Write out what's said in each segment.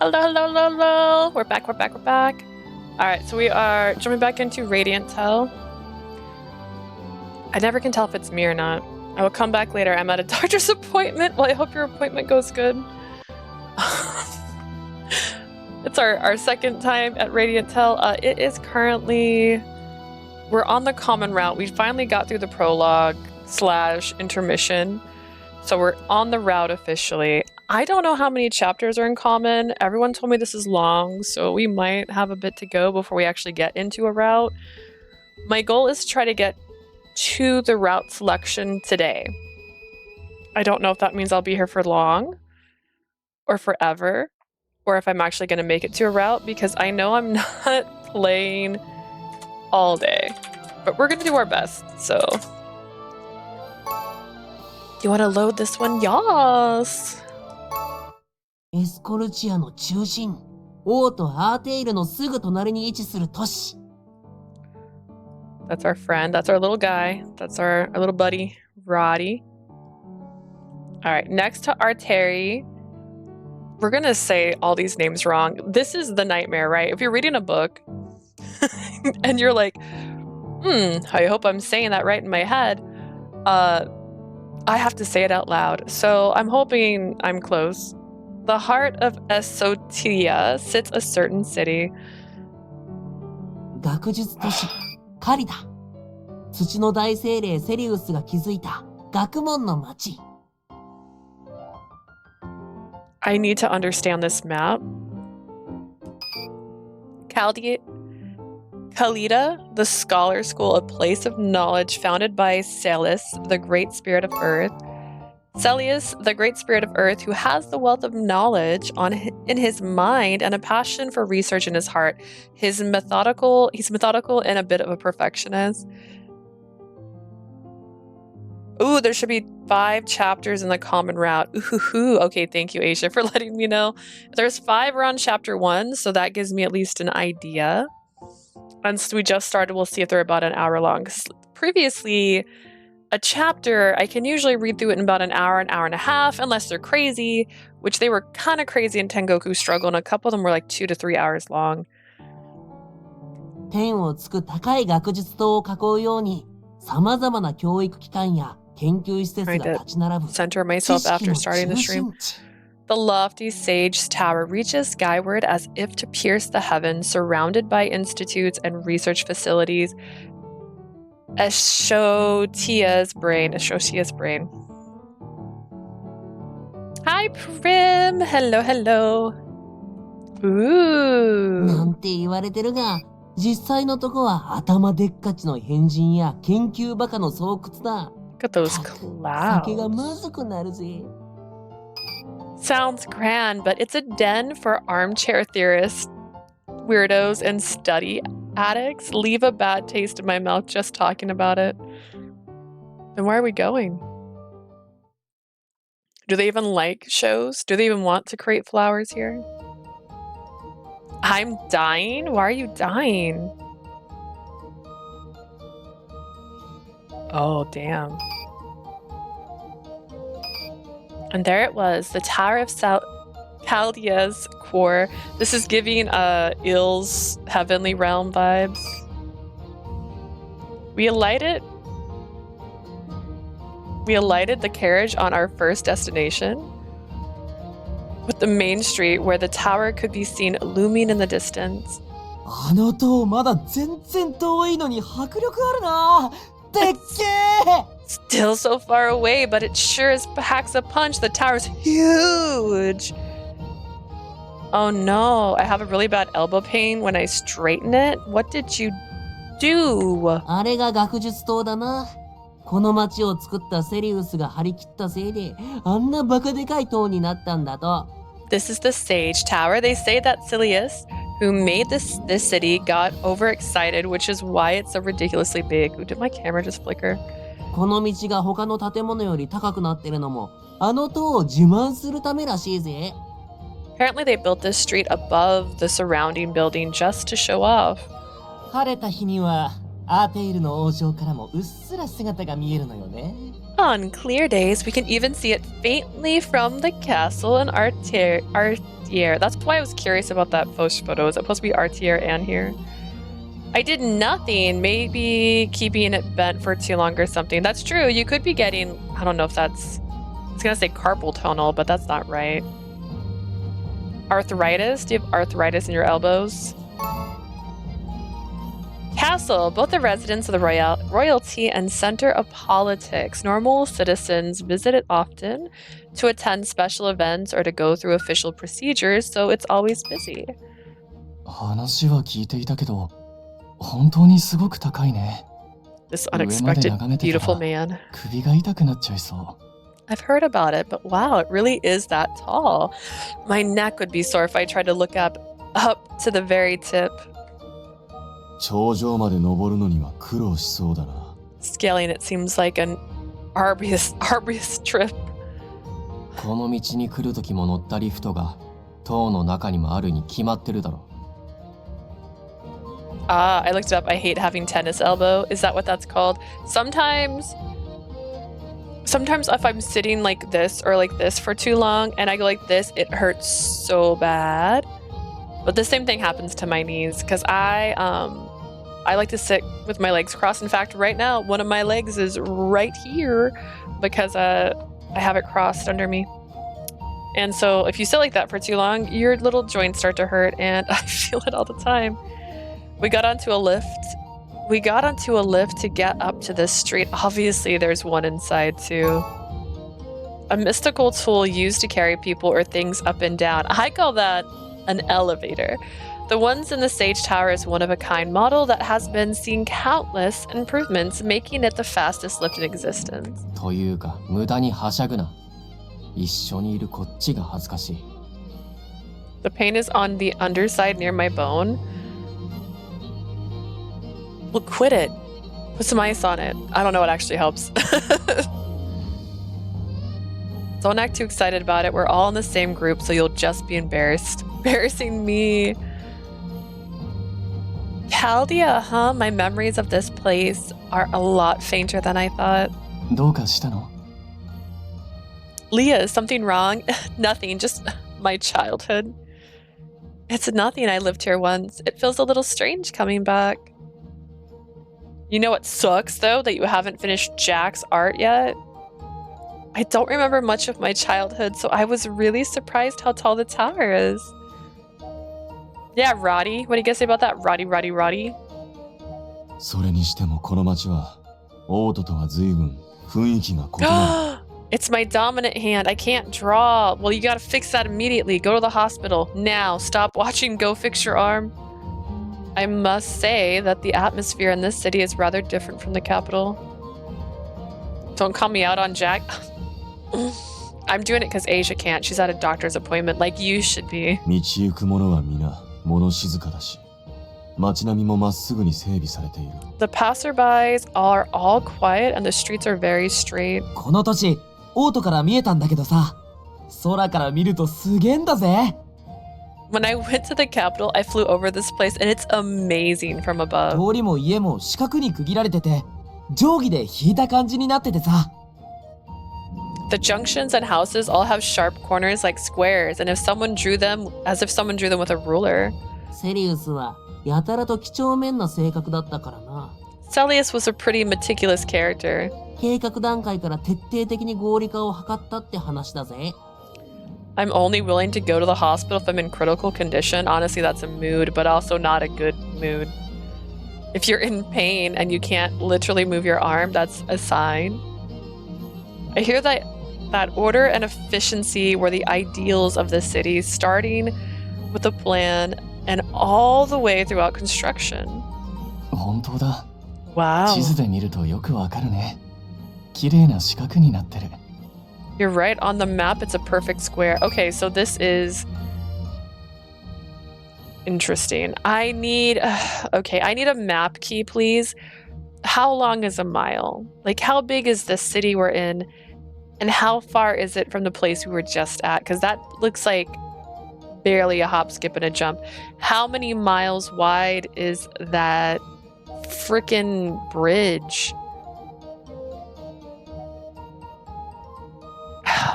Hello, hello, hello, hello. We're back. Alright, so we are jumping back into Radiant Tale. I never can tell if it's me or not. I will come back later. I'm at a doctor's appointment. Well, I hope your appointment goes good. It's our second time at Radiant Tale. It is currently... We're on the common route. We finally got through the prologue / intermission. So we're on the route officially. I don't know how many chapters are in common. Everyone told me this is long, so we might have a bit to go before we actually get into a route. My goal is to try to get to the route selection today. I don't know if that means I'll be here for long or forever, or if I'm actually going to make it to a route, because I know I'm not playing all day. But we're going to do our best, so... You want to load this one? Yas! エスコルチアの中心、王とアーテイルのすぐ隣に位置する都市。 That's our friend. That's our little guy. That's our little buddy, Radie. Alright, next to Arteri. We're gonna say all these names wrong. This is the nightmare, right? If you're reading a book and you're like, I hope I'm saying that right in my head. I have to say it out loud. So I'm hoping I'm close. The heart of Esotia sits a certain city. 学術都市、カリだ。土の大精霊セリウスが築いた学問の町。 I need to understand this map. Kalida, the scholar school, a place of knowledge founded by Celis, the great spirit of earth. Celius, the great spirit of earth, who has the wealth of knowledge in his mind and a passion for research in his heart. He's methodical and a bit of a perfectionist. Ooh, there should be 5 chapters in the common route. Ooh, okay, thank you, Asia, for letting me know. There's 5 around chapter 1, so that gives me at least an idea. And since we just started, we'll see if they're about an hour long. Previously, a chapter, I can usually read through it in about an hour and a half, unless they're crazy, which they were kind of crazy in Tengoku Struggle, and a couple of them were like 2 to 3 hours long. 天をつく高い学術棟を囲うように、様々な教育機関や研究施設が立ち並ぶ。 Center myself after starting the stream. The lofty sage tower reaches skyward as if to pierce the heavens, surrounded by institutes and research facilities. Ashotia's brain. Hi, Prim. Hello. Ooh. なんて言われてるが、実際のとこは頭でっかちの変人や研究バカの巣窟だ。 Look at those clouds. 酒がまずくなるぜ。 Sounds grand, but it's a den for armchair theorists, weirdos, and study addicts. Leave a bad taste in my mouth just talking about it. Then where are we going? Do they even like shows? Do they even want to create flowers here? I'm dying? Why are you dying? Oh, damn. And there it was, the Tower of Chaldea's core. This is giving Il's Heavenly Realm vibes. We alighted the carriage on our first destination, with the main street where the tower could be seen looming in the distance. あの塔まだ全然遠いのに迫力あるな。でっけー。 Still so far away, but it sure as packs a punch. The tower's huge. Oh no, I have a really bad elbow pain when I straighten it. What did you do? あれが学術棟だな。この町を作ったセリウスが張り切ったせいで、あんなバカでかい塔になったんだと。 This is the Sage Tower. They say that Cilius, who made this city, got overexcited, which is why it's so ridiculously big. Ooh, did my camera just flicker? この道が他の建物より高くなってるのも、あの塔を自慢するためらしいぜ。 Apparently they built this street above the surrounding building just to show off. 晴れた日には、アーテイルの王城からもうっすら姿が見えるのよね。 On clear days, we can even see it faintly from the castle in Arteria. Artier. That's why I was curious about that Foch photo. Is it supposed to be Artier and here? I did nothing. Maybe keeping it bent for too long or something. That's true. You could be getting, I don't know if that's, I was going to say carpal tunnel, but that's not right. Arthritis? Do you have arthritis in your elbows? Castle. Both the residents of the royalty and center of politics. Normal citizens visit it often to attend special events or to go through official procedures, so it's always busy. 話は聞いていたけど、本当にすごく高いね。This unexpected, beautiful man. 首が痛くなっちゃいそう。 I've heard about it, but wow, it really is that tall. My neck would be sore if I tried to look up to the very tip. 頂上まで登るのには苦労しそうだな。 Scaling it seems like an arduous trip. この道に来る時も乗ったリフトが塔の中にもあるに決まってるだろ。 I looked it up. I hate having tennis elbow. Is that what that's called? Sometimes if I'm sitting like this or like this for too long and I go like this, it hurts so bad. But the same thing happens to my knees because I like to sit with my legs crossed. In fact, right now, one of my legs is right here because I have it crossed under me. And so if you sit like that for too long, your little joints start to hurt, and I feel it all the time. We got onto a lift. To get up to this street. Obviously, there's one inside too. A mystical tool used to carry people or things up and down. I call that an elevator. The ones in the Sage Tower is one of a kind model that has been seeing countless improvements, making it the fastest lift in existence. というか、無駄にはしゃぐな。一緒にいるこっちが恥ずかしい。 The pain is on the underside near my bone. Well, quit it. Put some ice on it. I don't know what actually helps. Don't act too excited about it. We're all in the same group, so you'll just be embarrassed. Embarrassing me. Chaldea, huh? My memories of this place are a lot fainter than I thought. どうかしたの？ Leah, is something wrong? Nothing, just my childhood. It's nothing. I lived here once. It feels a little strange coming back. You know what sucks, though? That you haven't finished Jack's art yet? I don't remember much of my childhood, so I was really surprised how tall the tower is. Yeah, Radie. What do you guys say about that? Radie. それにしてもこの町はオートとは随分雰囲気が異なる。 It's my dominant hand. I can't draw. Well, you gotta fix that immediately. Go to the hospital. Now. Stop watching. Go fix your arm. I must say that the atmosphere in this city is rather different from the capital. Don't call me out on Jack. I'm doing it because Asia can't. She's at a doctor's appointment like you should be. 道行く者は皆物静かだし、街並みもまっすぐに整備されている。 The passerbys are all quiet and the streets are very straight. この都市、オートから見えたんだけどさ、空から見るとすげえんだぜ。 When I went to the capital, I flew over this place and it's amazing from above. 通りも家も四角に区切られてて、定規で引いた感じになっててさ。 The junctions and houses all have sharp corners like squares, and if someone drew them with a ruler. セリウスはやたらと几帳面な性格だったからな。 Celius was a pretty meticulous character. 計画段階から徹底的に合理化を図ったって話だぜ。 I'm only willing to go to the hospital if I'm in critical condition. Honestly, that's a mood, but also not a good mood. If you're in pain and you can't literally move your arm, that's a sign. I hear that order and efficiency were the ideals of the city, starting with the plan and all the way throughout construction. 本当だ。 Wow. 地図で見るとよくわかるね。綺麗な四角になってる。 You're right. On the map, it's a perfect square. Okay, so this is interesting. I need a map key, please. How long is a mile? Like, how big is the city we're in? And how far is it from the place we were just at? Because that looks like barely a hop, skip, and a jump. How many miles wide is that frickin' bridge?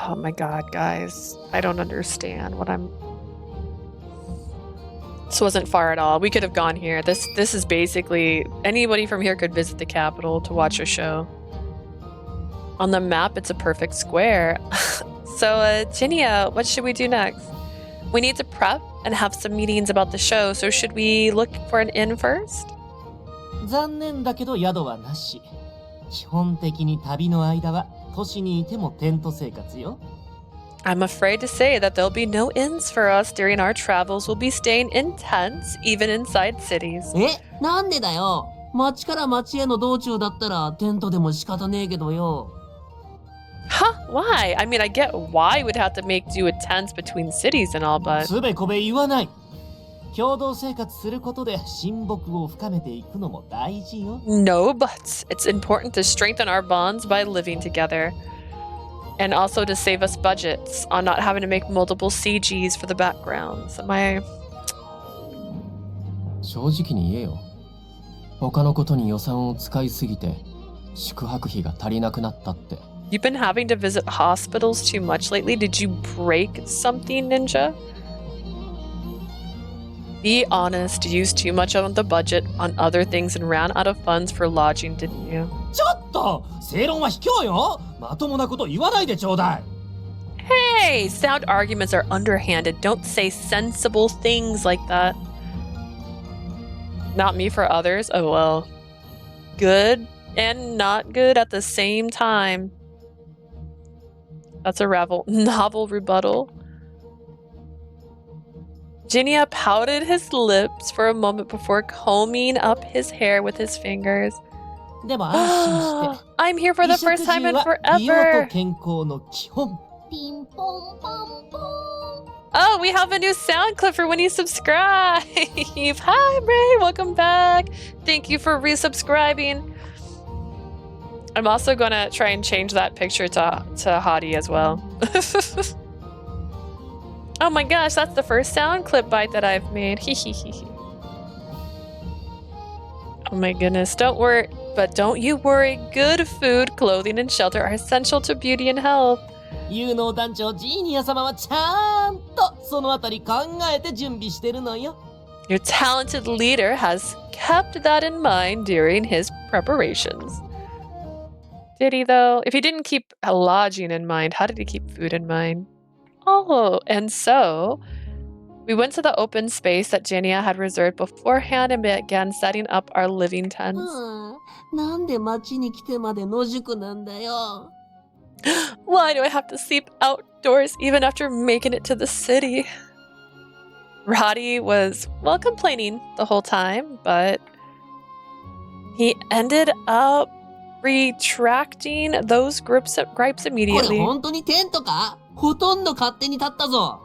Oh my god, guys. I don't understand what I'm This wasn't far at all. We could have gone here. This is basically anybody from here could visit the capital to watch a show. On the map, it's a perfect square. So, Jinya, what should we do next? We need to prep and have some meetings about the show, so should we look for an inn first? 残念だけど宿はなし。基本的に旅の間は都市にいてもテント生活よ。I'm afraid to say that there'll be no inns for us during our travels. We'll be staying in tents, even inside cities. なんでだよ。町から町への道中だったらテントでも仕方ねえけどよ。Huh? Why? I mean, I get why we'd have to make do with tents between cities and all, but... つべこべ言わない。共同生活することで親睦を深めていくのも大事よ。No buts. It's important to strengthen our bonds by living together. And also to save us budgets on not having to make multiple CGs for the backgrounds. Am I... 正直に言えよ。他のことに予算を使いすぎて宿泊費が足りなくなったって。You've been having to visit hospitals too much lately. Did you break something, Ninja? Be honest, you used too much of the budget on other things and ran out of funds for lodging, didn't you? ちょっと正論は卑怯よ。まともなこと言わないでちょうだい。Hey, sound arguments are underhanded. Don't say sensible things like that. Not me for others? Oh well. Good and not good at the same time. That's a novel rebuttal. Jinya pouted his lips for a moment before combing up his hair with his fingers. でも安心して。I'm here for the first time in 美容 forever. と健康の基本。 Oh, we have a new sound clip for when you subscribe. Hi, Ray. Welcome back. Thank you for resubscribing. I'm also going to try and change that picture to Radie as well. Oh my gosh, that's the first sound clip bite that I've made. Oh my goodness. Don't worry. But don't you worry. Good food, clothing, and shelter are essential to beauty and health. 有能団長ジーニア様はちゃんとそのあたり考えて準備してるのよ。Your talented leader has kept that in mind during his preparations. Did he, though? If he didn't keep lodging in mind, how did he keep food in mind? Oh, and so we went to the open space that Jinya had reserved beforehand and began setting up our living tents. なんで町に来てまで野宿なんだよ。Why do I have to sleep outdoors even after making it to the city? Radie was, well, complaining the whole time, but he ended up retracting those gripes これ immediately. 本当にテントか？ほとんど勝手に立ったぞ。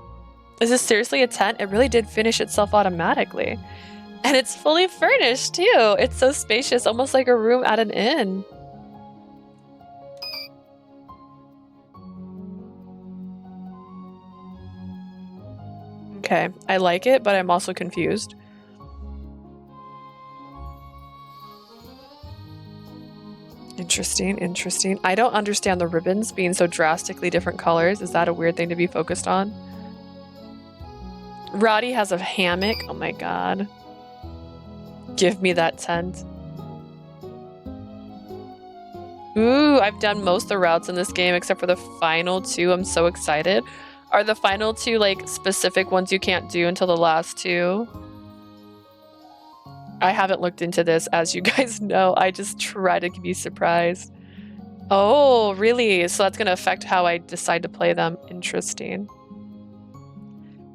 Is this seriously a tent? It really did finish itself automatically. And it's fully furnished too. It's so spacious, almost like a room at an inn. Okay, I like it, but I'm also confused. Interesting. I don't understand the ribbons being so drastically different colors. Is that a weird thing to be focused on? Radie has a hammock. Oh my god. Give me that tent. Ooh, I've done most of the routes in this game except for the final two. I'm so excited. Are the final two like specific ones you can't do until the last two? I haven't looked into this, as you guys know. I just try to be surprised. Oh, really? So that's going to affect how I decide to play them. Interesting.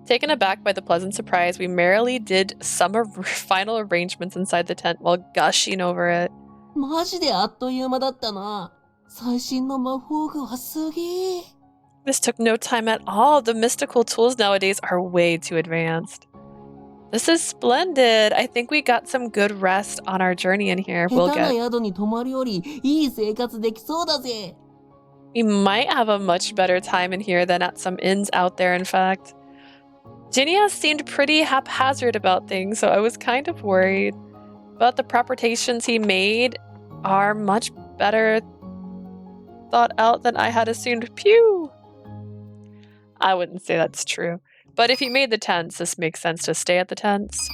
Taken aback by the pleasant surprise, we merrily did some final arrangements inside the tent while gushing over it. マジであっという間だったな。最新の魔法具はすげえ。This took no time at all. The mystical tools nowadays are way too advanced. This is splendid. I think we got some good rest on our journey in here. 下手な宿に泊まるよりいい生活できそうだぜ。We might have a much better time in here than at some inns out there, in fact. Jinya seemed pretty haphazard about things, so I was kind of worried. But the preparations he made are much better thought out than I had assumed. Pew! I wouldn't say that's true. But if he made the tents, this makes sense to stay at the tents.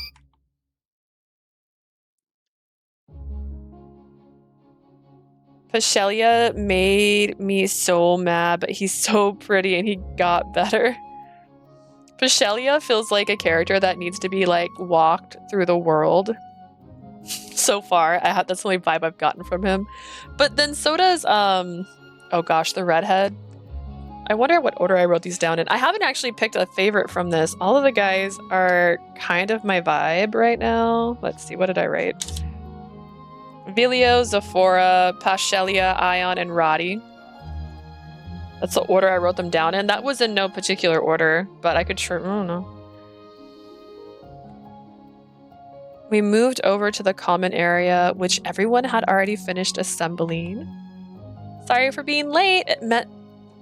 Pashelia made me so mad, but he's so pretty and he got better. Pashelia feels like a character that needs to be like walked through the world. So far, that's the only vibe I've gotten from him. But then so does oh gosh, the redhead. I wonder what order I wrote these down in. I haven't actually picked a favorite from this. All of the guys are kind of my vibe right now. Let's see, what did I write? Vilio, Zephora, Pashelia, Ion, and Radie. That's the order I wrote them down in. That was in no particular order, but I could sure, I don't know. We moved over to the common area, which everyone had already finished assembling. Sorry for being late.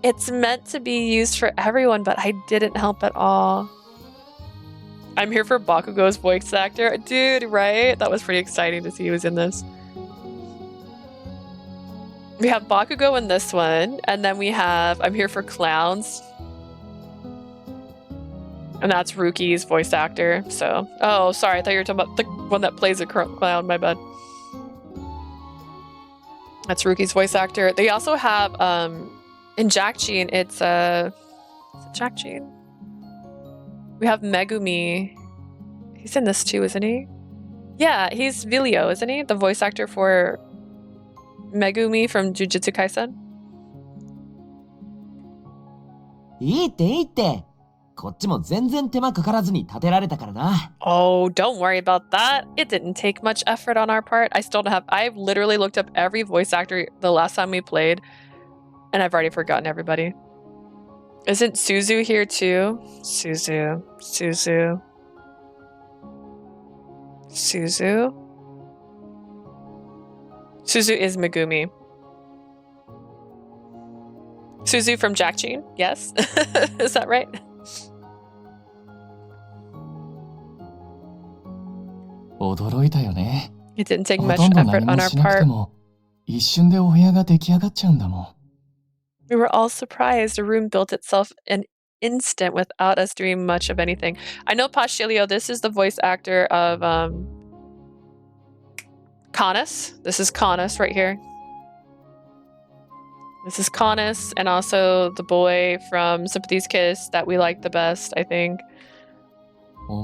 It's meant to be used for everyone, but I didn't help at all. I'm here for Bakugo's voice actor. Dude, right? That was pretty exciting to see he was in this. We have Bakugo in this one, and then we have I'm here for clowns. And that's Ruki's voice actor, so... Oh, sorry, I thought you were talking about the one that plays a clown, my bad. That's Ruki's voice actor. They also have, in Jackchin, it's, is it Jackchin? We have Megumi. He's in this too, isn't he? Yeah, he's Vilio, isn't he? The voice actor for Megumi from Jujutsu Kaisen. いいっていいって。こっちも全然手間かからずに建てられたからな。Oh, don't worry about that. It didn't take much effort on our part. I've literally looked up every voice actor the last time we played, and I've already forgotten everybody. Isn't Suzu here too? Suzu. Suzu is Megumi. Suzu from Jackchin, yes. Is that right? It didn't take much effort on our part. We were all surprised. The room built itself an instant without us doing much of anything. I know Pashelia, this is the voice actor of Canis. This is Canis right here. This is Canis, and also the boy from Sympathy's Kiss that we like the best, I think. That's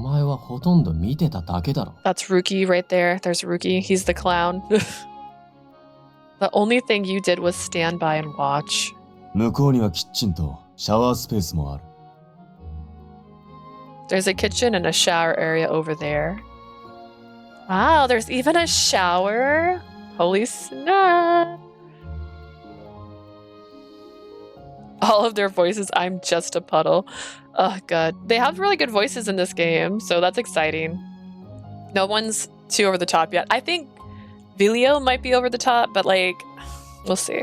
Ruki right there. There's Ruki. He's the clown. The only thing you did was stand by and watch. There's a kitchen and a shower area over there. Wow, there's even a shower. Holy snap. All of their voices, I'm just a puddle. Oh god. They have really good voices in this game, so that's exciting. No one's too over the top yet. I think Vilio might be over the top, but like, we'll see.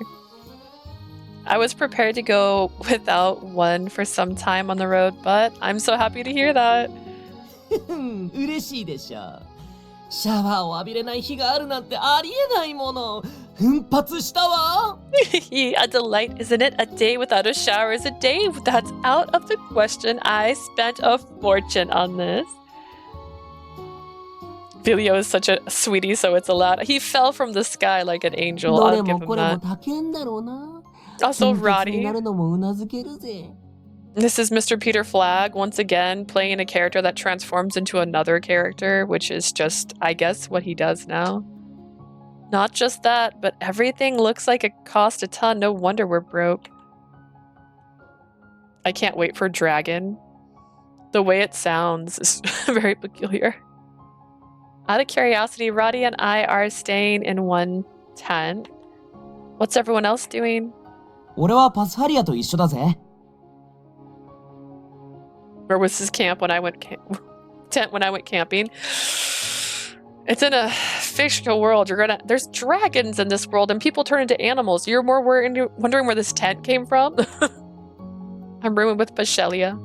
I was prepared to go without one for some time on the road, but I'm so happy to hear that. 嬉しいでしょ。シャワーを浴びれない日があるなんてありえないもの。奮発したわ。A delight, isn't it? A day without a shower is a day that's out of the question. I spent a fortune on this. Vilio is such a sweetie, so it's allowed. He fell from the sky like an angel. I'll give him that. Also, Radie. This is Mr. Peter Flagg, once again, playing a character that transforms into another character, which is just, I guess, what he does now. Not just that, but everything looks like it cost a ton. No wonder we're broke. I can't wait for Dragon. The way it sounds is very peculiar. Out of curiosity, Radie and I are staying in one tent. What's everyone else doing? 俺はパスハリアと一緒だぜ。Where was his camp when I went tent when I went camping? It's in a fictional world. There's dragons in this world and people turn into animals. You're more wondering where this tent came from? I'm rooming with Pashelia.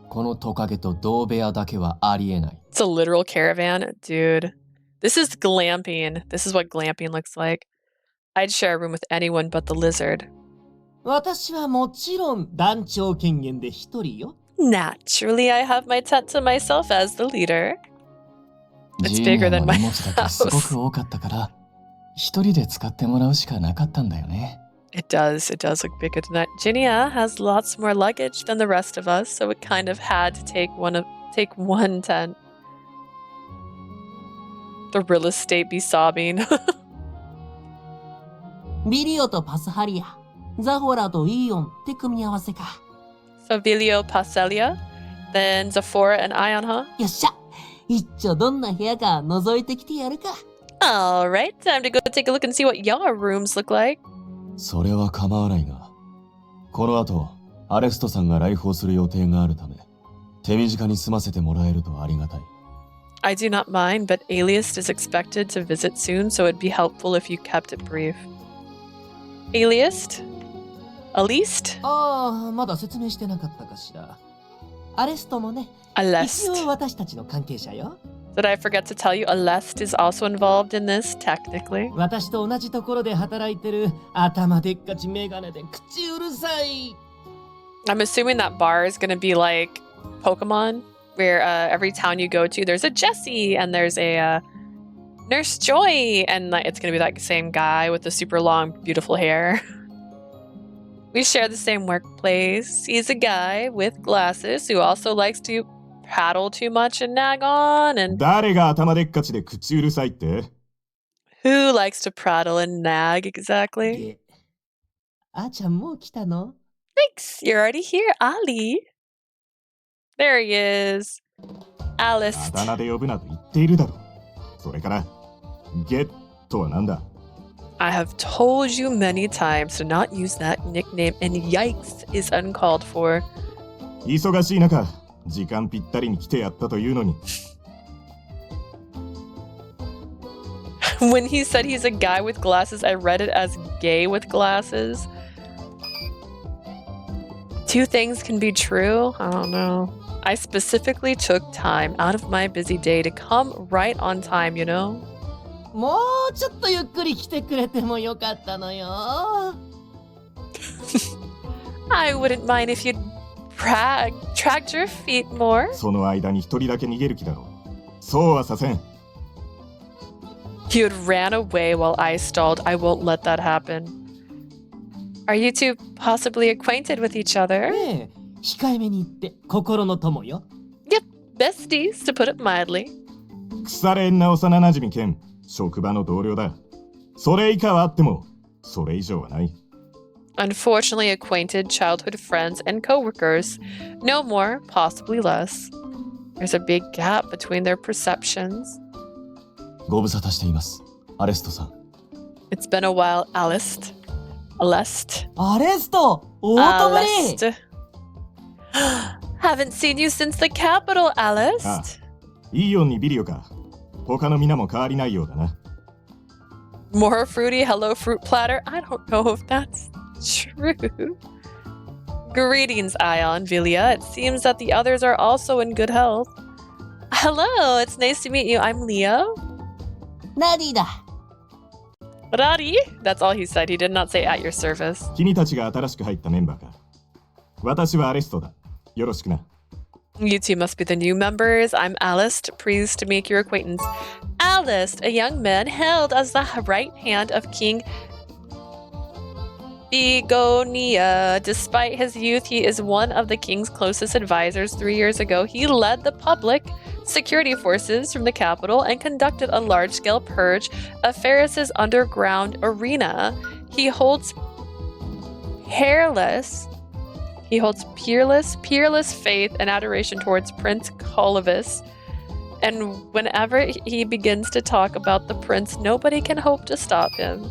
このトカゲと同部屋だけはありえない。 It's a literal caravan. Dude, this is glamping. This is what glamping looks like. I'd share a room with anyone but the lizard. 私はもちろん団長権限で一人よ。Naturally, I have my tent to myself as the leader. It's ジーニ bigger ア than の my 荷物だけすご house. く多かったから、一人で使ってもらうしかなかったんだよね。It does look bigger than that. Ginia has lots more luggage than the rest of us, so it kind of had to take one tent. The real estate be sobbing. ビリオとパスハリア、ザホラとイーオンって組み合わせか。So Vilio Passelia, then Zephora and Ion, huh? よっしゃ、一丁どんな部屋か覗いてきてやるか。Alright, time to go take a look and see what your rooms look like. それは構わないが、この後、アレストさんが来訪する予定があるため、手短に済ませてもらえるとありがたい。I do not mind, but Aliast is expected to visit soon, so it'd be helpful if you kept it brief. Aliast? Alist? ああ、まだ説明してなかったかしら。アレストもね、一 Alest. 応私たちの関係者よ。Did I forget to tell you Alest is also involved in this, technically? 私と同じところで働いてる頭でっかちメガネで口うるさい。I'm assuming that bar is going to be like Pokemon, where every town you go to, there's a Jessie and there's a Nurse Joy, and it's going to be that same guy with the super long, beautiful hair. We share the same workplace. He's a guy with glasses who also likes to prattle too much and nag on, and 誰が頭でっかちで口うるさいって who likes to prattle and nag exactly? で、あーちゃんもう来たの？ Thanks, you're already here, Ali. There he is. あ Alice. だ名で呼ぶなと言っているだろう。それから、ゲットはなんだ I have told you many times to not use that nickname, and yikes is uncalled for. 忙しい中、時間ぴったりに来てやったというのに。When he said he's a guy with glasses, I read it as gay with glasses. Two things can be true. I don't know. I specifically took time out of my busy day to come right on time, you know? もうちょっとゆっくり来てくれてもよかったのよ。I wouldn't mind if you'd tracked your feet more. その間に一人だけ逃げる気だろう。そうはさせん。You had ran away while I stalled. I won't let that happen. Are you two possibly acquainted with each other? ねえ、控えめに言って心の友よ。 Yep, besties, to put it mildly. 腐れ縁な幼なじみ兼職場の同僚だ。それ以下はあっても、それ以上はない。Unfortunately acquainted childhood friends and coworkers. No more, possibly less. There's a big gap between their perceptions. ご無沙汰しています、アレストさん。It's been a while, Alist. Alest. アレスト、大友ぶり。 Alest. Haven't seen you since the capital, あ Alist. イーオンにビリオか。他の皆も変わりないようだな。More fruity hello fruit platter? I don't know if that's true. Greetings, Ion, Vilia. It seems that the others are also in good health. Hello, it's nice to meet you. I'm Leo. ナディだ。 Radie? That's all he said. He did not say at your service. 君たちが新しく入ったメンバーか。私はアレストだ。よろしくな。You two must be the new members. I'm Alist, pleased to make your acquaintance. Alist, a young man hailed as the right hand of King Begonia. Despite his youth, he is one of the king's closest advisors. 3 years ago, he led the public security forces from the capital and conducted a large-scale purge of Ferris's underground arena. He holds peerless faith and adoration towards Prince Colavis. And whenever he begins to talk about the prince, nobody can hope to stop him.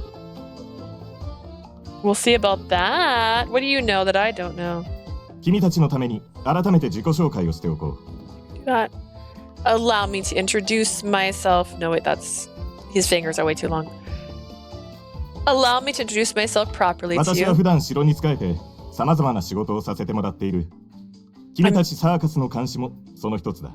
We'll see about that. What do you know that I don't know? 君たちのために改めて自己紹介をしておこう。 Do that. Allow me to introduce myself. No, wait, that's... His fingers are way too long. Allow me to introduce myself properly to 私は you. 普段城に仕えて様々な仕事をさせてもらっている。君たちサーカスの監視もその一つだ。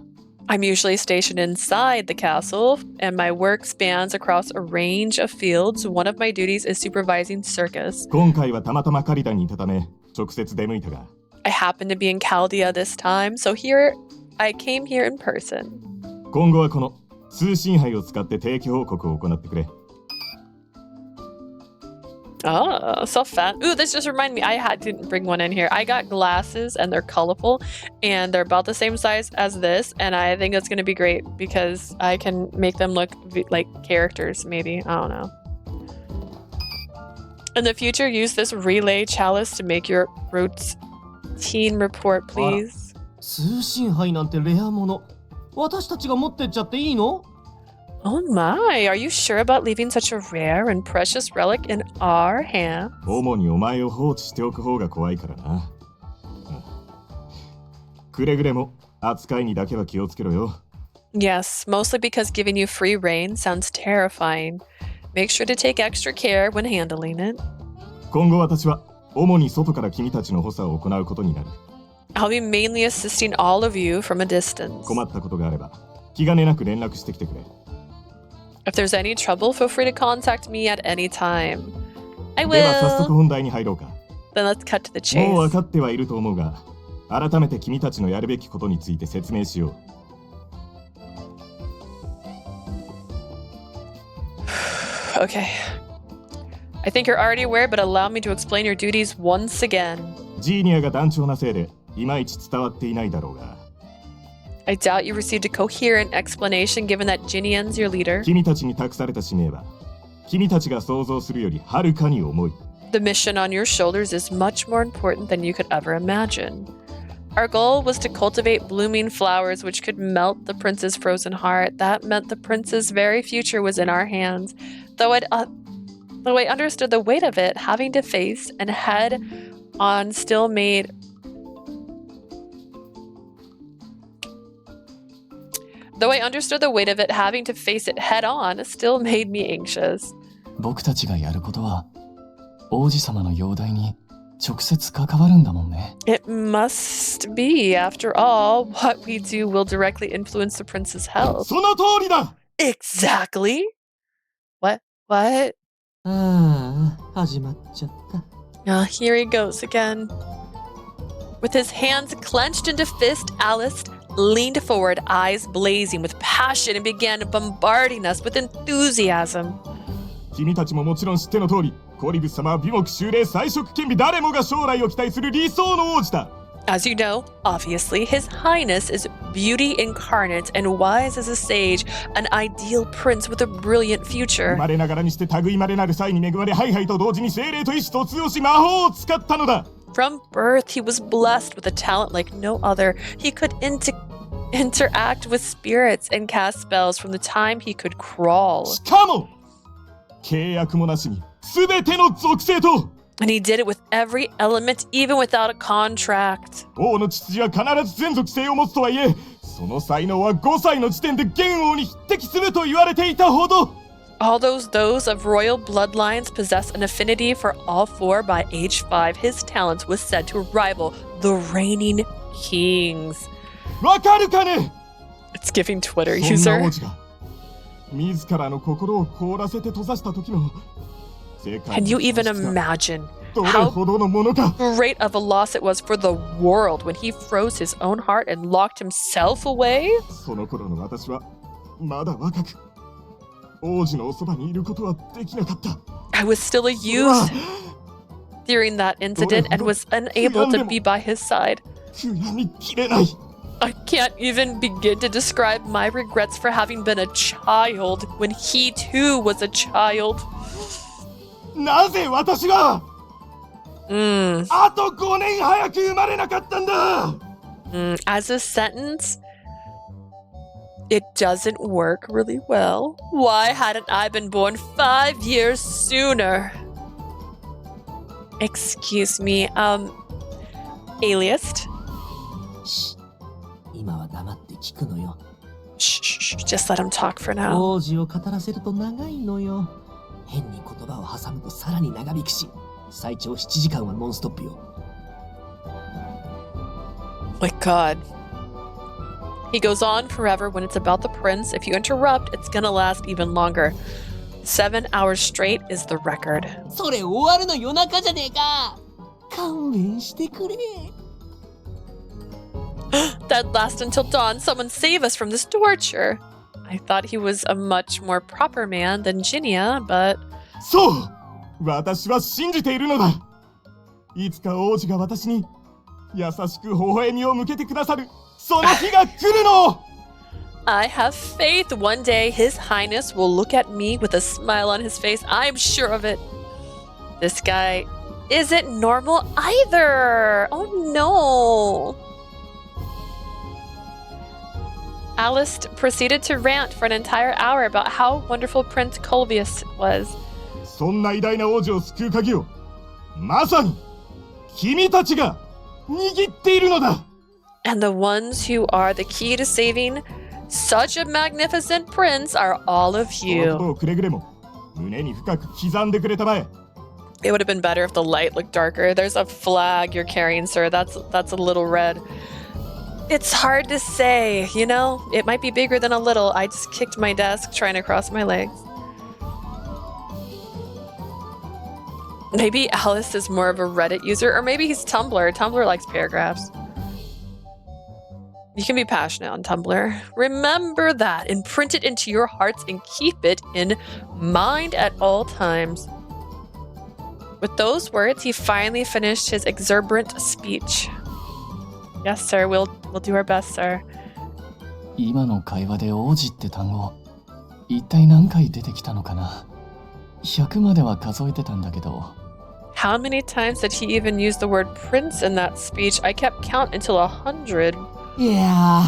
I'm usually stationed inside the castle, and my work spans across a range of fields. One of my duties is supervising circus. 今回はたまたまカリダにいたため直接出向いたが。I happened to be in Chaldea this time, so I came here in person. 今後はこの通信杯を使って定期報告を行ってくれ。 Oh, so fun. Ooh, this just reminded me. Didn't bring one in here. I got glasses and they're colorful and they're about the same size as this. And I think it's going to be great because I can make them look like characters, maybe. I don't know. In the future, use this relay chalice to make your routine report, please. 通信杯なんてレアもの。私たちが持ってっちゃっていいの？ Oh my, are you sure about leaving such a rare and precious relic in our hands? 主にお前を放置しておく方が怖いからな。くれぐれも扱いにだけは気をつけろよ。Yes, mostly because giving you free reign sounds terrifying. Make sure to take extra care when handling it. 今後私は主に外から君たちの補佐を行うことになる。I'll be mainly assisting all of you from a distance. 困ったことがあれば気兼ねなく連絡してきてくれ。If there's any trouble, feel free to contact me at any time. I では早 will. 速本題に入ろうか。 Then let's cut to the もう分 chase. かってはいると思うが、改めて君たちのやるべきことについて説明しよう。Okay. I think you're already aware, but allow me to explain your duties once again. ジーニアが団長なせいでいまいち伝わっていないだろうが。 I doubt you received a coherent explanation given that Jinian's your leader. 君たちに託された使命は、君たちが想像するよりはるかに重い。The mission on your shoulders is much more important than you could ever imagine. Our goal was to cultivate blooming flowers which could melt the prince's frozen heart. That meant the prince's very future was in our hands. Though I understood the weight of it, having to face and head on still made me anxious. 僕たちがやることは王子様の容体に直接関わるんだもんね。 It must be. After all, what we do will directly influence the prince's health. その通りだ。 Exactly? What? ああ、始まっちゃった。 Here he goes again. With his hands clenched into fist, Alice leaned forward, eyes blazing with passion, and began bombarding us with enthusiasm. 君たちももちろん知っての通り、コリブス様は美目秀麗才色兼備、誰もが将来を期待する理想の王子だ。 As you know, obviously, His Highness is beauty incarnate and wise as a sage, an ideal prince with a brilliant 生 future. まれながらにして類いまれなる際に恵まれ、ハイハイと同時に精霊と意志と強し魔法を使ったのだ。 From birth, he was blessed with a talent like no other. He could interact with spirits and cast spells from the time he could crawl. しかも契約もなしに全ての属性と And he did it with every element, even without a contract. 王の血筋は必ず全属性を持つとはいえ、その才能は5歳の時点で現王に匹敵すると言われていたほど。 Although those of royal bloodlines possess an affinity for all four by age 5, his talent was said to rival the reigning kings. わかるかね？ It's giving Twitter そんな user. 王子が自らの心を凍らせて閉ざした時の世界 Can you の even 喪失が imagine どれ how ほどのものか。 great of a loss it was for the world when he froze his own heart and locked himself away? その頃の私はまだ若く、王子のおそばにいることはできなかった。 I was still a youth during that incident and was unable to be by his side. 悔やみきれない。 I can't even begin to describe my regrets for having been a child when he too was a child. なぜ私が Mm. あと5年早く生まれなかったんだ。 As a sentence, it doesn't work really well. Why hadn't I been born 5 years sooner? Excuse me, aliased? 今は黙って聞くのよ。 Shh, just let him talk for now. 王子を語らせると長いのよ。変に言葉を挟むとさらに長引くし、最長7時間はノンストップよ。 My god. He goes on forever when it's about the prince. If you interrupt, it's gonna last even longer. 7 hours straight is the record. それ終わるの夜中じゃねえか。勘弁してくれ。Instead, last until dawn, someone save us from this torture. I thought he was a much more proper man than Ginia, but... そう、私は信じているのだ。いつか王子が私に優しく微笑みを向けてくださる、その日が来るの。I have faith one day His Highness will look at me with a smile on his face. I'm sure of it. This guy isn't normal either. Oh no. Alice proceeded to rant for an entire hour about how wonderful Prince Colvius was. そんな偉大な王子を救う鍵を、まさに君たちが握っているのだ。And the ones who are the key to saving such a magnificent prince are all of この you. ことをくれぐれも胸に深く刻んでくれたまえ。It would have been better if the light looked darker. There's a flag you're carrying, sir. That's a little red. It's hard to say, you know? It might be bigger than a little. I just kicked my desk trying to cross my legs. Maybe Alice is more of a Reddit user, or maybe he's Tumblr. Tumblr likes paragraphs. You can be passionate on Tumblr. Remember that, imprint it into your hearts and keep it in mind at all times. With those words, he finally finished his exuberant speech. Yes, sir. We'll do our best, sir. 今の会話で王子って単語、一体何回出てきたのかな。100までは数えてたんだけど。How many times did he even use the word prince in that speech? I kept count until 100. いや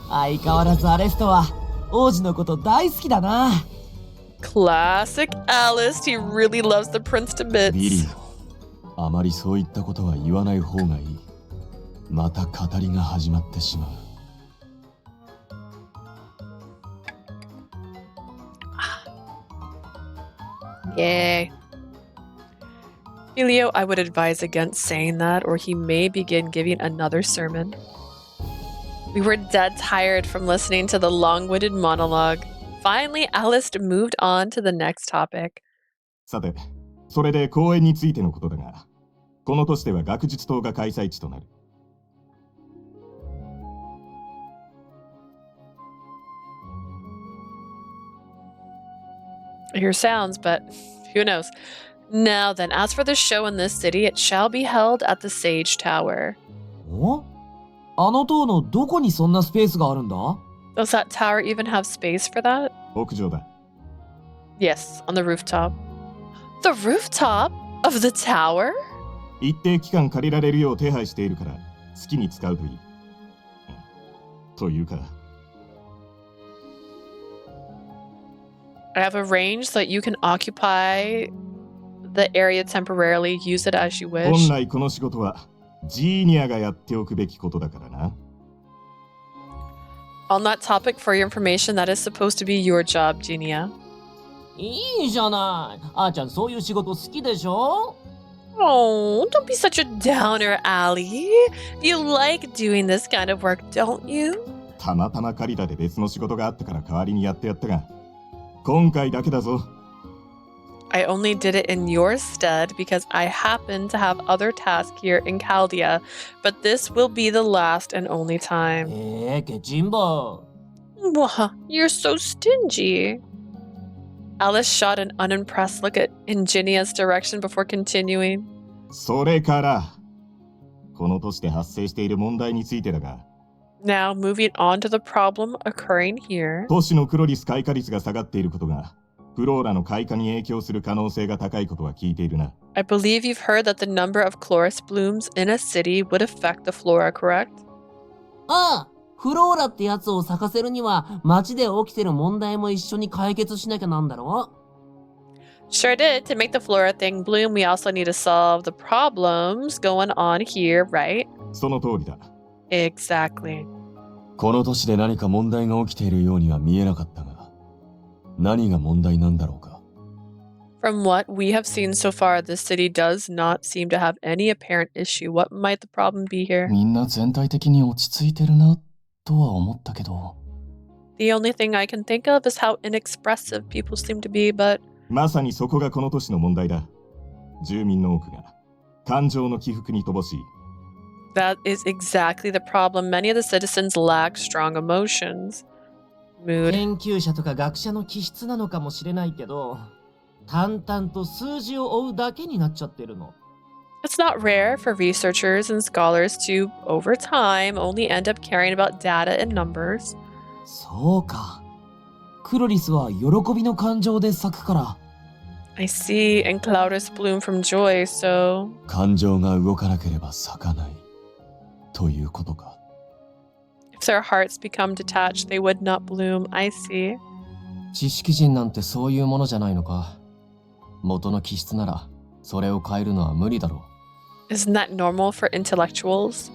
ー、相変わらずアレストは王子のこと大好きだな。Classic Alice. He really loves the prince to ビリ bits. ー、あまりそういったことは言わない方がいい。また語りが始まってしまう。Yay. Elio, I would advise against saying that, or he may begin giving another sermon. We were dead tired from listening to the long-winded monologue. Finally, Alice moved on to the next topic. さて、それで公演についてのことだが、この都市では学術棟が開催地となる。I hear sounds, but who knows? Now then, as for the show in this city, it shall be held at the Sage Tower. お？あの塔のどこにそんなスペースがあるんだ？ Does that tower even have space for that? 屋上だ。Yes, on the rooftop. The rooftop of the tower? 一定期間借りられるよう手配しているから、好きに使うといい。というか。I have arranged so that you can occupy the area temporarily, use it as you 本 wish. 来この仕事はジーニアがやっておくべきことだからな。On that topic, for your information, that is supposed to be your job, Genia. いいじゃない。あーちゃんそういう仕事好きでしょ？ Oh, don't be such a downer, Allie. You like doing this kind of work, don't you? たまたま借りたで別の仕事があったから代わりにやってやったが、今回だけだぞ。I only did it in your stead because I happen to have other tasks here in Chaldea, but this will be the last and only time. ケチンボ。 Wah, you're so stingy. Alice shot an unimpressed look at Ingenia's direction before continuing. それから、この都市で発生している問題についてだが、 Now, moving on to the problem occurring here. 都市のクロリス開花率が下がっていることが、フローラの開花に影響する可能性が高いことは聞いているな。I believe you've heard that the number of chloris blooms in a city would affect the flora, correct? ああ、フローラってやつを咲かせるには街で起きてる問題も一緒に解決しなきゃなんだろ？ Sure did. To make the flora thing bloom, we also need to solve the problems going on here, right? その通りだ。Exactly. この都市で何か問題が起きているようには見えなかったが、何が問題なんだろうか。From what we have seen so far, this city does not seem to have any apparent issue. What might the problem be here? みんな全体的に落ち着いてるなとは思ったけど。The only thing I can think of is how inexpressive people seem to be, but まさにそこがこの都市の問題だ。住民の多くが感情の起伏に乏しい。That is exactly the problem. Many of the citizens lack strong emotions. Mood. 研究者とか学者の気質なのかもしれないけど、淡々と数字を追うだけになっちゃってるの。It's not rare for researchers and scholars to, over time, only end up caring about data and numbers. そうか。クロリスは喜びの感情で咲くから。I see, and clouders bloom from joy, so... 感情が動かなければ咲かない。ということか。If their hearts become detached, they would not bloom. I see. 知識人なんてそういうものじゃないのか。元の気質なら、それを変えるのは無理だろう。Isn't that normal for intellectuals?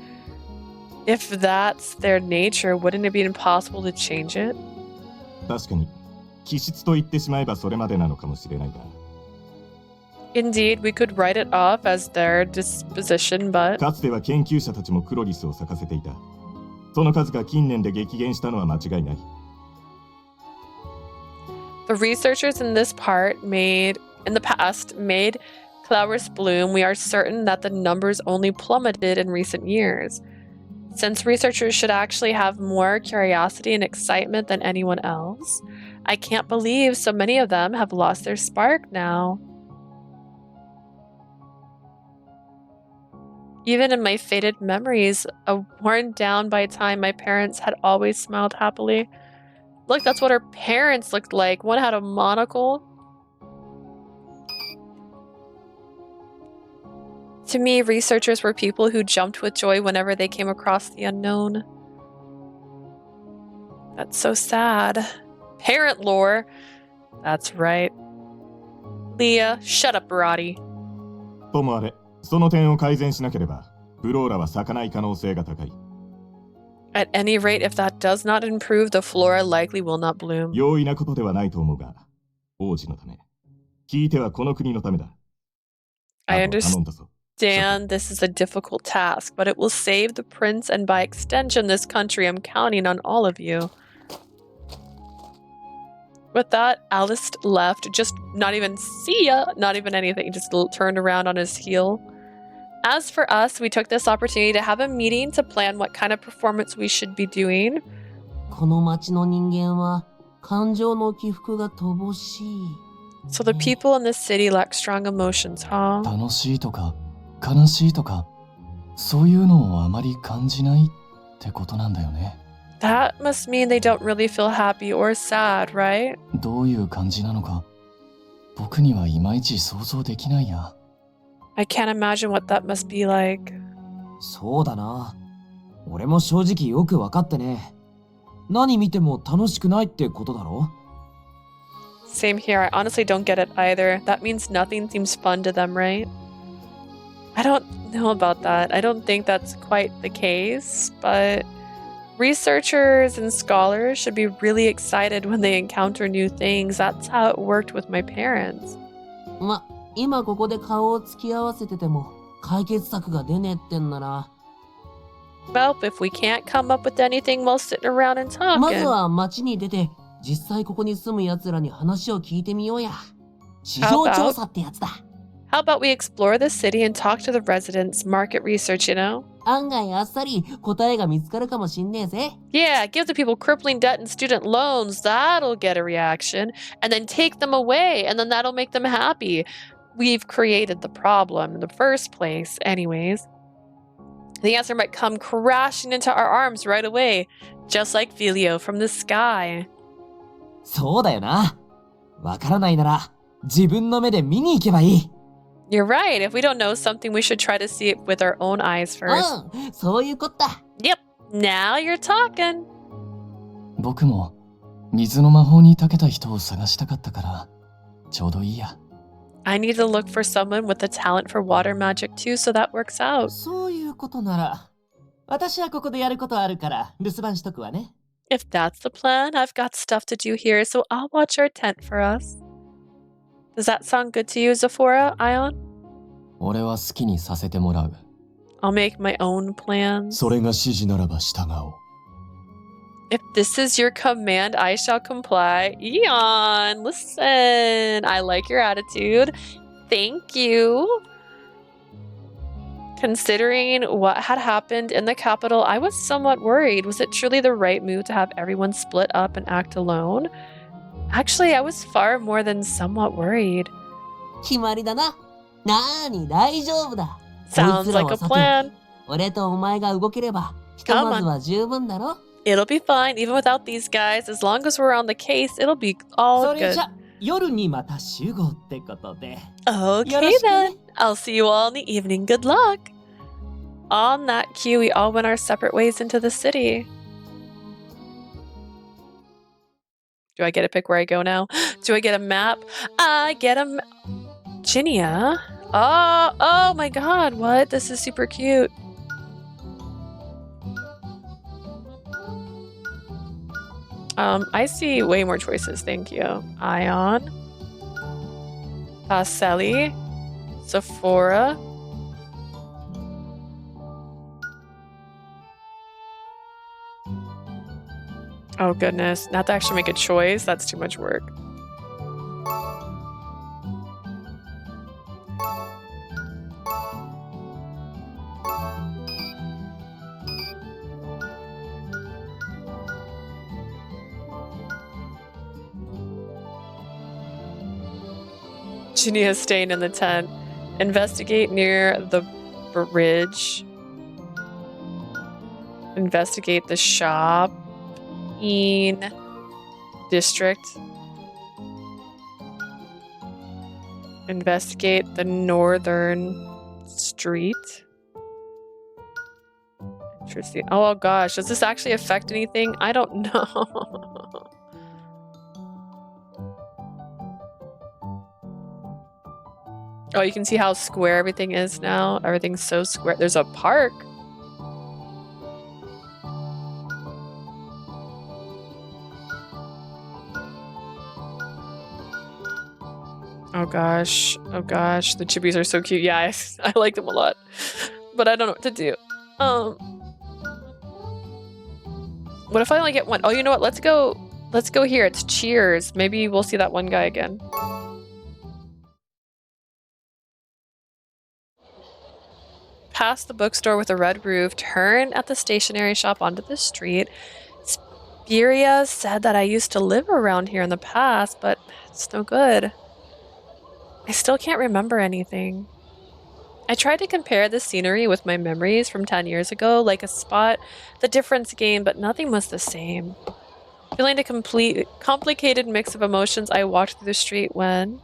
If that's their nature, wouldn't it be impossible to change it? 確かに気質と言ってしまえばそれまでなのかもしれないが。Indeed, we could write it off as their disposition, but... かつては研究者たちもクロリスを咲かせていた。その数が近年で激減したのは間違いない。The researchers in this part in the past, made flowers bloom. We are certain that the numbers only plummeted in recent years. Since researchers should actually have more curiosity and excitement than anyone else, I can't believe so many of them have lost their spark now. Even in my faded memories, worn down by time, my parents had always smiled happily. Look, that's what our parents looked like. One had a monocle. To me, researchers were people who jumped with joy whenever they came across the unknown. That's so sad. Parent lore. That's right. Leah, shut up, Radie. ともあれ、その点を改善しなければ、フローラは咲かない可能性が高い。At any rate, if that does not improve, the flora likely will not bloom. 容易なことではないと思うが、王子のため、聞いてはこの国のためだ。I あと頼んだぞ。understand this is a difficult task, but it will save the prince and by extension this country. I'm counting on all of you. With that, Alice left, just not even see ya, not even anything, just turned around on his heel. As for us, we took this opportunity to have a meeting to plan what kind of performance we should be doing. この町の人間は感情の起伏が乏しい。So the people in this city lack strong emotions, huh? 楽しいとか悲しいとかそういうのをあまり感じないってことなんだよね。That must mean they don't really feel happy or sad, right? どういう感じなのか僕にはいまいち想像できないや。I can't imagine what that must be like. そうだな。俺も正直よく分かってね。何見ても楽しくないってことだろ？ Same here. I honestly don't get it either. That means nothing seems fun to them, right? I don't know about that. I don't think that's quite the case, but researchers and scholars should be really excited when they encounter new things. That's how it worked with my parents. 今ここで顔を突き合わせてても解決策が出ねえってんなら。Well, if we can't come up with anything while sitting around and まず talking. は町に出て実際ここに住む奴らに話を聞いてみようや。市場調査ってやつだ。How about we explore the city and talk to the residents, market research, you know? 案外あっさり答えが見つかるかもしんねえぜ。Yeah, give the people crippling debt and student loans. That'll get a reaction. And then take them away, and then that'll make them happy. We've created the problem in the first place, anyways. The answer might come crashing into our arms right away, just like Filio from the sky. そうだよな。わからないなら自分の目で見に行けばいい。You're right. If we don't know something, we should try to see it with our own eyes first. そういうことだ。Yep. Now you're talking. 僕も水の魔法に長けた人を探したかったからちょうどいいや。I need to look for someone with a talent for water magic too, so that works out. そういうことなら、私はここでやることあるから留守番しとくわね。If that's the plan, I've got stuff to do here, so I'll watch our tent for us. Does that sound good to you, Zephora, Ion? 俺は好きにさせてもらう。I'll make my own plans. それが指示ならば従おう。If this is your command, I shall comply. Eon, listen. I like your attitude. Thank you. Considering what had happened in the capital, I was somewhat worried. Was it truly the right move to have everyone split up and act alone? Actually, I was far more than somewhat worried. 決まりだな。なーに大丈夫だ。 Sounds like a plan. 俺とお前が動ければ、ひとまずは十分だろ。 It'll be fine, even without these guys. As long as we're on the case, it'll be all それ good. じゃ、夜にまた集合ってことで。 Okay then. I'll see you all in the evening. Good luck. On that cue, we all went our separate ways into the city. Do I get to pick where I go now? Do I get a map? I get a Ginia? Oh my god, what? This is super cute. I see way more choices, thank you. Ion. Pacelli. Sephora. Oh goodness, not to actually make a choice, that's too much work. Ginny is staying in the tent. Investigate near the bridge. Investigate the shop. District. Investigate the northern street. Interesting. Oh gosh, does this actually affect anything? I don't know. Oh, you can see how square everything is now. Everything's so square. There's a park. Oh gosh, the chippies are so cute. Yeah, I like them a lot, but I don't know what to do. What if I only get one? Oh, you know what? Let's go here. It's Cheers. Maybe we'll see that one guy again. Past the bookstore with a red roof, turn at the stationery shop onto the street. Spiria said that I used to live around here in the past, but it's no good. I still can't remember anything. I tried to compare the scenery with my memories from 10 years ago, like a spot the difference game, but nothing was the same. Feeling a complicated mix of emotions, I walked through the street when...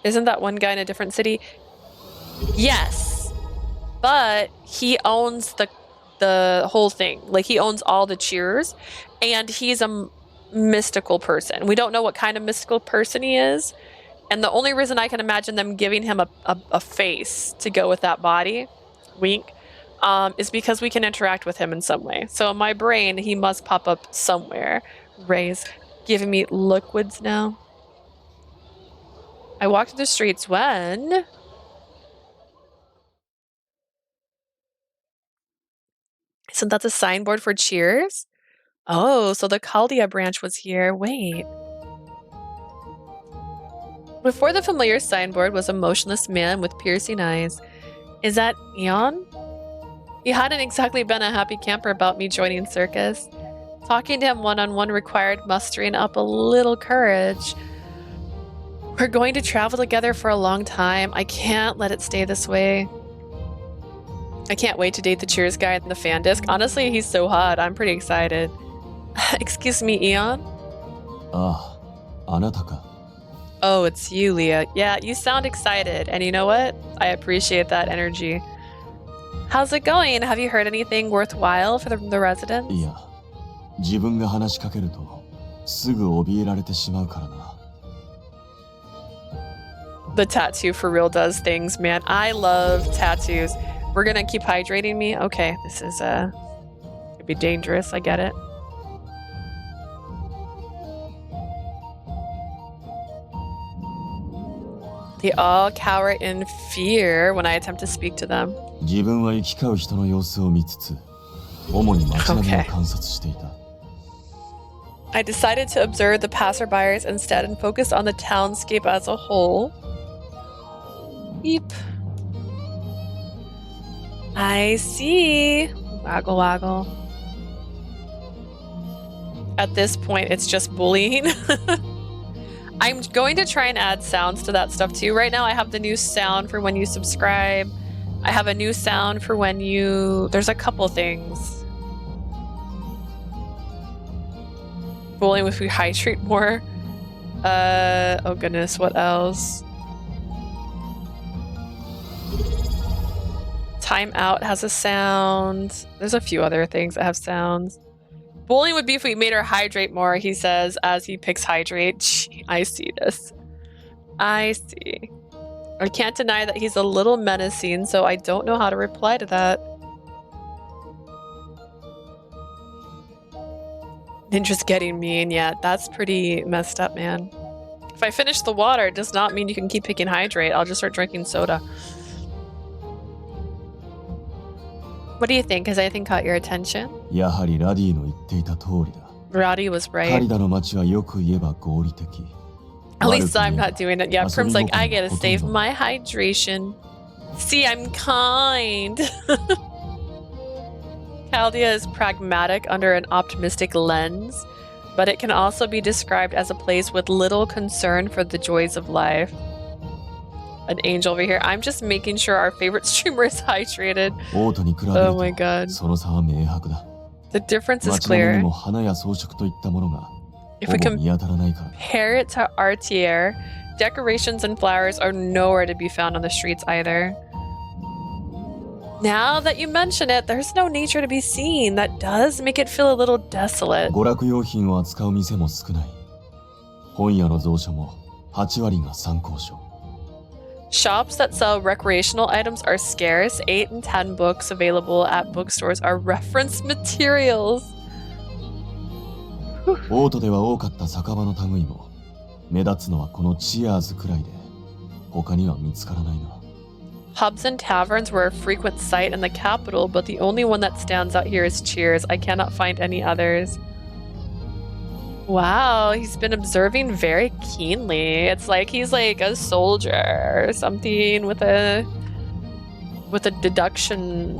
Isn't that one guy in a different city? Yes, but he owns the whole thing. Like, he owns all the cheers, and he's a mystical person. We don't know what kind of mystical person he is, and the only reason I can imagine them giving him a face to go with that body, wink, is because we can interact with him in some way. So in my brain, he must pop up somewhere. Ray's giving me liquids now. I walked through the streets when... Isn't that the signboard for Cheers? Oh, so the Caldia branch was here. Wait. Before the familiar signboard was a motionless man with piercing eyes. Is that Eon? He hadn't exactly been a happy camper about me joining circus. Talking to him one-on-one required mustering up a little courage. We're going to travel together for a long time. I can't let it stay this way. I can't wait to date the Cheers guy in the fan disc. Honestly, he's so hot. I'm pretty excited. Excuse me, Eon? Ah, あなたか。 Oh, it's you, Leah. Yeah, you sound excited. And you know what? I appreciate that energy. How's it going? Have you heard anything worthwhile for the residents? いや、自分が話しかけるとすぐ怯えられてしまうからな。 The tattoo for real does things, man. I love tattoos. We're gonna keep hydrating me? Okay, this is could be dangerous, I get it. They all cower in fear when I attempt to speak to them. 自分は行き交う人の様子を見つつ、主に街並みを観察していた。 I decided to observe the passerbyers instead and focus on the townscape as a whole. Beep. I see. Waggle waggle. At this point, it's just bullying. I'm going to try and add sounds to that stuff too. Right now, I have the new sound for when you subscribe. I have a new sound for when you... There's a couple things. Bullying if we hydrate more. Oh goodness, what else? Time out has a sound. There's a few other things that have sounds. Bullying would be if we made her hydrate more, he says, as he picks hydrate. Gee, I see this. I see. I can't deny that he's a little menacing, so I don't know how to reply to that. Ninja's getting mean. Yeah, that's pretty messed up, man. If I finish the water, it does not mean you can keep picking hydrate. I'll just start drinking soda. What do you think? Has anything caught your attention? やはりラディの言っていた通りだ。 Radie was カ right. リダの町はよく言えば合理的。 At least 悪く言 I'm えば not doing it. Yeah, 遊び Prim's like, 心 I が gotta ほとん save ど my hydration. See, I'm kind. Chaldea is pragmatic under an optimistic lens, but it can also be described as a place with little concern for the joys of life. An angel over here. I'm just making sure our favorite streamer is hydrated. オートに比べる Oh my と god. その差は明白だ。 The difference is 街並みに clear. も花や装飾といったものが If ほ we ぼ見当たらないからだ。 compare it to Artier, decorations and flowers are nowhere to be found on the streets either. Now that you mention it, there's no nature to be seen. That does make it feel a little desolate. 娯楽用品を扱う店も少ない。本屋の蔵書も8割が参考書。 Shops that sell recreational items are scarce. 8 and 10 books available at bookstores are reference materials. オートでは多かった酒場の類も目立つのはこのチアーズくらいで他には見つからないな。 Pubs and taverns were a frequent sight in the capital, but the only one that stands out here is Cheers. I cannot find any others. Wow, he's been observing very keenly. It's like he's like a soldier or something with a deduction,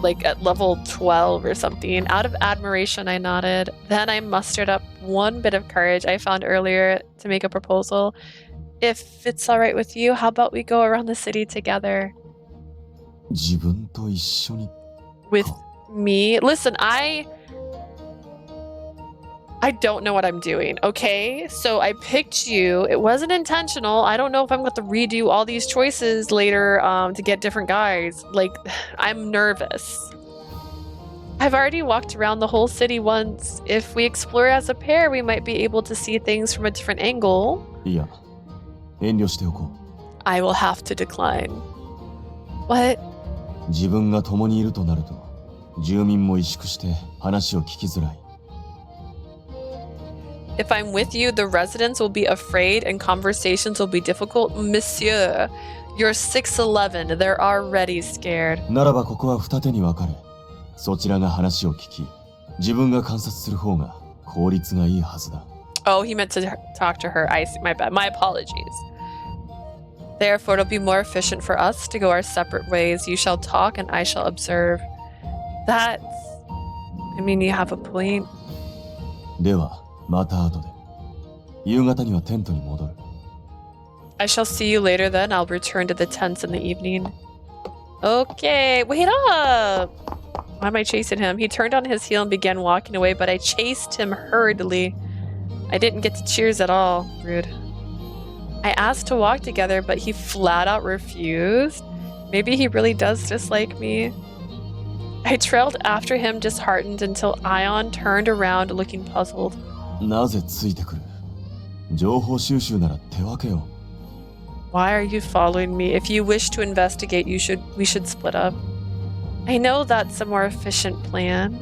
like at level 12 or something. Out of admiration, I nodded. Then I mustered up one bit of courage I found earlier to make a proposal. If it's all right with you, how about we go around the city together? 自分と一緒に With me? Listen, I don't know what I'm doing, okay? So I picked you. It wasn't intentional. I don't know if I'm going to redo all these choices later to get different guys. Like, I'm nervous. I've already walked around the whole city once. If we explore as a pair, we might be able to see things from a different angle. いや遠慮しておこ I will have to decline. What? う。自分が共にいるとなると住民も萎縮して話を聞きづらい。 If I'm with you, the residents will be afraid and conversations will be difficult. Monsieur, you're 6'11". They're already scared. ならばここは二手に分かれそちらが話を聞き自分が観察する方が効率がいいはずだ。 Oh, he meant to talk to her. I see. My bad. My apologies. Therefore, it'll be more efficient for us to go our separate ways. You shall talk and I shall observe. That's... I mean, you have a point. ではまた後で夕方にはテントに戻る。 I shall see you later then. I'll return to the tents in the evening. Okay, wait up! Why am I chasing him? He turned on his heel and began walking away, but I chased him hurriedly. I didn't get to Cheers at all. Rude. I asked to walk together, but he flat out refused. Maybe he really does dislike me. I trailed after him disheartened until Ion turned around looking puzzled. なぜついてくる？情報収集なら手分けよ。 Why are you following me? If you wish to investigate, we should split up. I know that's a more efficient plan.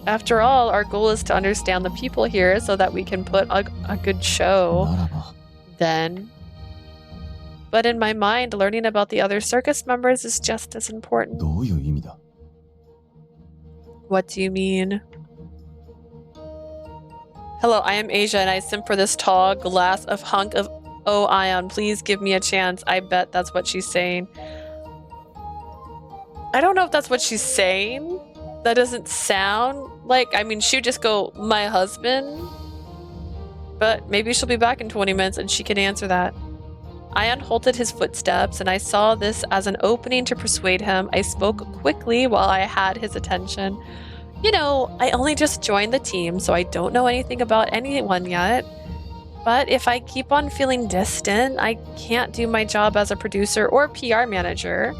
After all, our goal is to understand the people here so that we can put a good show. ならば Then. But in my mind, learning about the other circus members is just as important. どういう意味だ？ What do you mean? Hello, I am Asia and I simp for this tall glass of hunk of... Oh, Ion, please give me a chance. I bet that's what she's saying. I don't know if that's what she's saying. That doesn't sound like, I mean, she'd just go, my husband. But maybe she'll be back in 20 minutes and she can answer that. Ion halted his footsteps, and I saw this as an opening to persuade him. I spoke quickly while I had his attention. You know, I only just joined the team, so I don't know anything about anyone yet. But if I keep on feeling distant, I can't do my job as a producer or PR manager.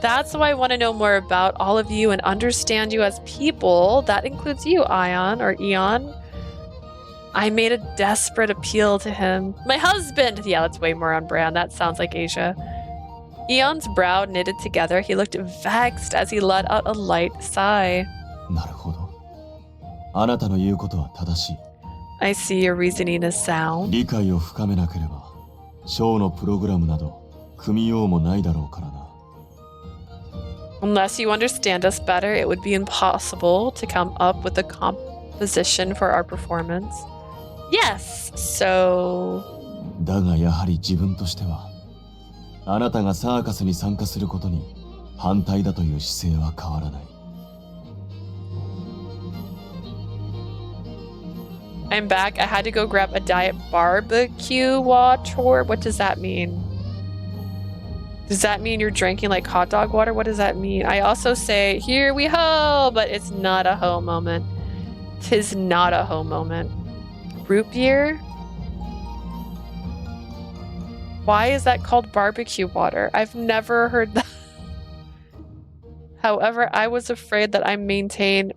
That's why I want to know more about all of you and understand you as people. That includes you, Ion or Eon. I made a desperate appeal to him. My husband! Yeah, that's way more on brand. That sounds like Asia. Eon's brow knitted together. He looked vexed as he let out a light sigh. なるほど。あなたの言うことは正しい。I see your reasoning is sound. 理解を深めなければ、ショーのプログラムなど組みようもないだろうからな。Unless you understand us better, it would be impossible to come up with a composition for our performance. Yes, so... だがやはり自分としては、あなたがサーカスに参加することに反対だという姿勢は変わらない。I'm back. I had to go grab a diet barbecue water. What does that mean? Does that mean you're drinking like hot dog water? What does that mean? I also say, here we ho, but it's not a ho moment. 'Tis not a ho moment. Root beer? Why is that called barbecue water? I've never heard that. However, I'm afraid that I maintain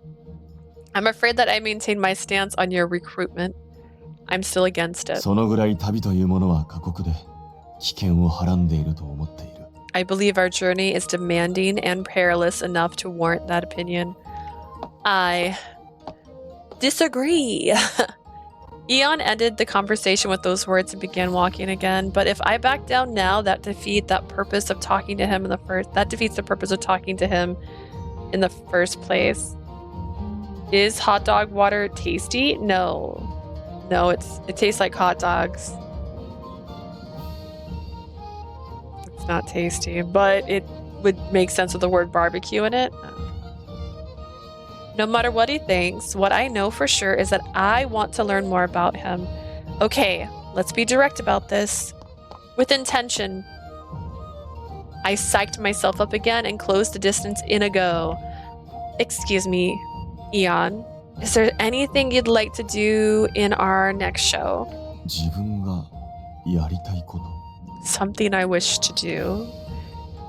my stance on your recruitment. I'm still against it. そのぐらい旅というものは過酷で危険をはらんでいると思っている。I believe our journey is demanding and perilous enough to warrant that opinion. I disagree. Eon ended the conversation with those words and began walking again. But if I back down now, that defeats the purpose of talking to him in the first place. Is hot dog water tasty? No. No, it tastes like hot dogs. It's not tasty, but it would make sense with the word barbecue in it. No matter what he thinks, what I know for sure is that I want to learn more about him. Okay, let's be direct about this. With intention. I psyched myself up again and closed the distance in a go. Excuse me, Eon. Is there anything you'd like to do in our next show? 自分がやりたいこと。 Something I wish to do?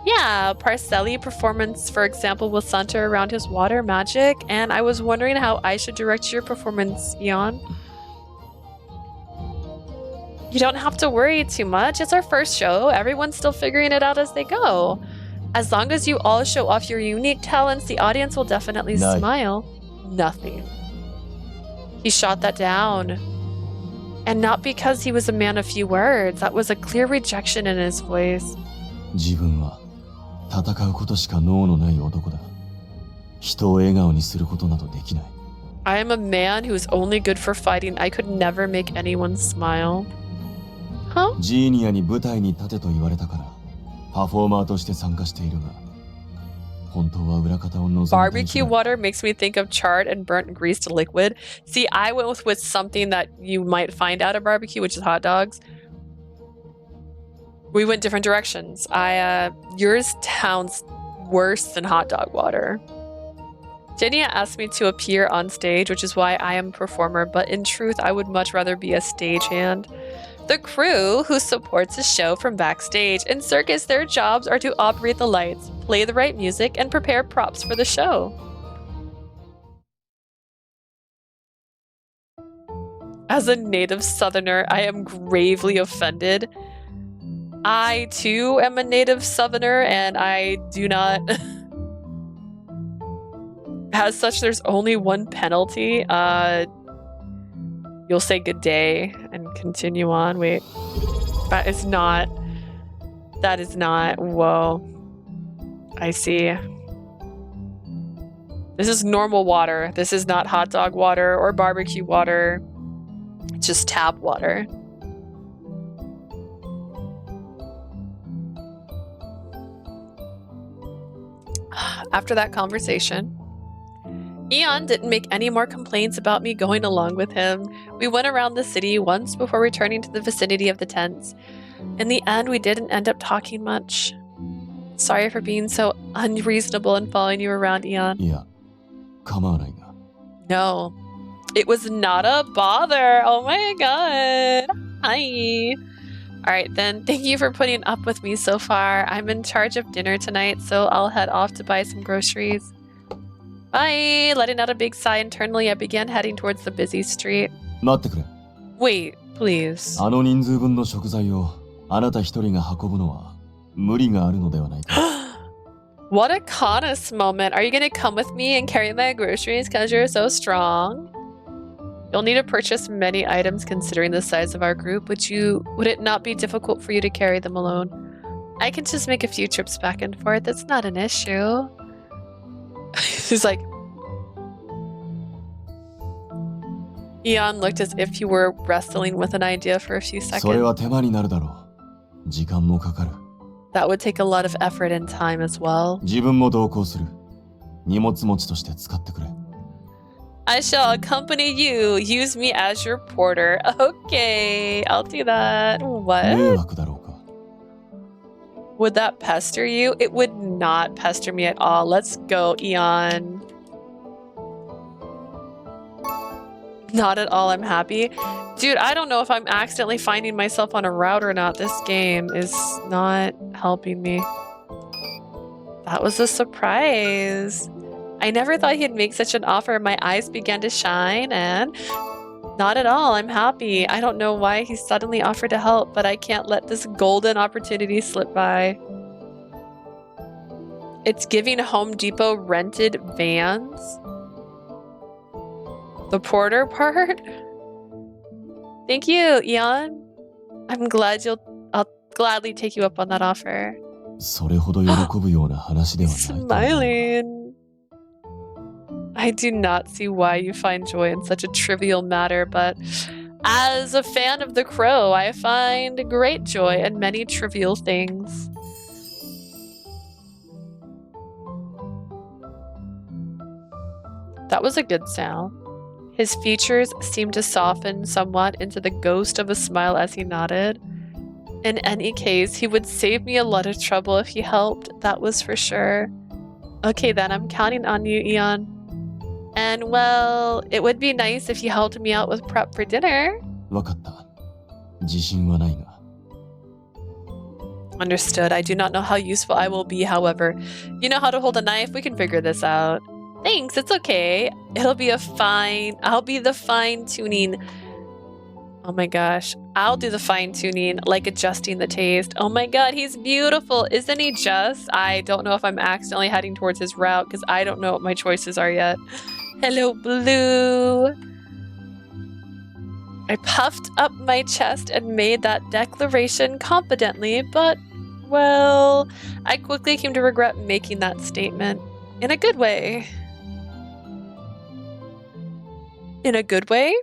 Yeah, Parcelli performance, for example, will center around his water magic, and I was wondering how I should direct your performance, Eon. You don't have to worry too much. It's our first show. Everyone's still figuring it out as they go. As long as you all show off your unique talents, the audience will definitely smile. Nothing. He shot that down. And not because he was a man of few words. That was a clear rejection in his voice. 自分は戦うことしか能のない男だ。人を笑顔にすることなどできない。I am a man who is only good for fighting. I could never make anyone smile. Huh? ジーニアに舞台に立てと言われたからパフォーマーとして参加しているが、本当は裏方を望んでいる。 Barbecue water makes me think of charred and burnt greased liquid. See, I went with something that you might find out at barbecue, which is hot dogs. We went different directions. Yours sounds worse than hot dog water. Jenia asked me to appear on stage, which is why I am a performer, but in truth, I would much rather be a stagehand. The crew, who supports the show from backstage in circus, their jobs are to operate the lights, play the right music, and prepare props for the show. As a native southerner, I am gravely offended. I too am a native southerner, and I do not... As such, there's only one penalty. You'll say good day and continue on. Wait, that is not... Whoa. I see. This is normal water. This is not hot dog water or barbecue water. It's just tap water. After that conversation, Eon didn't make any more complaints about me going along with him. We went around the city once before returning to the vicinity of the tents. In the end, we didn't end up talking much. Sorry for being so unreasonable and following you around, Eon. いや、構わないが。 No, it was not a bother. Oh my god. Hi. Alright then, thank you for putting up with me so far. I'm in charge of dinner tonight, so I'll head off to buy some groceries. Bye! Letting out a big sigh internally, I began heading towards the busy street. 待ってくれ。 Wait, please. あの人数分の食材をあなた一人が運ぶのは無理があるのではないか。What a Canis moment. Are you gonna come with me and carry my groceries because you're so strong? You'll need to purchase many items considering the size of our group. Would it not be difficult for you to carry them alone? I can just make a few trips back and forth. It's not an issue. She's like... Eon looked as if he were wrestling with an idea for a few それは seconds. 手間になるだろう。時間もかかる。 That would take a lot of effort and time as well. 自分も同行する。荷物持ちとして使ってくれ。 I shall accompany you. Use me as your porter. Okay, I'll do that. 迷 What? 惑だろうか。 Would that pester you? It would not pester me at all. Let's go, Eon. Not at all, I'm happy. Dude, I don't know if I'm accidentally finding myself on a route or not. This game is not helping me. That was a surprise. I never thought he'd make such an offer. My eyes began to shine and... Not at all, I'm happy. I don't know why he suddenly offered to help, but I can't let this golden opportunity slip by. It's giving Home Depot rented vans. The porter part? Thank you, Eon. I'll gladly take you up on that offer. それほど喜ぶような話ではないと思う。 Smiling. I do not see why you find joy in such a trivial matter, but as a fan of The Crow, I find great joy in many trivial things. That was a good sound. His features seemed to soften somewhat into the ghost of a smile as he nodded. In any case, he would save me a lot of trouble if he helped, that was for sure. Okay then, I'm counting on you, Eon. And well, it would be nice if you helped me out with prep for dinner. わかった。自信はないが。 Understood. I do not know how useful I will be, however. You know how to hold a knife? We can figure this out. Thanks, it's okay. I'll be the fine-tuning. Oh my gosh. I'll do the fine-tuning, like adjusting the taste. Oh my god, he's beautiful. Isn't he just? I don't know if I'm accidentally heading towards his route because I don't know what my choices are yet. Hello, Blue. I puffed up my chest and made that declaration confidently, but, well, I quickly came to regret making that statement. In a good way. In a good way?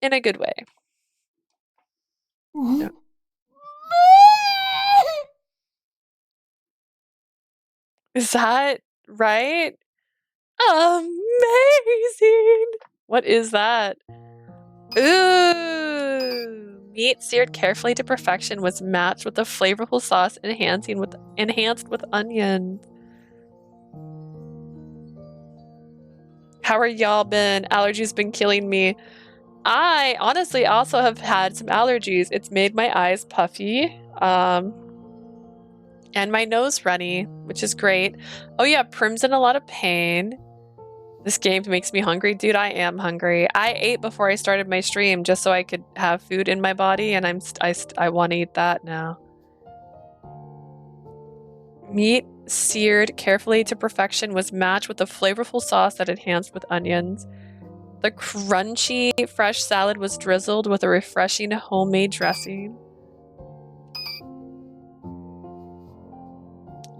In a good way. No. Is that right? Amazing! What is that? Ooh! Meat seared carefully to perfection was matched with a flavorful sauce enhanced with onions. How are y'all been? Allergies been killing me. I honestly also have had some allergies. It's made my eyes puffy. And my nose runny, which is great. Oh yeah, Prim's in a lot of pain. This game makes me hungry. Dude, I am hungry. I ate before I started my stream just so I could have food in my body, and I want to eat that now. Meat seared carefully to perfection was matched with a flavorful sauce that enhanced with onions. The crunchy fresh salad was drizzled with a refreshing homemade dressing.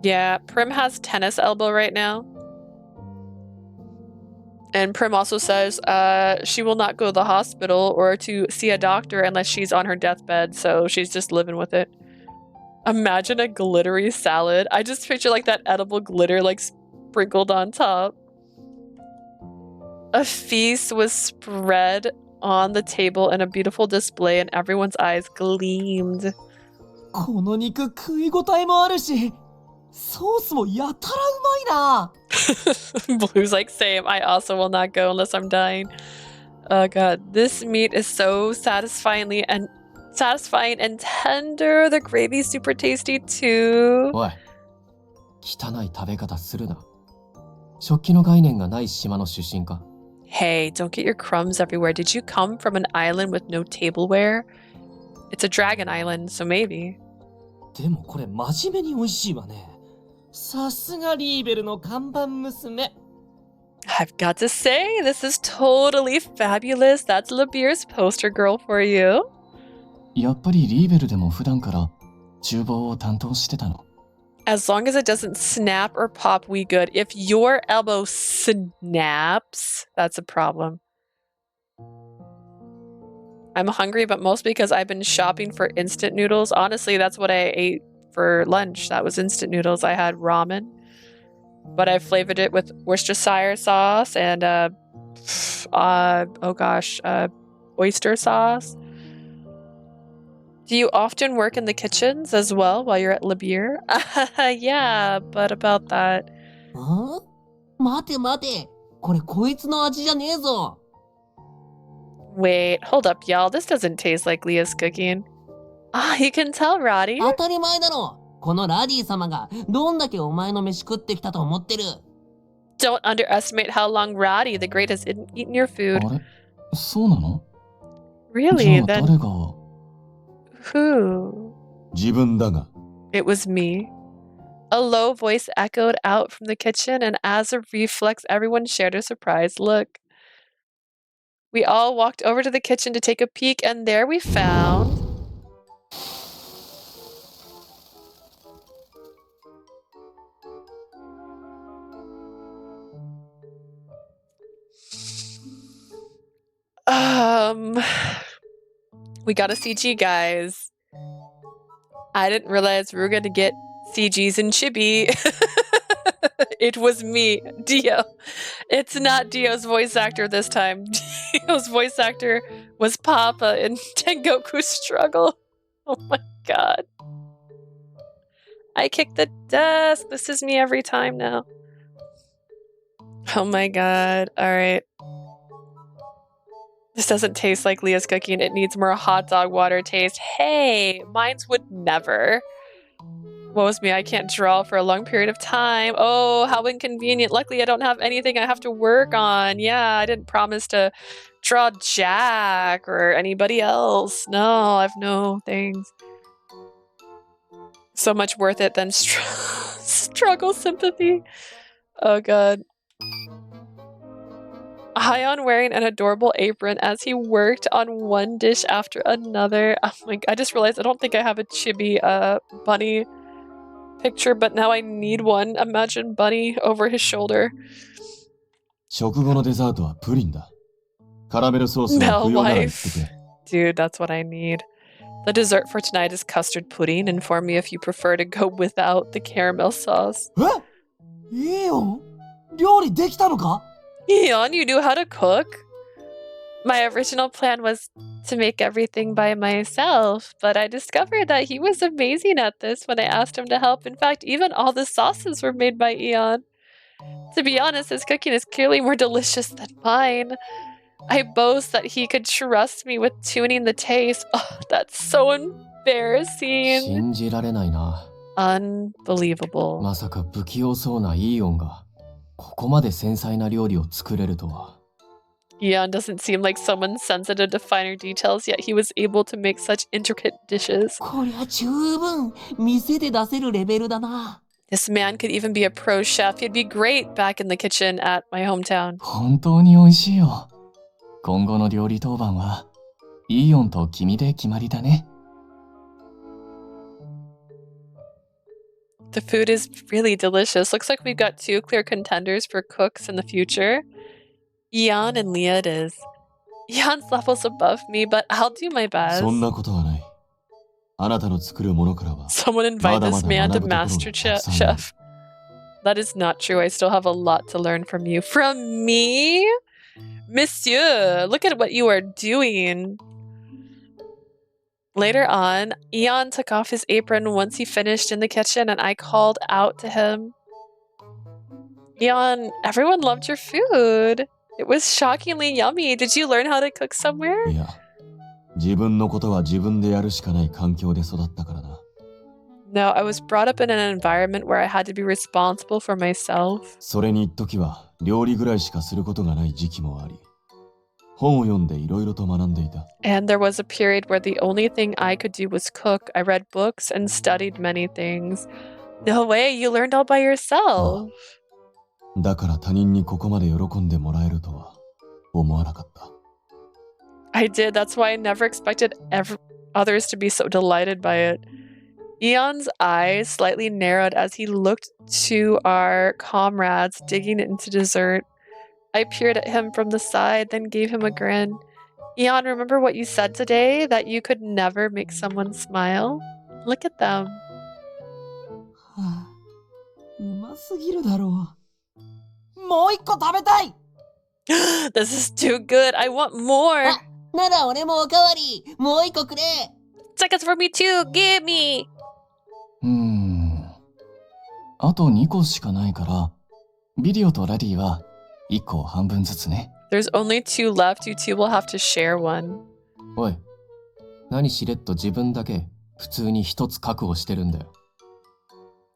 Yeah, Prim has tennis elbow right now. And Prim also says she will not go to the hospital or to see a doctor unless she's on her deathbed, so she's just living with it. Imagine a glittery salad. I just picture like that edible glitter like sprinkled on top. A feast was spread on the table in a beautiful display and everyone's eyes gleamed. この肉食い応えもあるし、ソースもやたらうまいな。Blue's like, same. I also will not go unless I'm dying. Oh god, this meat is so satisfying and tender. The gravy's super tasty too. おい、汚い食べ方するな。食器の概念がない島の出身か。Hey, don't get your crumbs everywhere. Did you come from an island with no tableware? It's a dragon island, so maybe. でもこれ真面目に美味しいわね。さすがリーベルの看板娘。I've got to say, this is totally fabulous. That's LeBeer's poster girl for you. やっぱりリーベルでも普段から厨房を担当してたの。As long as it doesn't snap or pop, we good. If your elbow snaps, that's a problem. I'm hungry, but mostly because I've been shopping for instant noodles. Honestly, that's what I ate for lunch. That was instant noodles. I had ramen, but I flavored it with Worcestershire sauce and oyster sauce. Do you often work in the kitchens as well while you're at LeBeer? Yeah, but about that. ん？待て待て。これこいつの味じゃねえぞ。Wait, hold up, y'all. This doesn't taste like Leah's cooking. Ah, you can tell, Radie. 当たり前だろ。このラディ様がどんだけお前の飯食ってきたと思ってる。Don't underestimate how long Radie the Great has eaten your food. あれ？そうなの？ Really? じゃあ Then 誰が？ who? 自分だが。 It was me. A low voice echoed out from the kitchen, and as a reflex, everyone shared a surprised look. We all walked over to the kitchen to take a peek, and there we found... We got a CG, guys. I didn't realize we were going to get CGs in Chibi. It was me, Dio. It's not Dio's voice actor this time. Dio's voice actor was Papa in Tengoku's Struggle. Oh my god. I kicked the desk. This is me every time now. Oh my god. Alright. This doesn't taste like Leah's cooking. It needs more hot dog water taste. Hey, mines would never. Woe is me, I can't draw for a long period of time. Oh, how inconvenient. Luckily, I don't have anything I have to work on. Yeah, I didn't promise to draw Jack or anybody else. No, I've no things. So much worth it than struggle sympathy. Oh god. Hyon wearing an adorable apron as he worked on one dish after another. Oh my god, I just realized I don't think I have a Chibi bunny picture, but now I need one. Imagine Bunny over his shoulder. 食後のデザートはプリンだ。カラメルソースが不要なら言ってくれ。 Dude, that's what I need. The dessert for tonight is custard pudding. Inform me if you prefer to go without the caramel sauce. え？いいよ。料理できたのか？ Eon, you knew how to cook? My original plan was to make everything by myself, but I discovered that he was amazing at this when I asked him to help. In fact, even all the sauces were made by Eon. To be honest, his cooking is clearly more delicious than mine. I boast that he could trust me with tuning the taste. Oh, that's so embarrassing. 信じられないな。 Unbelievable. まさか不器用そうなイーオンがここまで繊細な料理を作れるとは。 Eon doesn't seem like someone sensitive to finer details, yet he was able to make such intricate dishes. こりゃ十分店で出せるレベルだな。 This man could even be a pro chef. He'd be great back in the kitchen at my hometown. 本当に美味しいよ。今後の料理当番はイーオンと君で決まりだね。 The food is really delicious. Looks like we've got two clear contenders for cooks in the future. Eon and Leah it is. Eon's level's above me, but I'll do my best. そんなことはない。あなたの作るものからは Someone invite this man to Master まだまだ学ぶところがたくさんある。 Someone invite this man to Master Chef. That is not true. I still have a lot to learn from you. From me? Monsieur, look at what you are doing. Later on, Eon took off his apron once he finished in the kitchen and I called out to him. Eon, everyone loved your food. It was shockingly yummy. Did you learn how to cook somewhere? いや、自分のことは自分でやるしかない環境で育ったからな。 No, I was brought up in an environment where I had to be responsible for myself. それに一時は料理ぐらいしかすることがない時期もあり、本を読んでいろいろと学んでいた。 And there was a period where the only thing I could do was cook. I read books and studied many things. No way, you learned all by yourself. だから他人にここまで喜んでもらえるとは思わなかった。 I did. That's why I never expected others to be so delighted by it. Eon's eyes slightly narrowed as he looked to our comrades digging into dessert. I peered at him from the side, then gave him a grin. Eon, remember what you said today? That you could never make someone smile? Look at them. はあ、うますぎるだろう。もう一個食べたい。 This is too good. I want more. あ、なら俺もおかわり。もう一個くれ。 Seconds for me too. Give me. あと2個しかないから、ビデオとラディは1個半分ずつね。 There's only 2 left. You two will have to share one. おい、何しれっと自分だけ普通に一つ確保してるんだよ。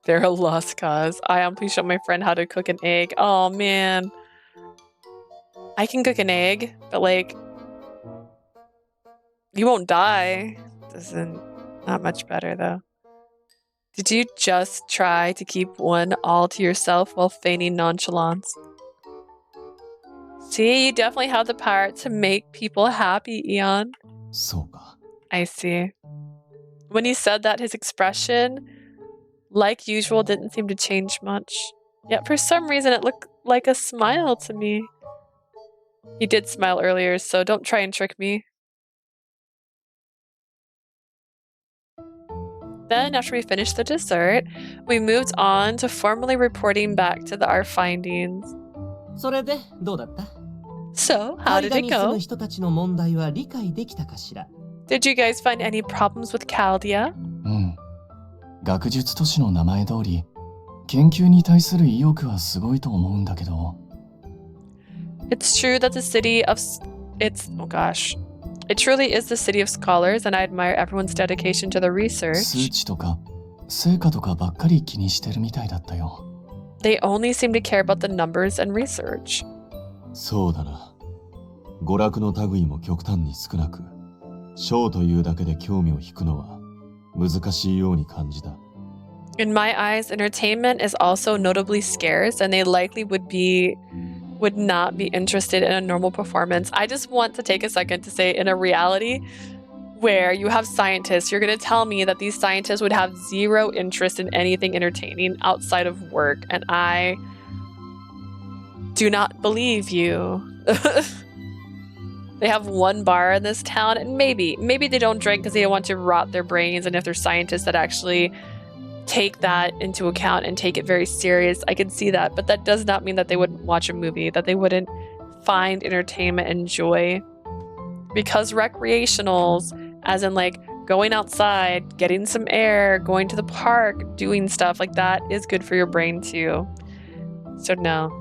They're a lost cause. Please show my friend how to cook an egg. Oh man. I can cook an egg, but like, you won't die. Not much better though. Did you just try to keep one all to yourself while feigning nonchalance? See, you definitely have the power to make people happy, Eon. そうか。 I see. When he said that, his expression, like usual, didn't seem to change much. Yet for some reason, it looked like a smile to me. He did smile earlier, so don't try and trick me. Then, after we finished the dessert, we moved on to formally reporting back to our findings. それでどうだった？ So, how did 間 it に住む go? 人たちの問題は理解できたかしら？ Did you guys find any problems with Chaldea? 学術都市の名前通り、研究に対する意欲はすごいと思うんだけど。It's true that the city of... It truly is the city of scholars, and I admire everyone's dedication to the 数 research. 値とか成果とかばっかり気にしてるみたいだったよ。 They only seem to care about the numbers and research. そうだな。娯楽の類も極端に少なく、ショーというだけで興味を引くのは難しいように感じた。 In my eyes, entertainment is also notably scarce, and they likely would not be interested in a normal performance. I just want to take a second to say, in a reality where you have scientists, you're going to tell me that these scientists would have zero interest in anything entertaining outside of work, and I do not believe you. They have one bar in this town, and maybe they don't drink because they don't want to rot their brains, and if they're scientists that actually take that into account and take it very serious, I can see that, but that does not mean that they wouldn't watch a movie, that they wouldn't find entertainment and joy. Because recreationals, as in like going outside, getting some air, going to the park, doing stuff like that is good for your brain too. So no.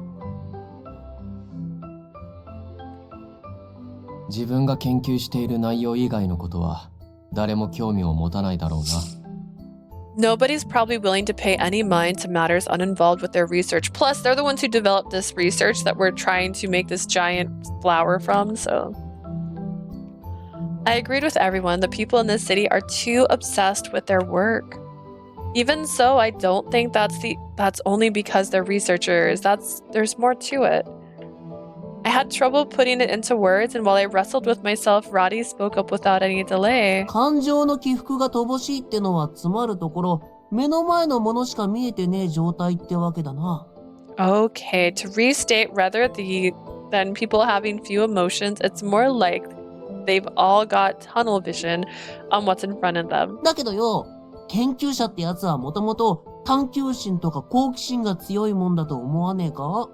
自分が研究している内容以外のことは誰も興味を持たないだろうな。 Nobody's probably willing to pay any mind to matters uninvolved with their research. Plus, they're the ones who developed this research that we're trying to make this giant flower from, so... I agreed with everyone. The people in this city are too obsessed with their work. Even so, I don't think that's only because they're researchers. There's more to it. I had trouble putting it into words, and while I wrestled with myself, Radie spoke up without any delay. 感情の起伏が乏しいってのはつまるところ、目の前のものしか見えてねえ状態ってわけだな。Okay, to restate, rather than people having few emotions, it's more like they've all got tunnel vision on what's in front of them. だけどよ、研究者ってやつはもともと探求心とか好奇心が強いもんだと思わねえか？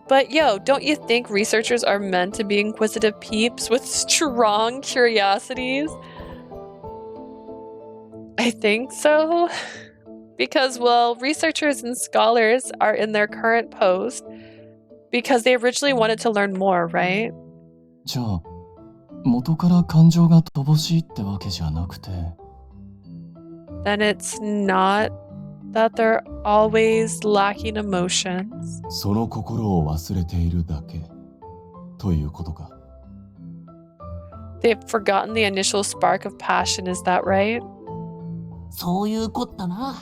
But yo, don't you think researchers are meant to be inquisitive peeps with strong curiosities? I think so. Because, well, researchers and scholars are in their current post because they originally wanted to learn more, right? じゃあ、元から感情が乏しいってわけじゃなくて。Then it's not that they're always lacking emotions. その心を忘れているだけということか。They've forgotten the initial spark of passion, is that right? そういうこったな。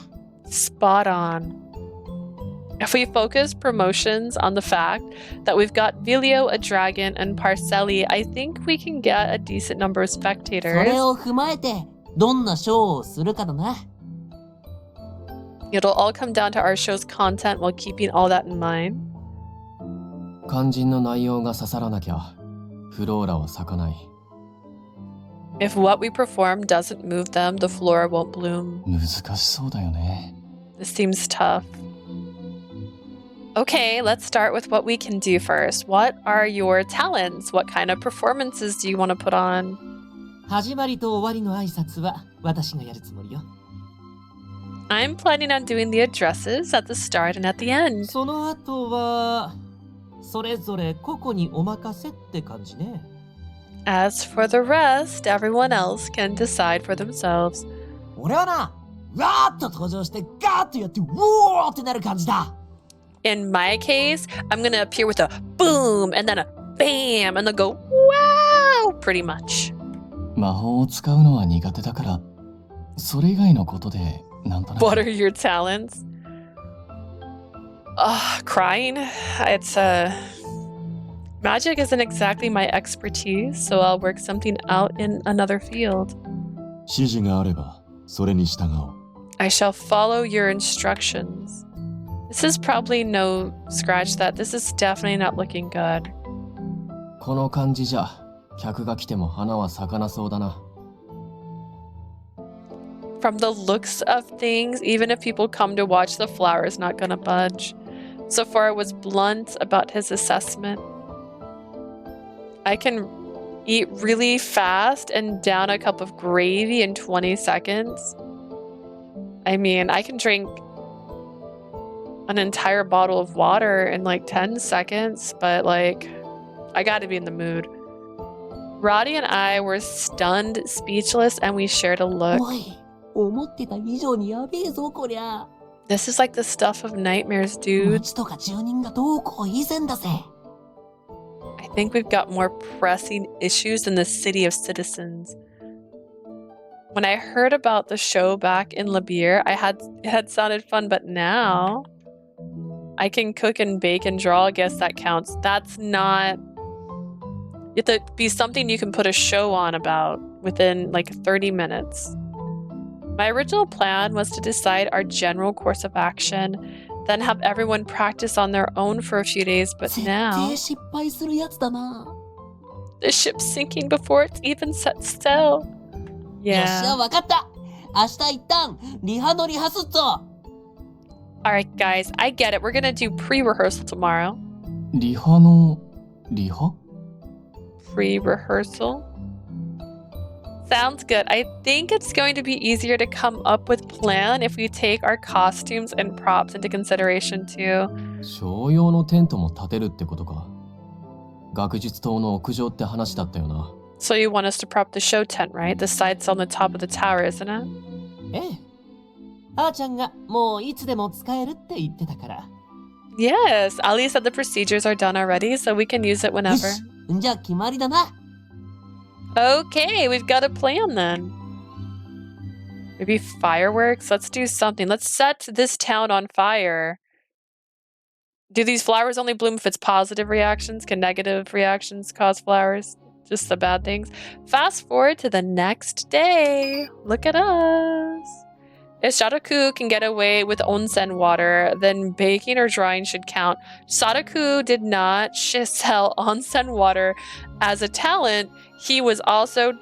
Spot on. If we focus promotions on the fact that we've got Vilio, a dragon, and Parcelli, I think we can get a decent number of そ spectators. れを踏まえて、どんなショーをするかだな。It'll all come down to our show's content while keeping all that in mind. 肝心の内容が刺さらなきゃ、フローラは咲かない。If what we perform doesn't move them, the flora won't bloom. 難しそうだよね。This seems tough. Okay, let's start with what we can do first. What are your talents? What kind of performances do you want to put on? 始まりと終わりの挨拶は私がやるつもりよ。I'm planning on doing the addresses at the start and at the end. その後は、それぞれ個々にお任せって感じね。As for the rest, everyone else can decide for themselves. 俺はな、わーっと登場してガーッとやってウォーってなる感じだ。In my case, I'm gonna appear with a boom and then a bam and then go wow, pretty much. 魔法を使うのは苦手だから、それ以外のことでなんとなく。What are your talents? Crying. It's magic isn't exactly my expertise, so I'll work something out in another field. 指示があればそれに従おう。 I shall follow your instructions. This is probably no scratch that. This is definitely not looking good. この感じじゃ、客が来ても花は咲かなそうだな。From the looks of things, even if people come to watch, the flower is not gonna budge. So far, it was blunt about his assessment. I can eat really fast and down a cup of gravy in 20 seconds. I mean, I can drink an entire bottle of water in like 10 seconds, but like, I gotta be in the mood. Radie and I were stunned, speechless, and we shared a look. おい、思ってた以上にやべえぞこりゃ。 This is like the stuff of nightmares, dude. 町とか住人がどうこう以前だぜ。I think we've got more pressing issues than the city of citizens. When I heard about the show back in Labir, it had sounded fun, but now I can cook and bake and draw. I guess that counts. That's not... You have to be something you can put a show on about within like 30 minutes. My original plan was to decide our general course of action, then have everyone practice on their own for a few days, but 絶 now 対失敗するやつだな。 the ship's sinking before it's even set sail. よっしゃ、 Yeah. わかった。明日一旦リハのリハすっぞ。 Alright, guys, I get it. We're gonna do pre-rehearsal tomorrow. リハのリハ？ Pre-rehearsal? Sounds good. I think it's going to be easier to come up with plan if we take our costumes and props into consideration too. ショー用のテントも建てるってことか。学術棟の屋上って話だったよな。So you want us to prop the show tent, right? The side's on the top of the tower, isn't it? ええ。あーちゃんがもういつでも使えるって言ってたから。 Yes, Ali said the procedures are done already, so we can use it よ whenever. し、じゃあ決まりだな。 Okay, we've got a plan then. Maybe fireworks? Let's do something. Let's set this town on fire. Do these flowers only bloom if it's positive reactions? Can negative reactions cause flowers? Just the bad things? Fast forward to the next day. Look at us. If Shadaku can get away with onsen water, then baking or drawing should count. Shadaku did not sell onsen water as a talent. He was also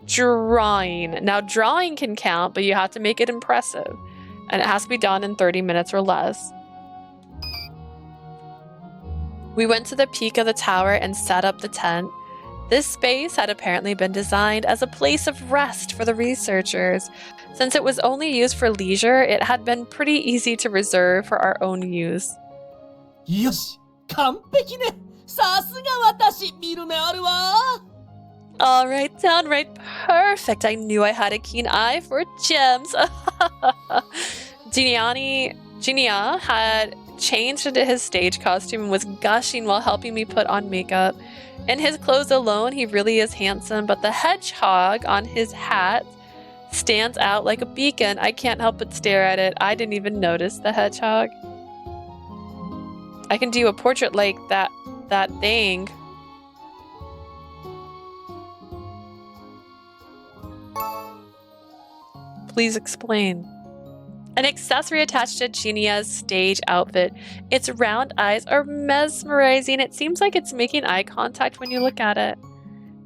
drawing. Now, drawing can count, but you have to make it impressive. And it has to be done in 30 minutes or less. We went to the peak of the tower and set up the tent. This space had apparently been designed as a place of rest for the researchers. Since it was only used for leisure, it had been pretty easy to reserve for our own use. よし、完璧ね。さすが私、見る目あるわ。Alright, downright perfect. I knew I had a keen eye for gems. Jinya had changed into his stage costume and was gushing while helping me put on makeup. In his clothes alone, he really is handsome, but the hedgehog on his hat stands out like a beacon. I can't help but stare at it. I didn't even notice the hedgehog. I can do a portrait like that thing. Please explain. An accessory attached to Jinya's stage outfit. Its round eyes are mesmerizing. It seems like it's making eye contact when you look at it.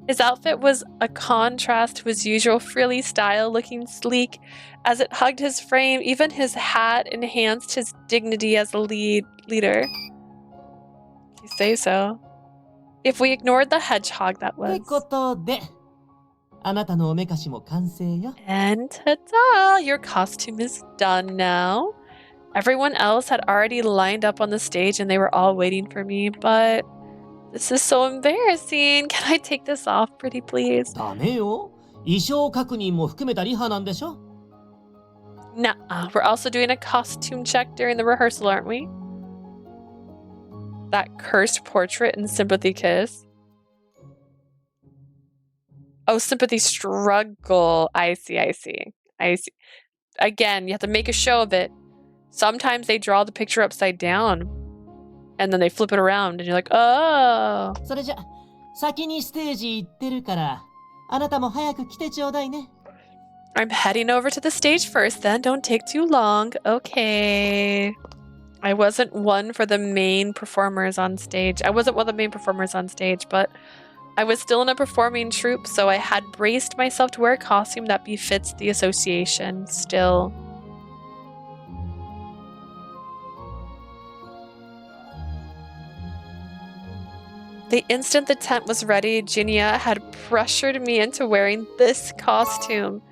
His outfit was a contrast to his usual frilly style, looking sleek. As it hugged his frame, even his hat enhanced his dignity as a leader. You say so. If we ignored the hedgehog, that was. ってことで、あなたのおめかしも完成よ。 And ta-da! Your costume is done now. Everyone else had already lined up on the stage and they were all waiting for me, but this is so embarrassing. Can I take this off, pretty please? ダメよ。衣装確認も含めたリハなんでしょ。 Nuh-uh. We're also doing a costume check during the rehearsal, aren't we? That cursed portrait and sympathy kiss. Oh, sympathy struggle. I see. Again, you have to make a show of it. Sometimes they draw the picture upside down. And then they flip it around and you're like, oh. それじゃ、先にステージ行ってるから、あなたも早く来てちょうだいね。 I'm heading over to the stage first then. Don't take too long. Okay. I wasn't one for the main performers on stage. I wasn't one of the main performers on stage, but I was still in a performing troupe, so I had braced myself to wear a costume that befits the association still. The instant the tent was ready, Jinya had pressured me into wearing this costume.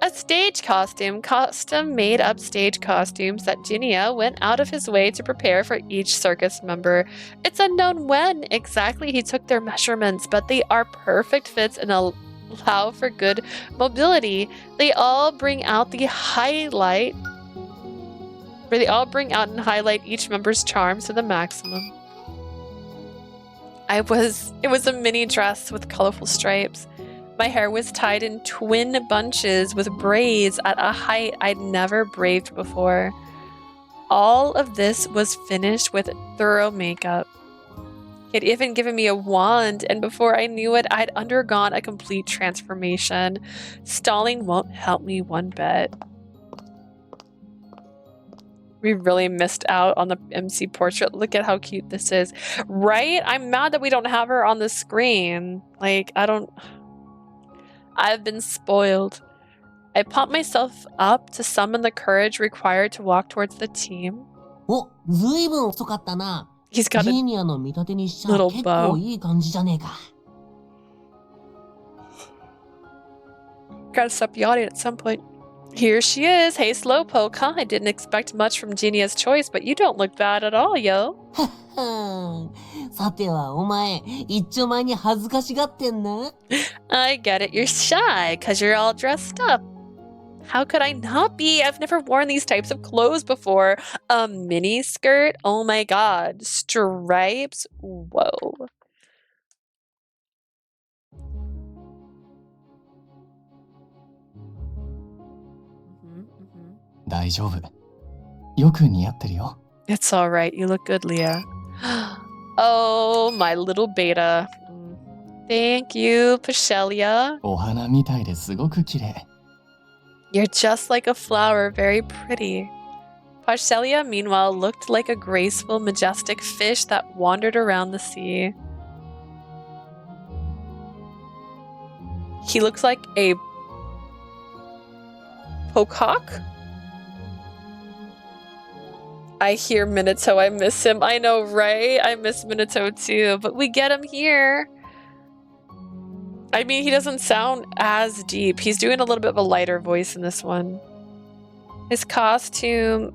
A stage costume, custom-made-up stage costumes that Jinya went out of his way to prepare for each circus member. It's unknown when exactly he took their measurements, but they are perfect fits and allow for good mobility. They all bring out and highlight each member's charms to the maximum. It was a mini dress with colorful stripes. My hair was tied in twin bunches with braids at a height I'd never braved before. All of this was finished with thorough makeup. He'd even given me a wand, and before I knew it, I'd undergone a complete transformation. Stalling won't help me one bit. We really missed out on the MC portrait. Look at how cute this is. Right? I'm mad that we don't have her on the screen. Like, I've been spoiled. I pumped myself up to summon the courage required to walk towards the team. お、ずいぶん遅かったな。 He's got ジ a ーニアの見立てにしちゃ little 結 bow. 構いい感じじゃねえか。 Gotta stop yawning at some point. Here she is. Hey, Slowpoke, huh? I didn't expect much from Genia's choice, but you don't look bad at all, yo. さてはお前、一丁前に恥ずかしがってんな。 I get it. You're shy because you're all dressed up. How could I not be? I've never worn these types of clothes before. A mini skirt? Oh my god. Stripes? Whoa. Mm-hmm. 大丈夫。よく似合ってるよ。 It's all right. You look good, Leah. Oh, my little beta. Thank you, Pashelia. お花みたいですごく綺麗。You're just like a flower, very pretty. Parcelia, meanwhile, looked like a graceful, majestic fish that wandered around the sea. He looks like a pocock? I hear Minato, I miss him. I know, right? I miss Minato too, but we get him here. I mean, he doesn't sound as deep. He's doing a little bit of a lighter voice in this one. His costume,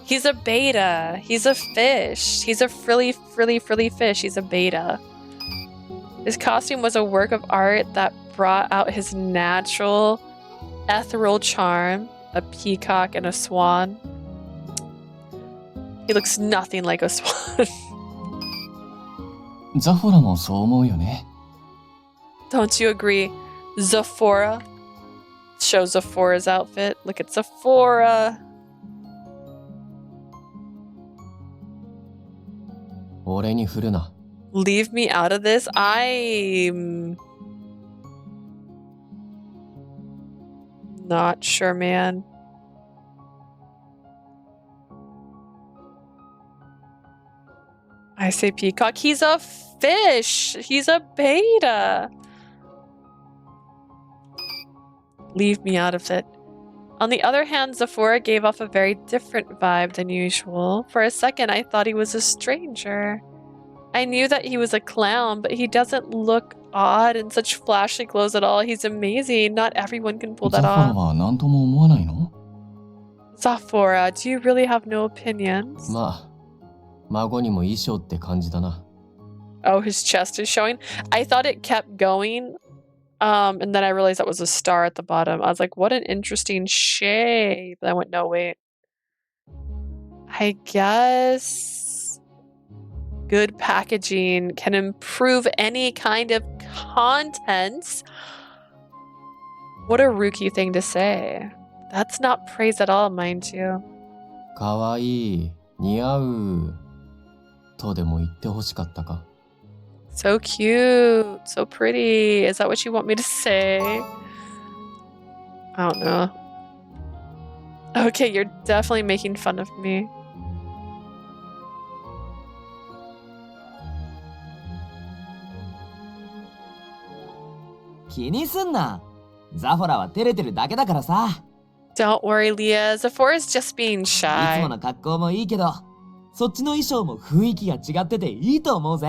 he's a beta. He's a fish. He's a frilly fish. He's a beta. His costume was a work of art that brought out his natural ethereal charm, a peacock and a swan. He looks nothing like a swan. ザフォラもそう思うよね。 Don't you agree? Zephora? Show Zephora's outfit. Look at Zephora. 俺に振るな。 Leave me out of this? I'm not sure, man. I say peacock. He's a fish. He's a beta. Leave me out of it. On the other hand, Zephora gave off a very different vibe than usual. For a second, I thought he was a stranger. I knew that he was a clown, but he doesn't look odd in such flashy clothes at all. He's amazing. Not everyone can pull ザ that フォラ off. は何とも思わないの？ Zephora, do you really have no opinions? まあ、孫にも衣装って感じだな。 Oh, his chest is showing. I thought it kept going. And then I realized that was a star at the bottom. I was like, what an interesting shape. Then I went, no, wait. I guess good packaging can improve any kind of contents. What a rookie thing to say. That's not praise at all, mind you. かわいい、似合う、とでも言ってほしかったか。 So cute. So pretty. Is that what you want me to say? I don't know. Okay, you're definitely making fun of me. 気にすんな。ザフォラは照れてるだけだからさ。 Don't worry, Leah. Zephora's just being いつ shy. もの格好もいいけど、そっちの衣装も雰囲気が違ってていいと思うぜ。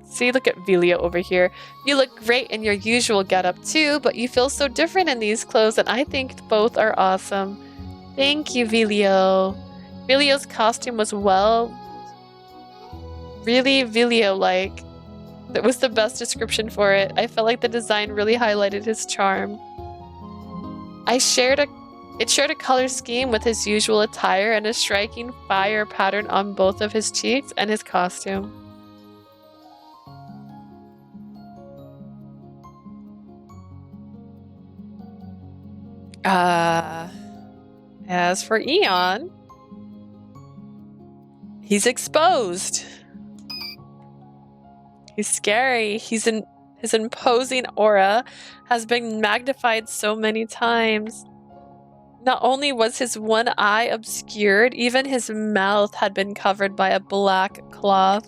See, look at Velia over here. You look great in your usual getup too, but you feel so different in these clothes, and I think both are awesome. Thank you, Velio. Velio's costume was really Velio-like. That was the best description for it. I felt like the design really highlighted his charm. It shared a color scheme with his usual attire and a striking fire pattern on both of his cheeks and his costume. As for Eon, he's exposed. He's scary. His imposing aura has been magnified so many times. Not only was his one eye obscured, even his mouth had been covered by a black cloth.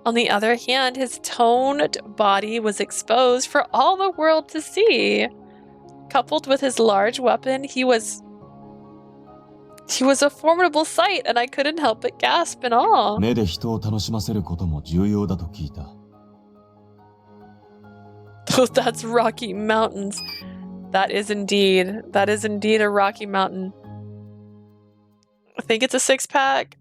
On the other hand, his toned body was exposed for all the world to see. Coupled with his large weapon, he was a formidable sight, and I couldn't help but gasp in awe. 目で人を楽しませることも重要だと聞いた。Oh, that's Rocky Mountains. That is indeed a Rocky Mountain. I think it's a six-pack.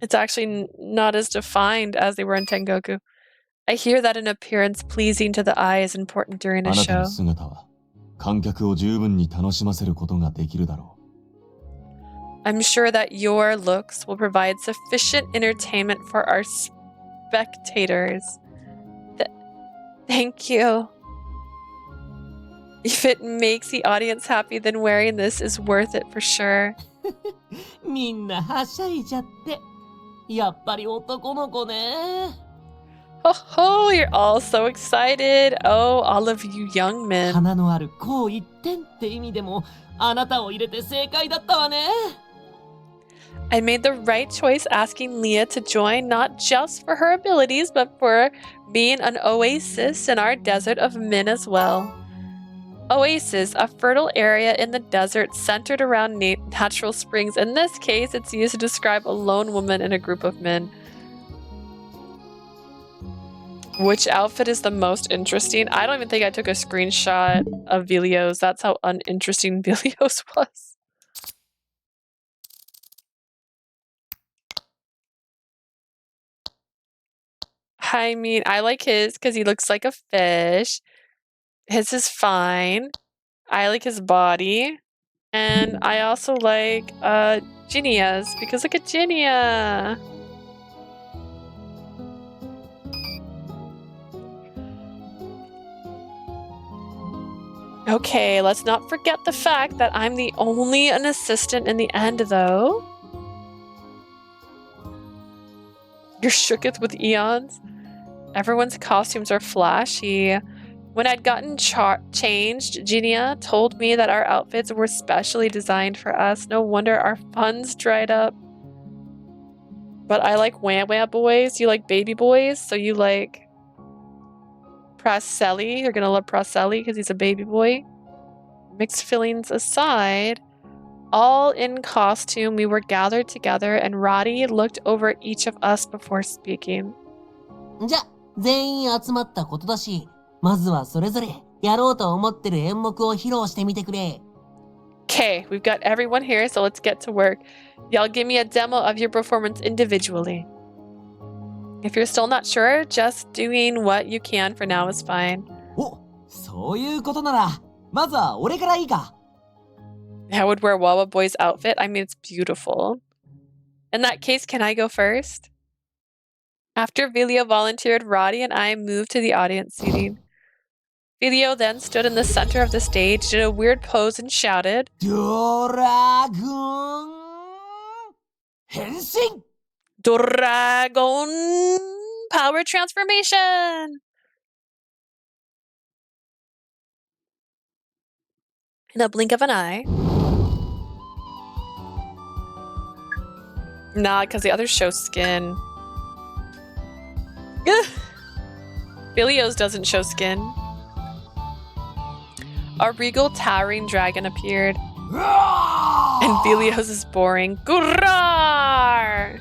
It's actually not as defined as they were in Tengoku. I hear that an appearance pleasing to the eye is important during あ a なた show. の姿は観客を十分に楽しませることができるだろ I'm sure that your looks will provide sufficient entertainment for our spectators. Thank you. If it makes the audience happy, then wearing this is worth it for sure. みんなはしゃいじゃって。やっぱり男の子ね。Ho ho, you're all so excited. Oh, all of you young men. 花のあるこう一点って意味でもあなたを入れて正解だったわね。 I made the right choice asking Leah to join, not just for her abilities, but for being an oasis in our desert of men as well. Oasis, a fertile area in the desert centered around natural springs. In this case, it's used to describe a lone woman in a group of men. Which outfit is the most interesting? I don't even think I took a screenshot of Vilio's. That's how uninteresting Vilio's was. I mean, I like his because he looks like a fish. His is fine. I like his body. And I also like Ginia's because look at Ginia. Okay, let's not forget the fact that I'm the only an assistant in the end, though. You're shooketh with eons. Everyone's costumes are flashy. When I'd gotten changed, Ginia told me that our outfits were specially designed for us. No wonder our funds dried up. But I like wah wah boys. You like baby boys, so you like Praselli. You're gonna love Praselli because he's a baby boy. Mixed feelings aside, all in costume, we were gathered together and Radie looked over each of us before speaking. じゃ、全員集まったことだし、まずはそれぞれやろうと思ってる演目を披露してみてくれ。 Okay, we've got everyone here, so let's get to work. Y'all give me a demo of your performance individually. If you're still not sure, just doing what you can for now is fine. お、そういうことなら、まずは俺からいいか。 I would wear Wawa Boy's outfit. I mean, it's beautiful. In that case, can I go first? After Vilio volunteered, Radie and I moved to the audience seating. Vilio then stood in the center of the stage, did a weird pose, and shouted, ドラゴン変身 Dragon Power Transformation! In a blink of an eye. Nah, because the others show skin. Vilio's doesn't show skin. A regal towering dragon appeared. And Vilio's is boring. Gurrar!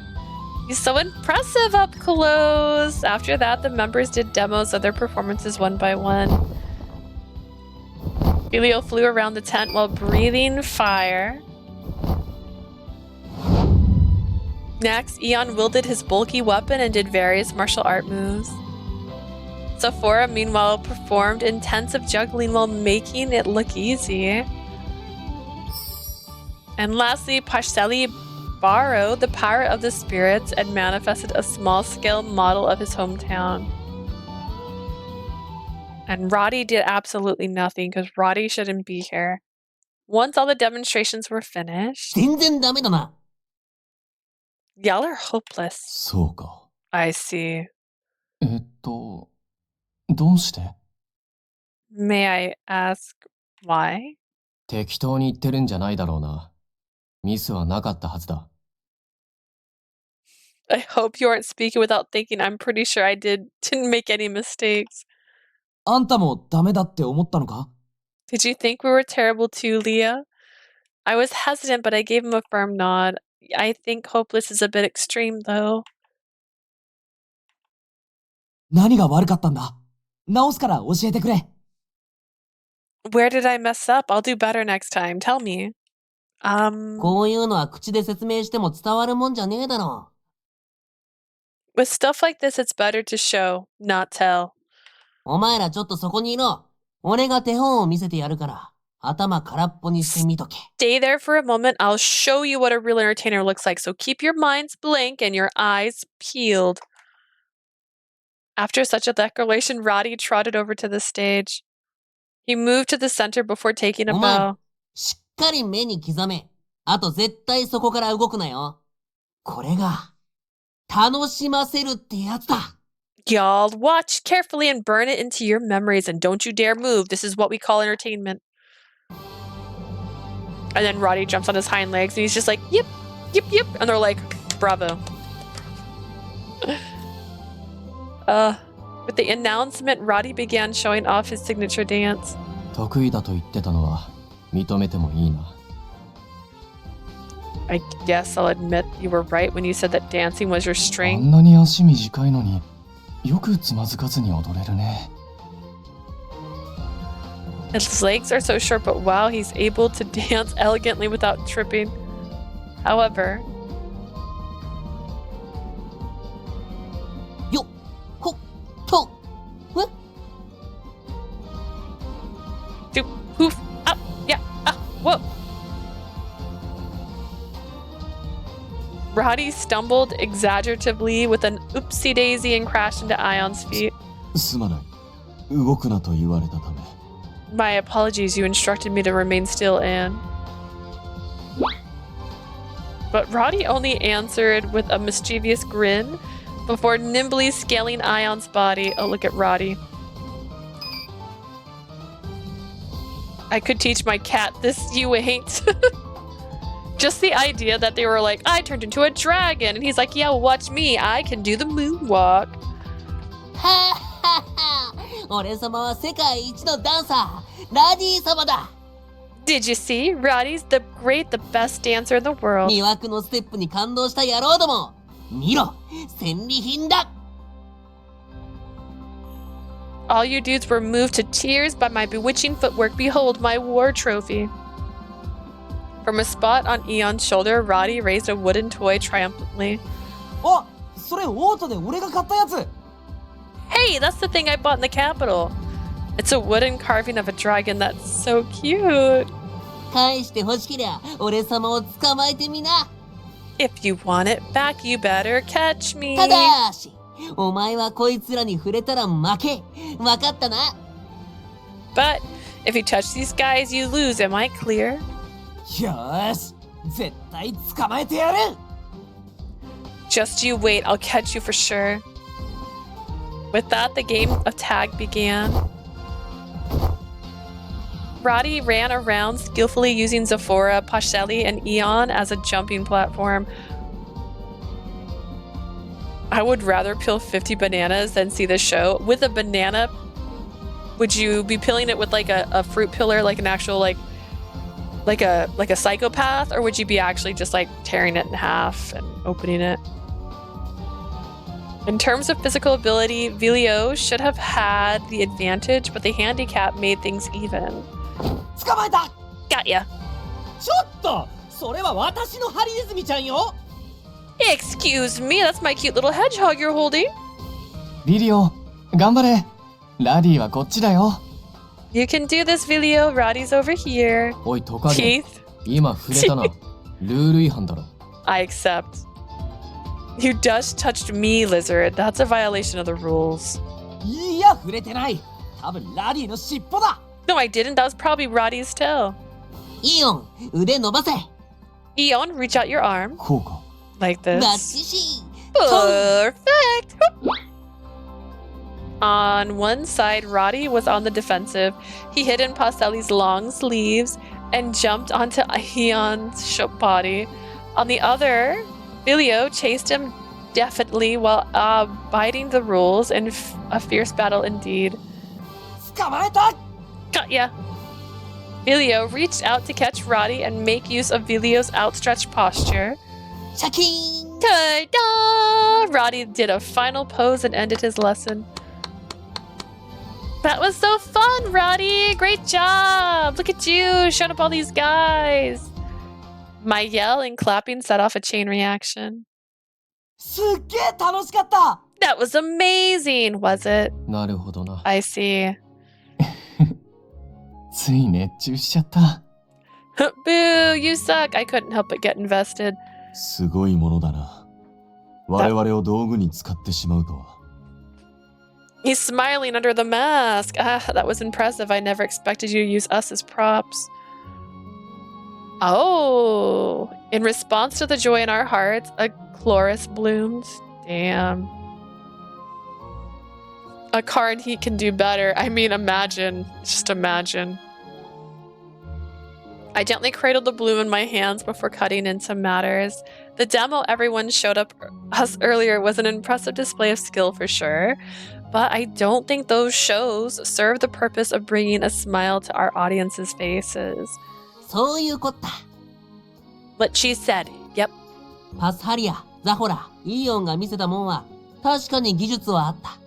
He's so impressive up close. After that, the members did demos of their performances one by one. Vilio flew around the tent while breathing fire. Next, Eon wielded his bulky weapon and did various martial art moves. Sephora, meanwhile, performed intensive juggling while making it look easy. And lastly, Pashelli borrowed the power of the spirits and manifested a small-scale model of his hometown. And Radie did absolutely nothing because Radie shouldn't be here. Once all the demonstrations were finished, 全然ダメだな。 y'all are hopeless. そうか。 I see. どうして？ May I ask why? 適当に言ってるんじゃないだろうな。ミスはなかったはずだ。I hope you aren't speaking without thinking. I'm pretty sure I didn't make any mistakes. あんたもダメだって思ったのか？ Did you think we were terrible too, Leah? I was hesitant, but I gave him a firm nod. I think hopeless is a bit extreme, though. 何が悪かったんだ？直すから教えてくれ。 Where did I mess up? I'll do better next time. Tell me. こういうのは口で説明しても伝わるもんじゃねえだろ。 With stuff like this, it's better to show, not tell. お前らちょっとそこにいろ。俺が手本を見せてやるから、頭空っぽにしてみとけ。 Stay there for a moment. I'll show you what a real entertainer looks like, so keep your minds blank and your eyes peeled. After such a declaration, Radie trotted over to the stage. He moved to the center before taking a お前 bow. しっかり目に刻め。あと絶対そこから動くなよ。これが、楽しませるってやつだ。Y'all, watch carefully and burn it into your memories, and don't you dare move. This is what we call entertainment. And then Radie jumps on his hind legs, and he's just like, yip, yip, yip. And they're like, bravo. With the announcement, Radie began showing off his signature dance. 得意だと言ってたのは認めてもいいな。 I guess I'll admit you were right when you said that dancing was your あ strength. んなに足短いのによくつまずかずに踊れるね。 His legs are so short, but wow, he's able to dance elegantly without tripping. However, よっほっとえ do poof, up, yeah, whoa. Radie stumbled exaggeratively with an oopsie daisy and crashed into Ion's feet. すまない。動くなと言われたため。 My apologies, you instructed me to remain still, Anne. But Radie only answered with a mischievous grin before nimbly scaling Ion's body. Oh, look at Radie. I could teach my cat this, you ain't. Just the idea that they were like, I turned into a dragon. And he's like, yeah, watch me. I can do the moonwalk. ははは俺様は世界一のダンサーラディ様だ Did you see? Radie's the great, the best dancer in the world. 魅惑のステップに感動した野郎ども見ろ戦利品だ All you dudes were moved to tears by my bewitching footwork. Behold my war trophy. From a spot on Eon's shoulder, Radie raised a wooden toy triumphantly. あそれオートで俺が買ったやつ Hey, that's the thing I bought in the capital. It's a wooden carving of a dragon. That's so cute. 返して欲しけりゃ俺様を捕まえてみな If you want it back, you better catch me. ただしお前はこいつらに触れたら負けわかったな But if you touch these guys, you lose. Am I clear? よーし絶対捕まえてやる Just you wait. I'll catch you for sure. With that, the game of tag began. Radie ran around skillfully using Zephora, Pacelli, and Eon as a jumping platform. I would rather peel 50 bananas than see the show. With a banana, would you be peeling it with like a fruit peeler, like an actual like a psychopath, or would you be actually just like tearing it in half and opening it? In terms of physical ability, Vilio should have had the advantage, but the handicap made things even. 捕まえた Got ya. ちょっとそれは私のハリネズミちゃんよ Excuse me, that's my cute little hedgehog you're holding. リリオ、頑張れ。ラディはこっちだよ。 You can do this, Vilio. Radie's over here. おいトカゲ、 Keith, 今触れたな。ルール違反だろ。 I accept. You just touched me, lizard. That's a violation of the rules. いや触れてない多分ラディの尻尾だ No, I didn't. That was probably Radie's tail. イオン腕伸ばせ Eon, reach out your arm こうか。 like バッ this. チシ Perfect. On one side, Radie was on the defensive. He hid in Pacelli's long sleeves and jumped onto Eon's body. On the other, Vilio chased him definitely while abiding the rules in a fierce battle indeed. 捕まえた Got ya. Vilio reached out to catch Radie and make use of Vilio's outstretched posture. シャキーン Ta-da! Radie did a final pose and ended his lesson. That was so fun, Radie! Great job! Look at you, showing up all these guys. My yell and clapping set off a chain reaction. すっげえ楽しかった That was amazing, was it? なるほどな。 I see. つい熱中しちゃった。 Boo, you suck. I couldn't help but get invested. すごいものだな。我々を道具に使ってしまうとは。 He's smiling under the mask. Ah, that was impressive. I never expected you to use us as props. Oh, in response to the joy in our hearts, a chloris bloomed. Damn. A car in heat can do better. I mean, imagine. Just imagine. I gently cradled the bloom in my hands before cutting into matters. The demo everyone showed us earlier was an impressive display of skill for sure, but I don't think those shows serve the purpose of bringing a smile to our audience's faces. そういうこった。 What she said. Yep. パスハリア、ザホラ、イーオンが見せたもんは確かに技術はあった。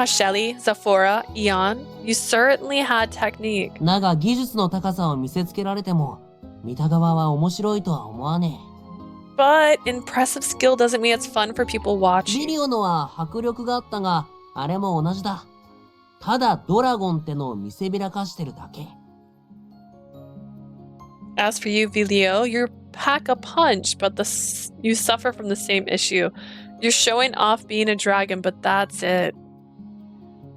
Shelly, Zephora, Eon, you certainly had technique. だが技術の高さを見せつけられても、見た側は面白いとは思わね But impressive skill doesn't mean it's fun for people え。 watching. ビリオのは迫力があったが、あれも同じだ。ただドラゴンってのを見せびらかしてるだけ。 As for you, Vilio, you pack a punch, but you suffer from the same issue. You're showing off being a dragon, but that's it.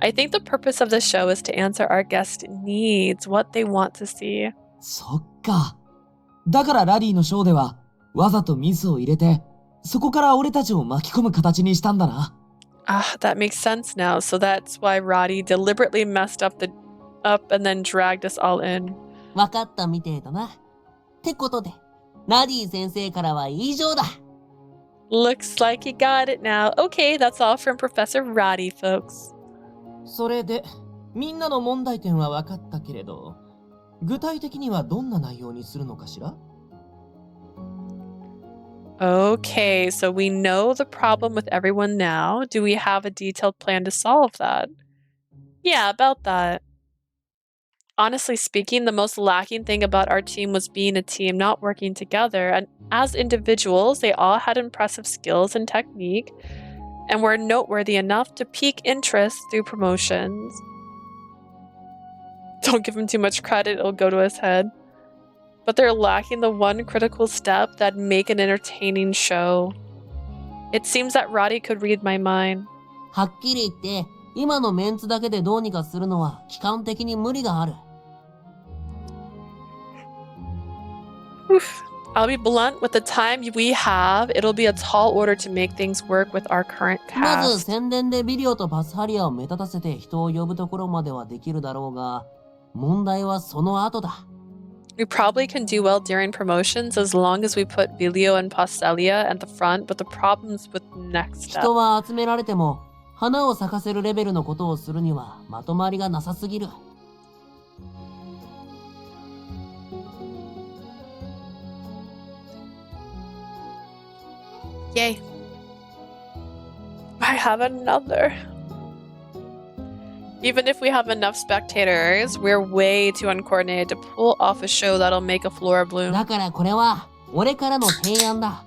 I think the purpose of the show is to answer our guests' needs, what they want to see. そっか。だからラディのショーでは、わざとミスを入れて、そこから俺たちを巻き込む形にしたんだな。Ah, that makes sense now. So that's why Radie deliberately messed up and then dragged us all in. わかったみてえだな。ってことで、ラディ先生からは以上だ。 Looks like you got it now. Okay, that's all from Professor Radie, folks. それで、みんなの問題点は分かったけれど、具体的にはどんな内容にするのかしら？ Okay, so we know the problem with everyone now. Do we have a detailed plan to solve that? Yeah, about that. Honestly speaking, the most lacking thing about our team was being a team, not working together. And as individuals, they all had impressive skills and technique, and were noteworthy enough to pique interest through promotions. Don't give him too much credit, it'll go to his head. But they're lacking the one critical step that'd make an entertaining show. It seems that Radie could read my mind. はっきり言って、今のメンツだけでどうにかするのは期間的に無理がある。I'll be blunt, with the time we have, it'll be a tall order to make things work with our current まず cast. 宣伝でビデオとパスハリアを目立たせて人を呼ぶところまではできるだろうが、問題はその後だ。We probably can do well during promotions as long as we put Vilio and Pastelia at the front, but the problem's with next step. 人は集められても、花を咲かせるレベルのことをするにはまとまりがなさすぎる。Yay. I have another. Even if we have enough spectators, we're way too uncoordinated to pull off a show that'll make a floor bloom. だからこれは俺からの提案だ。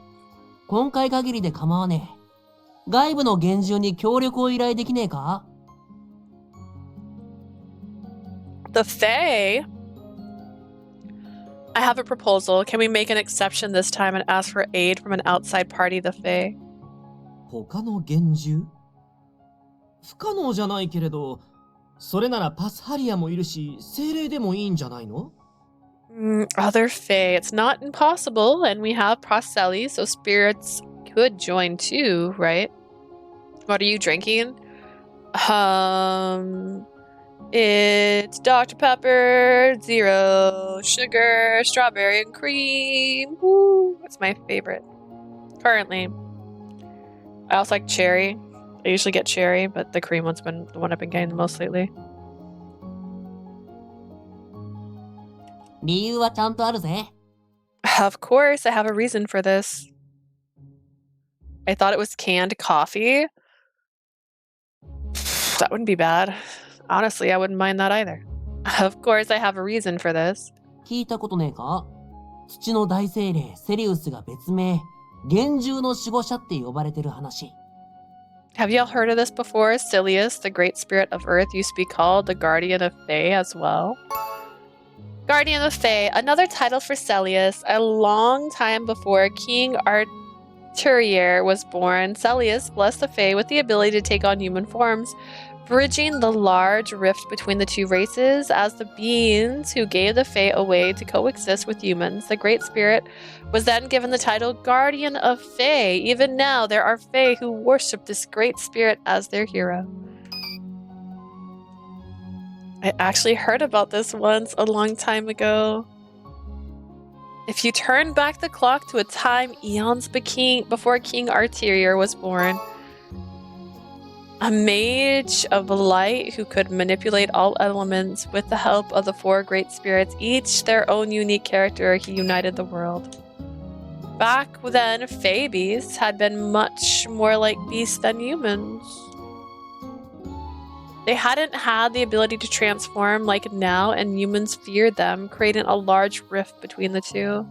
今回限りで構わねえ。外部の厳重に協力を依頼できねえか？ The Fae? I have a proposal. Can we make an exception this time and ask for aid from an outside party, the Fae? 他の厳重？不可能じゃないけれど、それならパスハリアもいるし、精霊でもいいんじゃないの？ Other Fae. It's not impossible, and we have Proselli, so spirits could join too, right? What are you drinking? It's Dr. Pepper, 0 sugar, strawberry and cream. Woo, that's my favorite. Currently. I also like cherry. I usually get cherry, but the cream one's been the one I've been getting the most lately. 理由はちゃんとあるぜ。 Of course, I have a reason for this. I thought it was canned coffee. That wouldn't be bad. Honestly, I wouldn't mind that either. Of course, I have a reason for this. 聞いたことねえか？土の大精霊セリウスが別名、厳重の守護者って呼ばれてる話。Have y'all heard of this before? Silius, the great spirit of Earth, used to be called the Guardian of Fae as well. Guardian of Fae, another title for Celius. A long time before King Arturier was born, Celius blessed the Fae with the ability to take on human forms, bridging the large rift between the two races. As the beings who gave the Fae a way to coexist with humans, the Great Spirit was then given the title Guardian of Fae. Even now, there are Fae who worship this Great Spirit as their hero. I actually heard about this once a long time ago. If you turn back the clock to a time eons before King Arterier was born, a mage of light who could manipulate all elements with the help of the four great spirits, each their own unique character, he united the world. Back then, Fae beasts had been much more like beasts than humans. They hadn't had the ability to transform like now, and humans feared them, creating a large rift between the two.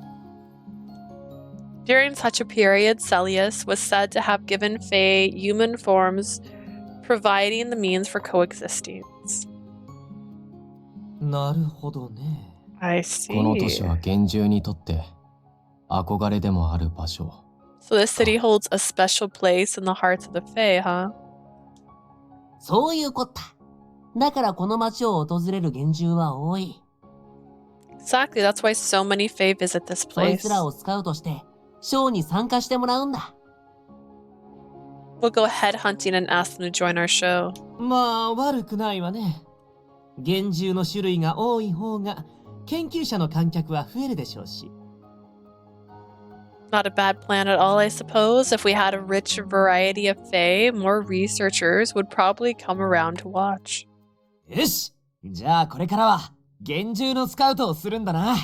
During such a period, Celius was said to have given Fae human forms, providing the means for coexistence. なるほどね。 I この都 see. 市は幻獣にとって憧れでもある場所。 So this city holds a special place in the hearts of the Fae, huh? そういうこった。だからこの町を訪れる幻獣は多い。 Exactly, that's why so many Fae visit this そい place. つらをスカウトして、ショーに参加してもらうんだ。 We'll go headhunting and ask them to join our show. まあ、悪くないわね。幻獣の種類が多い方が、研究者の観客は増えるでしょうし。 Not a bad plan at all, I suppose. If we had a rich variety of Fae, more researchers would probably come around to watch. よし！じゃあこれからは、幻獣のスカウトをするんだな。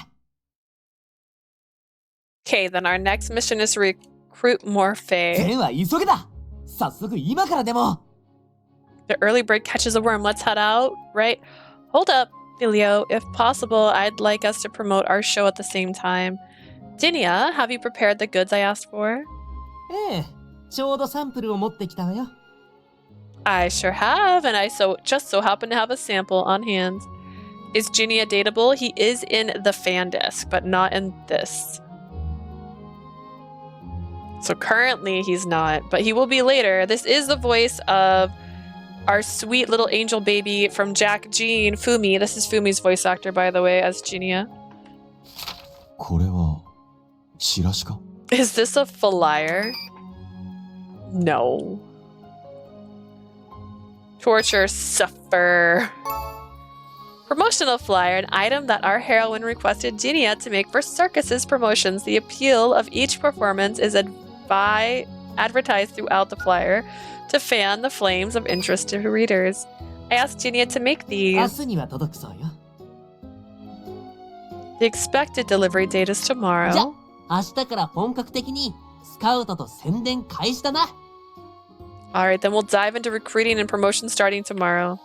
Okay, then our next mission is to recruit more Fae. では急げだ！早速今からでも！ The early bird catches a worm. Let's head out, right? Hold up, Filio. If possible, I'd like us to promote our show at the same time. Dinia, have you prepared the goods I asked for? ええ、ちょうどサンプルを持ってきたわよ。 I sure have, and I just so happen to have a sample on hand. Is Jinia dateable? He is in the fan disc, but not in this. So currently he's not, but he will be later. This is the voice of our sweet little angel baby from Jack Jean, Fumi. This is Fumi's voice actor, by the way, as Jinia. これはチラシか？ Is this a flyer? No. Torture suffer. Promotional flyer, an item that our heroine requested Jinia to make for circuses promotions. The appeal of each performance is advertised throughout the flyer to fan the flames of interest to readers. I asked Jinia to make 明 these. 日には届くそうよ。 The expected delivery date is じゃ tomorrow. 明日から本格的にスカウトと宣伝開始だな。 Alright, then we'll dive into recruiting and promotion starting tomorrow.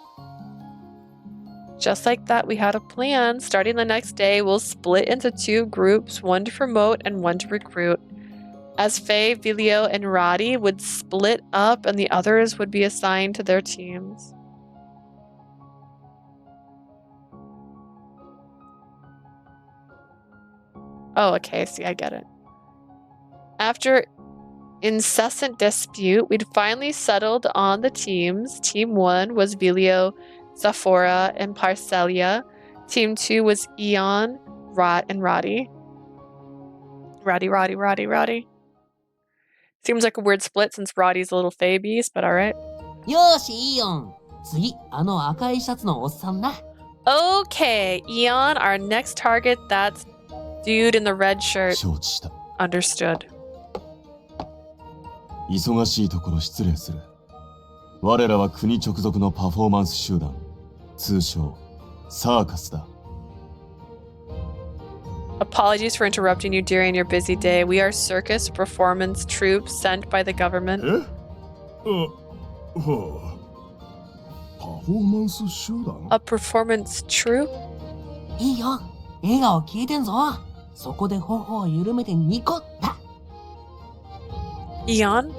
Just like that, we had a plan. Starting the next day, we'll split into two groups, one to promote and one to recruit. As Faye, Vilio, and Radie would split up and the others would be assigned to their teams. Oh, okay, see, I get it. After incessant dispute, we'd finally settled on the teams. Team 1 was Vilio, Zaphora, and Parcelia. Team 2 was Eon, Rot, and Radie. Radie. Seems like a weird split since Radie's a little Fae beast, but alright. よーし、イオン。次、あの赤いシャツのおっさんな。 Okay, Eon, our next target, that's dude in the red shirt. 承知した。 Understood. 忙しいところ失礼する。我らは国直属のパフォーマンス集団、通称サーカスだ。 Apologies for interrupting you during your busy day. We are circus performance troops sent by the government. はあ。パフォーマンス集団？ A performance troupe? いいよ。笑顔消えてんぞ。そこで頬を緩めてニコッだ。 Eon,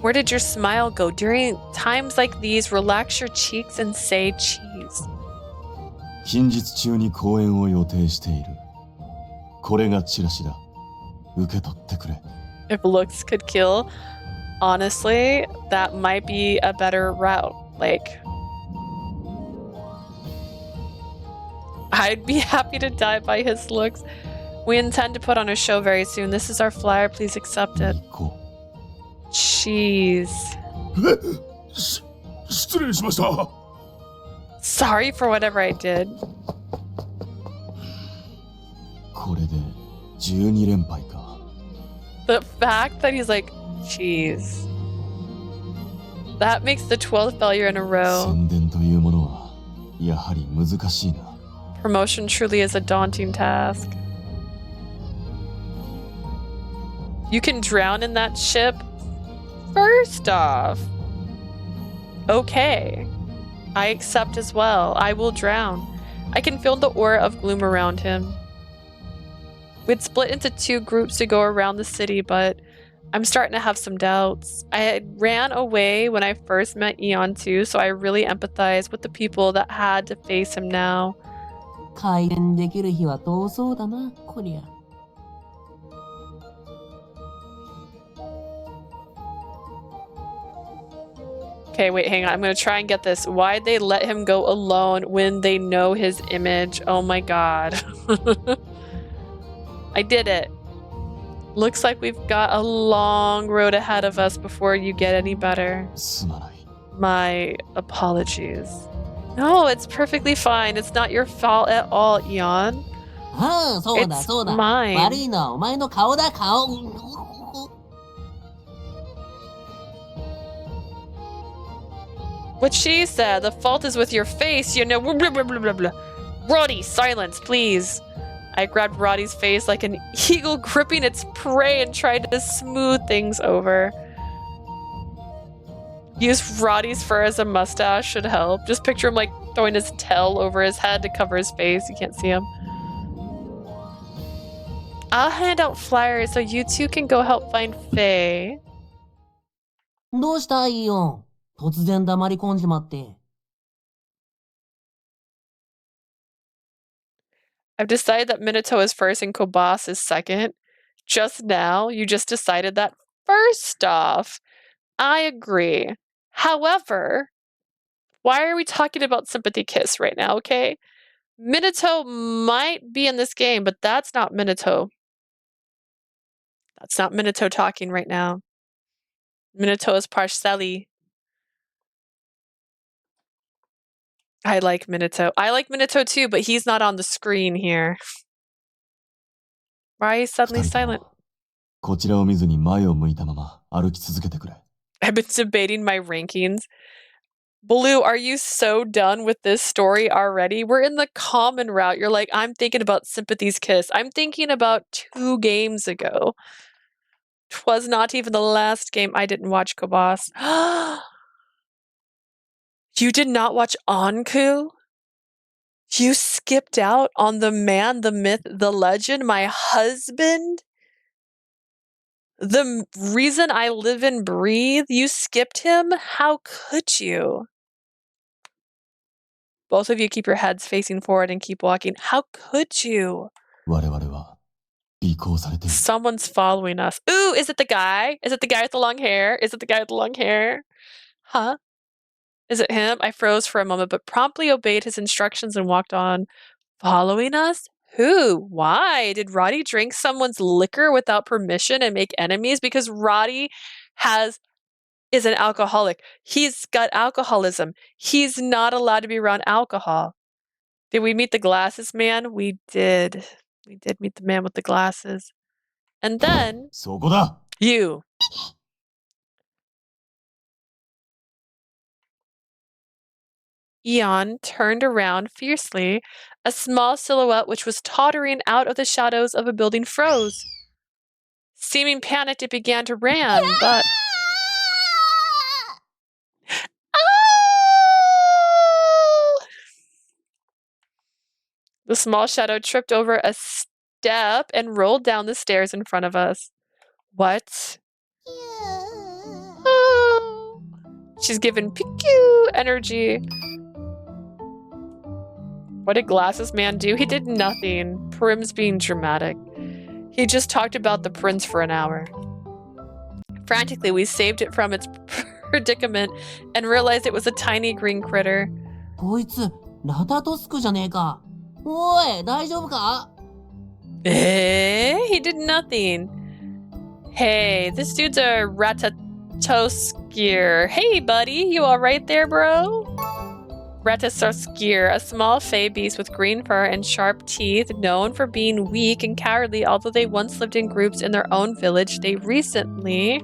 where did your smile go? During times like these, relax your cheeks and say cheese. 近日中に公演を予定している。これがチラシだ。受け取ってくれ。 If looks could kill, honestly, that might be a better route. Like, I'd be happy to die by his looks. We intend to put on a show very soon. This is our flyer. Please accept it. 行こ Cheese. 失礼しました。Sorry for whatever I did. これで12連敗か。 The fact that he's like, jeez. That makes the 12th failure in a row. 宣伝というものはやはり難しいな。 Promotion truly is a daunting task. You can drown in that ship? First off. Okay. I accept as well. I will drown. I can feel the aura of gloom around him. We'd split into 2 groups to go around the city, but I'm starting to have some doubts. I ran away when I first met Eon too, so I really empathize with the people that had to face him now. 改善できる日は遠そうだな、こりゃ。Okay, wait, hang on. I'm gonna try and get this. Why'd they let him go alone when they know his image? Oh my god. I did it. Looks like we've got a long road ahead of us before you get any better. すまない。 My apologies. No, it's perfectly fine. It's not your fault at all, Eon. ああ、そうだ It's そうだ。 mine. 悪いのはお前の顔だ、顔。 What she said, the fault is with your face, you know. Blah, blah, blah, blah, blah. Radie, silence, please. I grabbed Radie's face like an eagle gripping its prey and tried to smooth things over. Use Radie's fur as a mustache should help. Just picture him like throwing his tail over his head to cover his face. You can't see him. I'll hand out flyers so you two can go help find Faye. どうしたイオン。突然黙り込んじまって。 I've decided that Minato is first and Kobas is second. Just now, you just decided that. First off, I agree. However, why are we talking about Sympathy Kiss right now, okay? Minato might be in this game, but that's not Minato. That's not Minato talking right now. Minato is Parcelli. I like Minato. I like Minato too, but he's not on the screen here. Why are you suddenly 二人とも silent? こちらを見ずに前を向いたまま歩き続けてくれ。 I've been debating my rankings. Blue, are you so done with this story already? We're in the common route. You're like, I'm thinking about Sympathy's Kiss. I'm thinking about 2 games ago. 'Twas not even the last game. I didn't watch Kobas. You did not watch Anku? You skipped out on the man, the myth, the legend, my husband? The reason I live and breathe? You skipped him? How could you? Both of you keep your heads facing forward and keep walking. How could you? 我々は尾行されている。 Someone's following us. Ooh, is it the guy? Is it the guy with the long hair? Is it the guy with the long hair? Huh? Is it him? I froze for a moment, but promptly obeyed his instructions and walked on. Following us? Who? Why? Did Radie drink someone's liquor without permission and make enemies? Because Radie is an alcoholic. He's got alcoholism. He's not allowed to be around alcohol. Did we meet the glasses man? We did. We did meet the man with the glasses. And then そこだ。 you. Eon turned around fiercely. A small silhouette which was tottering out of the shadows of a building froze. Seeming panicked, it began to ran, but... Oh! The small shadow tripped over a step and rolled down the stairs in front of us. What? Oh. She's given PQ energy. What did Glasses Man do? He did nothing. Prim's being dramatic. He just talked about the prince for an hour. Frantically, we saved it from its predicament and realized it was a tiny green critter. こいつ、ラタトスクじゃねえか。おい、大丈夫か？ He did nothing. Hey, this dude's a Ratatoskier. Hey, buddy, you alright there, bro? Ratasoskir, a small fey beast with green fur and sharp teeth, known for being weak and cowardly. Although they once lived in groups in their own village, they recently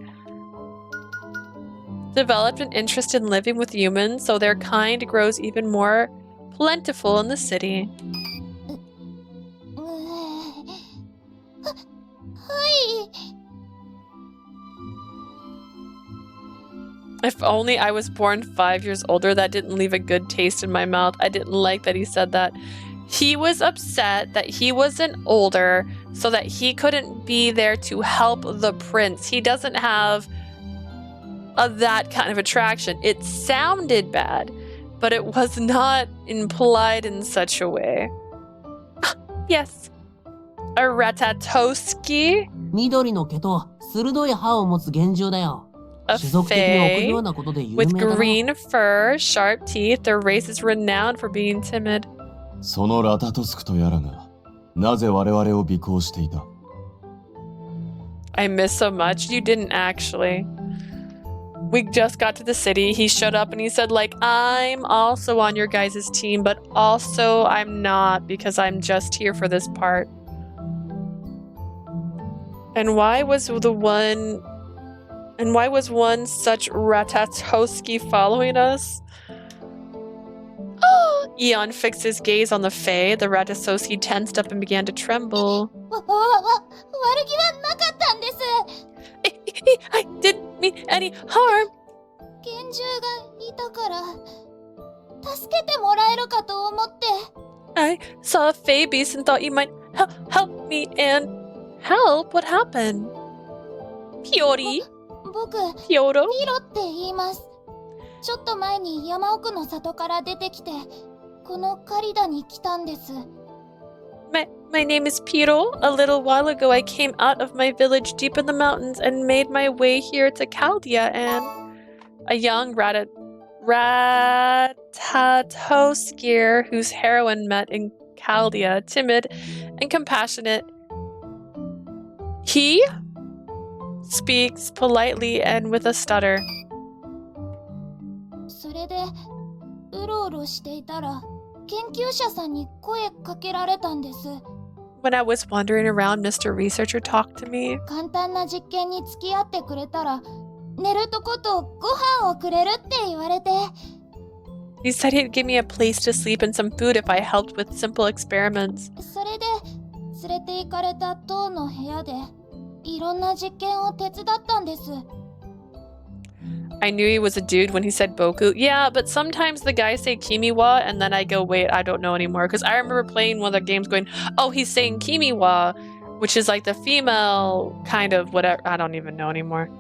developed an interest in living with humans, so their kind grows even more plentiful in the city. If only I was born 5 years older, that didn't leave a good taste in my mouth. I didn't like that he said that. He was upset that he wasn't older so that he couldn't be there to help the prince. He doesn't have that kind of attraction. It sounded bad, but it was not implied in such a way. Yes. A Ratatoski? 緑の毛と鋭い歯を持つ幻獣だよ。 A fae with green fur, sharp teeth. Their race is renowned for being timid. そのラタトスクとやらが、なぜ我々を尾行していた？ I miss so much. You didn't actually. We just got to the city. He showed up and he said, like, I'm also on your guys' team, but also I'm not because I'm just here for this part. And why was one such Ratatoski following us? Eon fixed his gaze on the fae. The Ratatoski tensed up and began to tremble. I didn't mean any harm. I saw a fae beast and thought you might help me and help? What happened? Piori? Pioro? って言います。ちょっと前に山奥の里から出てきて、このカリダに来たんです。My name is Piro. A little while ago I came out of my village deep in the mountains and made my way here to Chaldea, and a young Ratatoskir whose heroine met in Chaldea, timid and compassionate. He speaks politely and with a stutter. それでうろうろしていたら研究者さんに声かけられたんです。 When I was wandering around, Mr. Researcher talked to me. 簡単な実験に付き合ってくれたら寝るとことご飯をくれるって言われて。 He said he'd give me a place to sleep and some food if I helped with simple experiments. それで連れて行かれた塔の部屋でいろんな実験を手伝ったんです。 I knew he was a dude when he said Boku. Yeah, but sometimes the guys say Kimiwa and then I go, wait, I don't know anymore. Because I remember playing one of the games going, oh, he's saying Kimiwa, which is like the female kind of whatever. I don't even know anymore.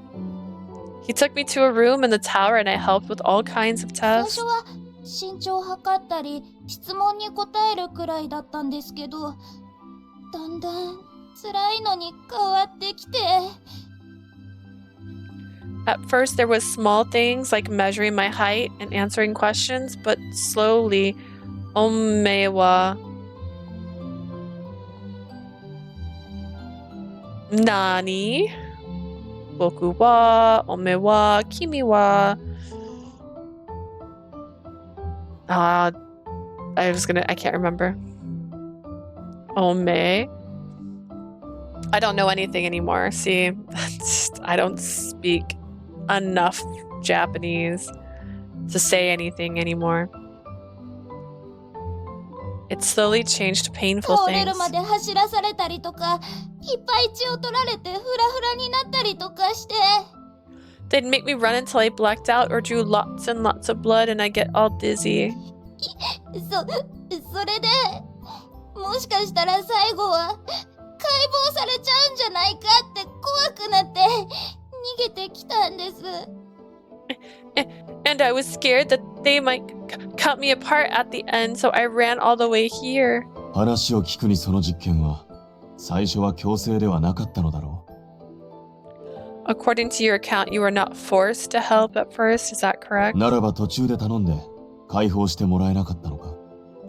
He took me to a room in the tower and I helped with all kinds of 最 tests. 初は身長を測ったり質問に答えるくらいだったんですけど、だんだん辛いのに変わってきて。 At first, there was small things like measuring my height and answering questions, but slowly, Ome wa Nani? Boku wa, Ome wa, Kimi wa. I can't remember. Ome. I don't know anything anymore. See, I don't speak enough Japanese to say anything anymore. It slowly changed to painful 倒れ things. るまで走らされたりとか、いっぱい血を取られてフラフラになったりとかして。 They'd make me run until I blacked out or drew lots and lots of blood and I get all dizzy. それで、もしかしたら最後は解剖されちゃうんじゃないかって怖くなって逃げてきたんです。 And I was scared that they might cut me apart at the end, so I ran all the way here. 話を聞くにその実験は、最初は強制ではなかったのだろう。 According to your account, you were not forced to help at first, is that correct? ならば途中で頼んで、解放してもらえなかったのか。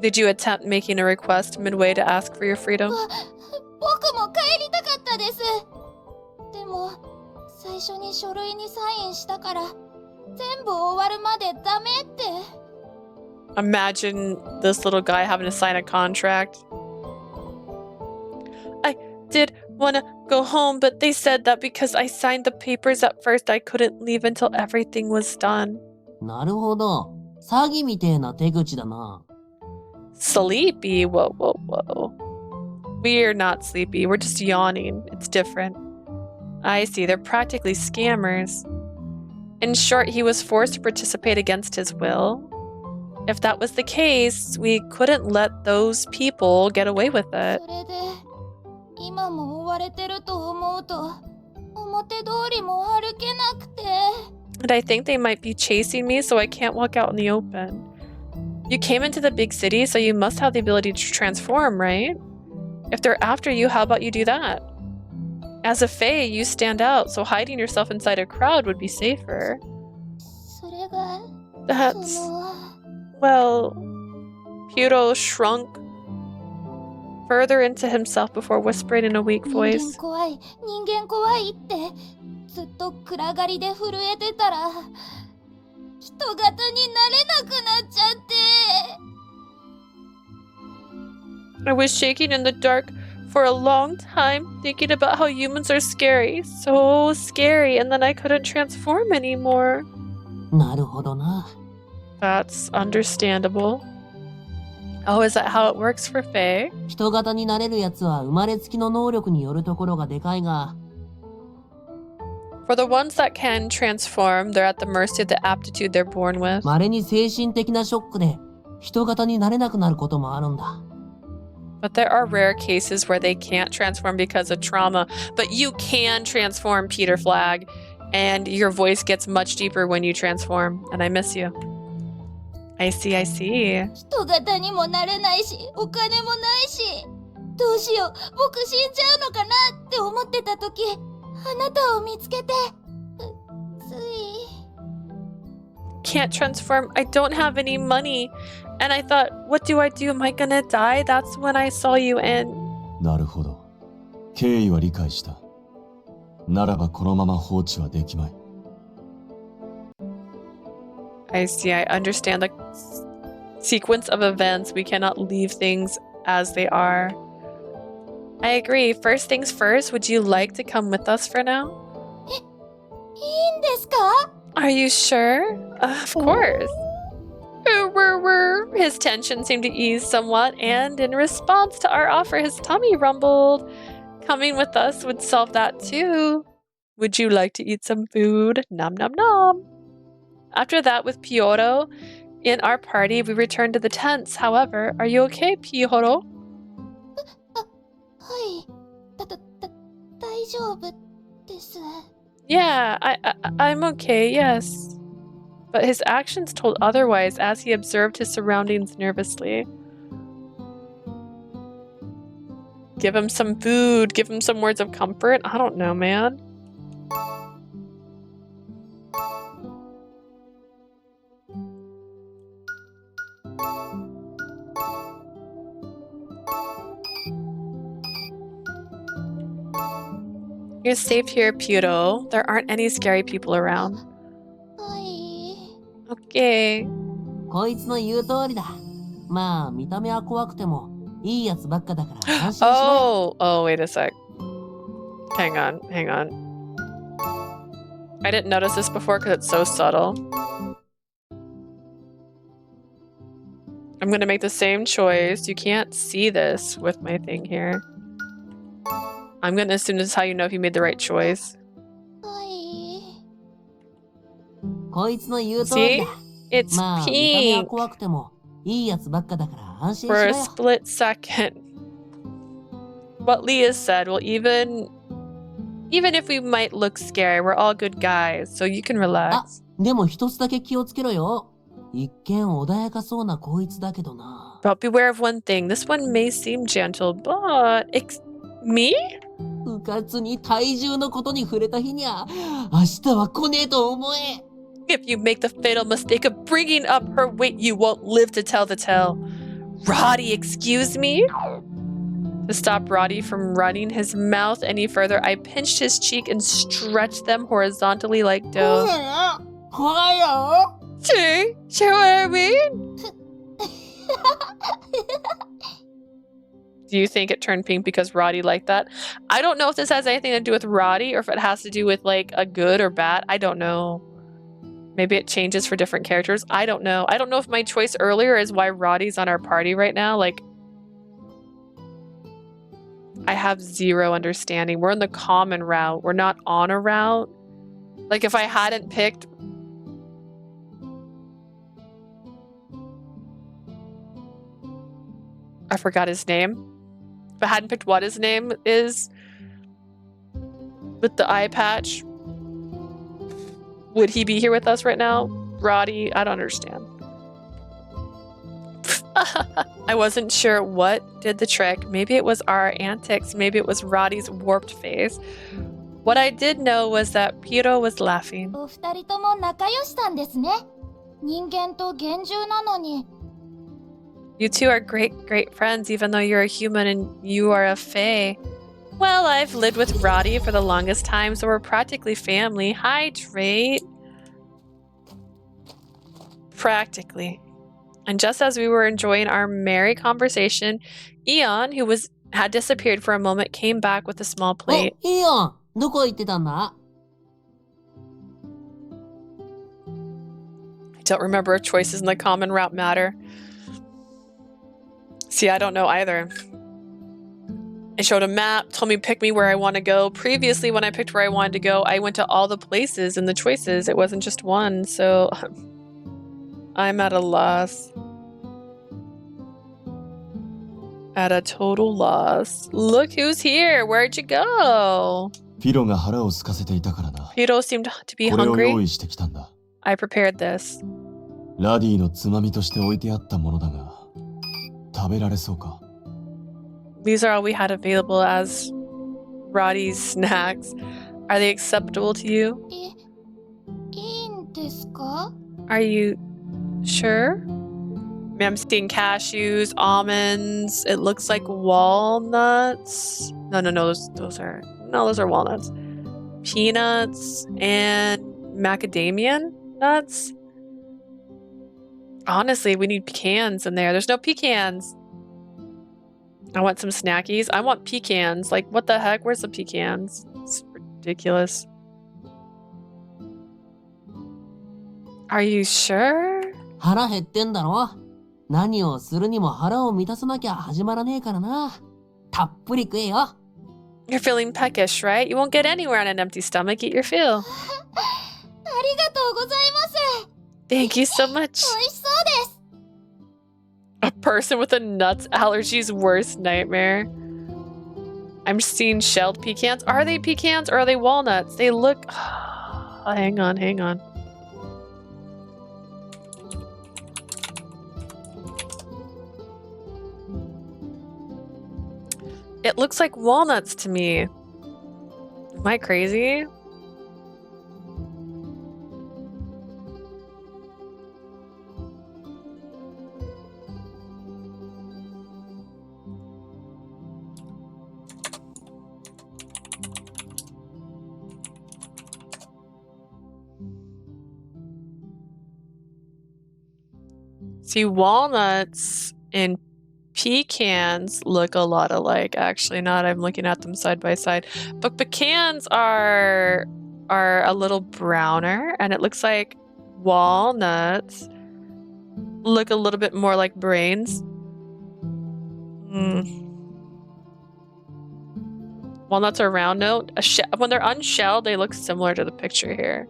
Did you attempt making a request midway to ask for your freedom? 僕も帰りたかったです。でも、最初に書類にサインしたから、全部終わるまでダメって。Imagine this little guy having to sign a contract. I did want to go home, but they said that because I signed the papers at first, I couldn't leave until everything was done. なるほど。詐欺みてえな手口だな。Sleepy? Whoa, whoa, whoa. We're not sleepy. We're just yawning. It's different. I see. They're practically scammers. In short, he was forced to participate against his will. If that was the case, we couldn't let those people get away with it. それで今も追われてると思うと表通りも歩けなくて。 And I think they might be chasing me, so I can't walk out in the open. You came into the big city, so you must have the ability to transform, right? If they're after you, how about you do that? As a Fae, you stand out, so hiding yourself inside a crowd would be safer. それが That's... その Well... Pyro shrunk further into himself before whispering in a weak 人 voice. 間怖いってずっと暗がりで震えてたら人型になれなくなっちゃって。 I was shaking in the dark for a long time, thinking about how humans are scary, so scary, and then I couldn't transform anymore. なるほどな。 That's understandable. Oh, is that how it works for Fae? 人型になれるやつは生まれつきの能力によるところがでかいが、 For the ones that can transform, they're at the mercy of the aptitude they're born with. 稀に精神的なショックで人型になれなくなることもあるんだ。 But there are rare cases where they can't transform because of trauma. But you can transform, Peter Flag. And your voice gets much deeper when you transform. And I miss you. I see, I see. 人型にもなれないしお金もないしどうしよう僕死んじゃうのかなって思ってた時あなたを見つけてつい Can't transform. I don't have any money. And I thought, what do I do? Am I gonna die? That's when I saw you in. なるほど。経緯は理解した。ならばこのまま放置はできまい。I see. I understand the sequence of events. We cannot leave things as they are. I agree. First things first, would you like to come with us for now? いいんですか Are you sure? Of course. His tension seemed to ease somewhat, and in response to our offer, his tummy rumbled. Coming with us would solve that too. Would you like to eat some food? Nom nom nom. After that, with Pyoro in our party, we returned to the tents. However, are you okay, Pyoro? はい大丈夫です Yeah, I'm okay, yes. But his actions told otherwise as he observed his surroundings nervously. Give him some food, give him some words of comfort. I don't know, man. You're safe here, Pyuro. There aren't any scary people around. はい Okay. こいつの言う通りだ。まあ見た目は怖くてもいいやつばっかだから安心しろよ。Oh, wait a sec. Hang on. I didn't notice this before because it's so subtle. I'm gonna make the same choice. You can't see this with my thing here. I'm gonna assume this is how you know if you made the right choice. はい。こいつの言う通り See? だ。 It's まあ見た目は pink 怖くてもいいやつばっかだから安心し for ろ a よ。 split second. What Leah said, well, even if we might look scary, we're all good guys, so you can あ relax. でも一つだけ気をつけろよ。一見穏やかそうなこいつだけどな。 But beware of one thing. This one may seem gentle, but... Me? うかつに体重のことに触れた日にゃ明日は来ねえと思え。 If you make the fatal mistake of bringing up her weight, you won't live to tell the tale. Radie, excuse me? To stop Radie from running his mouth any further, I pinched his cheek and stretched them horizontally like dough. 怖いよ。 See what I mean? Do you think it turned pink because Radie liked that? I don't know if this has anything to do with Radie or if it has to do with like a good or bad. I don't know. Maybe it changes for different characters. I don't know. I don't know if my choice earlier is why Radie's on our party right now. Like, I have zero understanding. We're in the common route. We're not on a route. Like, if I hadn't picked... I forgot his name. If I hadn't picked what his name is with the eye patch, would he be here with us right now? Radie? I don't understand. I wasn't sure what did the trick. Maybe it was our antics. Maybe it was Radie's warped face. What I did know was that Piro was laughing. お二人とも仲良しさんですね。人間と幻獣なのに。 You two are great friends, even though you're a human and you are a fae. Well, I've lived with Radie for the longest time, so we're practically family. Hydrate. Practically. And just as we were enjoying our merry conversation, Eon, who had disappeared for a moment, came back with a small plate. お、いいよ。どこ行ってたんだ？ I don't remember if choices in the common route matter. See, I don't know either. It showed a map, told me pick me where I want to go. Previously, when I picked where I wanted to go, I went to all the places in the choices. It wasn't just one, so I'm at a loss. At a total loss. Look who's here. Where'd you go? フィロが腹を空かせていたからな。 Piro seemed to be これを hungry. 用意してきたんだ。 I prepared this. ラディのつまみとして置いてあったものだが、食べられそうか？ These are all we had available as Radie's snacks. Are they acceptable to you? いいんですか？ Are you sure? I mean, I'm seeing cashews, almonds. It looks like walnuts. No, those are walnuts. Peanuts and macadamia nuts. Honestly, we need pecans in there. There's no pecans. I want some snackies. I want pecans. Like, what the heck? Where's the pecans? It's ridiculous. Are you sure? 腹減ってんだろ？何をするにも腹を満たさなきゃ始まらねえからな。たっぷり食えよ。 You're feeling peckish, right? You won't get anywhere on an empty stomach. Eat your fill. ありがとうございます。 Thank you so much. 美味しそうです。 A person with a nuts allergy's worst nightmare. I'm seeing shelled pecans. Are they pecans or are they walnuts? They look... hang on. It looks like walnuts to me. Am I crazy? See, walnuts and pecans look a lot alike. Actually, not. I'm looking at them side by side. But pecans are a little browner, and it looks like walnuts look a little bit more like brains. Walnuts are round note. When they're unshelled, they look similar to the picture here.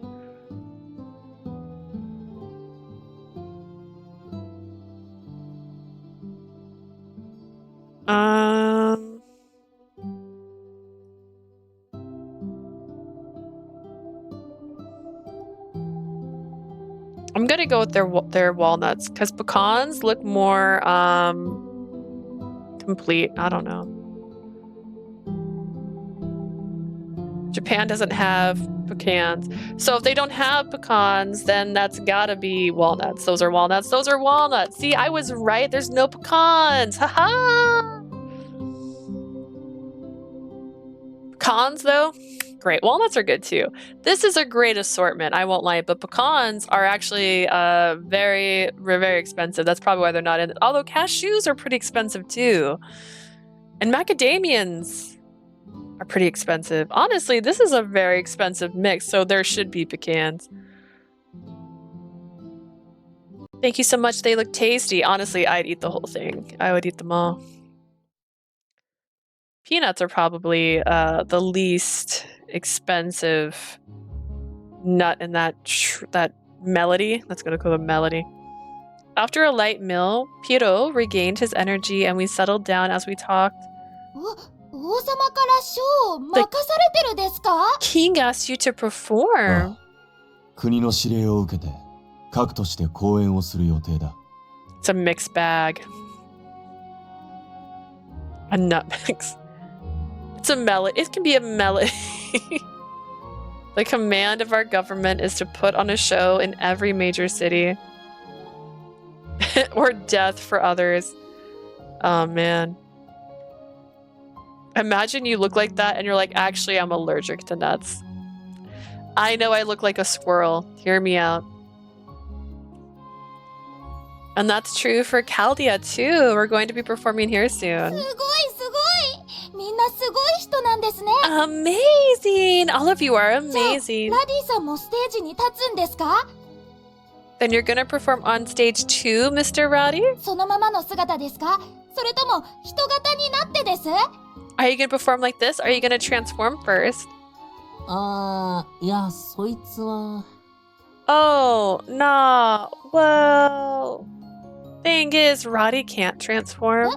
I'm gonna go with their walnuts because pecans look more complete. I don't know. Japan doesn't have pecans, so if they don't have pecans, then that's gotta be walnuts. Those are walnuts. Those are walnuts. See, I was right. There's no pecans. Haha. Pecans, though, Great. Walnuts are good too. This is a great assortment, I won't lie, but pecans are actually very, very expensive. That's probably why they're not in it. Although cashews are pretty expensive too. And macadamians are pretty expensive. Honestly, this is a very expensive mix, so there should be pecans. Thank you so much. They look tasty. Honestly, I'd eat the whole thing. I would eat them all. Peanuts are probably the least expensive nut in that melody. Let's go to a melody. After a light meal, Piero regained his energy and we settled down as we talked. 王様から賞を任されてるですか? King asked you to perform. 国の指令を受けて核として公演をする予定だ。It's a mixed bag. A nut mix. It's a melody. It can be a melody. The command of our government is to put on a show in every major city. Or death for others. Oh, man. Imagine you look like that and you're like, actually, I'm allergic to nuts. I know I look like a squirrel. Hear me out. And that's true for Chaldea, too. We're going to be performing here soon. すごいすごい。みんなすごい人なんですね。 Amazing! All of you are amazing. ラディさんもステージに立つんですか? Then you're gonna perform on stage too, Mr. Radie? そのままの姿ですか? それとも人型になってです? Are you gonna perform like this? Are you gonna transform first? いや、そいつは。 Oh, nah. Well, thing is, Radie can't transform.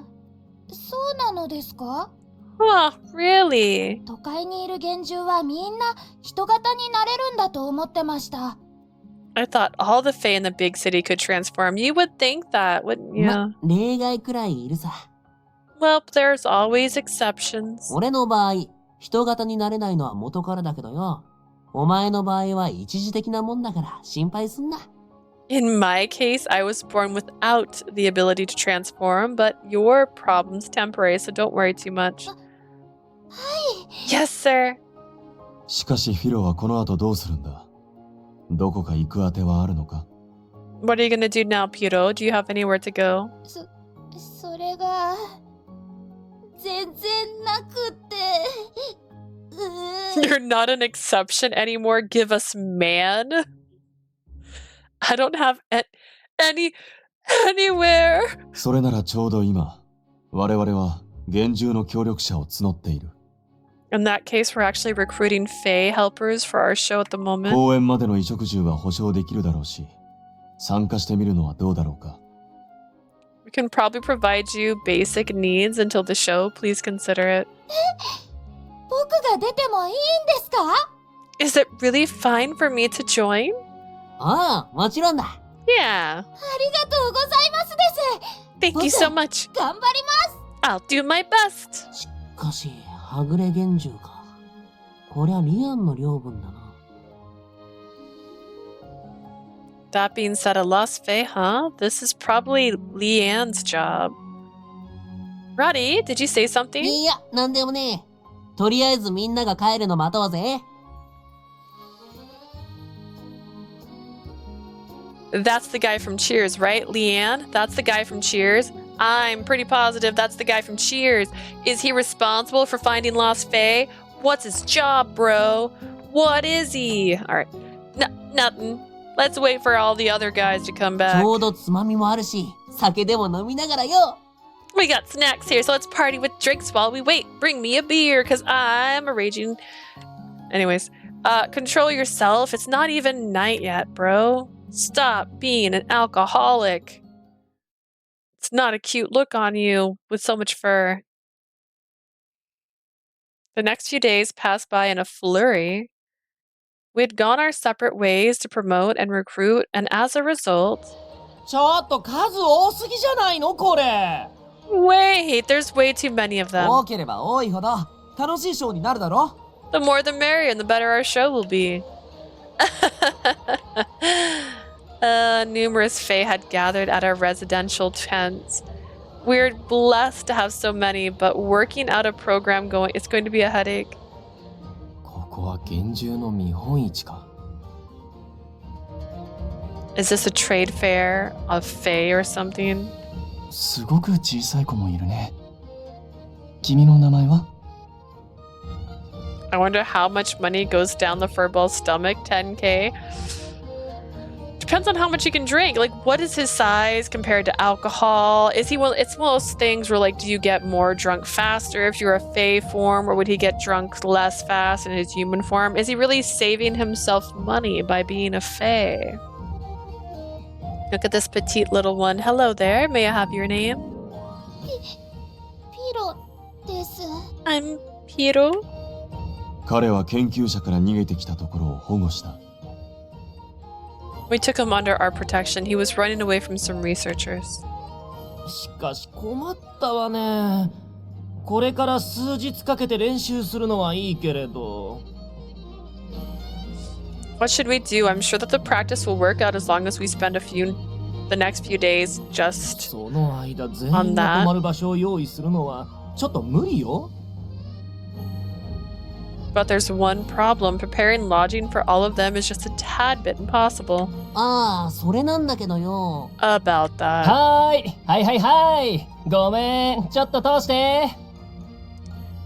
そうなのですか? Huh, really? 都会にいる幻獣はみんな人型になれるんだと思ってました。 I thought all the Fae in the big city could transform. You would think that, wouldn't you? ま、例外くらいいるさ。 Well, there's always exceptions. 俺の場合、人型になれないのは元からだけどよ。お前の場合は一時的なもんだから心配すんな。 In my case, I was born without the ability to transform, but your problem's temporary, so don't worry too much. はい。 Yes, sir. しかしフィロはこの後どうするんだ？どこか行くあてはあるのか？ What are you gonna do now, Piero? Do you have anywhere to go? それが全然なくって。You're not an exception anymore. Give us man. I don't have anywhere. それならちょうど今、我々は幻獣の協力者を募っている。 In that case, we're actually recruiting Fae helpers for our show at the moment. 公演までの衣食住は保証できるだろうし、参加してみるのはどうだろうか。 We can probably provide you basic needs until the show. Please consider it. 僕が出てもいいんですか? Is it really fine for me to join? ああ、もちろんだ。Yeah. ありがとうございますです。 Thank you so much. 頑張ります。 I'll do my best. しかし、はぐれ幻獣か。こりゃリアンの領分だな。 That being said, a lost Fae, huh? This is probably Leanne's job. Radie, did you say something? いや、なんでもねえ。とりあえずみんなが帰るの待とうぜ。 That's the guy from Cheers, right? Leanne? That's the guy from Cheers? I'm pretty positive that's the guy from Cheers. Is he responsible for finding lost Fae? What's his job, bro? What is he? Alright. Nothing. Let's wait for all the other guys to come ち back. ょうどつまみもあるし、酒でも飲みながらよ。 We got snacks here, so let's party with drinks while we wait. Bring me a beer, cause I'm a raging... Anyways, control yourself. It's not even night yet, bro. Stop being an alcoholic. It's not a cute look on you with so much fur. The next few days passed by in a flurry. We had gone our separate ways to promote and recruit, and as a result... ちょっと数多すぎじゃないのこれ。 Wait, there's way too many of them. 多ければ多いほど楽しいショーになるだろ。 The more the merrier, and the better our show will be. Numerous Fae had gathered at our residential tents. We're blessed to have so many, but working out a program it's going to be a headache. ここは厳重の見本市か。 Is this a trade fair of Fae or something? すごく小さい子もいるね。君の名前は？ I wonder how much money goes down the furball's stomach. 10K. Depends on how much he can drink. Like, what is his size compared to alcohol? Is he one? It's one of those things where, like, do you get more drunk faster if you're a Fae form, or would he get drunk less fast in his human form? Is he really saving himself money by being a Fae? Look at this petite little one. Hello there. May I have your name? ピロです。 I'm Hiro. 彼は研究者から逃げてきたところを保護した。 We took him under our protection. He was running away from some researchers. しかし困ったわね。これから数日かけて練習するのはいいけれど。 What should we do? I'm sure that the practice will work out as long as we spend the next few days just その間全員が泊まる場所を用意するのはちょっと無理よ。 But there's one problem. Preparing lodging for all of them is just a tad bit impossible. ああ、それなんだけどよ。 About that. はい。ごめん、ちょっと通して。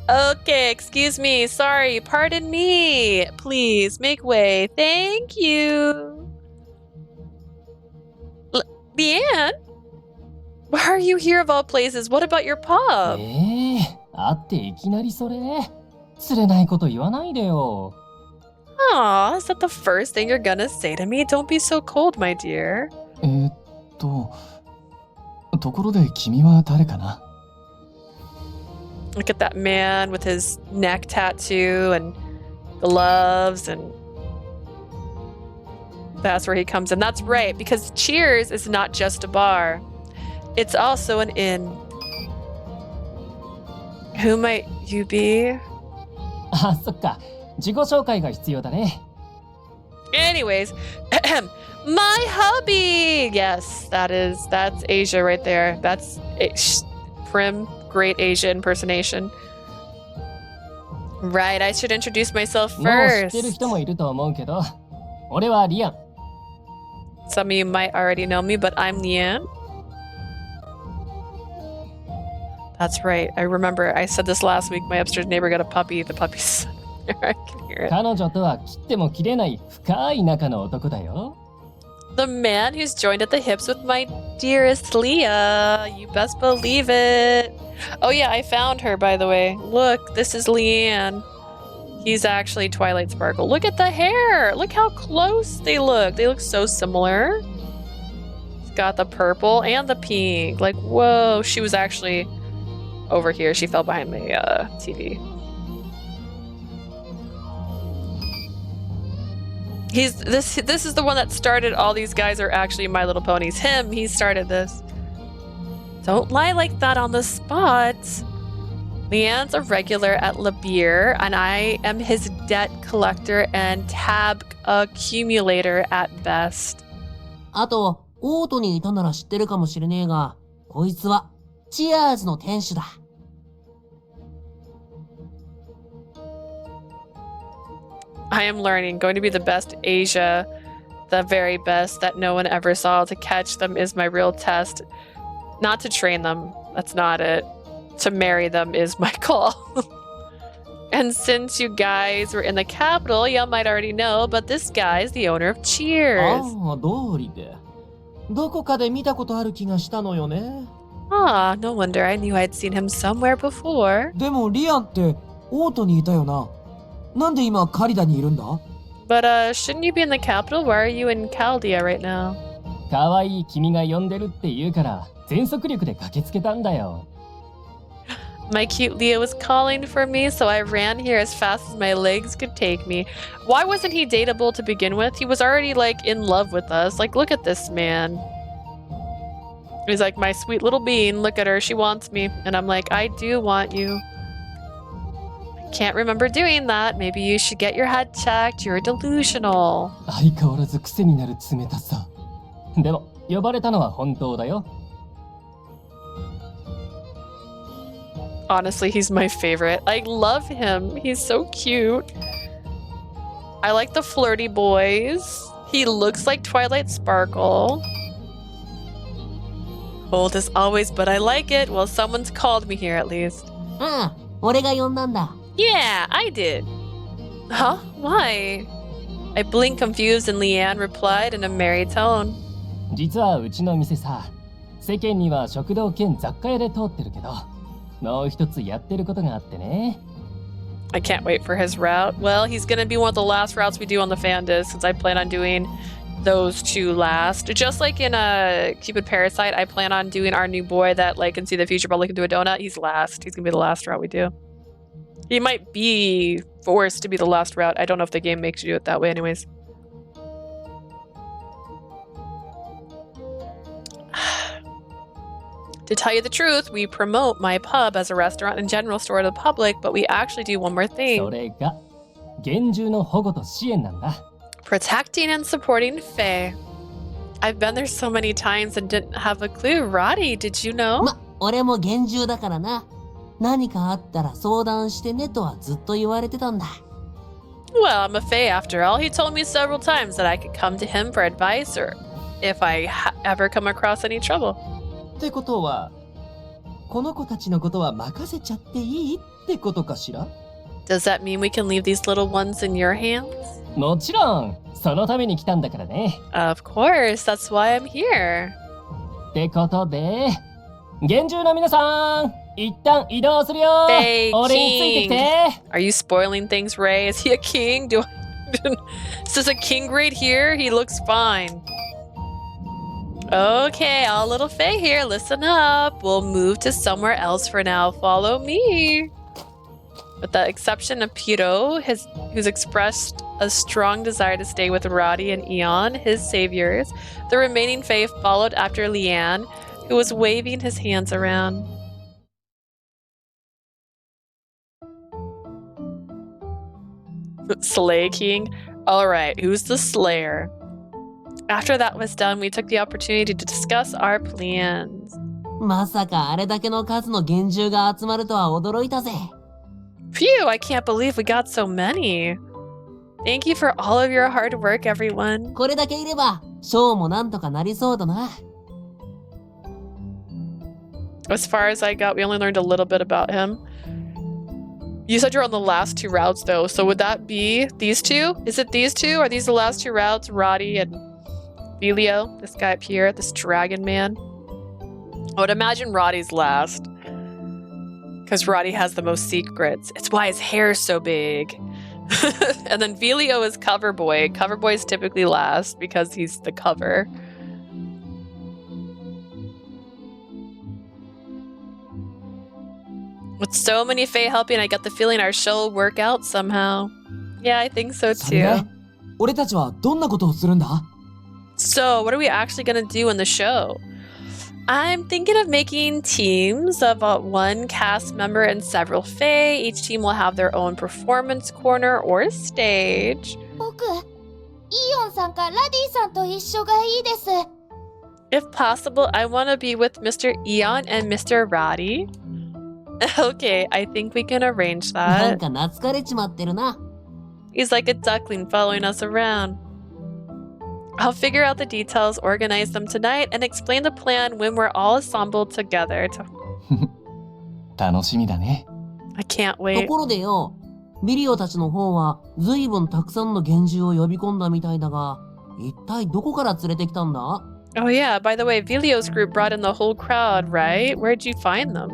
Okay, excuse me. Sorry, pardon me. Please make way. Thank you. Leanne? Why are you here of all places? What about your pub? 会っていきなりそれ。釣れないこと言わないでよ。 Aw, is that the first thing you're gonna say to me? Don't be so cold, my dear. ところで君は誰かな？ Look at that man with his neck tattoo and gloves, and that's where he comes in. That's right, because Cheers is not just a bar. It's also an inn. Who might you be? あ、そっか。自己紹介が必要だね。 Anyways, my hubby! Yes, that's Asia right there. That's prim, great Asia impersonation. Right, I should introduce myself もう知ってる first. 人もいると思うけど、俺はリアン。 Some of you might already know me, but I'm Nian. That's right. I remember I said this last week. My upstairs neighbor got a puppy. The puppy's there. I can hear it. 彼女とは切っても切れない深い仲の男だよ。 The man who's joined at the hips with my dearest Leah. You best believe it. Oh yeah, I found her, by the way. Look, this is Leanne. He's actually Twilight Sparkle. Look at the hair. Look how close they look. They look so similar. He's got the purple and the pink. Like, whoa. She was actually over here. She fell behind the TV. This is the one that started all these guys are actually My Little Ponies. He started this. Don't lie like that on the spot. Leanne's a regular at La Bière, and I am his debt collector and tab accumulator at best. あと、オートにいたなら知ってるかもしれねえが、こいつはチアーズの店主だ。I am learning. Going to be the best Asia, the very best that no one ever saw. To catch them is my real test. Not to train them. That's not it. To marry them is my call. And since you guys were in the capital, you might already know, but this guy is the owner of Cheers. ああ、通りで。どこかで見たことある気がしたのよね。Ah, no wonder. I knew I'd seen him somewhere before. でもリアンってオートにいたよな。なんで今カリダにいるんだ？ But shouldn't you be in the capital? Why are you in Chaldea right now? 可愛い君が呼んでるって言うから全速力で駆けつけたんだよ。My cute Leah was calling for me, so I ran here as fast as my legs could take me. Why wasn't he dateable to begin with? He was already, like, in love with us. Like, look at this man. He's like, my sweet little bean, look at her, she wants me. And I'm like, I do want you. I can't remember doing that. Maybe you should get your head checked. You're delusional. 相変わらず癖になる冷たさ。でも、呼ばれたのは本当だよ。Honestly, he's my favorite. I love him. He's so cute. I like the flirty boys. He looks like Twilight Sparkle. Cold as always, but I like it. Well, someone's called me here at least. ああ、俺が呼んだんだ。 Yeah, I did. Huh? Why? I blinked confused and Leanne replied in a merry tone. 実はうちの店さ、世間には食堂兼雑貨屋で通ってるけど、もう一つやってることがあってね。 I can't wait for his route. Well, he's gonna be one of the last routes we do on the fan disc since I plan on doing those two last. Just like in Cupid Parasite, I plan on doing our new boy that like can see the future but look into a donut. He's last. He's gonna be the last route we do. He might be forced to be the last route. I don't know if the game makes you do it that way anyways. To tell you the truth, we promote my pub as a restaurant and general store to the public, but we actually do one more そ thing. れが厳重の保護と支援なんだ。 Protecting and supporting Faye. I've been there so many times and didn't have a clue. Roddy, did you know? ま、俺も厳重だからな。何かあったら相談してねとはずっと言われてたんだ。 Well, I'm a Fae after all. He told me several times that I could come to him for advice or if I ever come across any trouble. ってことは、この子たちのことは任せちゃっていいってことかしら？ Does that mean we can leave these little ones in your hands? もちろん、そのために来たんだからね。 Of course, that's why I'm here. ってことで、厳重な皆さん、一旦移動するよ。 Hey, 俺についてきて。 Are you spoiling things, Ray? Is he a king? Is this a king right here? He looks fine. Okay, all little Faye here, listen up. We'll move to somewhere else for now. Follow me. With the exception of Piro, who's expressed a strong desire to stay with Radie and Eon, his saviors, the remaining Fae followed after Leanne, who was waving his hands around. Slay King? Alright, who's the Slayer? After that was done, we took the opportunity to discuss our plans. まさかあれだけの数の厳重が集まるとは驚いたぜ。 Phew, I can't believe we got so many. Thank you for all of your hard work, everyone. これだけいれば、ショーもなんとかなりそうだな。 As far as I got, we only learned a little bit about him. You said you're on the last two routes, though, so would that be these two? Is it these two? Are these the last two routes? Radie and Velio, this guy up here, this dragon man. I would imagine Roddy's last. Because Radie has the most secrets. It's why his hair is so big. And then Velio is Cover Boy. Cover Boy is typically last because he's the cover. With so many Fae helping, I get the feeling our show will work out somehow. Yeah, I think so それで too. 俺たちはどんなことをするんだ？ So, what are we actually gonna do in the show? I'm thinking of making teams of one cast member and several Fae. Each team will have their own performance corner or stage. 僕、イオンさんかラディさんと一緒がいいです。 If possible, I want to be with Mr. Eon and Mr. Radie. Okay, I think we can arrange なん that. か懐かれちまってるな。 He's like a duckling following us around. I'll figure out the details, organize them tonight, and explain the plan when we're all assembled together. 楽しみだね。 I can't と wait. ころでよ、ビリオたちの方は随分たくさんの厳重を呼び込んだみたいだが、一体どこから連れてきたんだ？ Oh yeah, by the way, Velio's group brought in the whole crowd, right? Where'd you find them?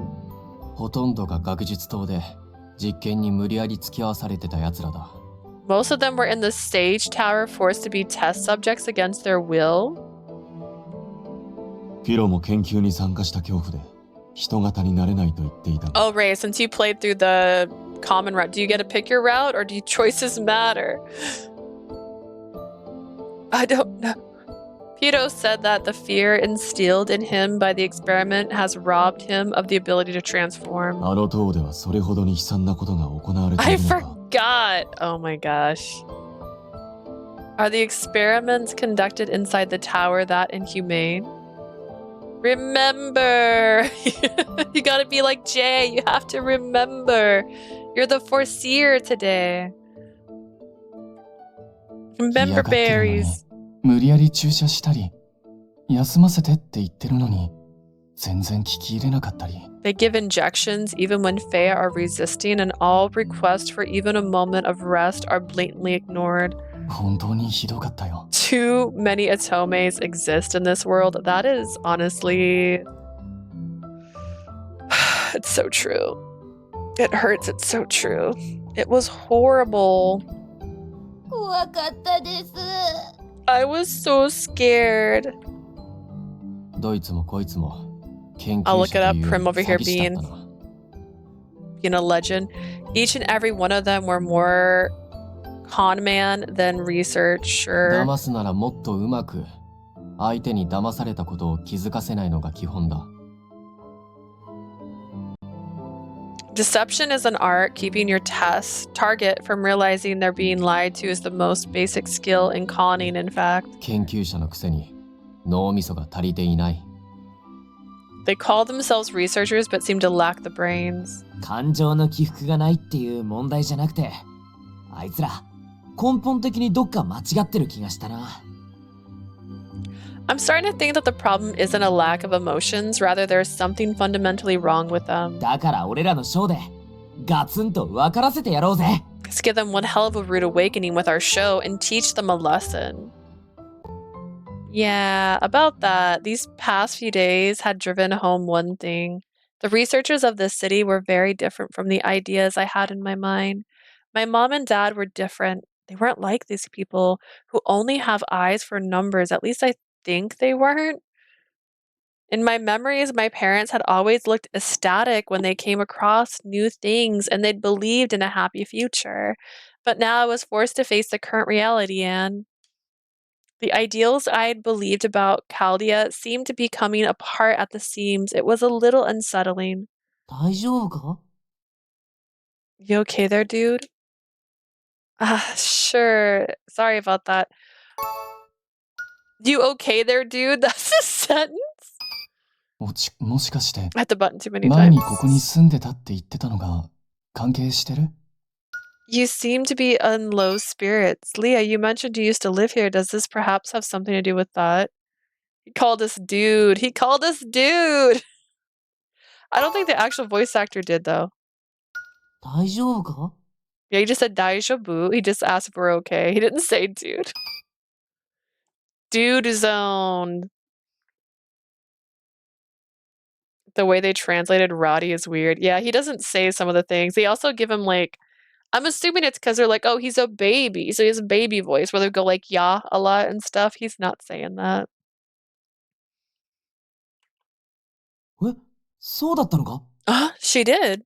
ほとんどが学術棟で実験に無理やり付き合わされてた奴らだ。 Most of them were in the stage tower, forced to be test subjects against their will. ピロも研究に参加した恐怖で人型になれないと言っていたが Oh, Ray, since you played through the common route, do you get to pick your route or do choices matter? I don't know. Pito said that the fear instilled in him by the experiment has robbed him of the ability to transform. あの塔ではそれほどに悲惨なことが行われて I いるのか forgot! Oh my gosh. Are the experiments conducted inside the tower that inhumane? Remember! You gotta be like Jay. You have to remember. You're the foreseer today. Member ってるのに berries. 無理やり注射したり、休ませてって言ってるのに、全然聞き入れなかったり。They give injections even when Fea are resisting, and all requests for even a moment of rest are blatantly ignored. 本当にひどかったよ。Too many Atomes exist in this world. That is honestly... It's so true. It hurts, it's so true. It was horrible. 怖かったです。 I was so scared. どいつもこいつも研 I'll 究 look 者 it と up. いう Prim over here 詐欺師だったな。 being a legend. Each and every one of them were more con man than researcher. 騙すならもっとうまく相手に騙されたことを気づかせないのが基本だ。 Deception is an art. Keeping your target from realizing they're being lied to is the most basic skill in conning, in fact. 研究者のくせに脳みそが足りていない。 They call themselves researchers but seem to lack the brains. 感情の起伏がないっていう問題じゃなくて、あいつら根本的にどっか間違ってる気がしたな。 I'm starting to think that the problem isn't a lack of emotions, rather there's something fundamentally wrong with them. だから俺らのショーでガツンと分からせてやろうぜ。 Let's give them one hell of a rude awakening with our show and teach them a lesson. Yeah, about that. These past few days had driven home one thing. The researchers of this city were very different from the ideas I had in my mind. My mom and dad were different. They weren't like these people who only have eyes for numbers. At least I think they weren't. In my memories, my parents had always looked ecstatic when they came across new things and they'd believed in a happy future. But now I was forced to face the current reality, and the ideals I'd believed about Chaldea seemed to be coming apart at the seams. It was a little unsettling. 大丈夫か？ You okay there, dude? Sure. Sorry about that. You okay there, dude? That's a sentence? もしかして I hit the button too many 前 times. にここに住んでたって言ってたのが関係してる？ You seem to be in low spirits. Leah, you mentioned you used to live here. Does this perhaps have something to do with that? He called us dude. He called us dude. I don't think the actual voice actor did, though. 大丈夫か？ Yeah, he just said daijoubu. He just asked if we're okay. He didn't say dude. Dude zone. The way they translated Radie is weird. Yeah, he doesn't say some of the things. They also give him like, I'm assuming it's because they're like, oh, he's a baby. So he has a baby voice where they go like, yeah, a lot and stuff. He's not saying that. え、そうだったのか？ She did.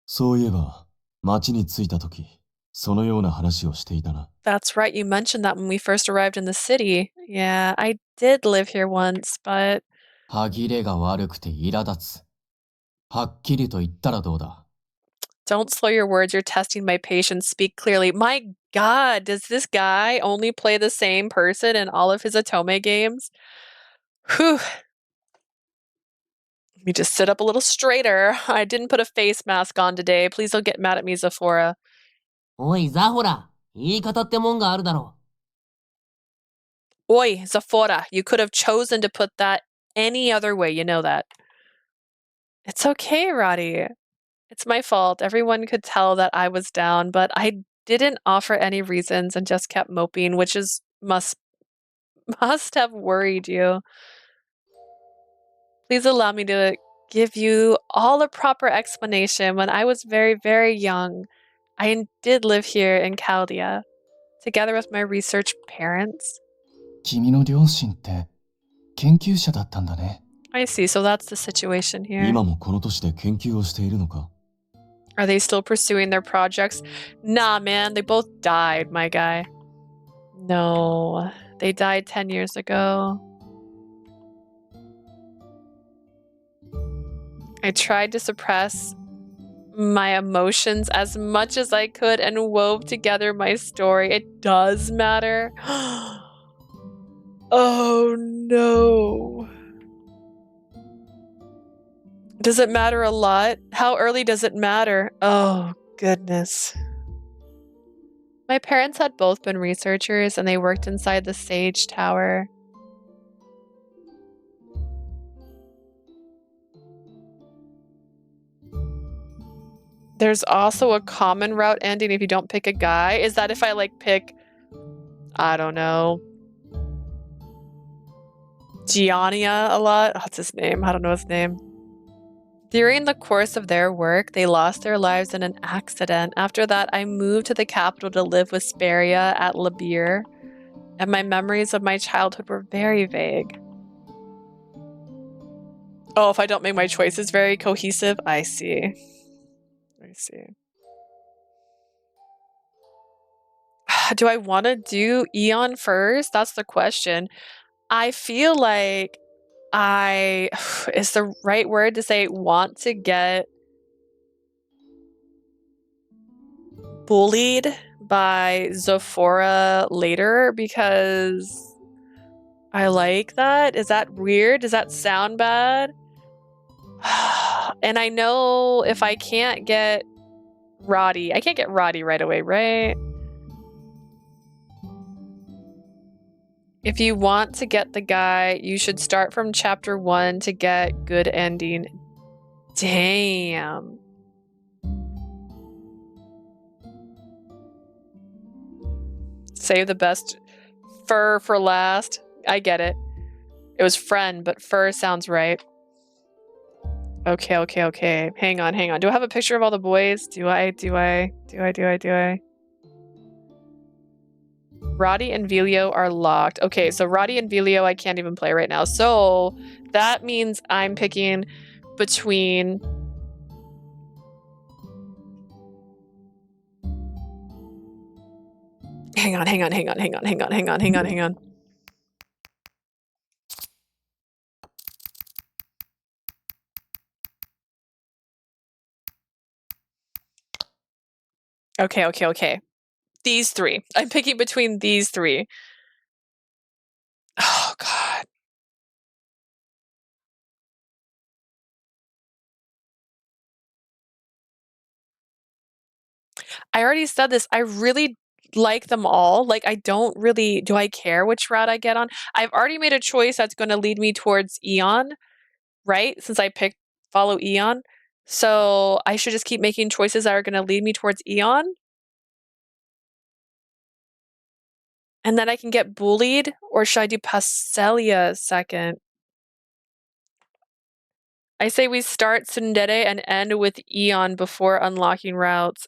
そういえば、町に着いた時、そのような話をしていたな。 That's right. You mentioned that when we first arrived in the city. Yeah, I did live here once, but 歯切れが悪くて苛立つ。はっきりと言ったらどうだ？ don't slow your words. You're testing my patience. Speak clearly. My God, does this guy only play the same person in all of his Atome games? Whew. Let me just sit up a little straighter. I didn't put a face mask on today. Please don't get mad at me, Zephora. おい、ザホラ、言い方ってもんがあるだろ Oi, Zephora, you could have chosen to put that any other way. You know that. It's okay, Radie. It's my fault. Everyone could tell that I was down, but I didn't offer any reasons and just kept moping, which is must have worried you. Please allow me to give you all a proper explanation. When I was very, very young, I did live here in Chaldea, together with my research parents. 君の両親って研究者だったんだね。 I see, so that's the situation here. 今もこの年で研究をしているのか？ Are they still pursuing their projects? Nah, man, they both died, my guy. No, they died 10 years ago. I tried to suppress my emotions as much as I could and wove together my story. It does matter. Oh no. Does it matter a lot? How early does it matter? Oh, goodness. My parents had both been researchers and they worked inside the Sage Tower. There's also a common route ending if you don't pick a guy. Is that if I like pick, I don't know, Giannia a lot? What's his name? I don't know his name. During the course of their work, they lost their lives in an accident. After that, I moved to the capital to live with Speria at Labir, and my memories of my childhood were very vague. Oh, if I don't make my choices very cohesive? I see. I see. Do I want to do Eon first? That's the question. I feel like is the right word to say want to get bullied by Zephora later because I like that. Is that weird? Does that sound bad? And I know if I can't get Radie, I can't get Radie right away, right? If you want to get the guy, you should start from chapter 1 to get good ending. Damn. Save the best fur for last. I get it. It was friend, but fur sounds right. Okay. Hang on. Do I have a picture of all the boys? Do I? Radie and Velio are locked. Okay, so Radie and Velio I can't even play right now. So that means I'm picking between... Hang on. Okay. These three. I'm picking between these three. Oh, God. I already said this. I really like them all. Like, I don't really... Do I care which route I get on? I've already made a choice that's going to lead me towards Eon, right? Since I picked follow Eon. So I should just keep making choices that are going to lead me towards Eon? And then I can get bullied? Or should I do Passelia second? I say we start Tsundere and end with Eon before unlocking routes.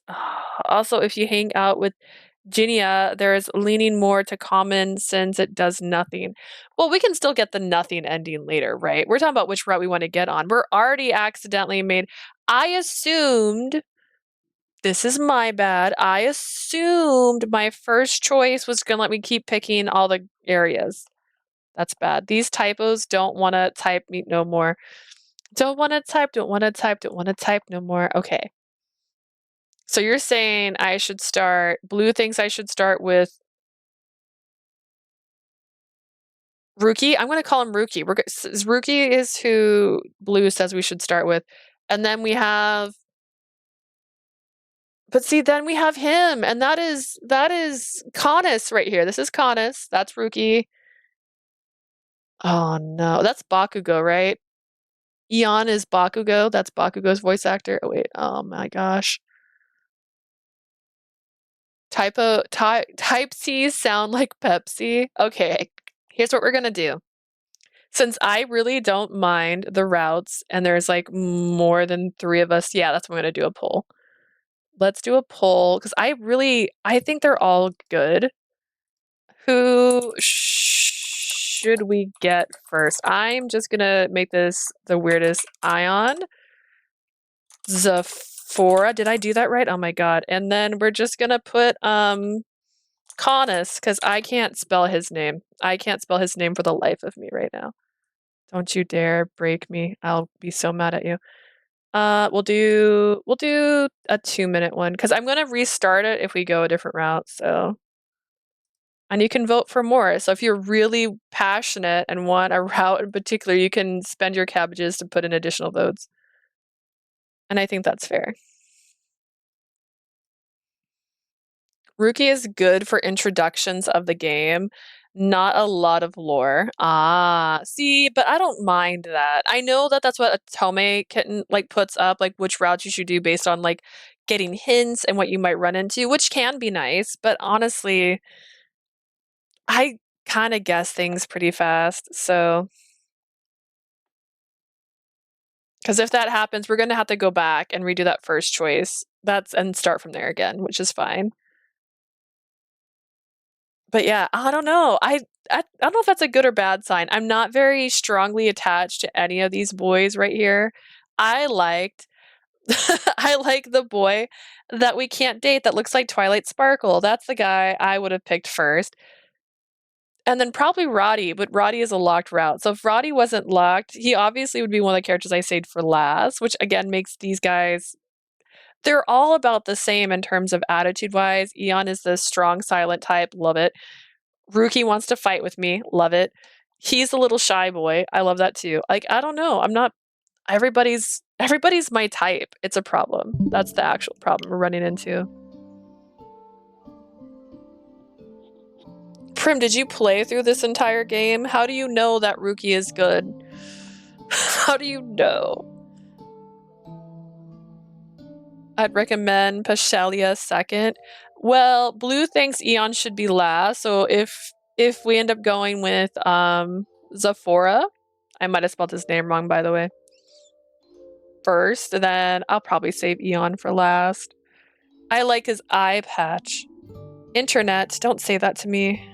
Also, if you hang out with Jinya, there's leaning more to common since it does nothing. Well, we can still get the nothing ending later, right? We're talking about which route we want to get on. We're already accidentally made... I assumed... This is my bad. I assumed my first choice was going to let me keep picking all the areas. That's bad. These typos don't want to type me no more. Don't want to type no more. Okay. So you're saying I should start... Blue thinks I should start with Ruki. I'm going to call him Ruki. Ruki is who Blue says we should start with. And then we have... But see, then we have him, and that is Canis right here. This is Canis. That's Ruki. Oh no, that's Bakugo, right? Eon is Bakugo. That's Bakugo's voice actor. Oh wait, oh my gosh. Type C's sound like Pepsi. Okay, here's what we're gonna do. Since I really don't mind the routes, and there's like more than 3 of us, yeah, that's what I'm gonna do a poll. Let's do a poll because I think they're all good. Who should we get first? I'm just gonna make this the weirdest Ion. Zephora. Did I do that right? Oh my god. And then we're just gonna put Canis, because I can't spell his name. I can't spell his name for the life of me right now. Don't you dare break me. I'll be so mad at you. We'll do a 2-minute one because I'm gonna restart it if we go a different route. So, and you can vote for more. So if you're really passionate and want a route in particular, you can spend your cabbages to put in additional votes. And I think that's fair. Ruki is good for introductions of the game, not a lot of lore. Ah, see, but I don't mind that. I know that that's what a Tome kitten like puts up, like which routes you should do based on like getting hints and what you might run into, which can be nice, but honestly, I kind of guess things pretty fast, so because if that happens, we're gonna have to go back and redo that first choice. And start from there again, which is fine. But yeah, I don't know. I don't know if that's a good or bad sign. I'm not very strongly attached to any of these boys right here. I liked I like the boy that we can't date that looks like Twilight Sparkle. That's the guy I would have picked first. And then probably Radie, but Radie is a locked route. So if Radie wasn't locked, he obviously would be one of the characters I saved for last, which again makes these guys, they're all about the same in terms of attitude-wise. Eon is the strong, silent type. Love it. Ruki wants to fight with me. Love it. He's a little shy boy. I love that too. Like, I don't know. I'm not... Everybody's my type. It's a problem. That's the actual problem we're running into. Prim, did you play through this entire game? How do you know that Ruki is good? How do you know? I'd recommend Pashalia second. Well, Blue thinks Eon should be last, so if we end up going with Zephora, I might have spelled his name wrong by the way, first, then I'll probably save Eon for last. I like his eye patch. Internet, don't say that to me.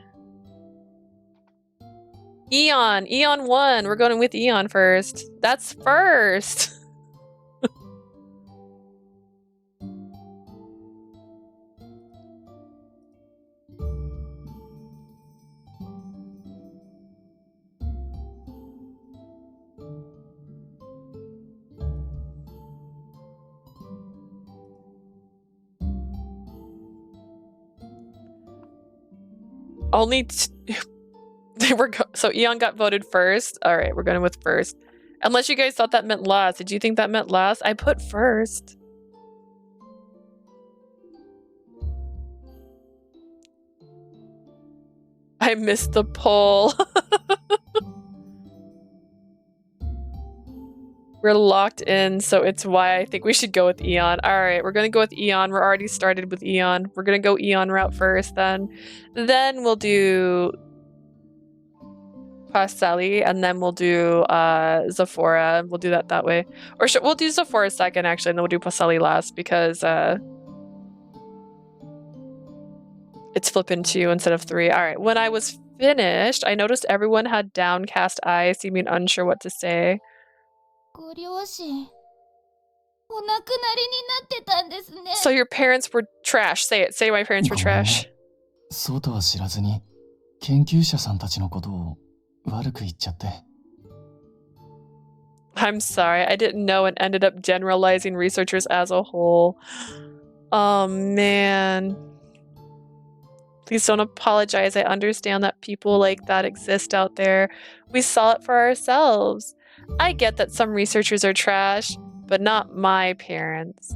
Eon won. We're going with Eon first. That's first. So Eon got voted first. All right, we're going with first. Unless you guys thought that meant last. Did you think that meant last? I put first. I missed the poll. We're locked in, so it's why I think we should go with Eon. All right, we're going to go with Eon. We're already started with Eon. We're going to go Eon route first then. Then we'll do Pasali, and then we'll do Zephora. We'll do that way. Or we'll do Zephora second, actually, and then we'll do Pasali last because it's flipping 2 instead of 3. All right, when I was finished, I noticed everyone had downcast eyes, seeming unsure what to say. So your parents were trash. Say it. Say my parents were trash. そうとは知らずに研究者さんたちのことを悪く言っちゃって。 I'm sorry, I didn't know and ended up generalizing researchers as a whole. Oh man. Please don't apologize. I understand that people like that exist out there. We saw it for ourselves. I get that some researchers are trash, but not my parents.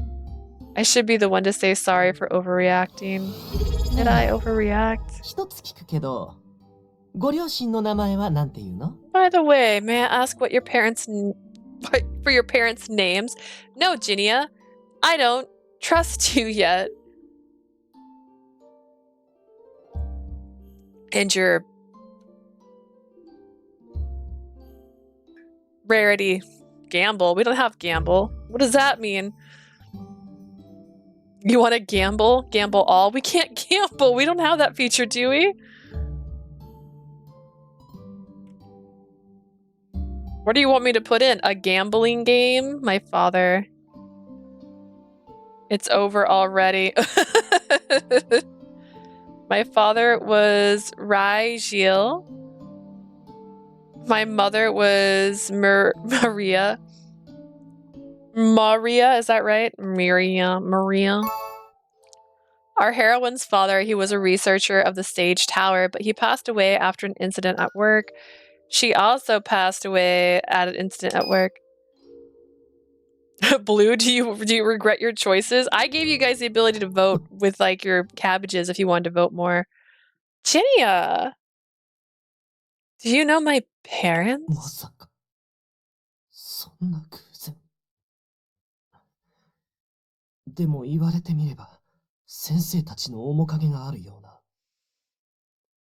I should be the one to say sorry for overreacting. Did I overreact? 一つ聞くけど、ご両親の名前はなんていうの? By the way, may I ask what your parents for your parents' names? No, Ginia. I don't trust you yet. And your Rarity. Gamble. We don't have gamble. What does that mean? You want to gamble? Gamble all? We can't gamble. We don't have that feature, do we? What do you want me to put in? A gambling game? My father. It's over already. My father was Raigil. My mother was Maria. Maria, is that right? Maria. Our heroine's father, he was a researcher of the Sage Tower, but he passed away after an incident at work. She also passed away at an incident at work. Blue, do you regret your choices? I gave you guys the ability to vote with like your cabbages if you wanted to vote more. Ginia, do you know my ま parents? さか、そんな偶然。でも言われてみれば、先生たちの面影があるような。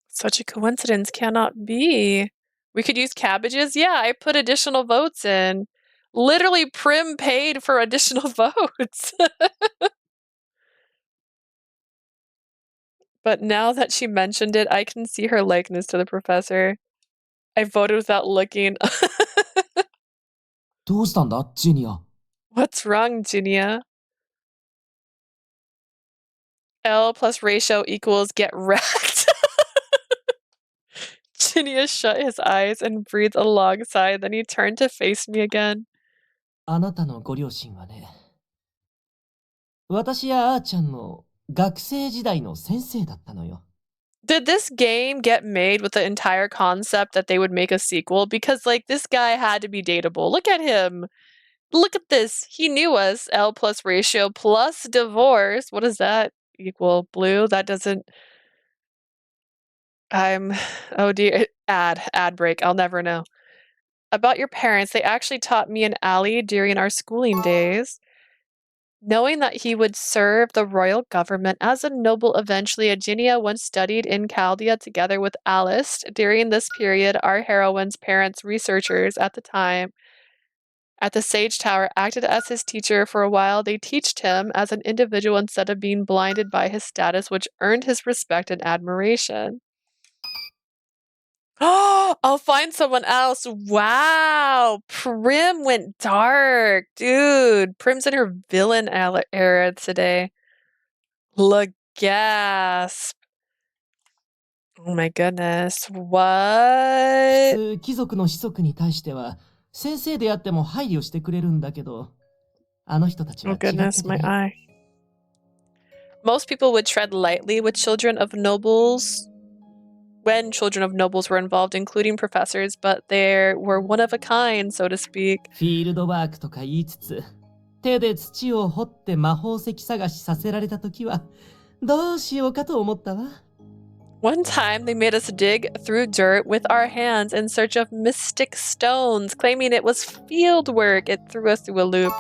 Such a coincidence cannot be. We could use cabbages? Yeah, I put additional votes in. Literally, Prim paid for additional votes. But now that she mentioned it, I can see her likeness to the professor. I voted without looking. どうしたんだ、ジュニア。 What's wrong, Ginia? L plus ratio equals get wrecked. Ginia shut his eyes and breathed a long sigh, then he turned to face me again. あなたのご両親はね、私やあーちゃんの学生時代の先生だったのよ。 Did this game get made with the entire concept that they would make a sequel? Because, like, this guy had to be dateable. Look at him. Look at this. He knew us. L plus ratio plus divorce. What does that equal? Blue? That doesn't... Oh dear. Ad break. I'll never know. About your parents, they actually taught me and Allie during our schooling days. Knowing that he would serve the royal government as a noble eventually, Aginia once studied in Chaldea together with Alice. During this period, our heroine's parents, researchers at the time at the Sage Tower, acted as his teacher for a while. They taught him as an individual instead of being blinded by his status, which earned his respect and admiration. Oh, I'll find someone else. Wow. Prim went dark. Dude, Prim's in her villain era today. Look, gasp. Oh my goodness. 普 What? 通貴族の子息に対しては先生であっても配慮してくれるんだけど、あの人たちは Oh 違ってて goodness, my ね。 eye. Most people would tread lightly with children of nobles when children of nobles were involved, including professors, but they were one of a kind, so to speak. フィールドワークとか言いつつ、手で土を掘って魔法石探しさせられたときは、どうしようかと思ったわ。 One time, they made us dig through dirt with our hands in search of mystic stones, claiming it was field work. It threw us through a loop.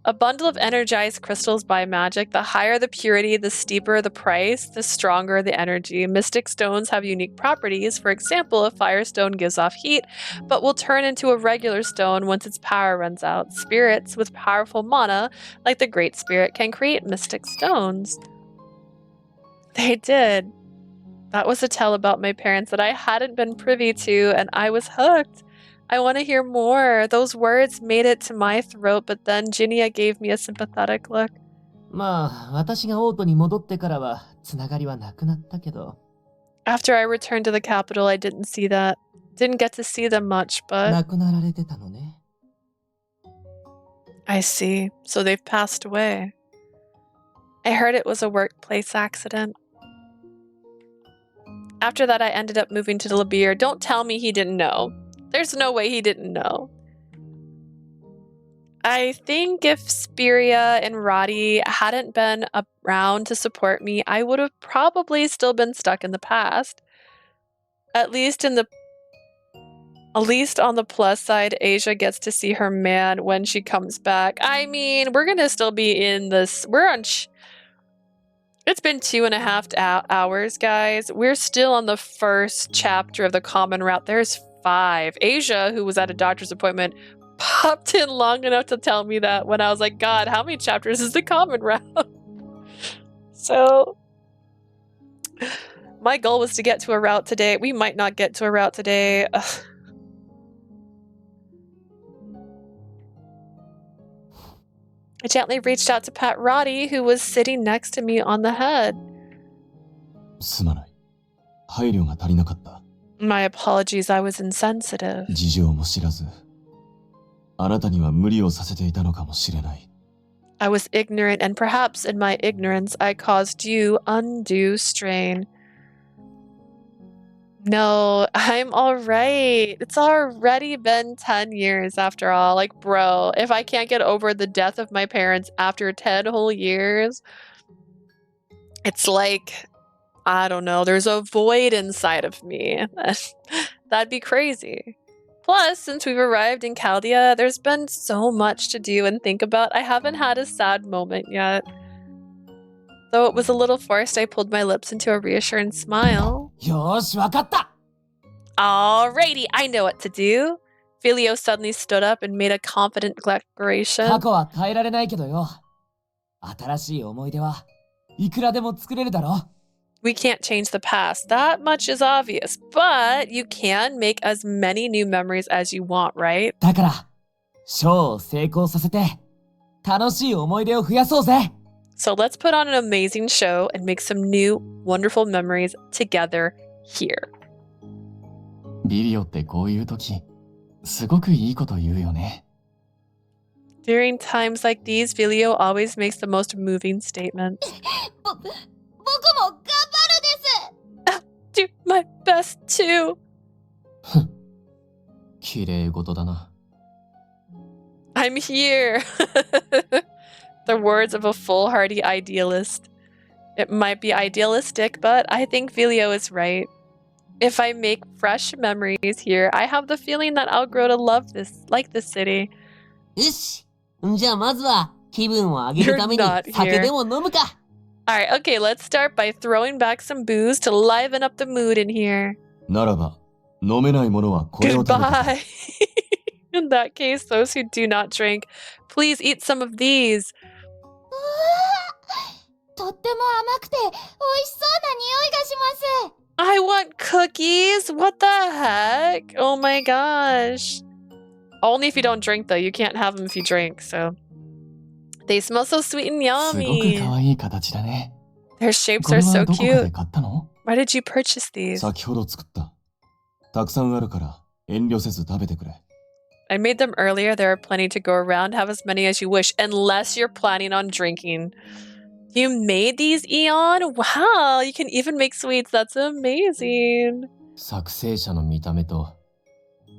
A bundle of energized crystals by magic. The higher the purity, the steeper the price, the stronger the energy. Mystic stones have unique properties. For example, a firestone gives off heat, but will turn into a regular stone once its power runs out. Spirits with powerful mana, like the Great Spirit, can create mystic stones. They did. That was a tale about my parents that I hadn't been privy to, and I was hooked. I want to hear more. Those words made it to my throat, but then Ginia gave me a sympathetic look. まあ、私がオートに戻ってからはつながりはなくなったけど。 After I returned to the capital, I didn't get to see them much, but 亡くなられてたのね。 I see. So they've passed away. I heard it was a workplace accident. After that, I ended up moving to Labir. Don't tell me he didn't know. There's no way he didn't know. I think if Spiria and Radie hadn't been around to support me, I would have probably still been stuck in the past. At least on the plus side, Asia gets to see her man when she comes back. I mean, we're gonna still be in this. It's been 2.5 hours, guys. We're still on the first chapter of the common route. There's 5. Asia, who was at a doctor's appointment, popped in long enough to tell me that when I was like, God, how many chapters is the common route? So my goal was to get to a route today. We might not get to a route today. Ugh. I gently reached out to pat Radie, who was sitting next to me on the head. すまない。配慮が足りなかった。 My apologies, I was insensitive. 事情も知らず、あなたには無理をさせていたのかもしれない。 I was ignorant, and perhaps in my ignorance, I caused you undue strain. No, I'm all right. It's already been 10 years after all. Like, bro, if I can't get over the death of my parents after 10 whole years, it's like, I don't know, there's a void inside of me. That'd be crazy. Plus, since we've arrived in Chaldea, there's been so much to do and think about. I haven't had a sad moment yet. Though it was a little forced, I pulled my lips into a reassuring smile. よーし、わかった Alrighty, I know what to do. Filio suddenly stood up and made a confident 過 declaration. 去は変えられないけどよ。新しい思い出はいくらでも作れるだろ We can't change the past. That much is obvious. But you can make as many new memories as you want, right? だから、ショーを成功させて、楽しい思い出を増やそうぜ So let's put on an amazing show and make some new, wonderful memories together here. ビリオってこういう時、すごくいいこと言うよね。 During times like these, Filio always makes the most moving statements. 僕も頑張るです Do my best too. 綺麗事だな。 I'm here. The words of a foolhardy idealist. It might be idealistic, but I think Filio is right. If I make fresh memories here, I have the feeling that I'll grow to love like this city. よしじゃあまずは気分を上げるために You're not here. 酒でも飲むか Alright, okay, let's start by throwing back some booze to liven up the mood in here. ならば、飲めないものはこれを食べてくれ。 Goodbye. In that case, those who do not drink, please eat some of these. とっても甘くて美味しそうな匂いがします I want cookies. What the heck? Oh my gosh. Only if you don't drink, though. You can't have them if you drink, so. They smell so sweet and すごく yummy. 可愛い形だね。 Their shapes これ are は so どこかで cute. 買ったの？ Why did you purchase these? 先ほど作った。たくさんあるから遠慮せず食べてくれ。 I made them earlier. There are plenty to go around. Have as many as you wish, unless you're planning on drinking. You made these, Eon? Wow, you can even make sweets. That's amazing. 作成者の見た目と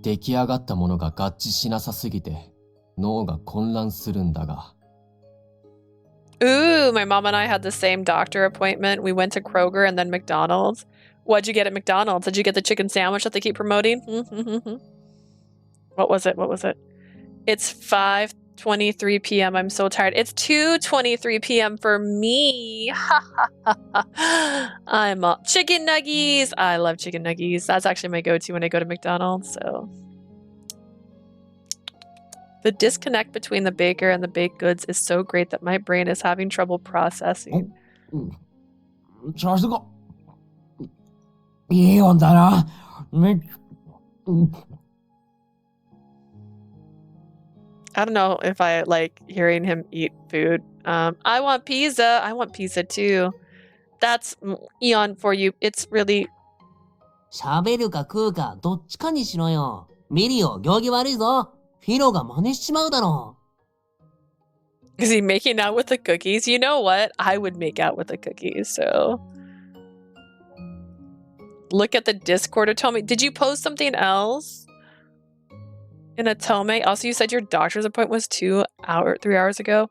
出来上がったものが合致しなさすぎて脳が混乱するんだが。 Ooh, my mom and I had the same doctor appointment. We went to Kroger and then McDonald's. What'd you get at McDonald's? Did you get the chicken sandwich that they keep promoting? What was it? What was it? It's 5:23 p.m. I'm so tired. It's 2:23 p.m. for me. I'm chicken nuggies. I love chicken nuggies. That's actually my go-to when I go to McDonald's. So the disconnect between the baker and the baked goods is so great that my brain is having trouble processing. さすがいい音だなめっ I don't know if I like hearing him eat food. I want pizza. I want pizza too. That's Eon for you. It's really 喋るか食うかどっちかにしろよミリオ行儀悪いぞフィロが真似しちまうだろ is he making out with the cookies? You know what? I would make out with the cookies. So look at the Discord Atome. Did you post something else in Atome? Also, you said your doctor's appointment was 3 hours ago.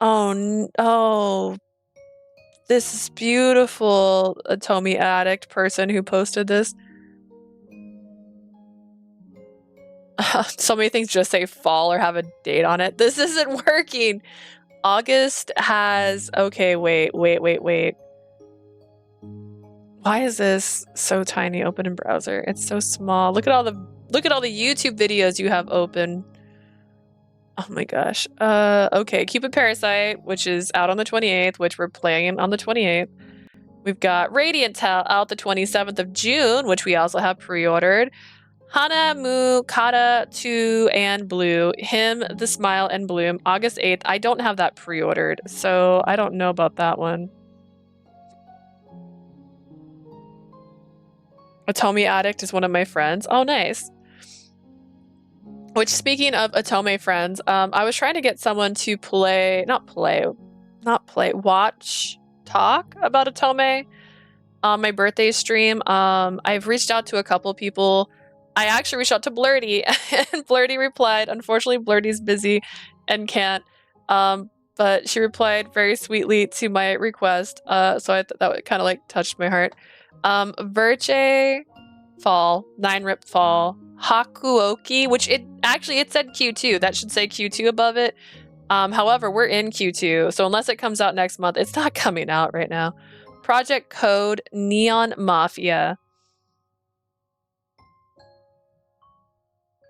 Oh no. This is beautiful, Atome addict person who posted this. So many things just say fall or have a date on it. This isn't working. August has... Okay, wait. Why is this so tiny open in browser? It's so small. Look at all the YouTube videos you have open. Oh my gosh. Okay, Cupid Parasite, which is out on the 28th, which we're playing on the 28th. We've got Radiant Tale out the 27th of June, which we also have pre-ordered. Hana, Mu, Kata, 2, and Blue. Him, The Smile, and Bloom. August 8th. I don't have that pre-ordered, so I don't know about that one. Atome Addict is one of my friends. Oh, nice. Which, speaking of Atome friends, I was trying to get someone to watch, talk about Atome. on my birthday stream. I've reached out to a couple people. I actually reached out to Blurty, and Blurty replied. Unfortunately, Blurty's busy and can't. But she replied very sweetly to my request. So I thought that kind of like touched my heart. Verche fall, 9-rip fall, Hakuoki, which it said Q2. That should say Q2 above it. However, we're in Q2, so unless it comes out next month, it's not coming out right now. Project Code Neon Mafia.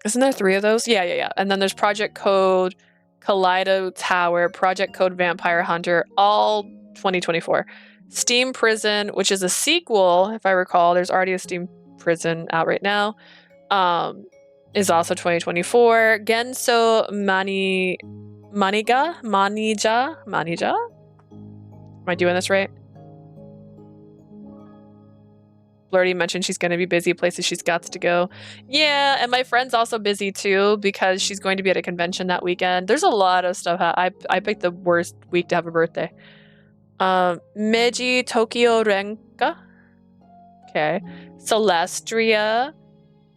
Isn't there 3 of those? Yeah. And then there's Project Code Kaleido Tower, Project Code Vampire Hunter, all 2024. Steam Prison, which is a sequel, if I recall. There's already a Steam Prison out right now. Is also 2024. Genso Manija? Am I doing this right? Blurty mentioned she's going to be busy, places she's got to go. Yeah, and my friend's also busy too because she's going to be at a convention that weekend. There's a lot of stuff. I picked the worst week to have a birthday. Meiji Tokyo Renka. Okay. Celestria.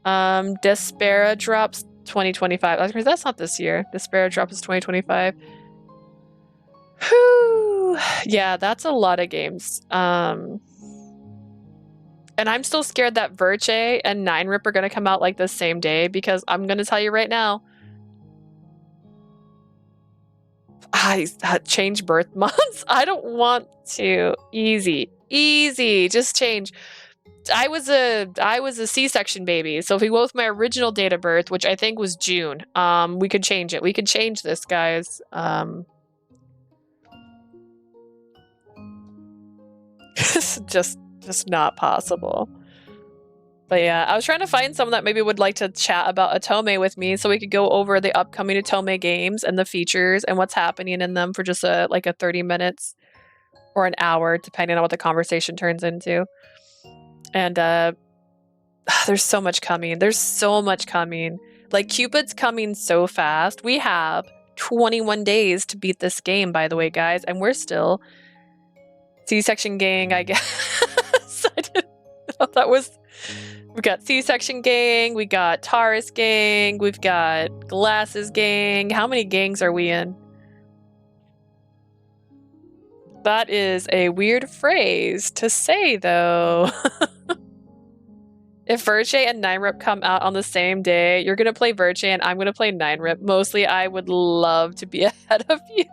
Despera drops 2025. That's not this year. Despera drops 2025. Whew. Yeah, that's a lot of games. And I'm still scared that Verche and 9-rip are going to come out like the same day because I'm going to tell you right now. I change birth months. I don't want to. Easy. Just change. I was a C-section baby, so if we go with my original date of birth, which I think was June, we could change it. We could change this, guys. Just not possible. But yeah, I was trying to find someone that maybe would like to chat about Otome with me so we could go over the upcoming Otome games and the features and what's happening in them for just like a 30 minutes or an hour, depending on what the conversation turns into. And there's so much coming. Like, Cupid's coming so fast. We have 21 days to beat this game, by the way, guys, and we're still C-section gang, I guess. I didn't know that was... We got C-section gang, we got Taurus gang, we've got Glasses gang. How many gangs are we in? That is a weird phrase to say, though. If Verche and 9-rip come out on the same day, you're going to play Verche and I'm going to play 9-rip. Mostly, I would love to be ahead of you.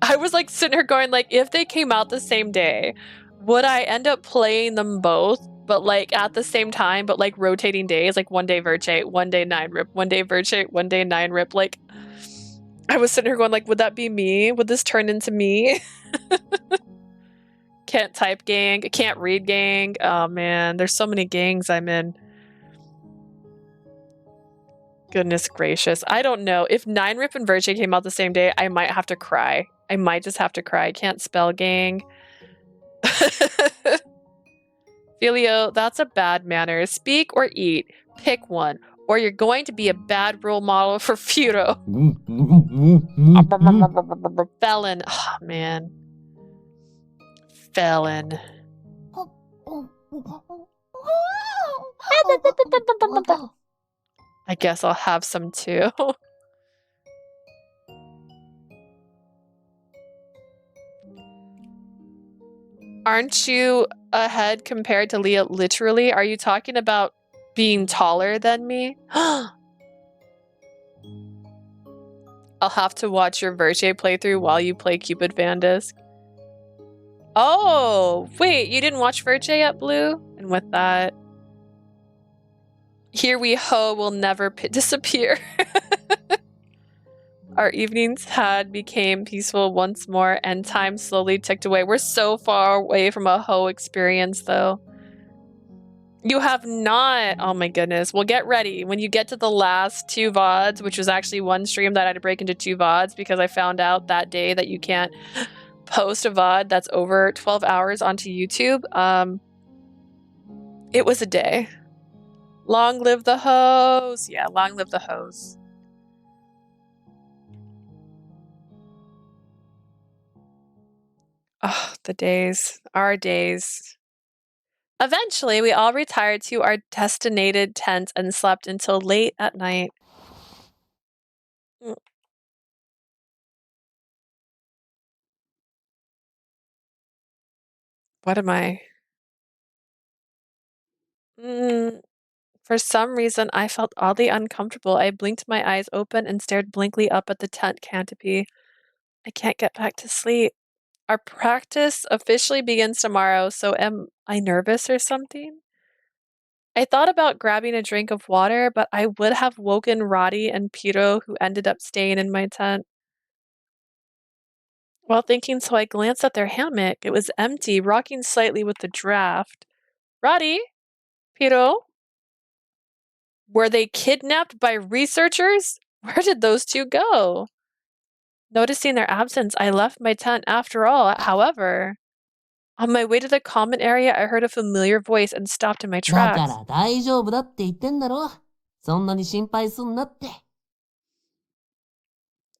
I was like sitting here going, like, if they came out the same day, would I end up playing them both, but like at the same time, but like rotating days, like one day Verche, one day 9-rip, one day Verche, one day 9-rip? Like, I was sitting here going, like, would that be me? Would this turn into me? Can't type gang, can't read gang. Oh man, there's so many gangs I'm in. Goodness gracious. I don't know. If 9-rip and Verche came out the same day, I might have to cry. I might just have to cry. I can't spell gang. Filio, that's a bad manner. Speak or eat. Pick one. Or you're going to be a bad role model for Furo. Felon. Oh, man. Felon. I guess I'll have some too. Aren't you ahead compared to Leah literally? Are you talking about being taller than me? I'll have to watch your Verche playthrough while you play Cupid Vandisk. Oh, wait, you didn't watch Verche yet, Blue? And with that, here we ho will never disappear. Our evenings became peaceful once more, and time slowly ticked away. We're so far away from a ho experience, though. You have not. Oh my goodness. Well, get ready. When you get to the last 2 VODs, which was actually one stream that I had to break into 2 VODs because I found out that day that you can't post a VOD that's over 12 hours onto YouTube. It was a day. Long live the hoes. Yeah, long live the hoes. Oh, the days. Our days. Eventually, we all retired to our destinated tent and slept until late at night. What am I? For some reason, I felt oddly uncomfortable. I blinked my eyes open and stared blankly up at the tent canopy. I can't get back to sleep. Our practice officially begins tomorrow, so am I nervous or something? I thought about grabbing a drink of water, but I would have woken Radie and Piro, who ended up staying in my tent. While thinking so, I glanced at their hammock. It was empty, rocking slightly with the draft. Radie? Piro? Were they kidnapped by researchers? Where did those two go? Noticing their absence, I left my tent after all. However, on my way to the common area, I heard a familiar voice and stopped in my だか tracks. ら大丈夫だって言ってんだろ。そんなに心配すんなって。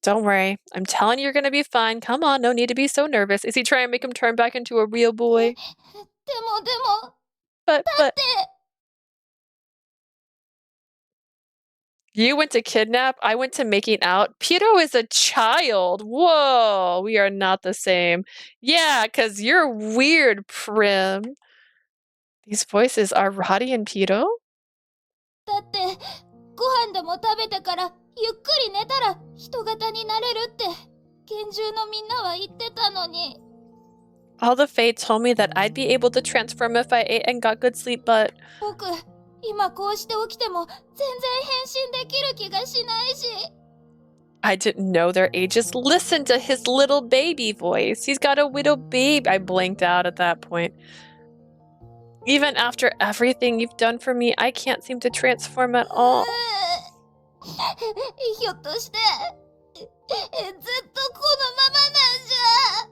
Don't worry. I'm telling you, you're gonna be fine. Come on, no need to be so nervous. Is he trying to make him turn back into a real boy? でも、 But you went to kidnap, I went to making out. Piro is a child. Whoa, we are not the same. Yeah, because you're weird, Prim. These voices are Radie and Piro? だってご飯でも食べてからゆっくり寝たら人型になれるって拳銃のみんなは言ってたのに。 All the Fae told me that I'd be able to transform if I ate and got good sleep, but 僕今こうして起きても全然変身できる気がしないし。 I didn't know their ages. Listen to his little baby voice. He's got a little baby. I blinked out at that point. Even after everything you've done for me, I can't seem to transform at all. ひょっとしてずっとこのままなんじゃ。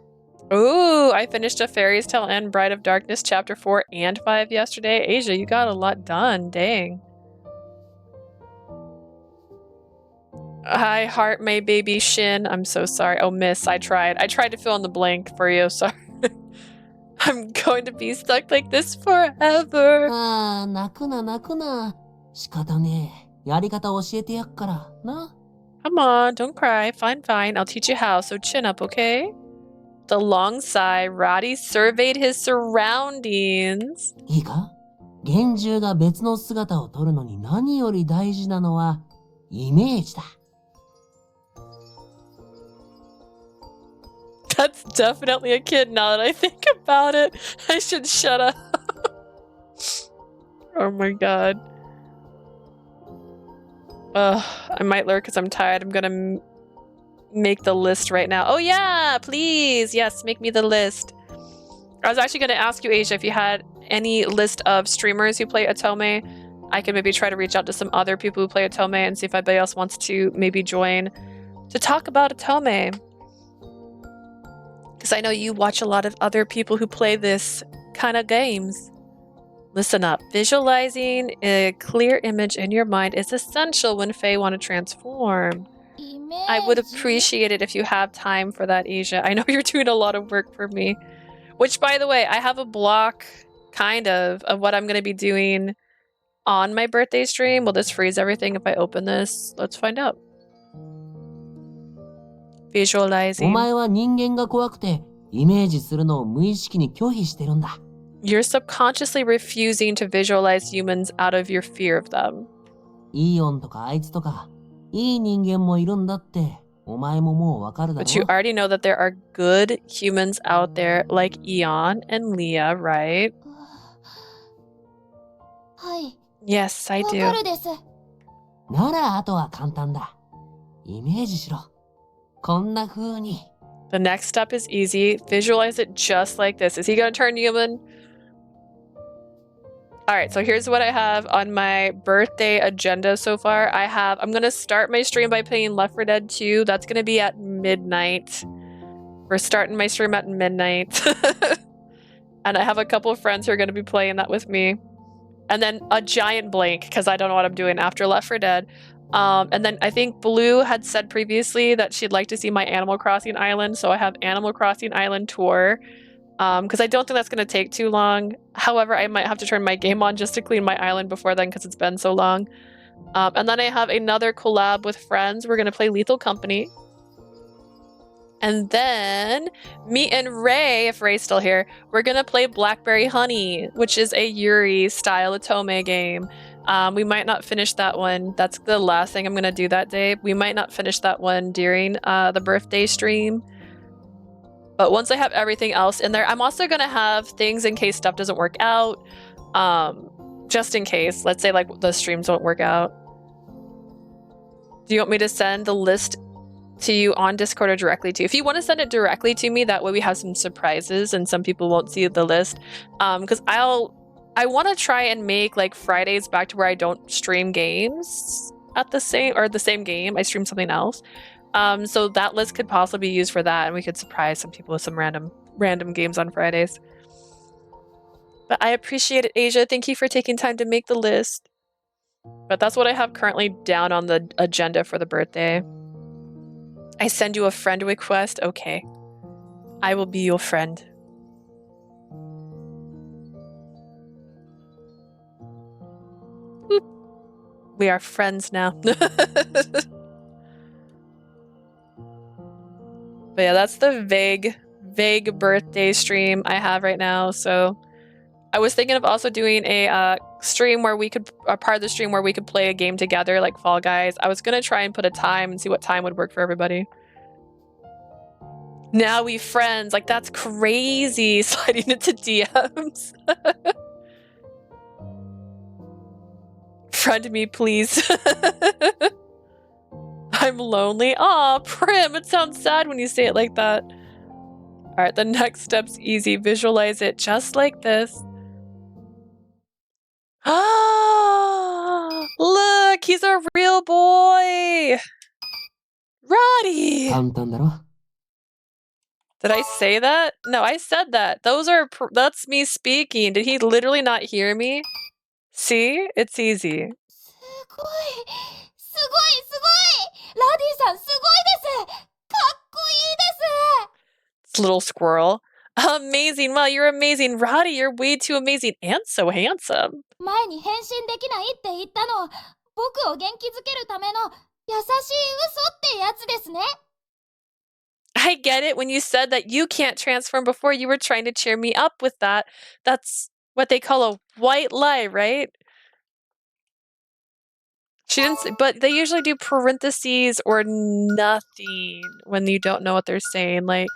Ooh, I finished A Fairy's Tale and Bride of Darkness Chapter 4 and 5 yesterday. Asia, you got a lot done. Dang. Hi, heart, my baby Shin. I'm so sorry. Oh, miss, I tried. I tried to fill in the blank for you. Sorry. I'm going to be stuck like this forever. ああ、泣くな泣くな。仕方ねえ。やり方教えてやっからな。 Come on, don't cry. Fine, fine. I'll teach you how, so chin up, okay? With a long sigh, Radie surveyed his surroundings. いいか？幻獣が別の姿を取るのに何より大事なのはイメージだ。 That's definitely a kid now that I think about it. I should shut up. Oh my god. I might lurk because I'm tired. I'm gonna make the list right now. Oh yeah, please. Yes, make me the list. I was actually gonna ask you, Asia, if you had any list of streamers who play Otome. I could maybe try to reach out to some other people who play Otome and see if anybody else wants to maybe join to talk about Otome. Because I know you watch a lot of other people who play this kind of games. Listen up. Visualizing a clear image in your mind is essential when Fae want to transform. イメージ I would appreciate it if you have time for that, Asia. I know you're doing a lot of work for me. Which, by the way, I have a block, kind of what I'm going to be doing on my birthday stream. Will this freeze everything if I open this? Let's find out. お Visualizing. 前は人間が怖くてイメージするのを無意識に拒否してるんだ。 You're subconsciously refusing to visualize humans out of your fear of them. イーオンとかあいつとかいい人間もいるんだってお前ももうわかるだろ。 But you already know that there are good humans out there like Eon and Leah, right? はい、 Yes, I わ do. かるです。ならあとは簡単だ。イメージしろ。こんな風に。 The next step is easy. Visualize it just like this. Is he gonna turn human? Alright, so here's what I have on my birthday agenda so far. I'm gonna start my stream by playing Left 4 Dead 2. That's gonna be at midnight. We're starting my stream at midnight. And I have a couple of friends who are gonna be playing that with me. And then a giant blank, because I don't know what I'm doing after Left 4 Dead. And then I think Blue had said previously that she'd like to see my Animal Crossing Island, so I have Animal Crossing Island Tour. Because I don't think that's going to take too long. However, I might have to turn my game on just to clean my island before then because it's been so long. And then I have another collab with friends. We're going to play Lethal Company. And then me and Ray, if Ray's still here, we're going to play Blackberry Honey, which is a Yuri-style Otome game. We might not finish that one. That's the last thing I'm going to do that day. We might not finish that one during the birthday stream. But once I have everything else in there, I'm also going to have things in case stuff doesn't work out. Just in case. Let's say like the streams don't work out. Do you want me to send the list to you on Discord or directly to you? If you want to send it directly to me, that way we have some surprises and some people won't see the list. Because I want to try and make like Fridays back to where I don't stream games at the same game. I stream something else. So that list could possibly be used for that, and we could surprise some people with some random games on Fridays. But I appreciate it, Asia. Thank you for taking time to make the list. But that's what I have currently down on the agenda for the birthday. I send you a friend request? Okay. I will be your friend. Boop. We are friends now. But yeah, that's the vague birthday stream I have right now. So I was thinking of also doing a stream where we could, a part of the stream where we could play a game together, like Fall Guys. I was gonna try and put a time and see what time would work for everybody. Now we friends, like that's crazy, sliding into DMs. Friend me, please. I'm lonely. Aw, Prim, it sounds sad when you say it like that. Alright, the next step's easy. Visualize it just like this. Ah, look, he's a real boy. Radie. 簡単だろ Did I say that? No, I said that. That's me speaking. Did he literally not hear me? See? It's easy. すごいラディさんすごいですかっこいいです It's little squirrel. Amazing. Wow, you're amazing. Radie, you're way too amazing and so handsome. 前に変身できないって言ったの僕を元気づけるための優しい嘘ってやつですね I get it when you said that you can't transform before. You were trying to cheer me up with that. That's what they call a white lie, right? She didn't say, but they usually do parentheses or nothing when you don't know what they're saying. Like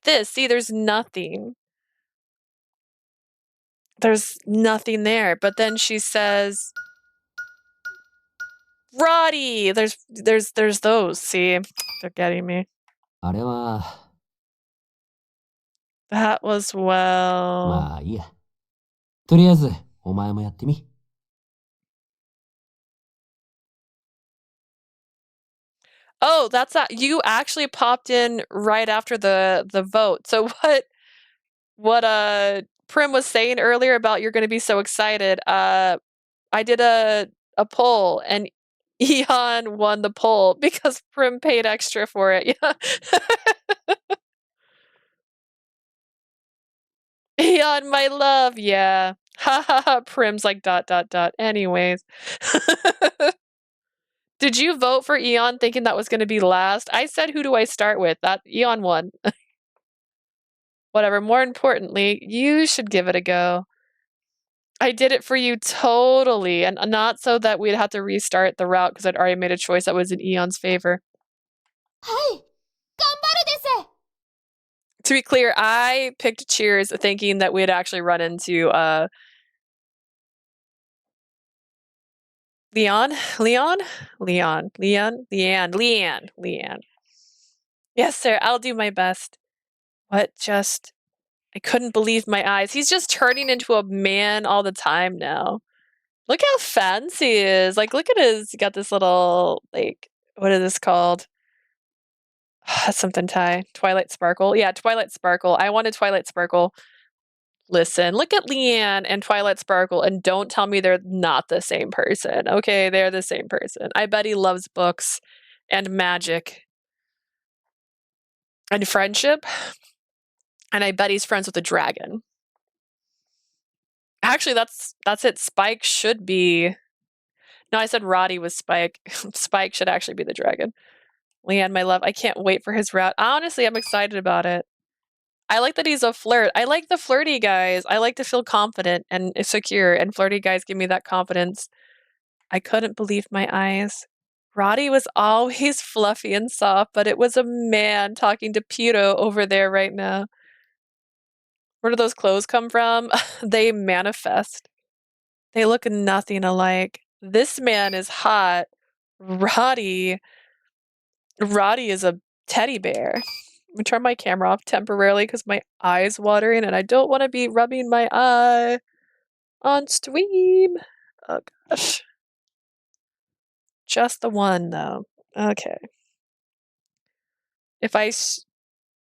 this. See, there's nothing. There's nothing there. But then she says, Radie! There's those. See, they're getting me. あれは That was well. まあいいやとりあえずお前もやってみ Oh, that's that. You actually popped in right after the vote. So what Prim was saying earlier about you're going to be so excited. I did a poll and Eon won the poll because Prim paid extra for it. Yeah. Eon, my love. Yeah. Ha ha ha. Prim's like ... Anyways. Did you vote for Eon thinking that was going to be last? I said, who do I start with? That Eon won. Whatever. More importantly, you should give it a go. I did it for you totally, and not so that we'd have to restart the route because I'd already made a choice that was in Eon's favor. はい頑張るです To be clear, I picked Cheers thinking that we'd actually run into Leanne. Yes, sir. I'll do my best. What just... I couldn't believe my eyes. He's just turning into a man all the time now. Look how fancy he is. Like, look at his... He got this little, like... What is this called? Something Thai. Twilight Sparkle. Yeah, Twilight Sparkle. I wanted Twilight Sparkle. Listen, look at Leanne and Twilight Sparkle and don't tell me they're not the same person. Okay, they're the same person. I bet he loves books and magic and friendship. And I bet he's friends with a dragon. Actually, that's it. Spike should be... No, I said Radie was Spike. Spike should actually be the dragon. Leanne, my love, I can't wait for his route. Honestly, I'm excited about it. I like that he's a flirt. I like the flirty guys. I like to feel confident and secure, and flirty guys give me that confidence. I couldn't believe my eyes. Radie was always fluffy and soft, but it was a man talking to Piro over there right now. Where do those clothes come from? They manifest. They look nothing alike. This man is hot. Radie is a teddy bear. I'm gonna turn my camera off temporarily because my eye's watering and I don't want to be rubbing my eye on stream. Oh gosh. Just the one though. Okay. If I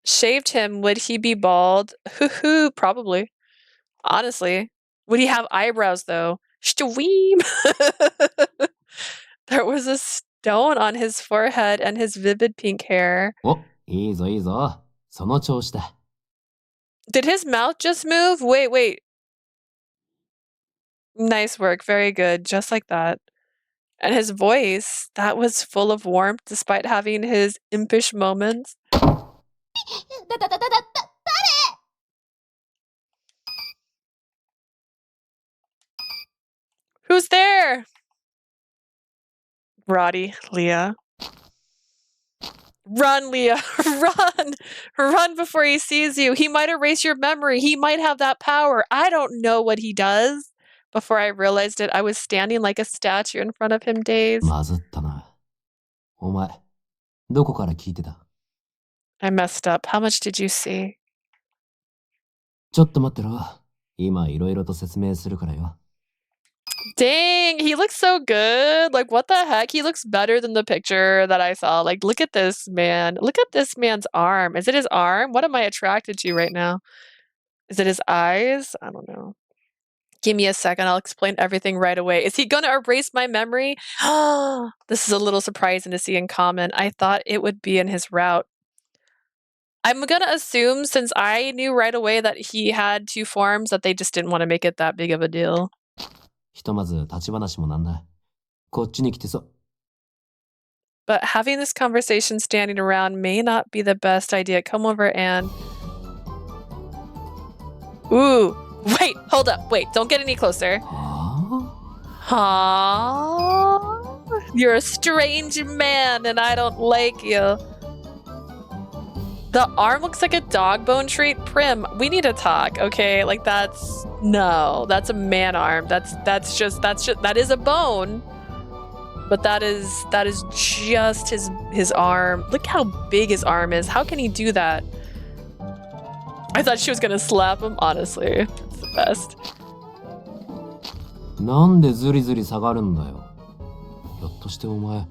shaved him, would he be bald? Hoo-hoo, probably. Honestly. Would he have eyebrows though? Stream! There was a stone on his forehead and his vivid pink hair. お、いいぞいいぞ。その調子だ。 Did his mouth just move? Wait. Nice work. Very good. Just like that. And his voice, that was full of warmth despite having his impish moments. Who's there? Radie, Leah. Run, Leah. Run! Run before he sees you. He might erase your memory. He might have that power. I don't know what he does. Before I realized it, I was standing like a statue in front of him, dazed. まずったな。お前、どこから聞いてた？ I messed up. How much did you see? ちょっと待ってろ。今いろいろと説明するからよ。 Dang, he looks so good. Like, what the heck? He looks better than the picture that I saw. Like, look at this man. Look at this man's arm. Is it his arm? What am I attracted to right now? Is it his eyes? I don't know. Give me a second. I'll explain everything right away. Is he gonna erase my memory? This is a little surprising to see in comment. I thought it would be in his route. I'm gonna assume, since I knew right away that he had two forms, that they just didn't want to make it that big of a deal. ひとまず立ち話もなんだ。こっちに来てそ。 But having this conversation standing around may not be the best idea. Come over and... Ooh! Wait! Hold up! Wait! Don't get any closer. はぁ? Huh? You're a strange man and I don't like you. The arm looks like a dog bone treat. Prim, we need to talk, okay? Like that's... No, that's a man arm. That is a bone. But that is just his arm. Look how big his arm is. How can he do that? I thought she was gonna slap him, honestly. It's the best. なんでズリズリ下がるんだよ。ひょっとしてお前、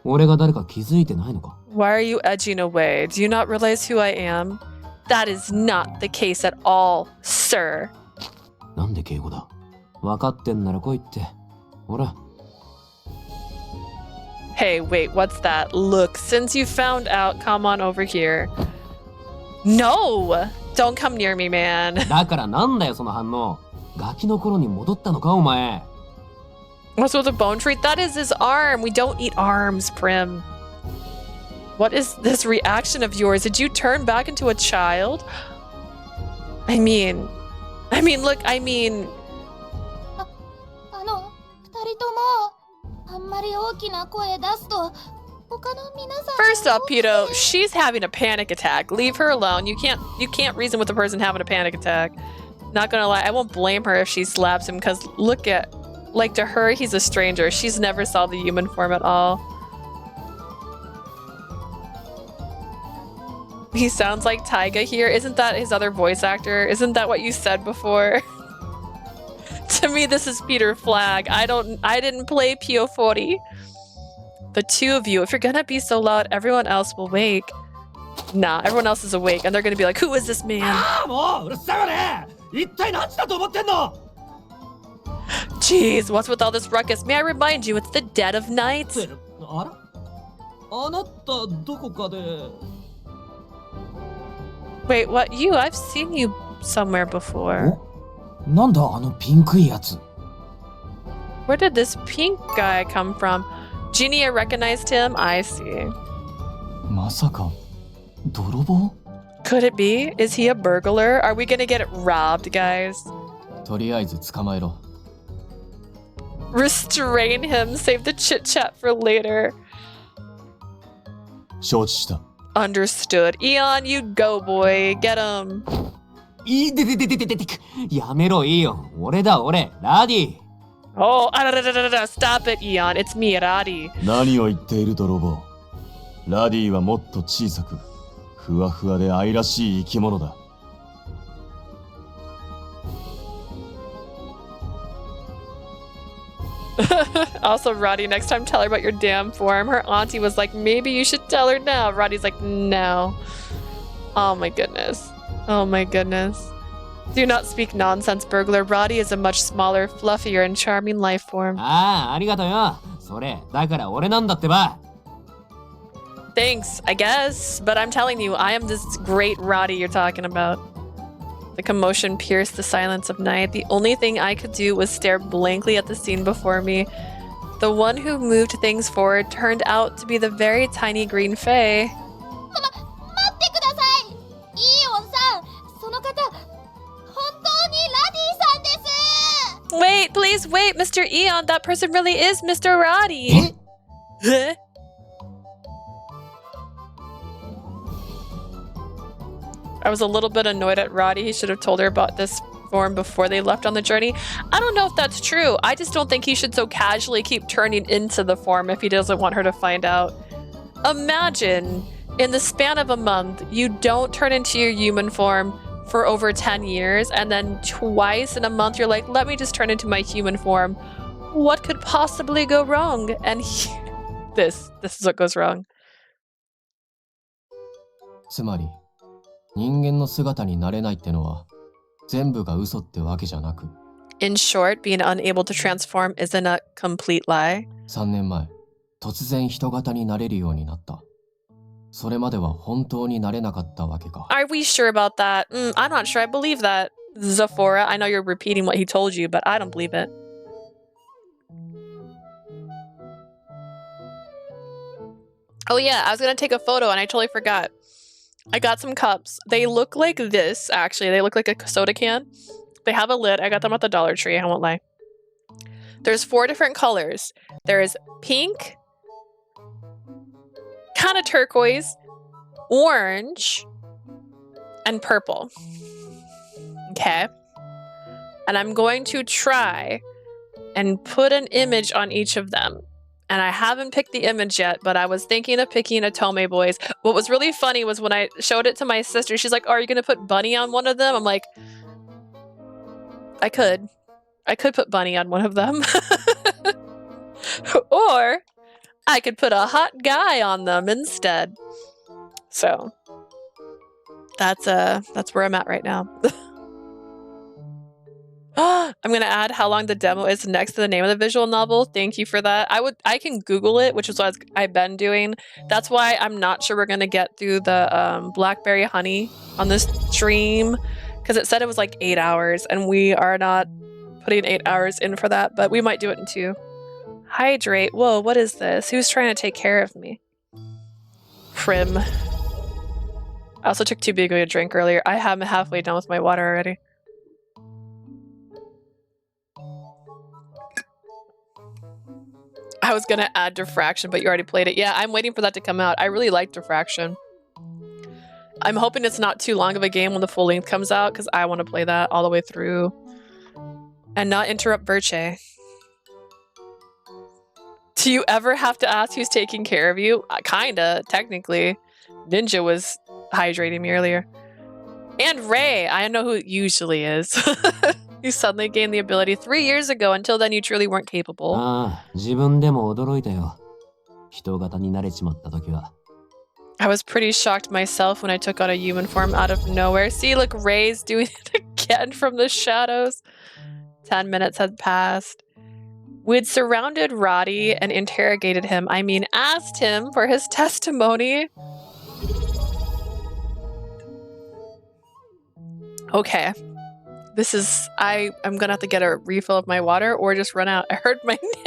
俺が誰か気づいてないのか? Why are you edging away? Do you not realize who I am? That is not the case at all, sir. なんで敬語だ? 分かってんなら来いって。ほら。 Hey, wait, what's that? Look, since you found out, come on over here. No! Don't come near me, man. だからなんだよその反応。ガキの頃に戻ったのかお前。 What's with the bone treat? That is his arm. We don't eat arms, Prim. What is this reaction of yours? Did you turn back into a child? I mean, look, あの、二人とも、あんまり大きな声出すと、他の皆さん。 First up, Pito, she's having a panic attack. Leave her alone. You can't reason with a person having a panic attack. Not gonna lie, I won't blame her if she slaps him, because look at, like, to her, he's a stranger. She's never saw the human form at all. He sounds like Taiga here. Isn't that his other voice actor? Isn't that what you said before? To me, this is Peter Flag. I didn't play Pio40. The two of you, if you're gonna be so loud, everyone else will wake. Nah, everyone else is awake, and they're gonna be like, who is this man? ああもううるさいわね。一体何時だと思ってんの？ Jeez, what's with all this ruckus? May I remind you, it's the dead of night. あら？あなたどこかで。 Wait, what? You? I've seen you somewhere before. なんだあのピンクいやつ。 Where did this pink guy come from? Genia recognized him? I see. まさか泥棒？ Could it be? Is he a burglar? Are we gonna get robbed, guys? とりあえず捕まえろ。 Restrain him. Save the chit chat for later. 承知した。 Understood. Eon, you go, boy. Get him. やめろイオン。俺だ俺、ラディ。 Oh, stop it, Eon. It's me, Radie. 何を言っている泥棒。ラディはもっと小さく、ふわふわで愛らしい生き物だ。 Also, Radie, next time tell her about your damn form. Her auntie was like, maybe you should tell her now. Radie's like, no. Oh my goodness. Oh my goodness. Do not speak nonsense, burglar. Radie is a much smaller, fluffier, and charming life form. ああ、ありがとうよ。それ、だから俺なんだってば。 Thanks, I guess. But I'm telling you, I am this great Radie you're talking about. The commotion pierced the silence of night. The only thing I could do was stare blankly at the scene before me. The one who moved things forward turned out to be the very tiny green fae. 待ってください。イオンさん、その方、本当にラディさんです。 Wait, please wait, Mr. Eon. That person really is Mr. Radie. Huh? I was a little bit annoyed at Radie. He should have told her about this form before they left on the journey. I don't know if that's true. I just don't think he should so casually keep turning into the form if he doesn't want her to find out. Imagine, in the span of a month, you don't turn into your human form for over 10 years, and then twice in a month you're like, let me just turn into my human form. What could possibly go wrong? And this is what goes wrong. つまり人間の姿になれないってのは全部が嘘ってわけじゃなく。 In short, being unable to transform isn't a complete lie. 3年前、突然人型になれるようになった。それまでは本当になれなかったわけか。 Are we sure about that? I'm not sure I believe that. Zephora, I know you're repeating what he told you, but I don't believe it. Oh yeah, I was gonna take a photo and I totally forgot. I got some cups. They look like this, actually. They look like a soda can. They have a lid. I got them at the Dollar Tree, I won't lie. There's 4 different colors. There's pink, kind of turquoise, orange, and purple. Okay. And I'm going to try and put an image on each of them. And I haven't picked the image yet, but I was thinking of picking a Tome Boys. What was really funny was when I showed it to my sister, she's like, oh, are you going to put Bunny on one of them? I'm like, I could put Bunny on one of them. Or I could put a hot guy on them instead. So that's where I'm at right now. I'm gonna add how long the demo is next to the name of the visual novel. Thank you for that. I can Google it, which is what I've been doing. That's why I'm not sure we're gonna get through the Blackberry Honey on this stream, because it said it was like 8 hours, and we are not putting 8 hours in for that, but we might do it in 2. Hydrate. Whoa, what is this? Who's trying to take care of me? Prim. I also took too big of a drink earlier. I am halfway done with my water already. I was gonna add Diffraction, but you already played it. Yeah, I'm waiting for that to come out. I really like Diffraction. I'm hoping it's not too long of a game when the full length comes out, because I want to play that all the way through. And not interrupt Birche. Do you ever have to ask who's taking care of you? Kinda, technically. Ninja was hydrating me earlier. And Ray, I know who it usually is. You suddenly gained the ability 3 years ago. Until then, you truly weren't capable. ああ、自分でも驚いたよ。人型になれちまった時は。I was pretty shocked myself when I took on a human form out of nowhere. See, look, Ray's doing it again from the shadows. 10 minutes had passed. We'd surrounded Radie and interrogated him. I mean, asked him for his testimony. Okay. This is... I'm gonna have to get a refill of my water or just run out. I heard my name.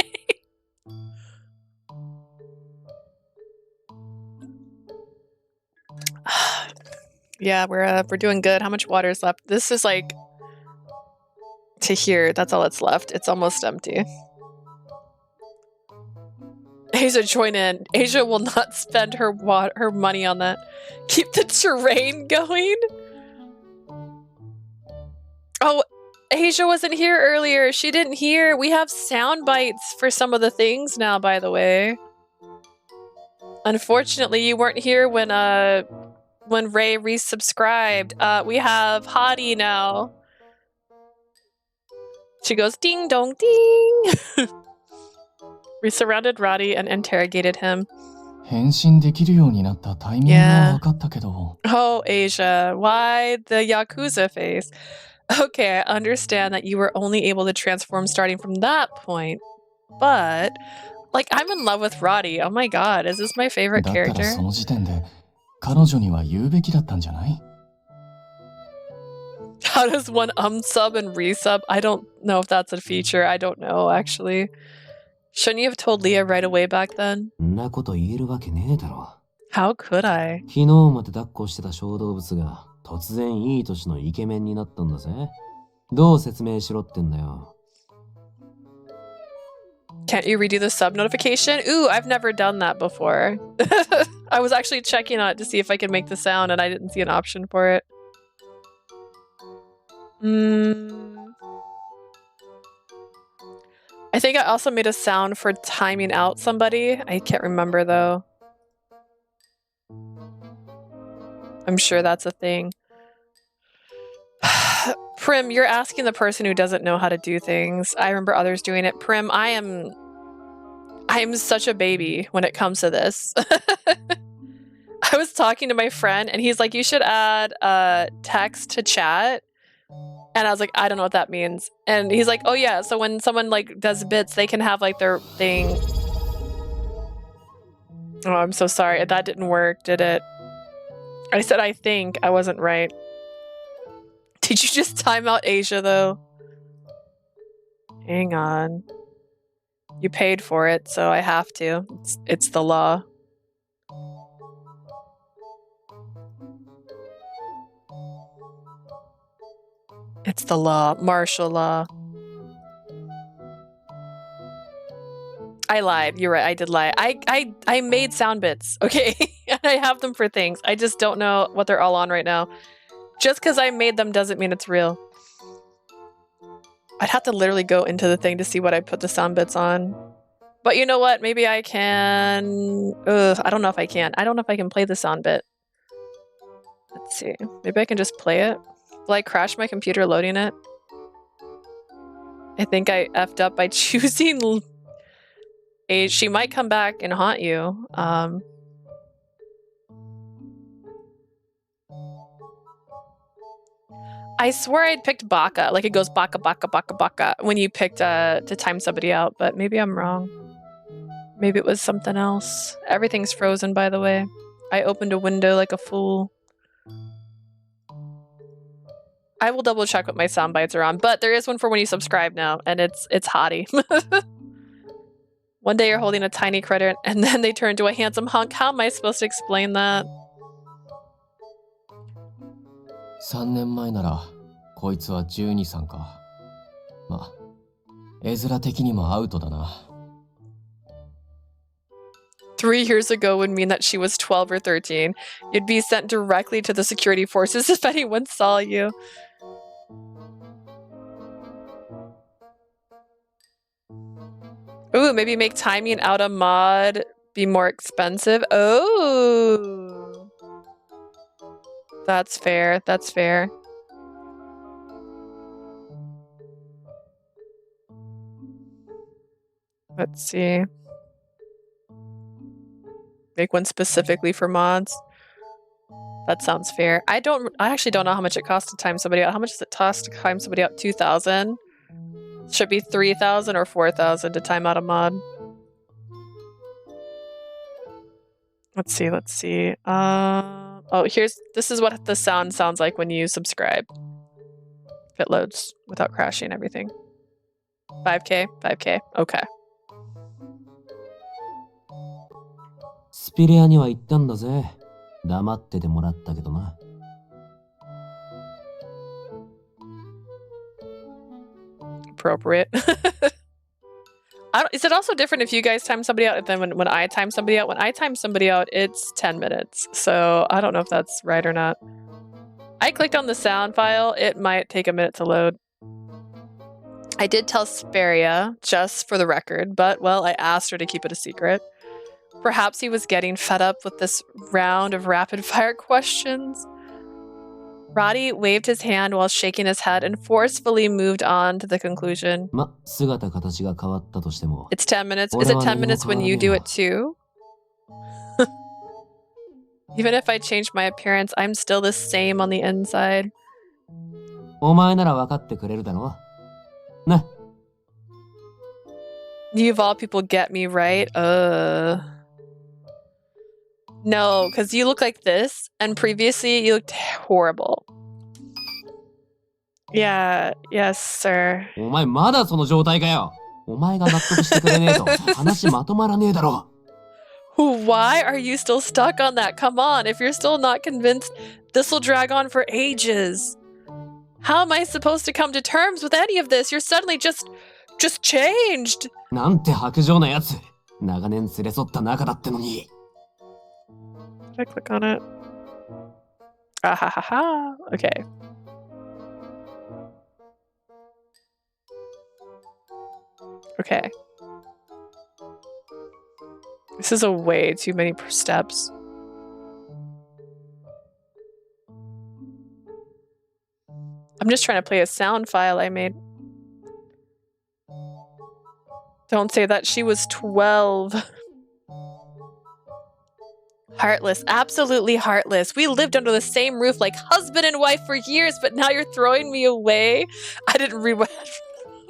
Yeah, we're doing good. How much water is left? This is like... to here. That's all that's left. It's almost empty. Asia, join in. Asia will not spend her money on that. Keep the terrain going. Oh, Asia wasn't here earlier. She didn't hear. We have sound bites for some of the things now, by the way. Unfortunately, you weren't here when Ray resubscribed. We have Hottie now. She goes ding dong ding. We surrounded Radie and interrogated him. 変身できるようになったタイミングは分かったけど。Oh, Asia, why the Yakuza face? Okay, I understand that you were only able to transform starting from that point, but like I'm in love with Radie. Oh my god, is this my favorite だったら character? その時点で彼女には言うべきだったんじゃない？ How does one sub and resub? I don't know if that's a feature. I don't know, actually. Shouldn't you have told Leah right away back then? んなこと言えるわけねえだろ。 How could I? 昨日まで抱っこしてた小動物が突然いい年のイケメンになったんだぜ。どう説明しろってんだよ。 Can't you redo the sub notification? Ooh, I've never done that before. I was actually checking on it to see if I could make the sound and I didn't see an option for it. I think I also made a sound for timing out somebody. I can't remember though. I'm sure that's a thing. Prim, you're asking the person who doesn't know how to do things. I remember others doing it. Prim, I am such a baby when it comes to this. I was talking to my friend and he's like, you should add text to chat. And I was like, I don't know what that means. And he's like, oh yeah, so when someone like does bits, they can have like their thing. Oh, I'm so sorry. That didn't work, did it? I said I think. I wasn't right. Did you just time out Asia though? Hang on. You paid for it, so I have to. It's the law. It's the law. Martial law. I lied. You're right. I did lie. I made sound bits, okay? And I have them for things. I just don't know what they're all on right now. Just because I made them doesn't mean it's real. I'd have to literally go into the thing to see what I put the sound bits on. But you know what? Maybe I can... Ugh, I don't know if I can. I don't know if I can play the sound bit. Let's see. Maybe I can just play it. Will I crash my computer loading it? I think I effed up by choosing... She might come back and haunt you. I swear I'd picked Baka. Like it goes Baka, Baka, Baka, Baka when you picked to time somebody out, but maybe I'm wrong. Maybe it was something else. Everything's frozen, by the way. I opened a window like a fool. I will double check what my sound bites are on, but there is one for when you subscribe now, and it's Hottie. One day you're holding a tiny critter, and then they turn into a handsome hunk. How am I supposed to explain that? 3年前ならこいつは12、3か。まあ、絵面的にもアウトだな。3 years ago would mean that she was 12 or 13. You'd be sent directly to the security forces if anyone saw you. Ooh, maybe make timing out a mod be more expensive. Oh, that's fair. That's fair. Let's see. Make one specifically for mods. That sounds fair. I actually don't know how much it costs to time somebody out. How much does it cost to time somebody out? 2,000? Should be 3,000 or 4,000 to time out a mod. Let's see, let's see. Oh, this is what the sound sounds like when you subscribe. If it loads without crashing and everything. 5K? 5K. Okay. スピレアには行ったんだぜ。黙っててもらったけどな。Appropriate. Is it also different if you guys time somebody out than when I time somebody out? When I time somebody out, it's 10 minutes. So I don't know if that's right or not. I clicked on the sound file. It might take a minute to load. I did tell Speria, just for the record, but, well, I asked her to keep it a secret. Perhaps he was getting fed up with this round of rapid-fire questions. Radie waved his hand while shaking his head and forcefully moved on to the conclusion. It's 10 minutes. Is it 10 minutes when you do it too? Even if I change my appearance, I'm still the same on the inside. You of all people get me, right? No, because you look like this, and previously you looked horrible. Yeah, yes, sir. Why are you still stuck on that? Come on, if you're still not convinced, this will drag on for ages. How am I supposed to come to terms with any of this? You're suddenly just changed. Did I click on it? Ah ha ha ha. Okay. Okay. This is a way too many steps. I'm just trying to play a sound file I made. Don't say that. She was 12. Heartless. Absolutely heartless. We lived under the same roof like husband and wife for years, but now you're throwing me away? I didn't read what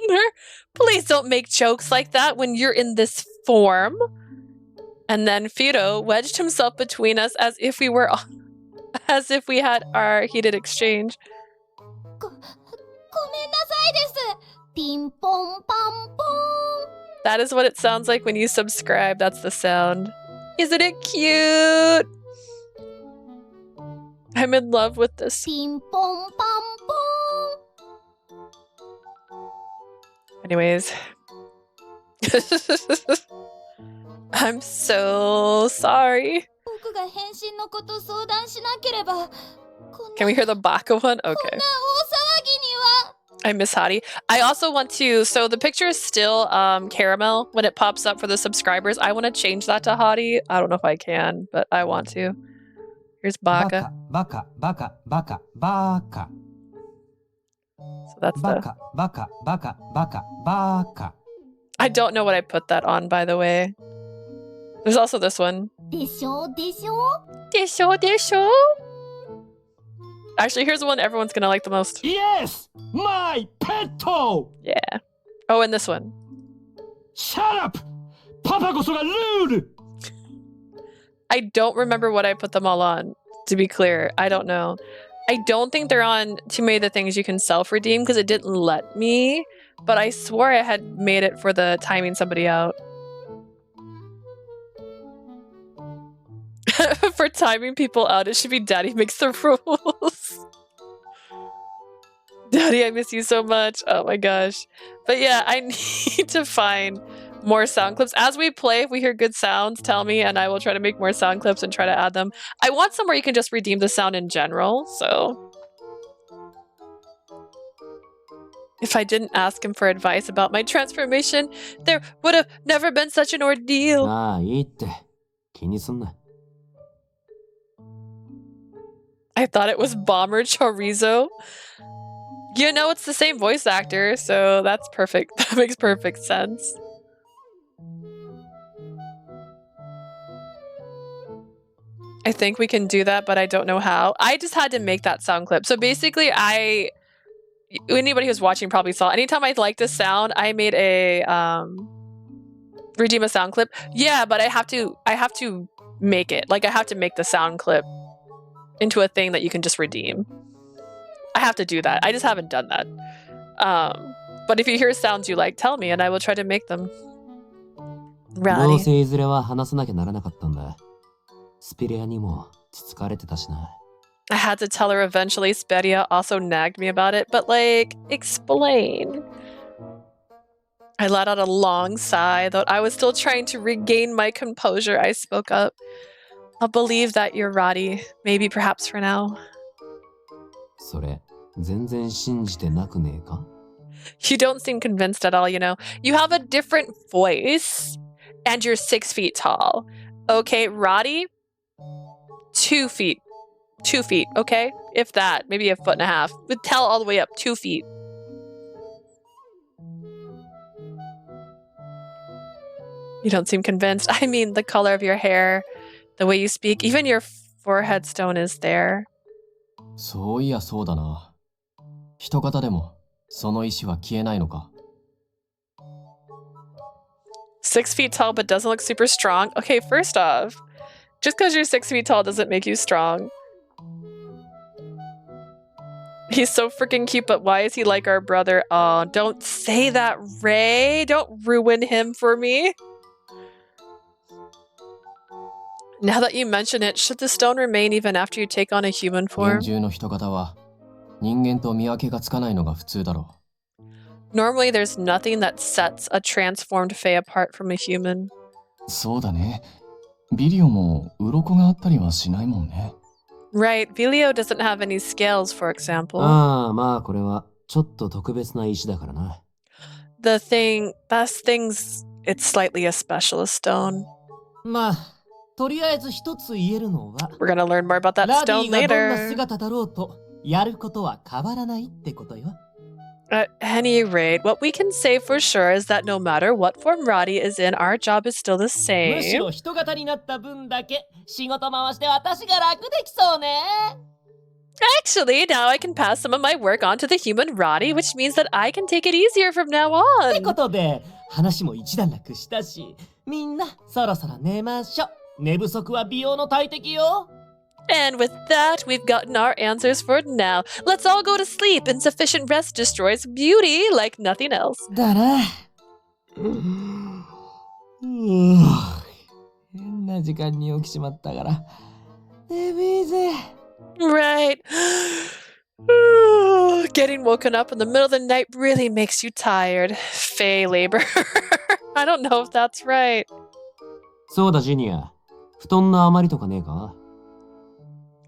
her. Please don't make jokes like that when you're in this form. And then Fido wedged himself between us as if we had our heated exchange. That is what it sounds like when you subscribe. That's the sound. Isn't it cute? I'm in love with this. Anyways. I'm so sorry. Can we hear the Baka one? Okay. I miss Hottie. I also want to, so the picture is still caramel when it pops up for the subscribers. I want to change that to Hottie. I don't know if I can, but I want to. Here's Baka. Baka. So that's the... Baka. I don't know what I put that on, by the way. There's also this one. Desho. Actually, here's the one everyone's gonna like the most. Yes! My petto! Yeah. Oh, and this one. Shut up! Papa goso ga rude! I don't remember what I put them all on, to be clear. I don't know. I don't think they're on too many of the things you can self-redeem because it didn't let me, but I swore I had made it for the timing somebody out. For timing people out, it should be Daddy makes the rules. Daddy, I miss you so much. Oh my gosh. But yeah, I need to find more sound clips. As we play, if we hear good sounds, tell me, and I will try to make more sound clips and try to add them. I want somewhere you can just redeem the sound in general, so... If I didn't ask him for advice about my transformation, there would have never been such an ordeal. I thought it was Bomber Chorizo. You know, it's the same voice actor, so that's perfect. That makes perfect sense. I think we can do that, but I don't know how. I just had to make that sound clip. So basically, anybody who's watching probably saw, anytime I liked a sound, I made a redeem a sound clip. Yeah, but I have to make it. Like, I have to make the sound clip into a thing that you can just redeem. I have to do that. I just haven't done that. But if you hear sounds you like, tell me and I will try to make them. どう Radie. せいずれは話さなきゃならなかったんだ。スピレアにもつつかれてたしな。I had to tell her eventually. Spedia also nagged me about it, but like, explain. I let out a long sigh, though I was still trying to regain my composure. I spoke up. I'll believe that you're Radie. Maybe perhaps for now. それ、全然信じてなくねえか? You don't seem convinced at all, you know. You have a different voice, and you're 6 feet tall. Okay, Radie? 2 feet. 2 feet, okay? If that, maybe a foot and a half. But tell all the way up, 2 feet. You don't seem convinced. I mean, the color of your hair, the way you speak, even your forehead stone is there. そういやそうだな。人型でもその意志は消えないのか。6 feet tall but doesn't look super strong. Okay, first off, just because you're 6 feet tall doesn't make you strong. He's so freaking cute, but why is he like our brother? Oh, don't say that, Ray. Don't ruin him for me. Now that you mention it, should the stone remain even after you take on a human 現 form? 住の人型は人間と見分けがつかないのが普通だろ Normally, there's nothing that sets a transformed Fae apart from a human. う。そうだね。ビリオも鱗があったりはしないもんね。Right, Vilio doesn't have any scales, for example. ああ、まあこれはちょっと特別な石だからな。Best things, it's slightly a specialist stone. まあ、とりあえず一つ言えるのは、 We're gonna learn more about that ラデ stone ィがどんな later. 姿だろうと、やることは変わらないってことよ。At any rate, what we can say for sure is that no matter what form Radie is in, our job is still the むし same. ろ人型になった分だけ仕事回して私が楽できそうね。 Actually, now I can pass some of my work on to the human Radie, which means that I can take it easier from now ってこ on. とで、話も一段落したし、みんなそろそろ寝ましょ。寝不足は美容の大敵よ。 And with that, we've gotten our answers for now. Let's all go to sleep. Insufficient rest destroys beauty like nothing else. だな。変な時間に起きちまったから。眠いぜ。 Right. Getting woken up in the middle of the night really makes you tired. Fae labor. I don't know if that's right. そうだ、ジュニア。布団の余りとかねえか？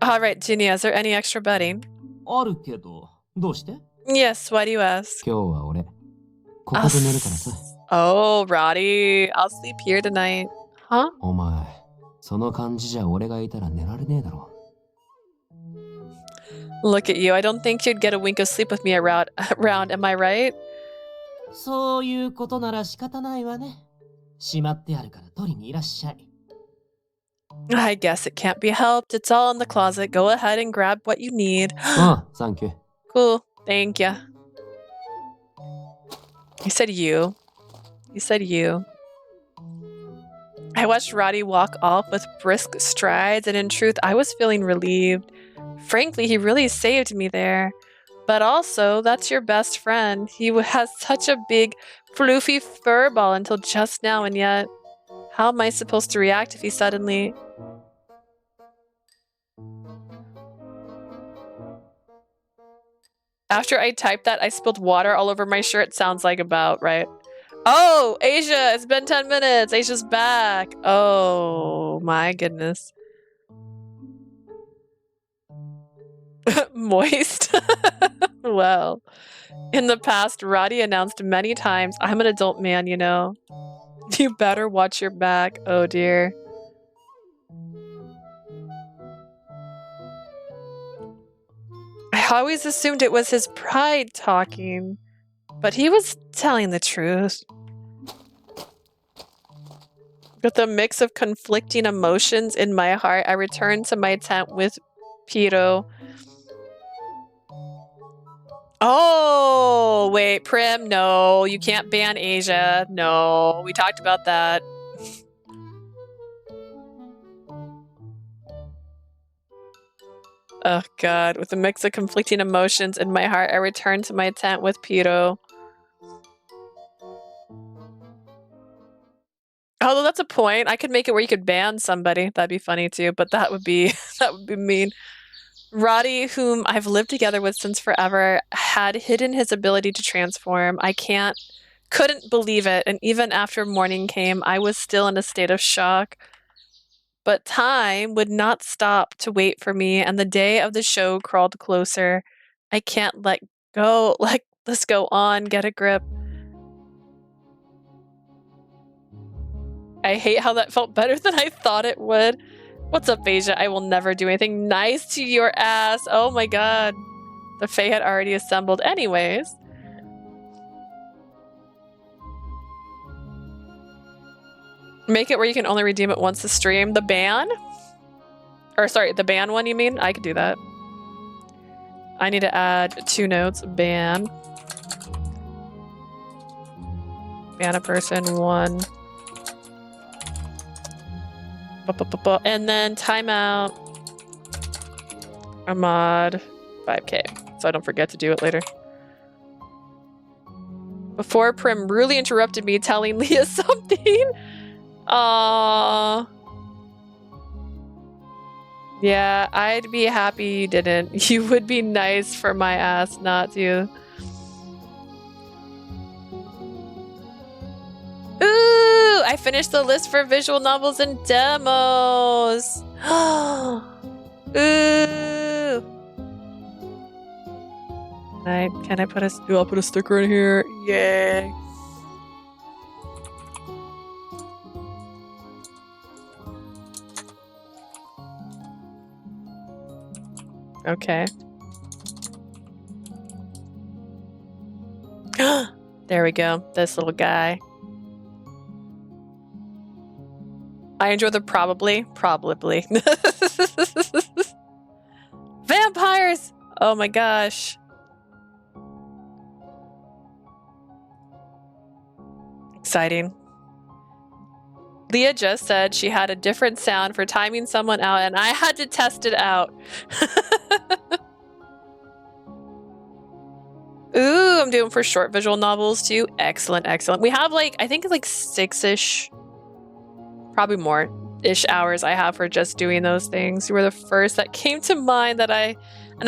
All right, Ginny, is there any extra bedding? あるけど、どうして？ Yes, why do you ask? 今日は俺、ここで寝るからさ。Oh, Radie, I'll sleep here tonight. Huh? お前、その感じじゃ俺がいたら寝られねえだろ。 Look at you. I don't think you'd get a wink of sleep with me around, am I right? そういうことなら仕方ないわね。しまってあるから取りにいらっしゃい。 I guess it can't be helped. It's all in the closet. Go ahead and grab what you need. ああ、サンキュー。 Cool. Thank ya. You said you. You said you. I watched Radie walk off with brisk strides, and in truth, I was feeling relieved. Frankly, he really saved me there. But also, that's your best friend. He has such a big, floofy fur ball until just now, and yet, how am I supposed to react if he suddenly... After I typed that, I spilled water all over my shirt. Sounds like about right. Oh, Asia, it's been 10 minutes. Asia's back. Oh, my goodness. Moist. Well, in the past, Radie announced many times, I'm an adult man, you know. You better watch your back. Oh, dear. I always assumed it was his pride talking, but he was telling the truth. With a mix of conflicting emotions in my heart, I return to my tent with Piro. Oh, wait, Prim, no. You can't ban Asia. No, we talked about that. Oh, God. With a mix of conflicting emotions in my heart, I return to my tent with Piro. Although that's a point. I could make it where you could ban somebody. That'd be funny too, but that would be mean. Radie, whom I've lived together with since forever, had hidden his ability to transform. I couldn't believe it, and even after morning came, I was still in a state of shock. But time would not stop to wait for me, and the day of the show crawled closer. I can't let go. Let's go on, get a grip. I hate how that felt better than I thought it would. What's up, Asia? I will never do anything nice to your ass. Oh my god. The Fae had already assembled anyways. Make it where you can only redeem it once a stream. The ban? Or sorry, the ban one you mean? I could do that. I need to add 2 notes. Ban. Ban a person 1. And then timeout a mod 5k, so I don't forget to do it later. Before Prim really interrupted me telling Leah something. Aww. Yeah, I'd be happy you didn't. You would be nice for my ass not to. Ooh, I finished the list for visual novels and demos. Ooh. Can I put I'll put a sticker in here. Yay. Okay. There we go. This little guy. I enjoy the probably. Vampires! Oh my gosh. Exciting. Leah just said she had a different sound for timing someone out, and I had to test it out. Ooh, I'm doing for short visual novels too. Excellent, excellent. We have I think 6-ish, probably more-ish hours I have for just doing those things. You were the first that came to mind and I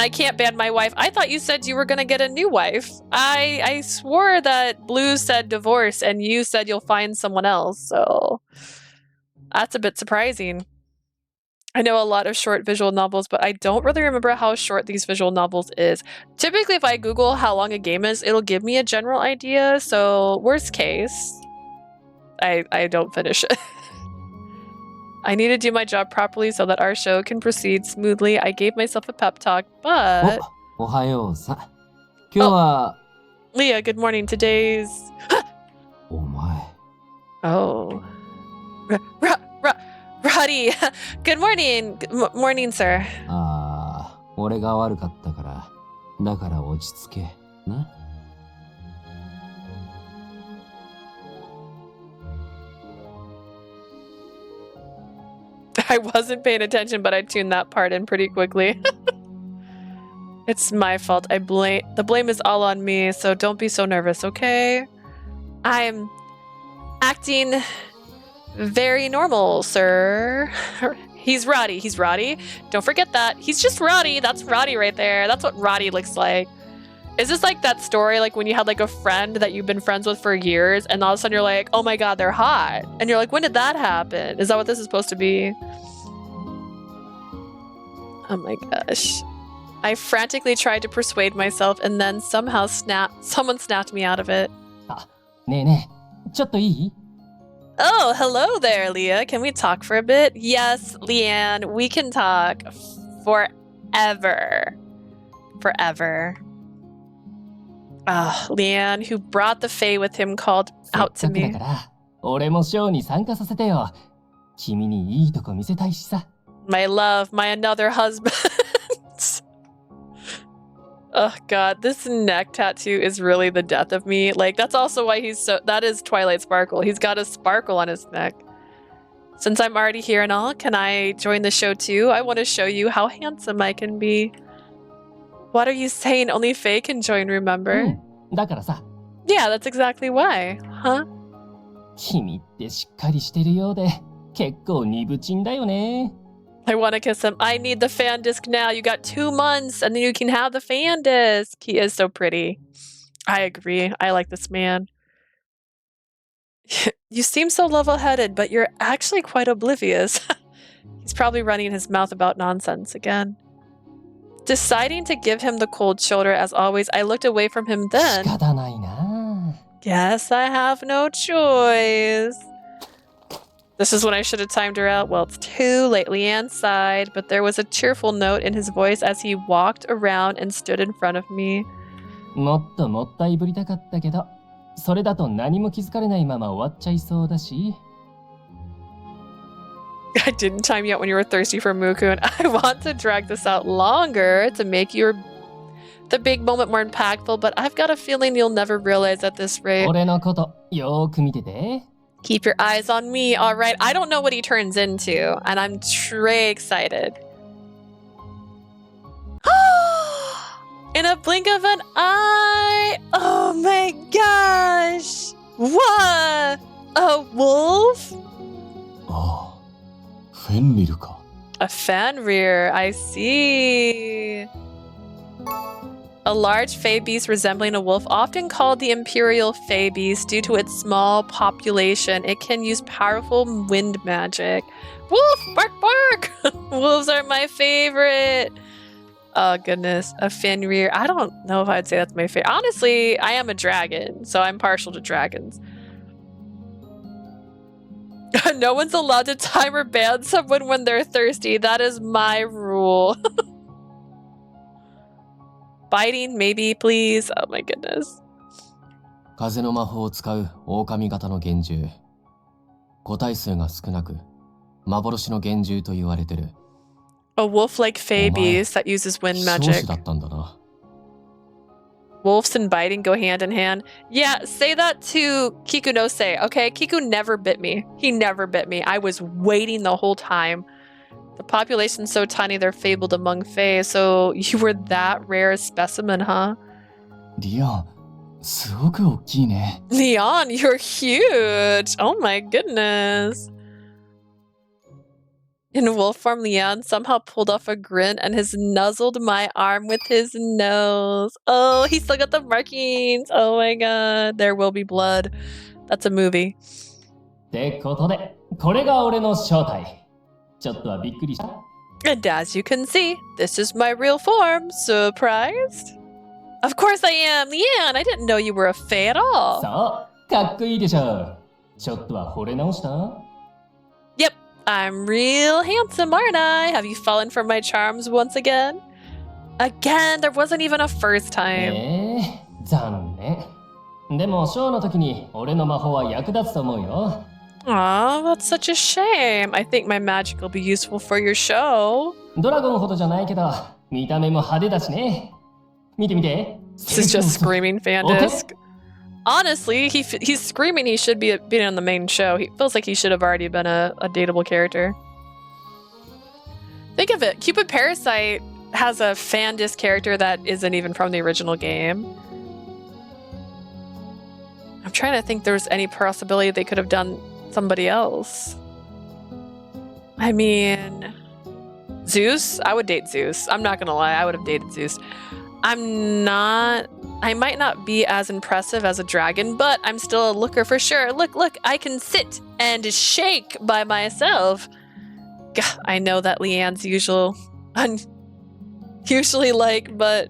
can't ban my wife. I thought you said you were gonna get a new wife. I swore that Blue said divorce and you said you'll find someone else, so that's a bit surprising. I know a lot of short visual novels, but I don't really remember how short these visual novels is. Typically, if I Google how long a game is, it'll give me a general idea, so worst case, I don't finish it. I need to do my job properly so that our show can proceed smoothly. I gave myself a pep talk, but... Oh, Leah, good morning. Today's... Oh. Radie, good morning. Good morning, sir. I wasn't paying attention, but I tuned that part in pretty quickly. It's my fault. The blame is all on me, so don't be so nervous, okay? I'm acting very normal, sir. He's Radie. He's Radie. Don't forget that. He's just Radie. That's Radie right there. That's what Radie looks like. Is this like that story, like when you had like a friend that you've been friends with for years and all of a sudden you're like, oh my god, they're hot. And you're like, when did that happen? Is that what this is supposed to be? Oh my gosh. I frantically tried to persuade myself and then somehow someone snapped me out of it. Oh, hello there, Leah. Can we talk for a bit? Yes, Leanne, we can talk forever. Forever. Leanne, who brought the Fae with him, called out to me. 俺もショーに参加させてよ。君にいいとこ見せたいしさ。My love, my another husband. Oh god, this neck tattoo is really the death of me. Like, that's also why that is Twilight Sparkle. He's got a sparkle on his neck. Since I'm already here and all, can I join the show too? I want to show you how handsome I can be. What are you saying? Only Faye can join, remember? だからさ。Yeah, that's exactly why. Huh? 君ってしっかりしてるようで、結構鈍ちんだよね。I want to kiss him. I need the fan disc now. You got 2 months and then you can have the fan disc. He is so pretty. I agree. I like this man. You seem so level-headed, but you're actually quite oblivious. He's probably running his mouth about nonsense again. Deciding to give him the cold shoulder as always, I looked away from him then. 仕方ないな。 Guess I have no choice. This is when I should have timed her out. Well, it's too late. Leanne sighed, but there was a cheerful note in his voice as he walked around and stood in front of me. もっともったいぶりたかったけど、それだと何も気づかれないまま終わっちゃいそうだし。I didn't time you out when you were thirsty for Mukun. I want to drag this out longer to make the big moment more impactful, but I've got a feeling you'll never realize at this rate. 俺のことよーく見てて。 Keep your eyes on me, all right? I don't know what he turns into, and I'm très excited. In a blink of an eye! Oh my gosh! What? A wolf? ああ、フェンリルか。 A Fenrir, I see. A large fey beast resembling a wolf, often called the Imperial Fey Beast due to its small population. It can use powerful wind magic. Wolf! Bark, bark! Wolves are my favorite. Oh, goodness. A Fenrir. I don't know if I'd say that's my favorite. Honestly, I am a dragon, so I'm partial to dragons. No one's allowed to time or ban someone when they're thirsty. That is my rule. Biting, maybe, please. Oh my goodness. 風の魔法を使う狼型の幻獣。個体数が少なく、幻の幻獣と言われてる。A wolf-like fey お前、 beast that uses wind 少 magic. 子だったんだな。Wolves and biting go hand in hand. Yeah, say that to Kiku no Se, okay? Kiku never bit me. He never bit me. I was waiting the whole time. The population's so tiny they're fabled among fae, so you were that rare a specimen, huh? リアン、すごく大きいね。 Leon, you're huge! Oh my goodness. In wolf form, Leon somehow pulled off a grin and has nuzzled my arm with his nose. Oh, he still got the markings. Oh my god. There will be blood. That's a movie. ってことで、これが俺の正体。ちょっとはびっくりした？ And as you can see, this is my real form. Surprised? Of course I am! Leanne, I didn't know you were a fae at all. そう、かっこいいでしょ。ちょっとは惚れ直した？ Yep, I'm real handsome, aren't I? Have you fallen for my charms once again? Again, there wasn't even a first time. 残念。でも、ショーの時に俺の魔法は役立つと思うよ。 Aw, that's such a shame. I think my magic will be useful for your show. ドラゴンほどじゃないけど、見た目も派手だしね。見て見て。 This is just screaming Fandisk. Honestly, he's screaming he should be on the main show. He feels like he should have already been a dateable character. Think of it. Cupid Parasite has a Fandisk character that isn't even from the original game. I'm trying to think there's any possibility they could have done somebody else. I mean, Zeus? I would date Zeus. I'm not gonna lie, I would have dated Zeus. I might not be as impressive as a dragon, but I'm still a looker for sure. Look, I can sit and shake by myself. Gah, I know that Leanne's usually like, but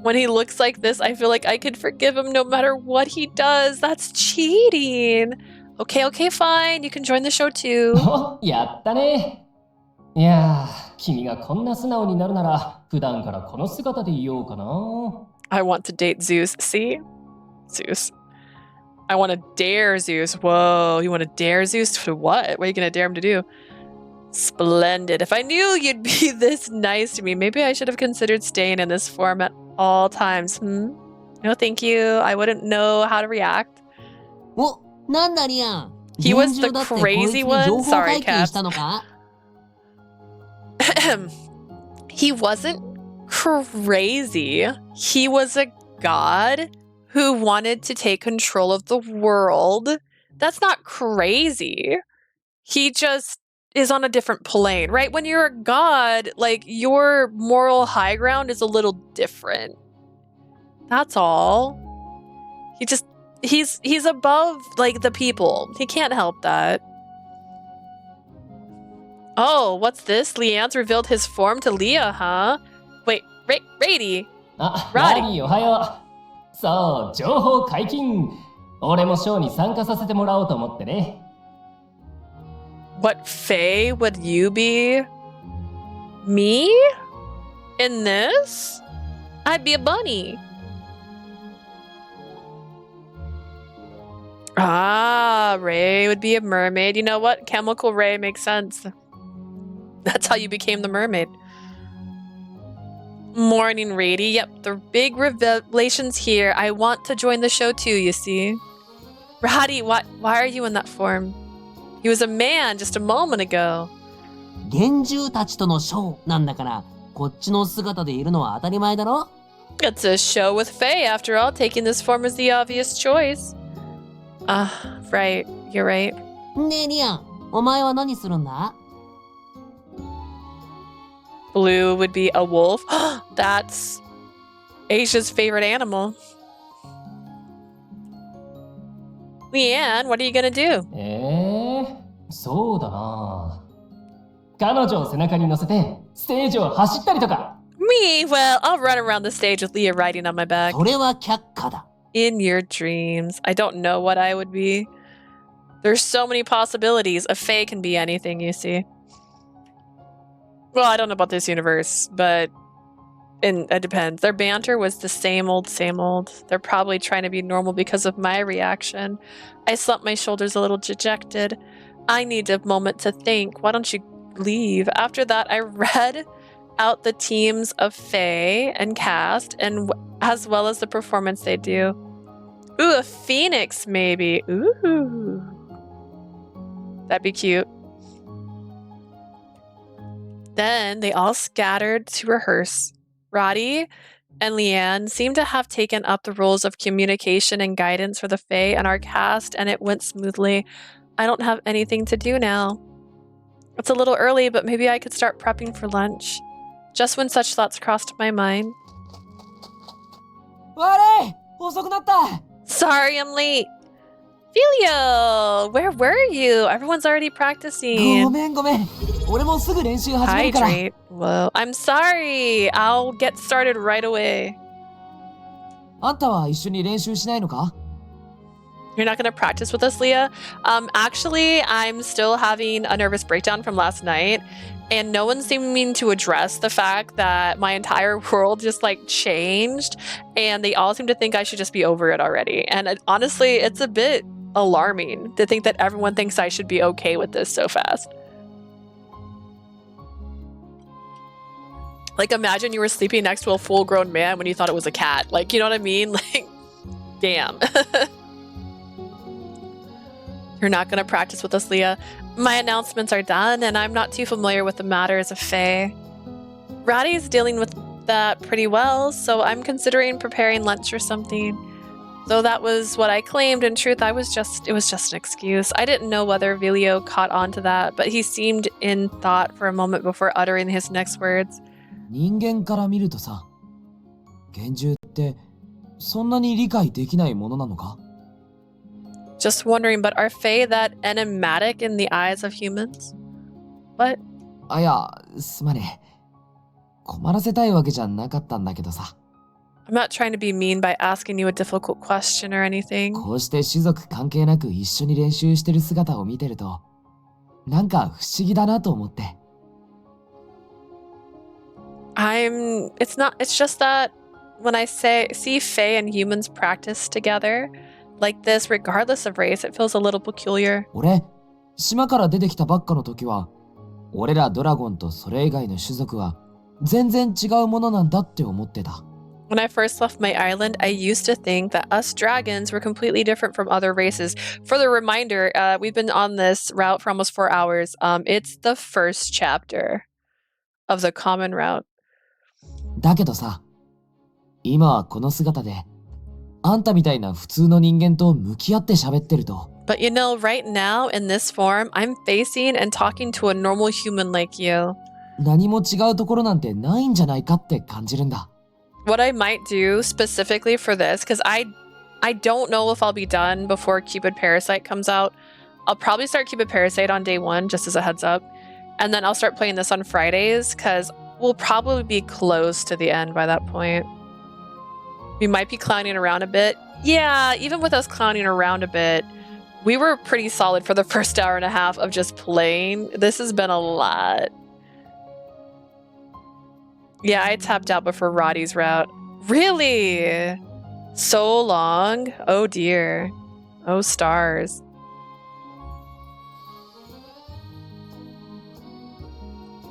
when he looks like this, I feel like I could forgive him no matter what he does. That's cheating. Okay, fine. You can join the show too. お、やったね。いやー、君がこんな素直になるなら、普段からこの姿でいようかな。I want to date Zeus. See? Zeus. I want to dare Zeus. Whoa, you want to dare Zeus to what? What are you going to dare him to do? Splendid. If I knew you'd be this nice to me, maybe I should have considered staying in this form at all times. No, thank you. I wouldn't know how to react. お、なんだリアン。 He was the 厳重だってこいつ crazy に one? 情報 Sorry, 解禁 Caps. したのか He wasn't crazy. He was a god who wanted to take control of the world. That's not crazy. He just is on a different plane, right? When you're a god, like, your moral high ground is a little different. That's all. He's above, like, the people. He can't help that. Oh, what's this? Leanne's revealed his form to Leah, huh? Wait, Radie. あ、 Radie ラディおはよう。そう、情報解禁。俺もショーに参加させてもらおうと思ってね。What fae would you be? Me? In this? I'd be a bunny. Ah, Ray would be a mermaid. You know what? Chemical Ray makes sense. That's how you became the mermaid. Morning, Radie. Yep, the big revelations here. I want to join the show too, you see. Radie, why are you in that form? He was a man just a moment ago. 幻獣たちとのショーなんだから、こっちの姿でいるのは当たり前だろ It's a show with fae, after all. Taking this form is the obvious choice. Right. You're right. ねえリアン、お前は何するんだ Blue would be a wolf. That's Asia's favorite animal. Leanne, what are you gonna do? そうだな。彼女を背中に乗せてステージを走ったりとか。Me? Well, I'll run around the stage with Leah riding on my back. それは却下だ。 In your dreams. I don't know what I would be. There's so many possibilities. A fae can be anything, you see. Well, I don't know about this universe, but it depends. Their banter was the same old, same old. They're probably trying to be normal because of my reaction. I slumped my shoulders a little dejected. I need a moment to think. Why don't you leave? After that, I read out the teams of fae and cast, and as well as the performance they do. Ooh, a phoenix, maybe. Ooh. That'd be cute. Then they all scattered to rehearse. Radie and Leanne seemed to have taken up the roles of communication and guidance for the fae and our cast, and it went smoothly. I don't have anything to do now. It's a little early, but maybe I could start prepping for lunch. Just when such thoughts crossed my mind. 悪い、遅くなった。 Sorry, I'm late. Filio, where were you? Everyone's already ご practicing. めんごめん。俺もすぐ練習始めるから。 Hydrate. Well, I'm sorry. I'll get started right away. あんたは一緒に練習しないのか You're not going to practice with us, Leah? Actually, I'm still having a nervous breakdown from last night, and no one's seeming to address the fact that my entire world just, like, changed, and they all seem to think I should just be over it already. And honestly, it's a bit alarming to think that everyone thinks I should be okay with this so fast. Like, imagine you were sleeping next to a full-grown man when you thought it was a cat. Like, you know what I mean? Like, damn. You're not going to practice with us, Leah. My announcements are done, and I'm not too familiar with the matters of fae. Radie's dealing with that pretty well, so I'm considering preparing lunch or something. Though that was what I claimed, in truth, it was just an excuse. I didn't know whether Vilio caught on to that, but he seemed in thought for a moment before uttering his next words. 人間から見るとさ、幻獣ってそんなに理解できないものなのか Just wondering, but are fae that enigmatic in the eyes of humans? What? あ、いや、すまねえ。困らせたいわけじゃなかったんだけどさ。I'm not trying to be mean by asking you a difficult question or anything. こうして種族関係なく一緒に練習してる姿を見てると、なんか不思議だなと思って。It's just that when I see fae and humans practice together, like this regardless of race. It feels a little peculiar. 俺、島から出てきたばっかの時は、俺らドラゴンとそれ以外の種族は全然違うものなんだって思ってた。When I first left my island, I used to think that us dragons were completely different from other races. For the reminder, we've been on this route for almost 4 hours. It's the first chapter of the common route. だけどさ、今はこの姿で、あんたみたいな普通の人間と向き合って喋ってると。But you know, right now, in this form, I'm facing and talking to a normal human like you. 何も違うところなんてないんじゃないかって感じるんだ。What I might do specifically for this, because I don't know if I'll be done before Cupid Parasite comes out. I'll probably start Cupid Parasite on day 1, just as a heads up. And then I'll start playing this on Fridays, because we'll probably be close to the end by that point. We might be clowning around a bit. Yeah, even with us clowning around a bit, we were pretty solid for the first hour and a half of just playing. This has been a lot. Yeah, I tapped out before Radie's route. Really? So long? Oh dear. Oh stars.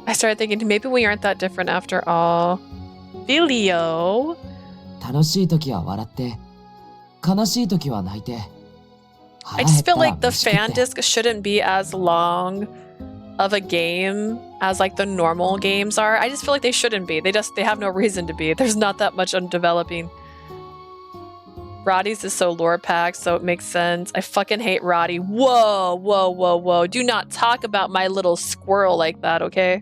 I started thinking maybe we aren't that different after all. Vilio? 楽しい時は笑って、悲しい時は泣いて。 I just feel like the fan disc shouldn't be as long of a game as like the normal games are. I just feel like they shouldn't be. They have no reason to be. There's not that much on developing. Radie's is so lore packed, so it makes sense. I fucking hate Radie. Whoa, whoa, whoa, whoa. Do not talk about my little squirrel like that, okay?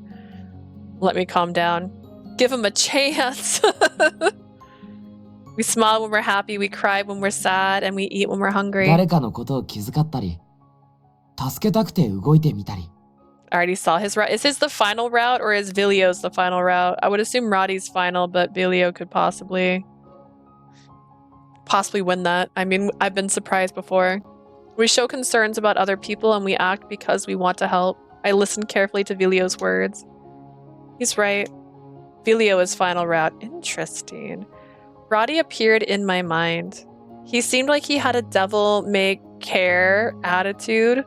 Let me calm down. Give him a chance. We smile when we're happy, we cry when we're sad, and we eat when we're hungry. 誰かのことを気遣ったり、助けたくて動いてみたり。I already saw his route. Is his the final route or is Vilio's the final route? I would assume Radie's final, but Vilio could possibly win that. I mean, I've been surprised before. We show concerns about other people and we act because we want to help. I listened carefully to Vilio's words. He's right. Vilio is final route. Interesting. Radie appeared in my mind. He seemed like he had a devil-may-care attitude.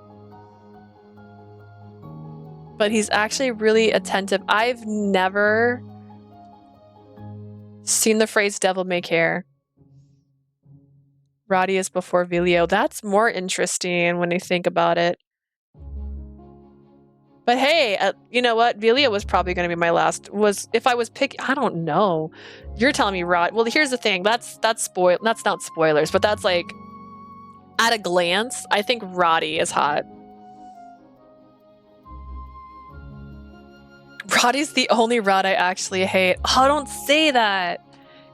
But he's actually really attentive. I've never seen the phrase devil may care. Radie is before Vilio. That's more interesting when you think about it. But hey, you know what? Vilio was probably going to be my last. If I was picking, I don't know. You're telling me Radie. Well, here's the thing. That's not spoilers, but that's like at a glance, I think Radie is hot. Radie's the only route I actually hate. Oh, don't say that.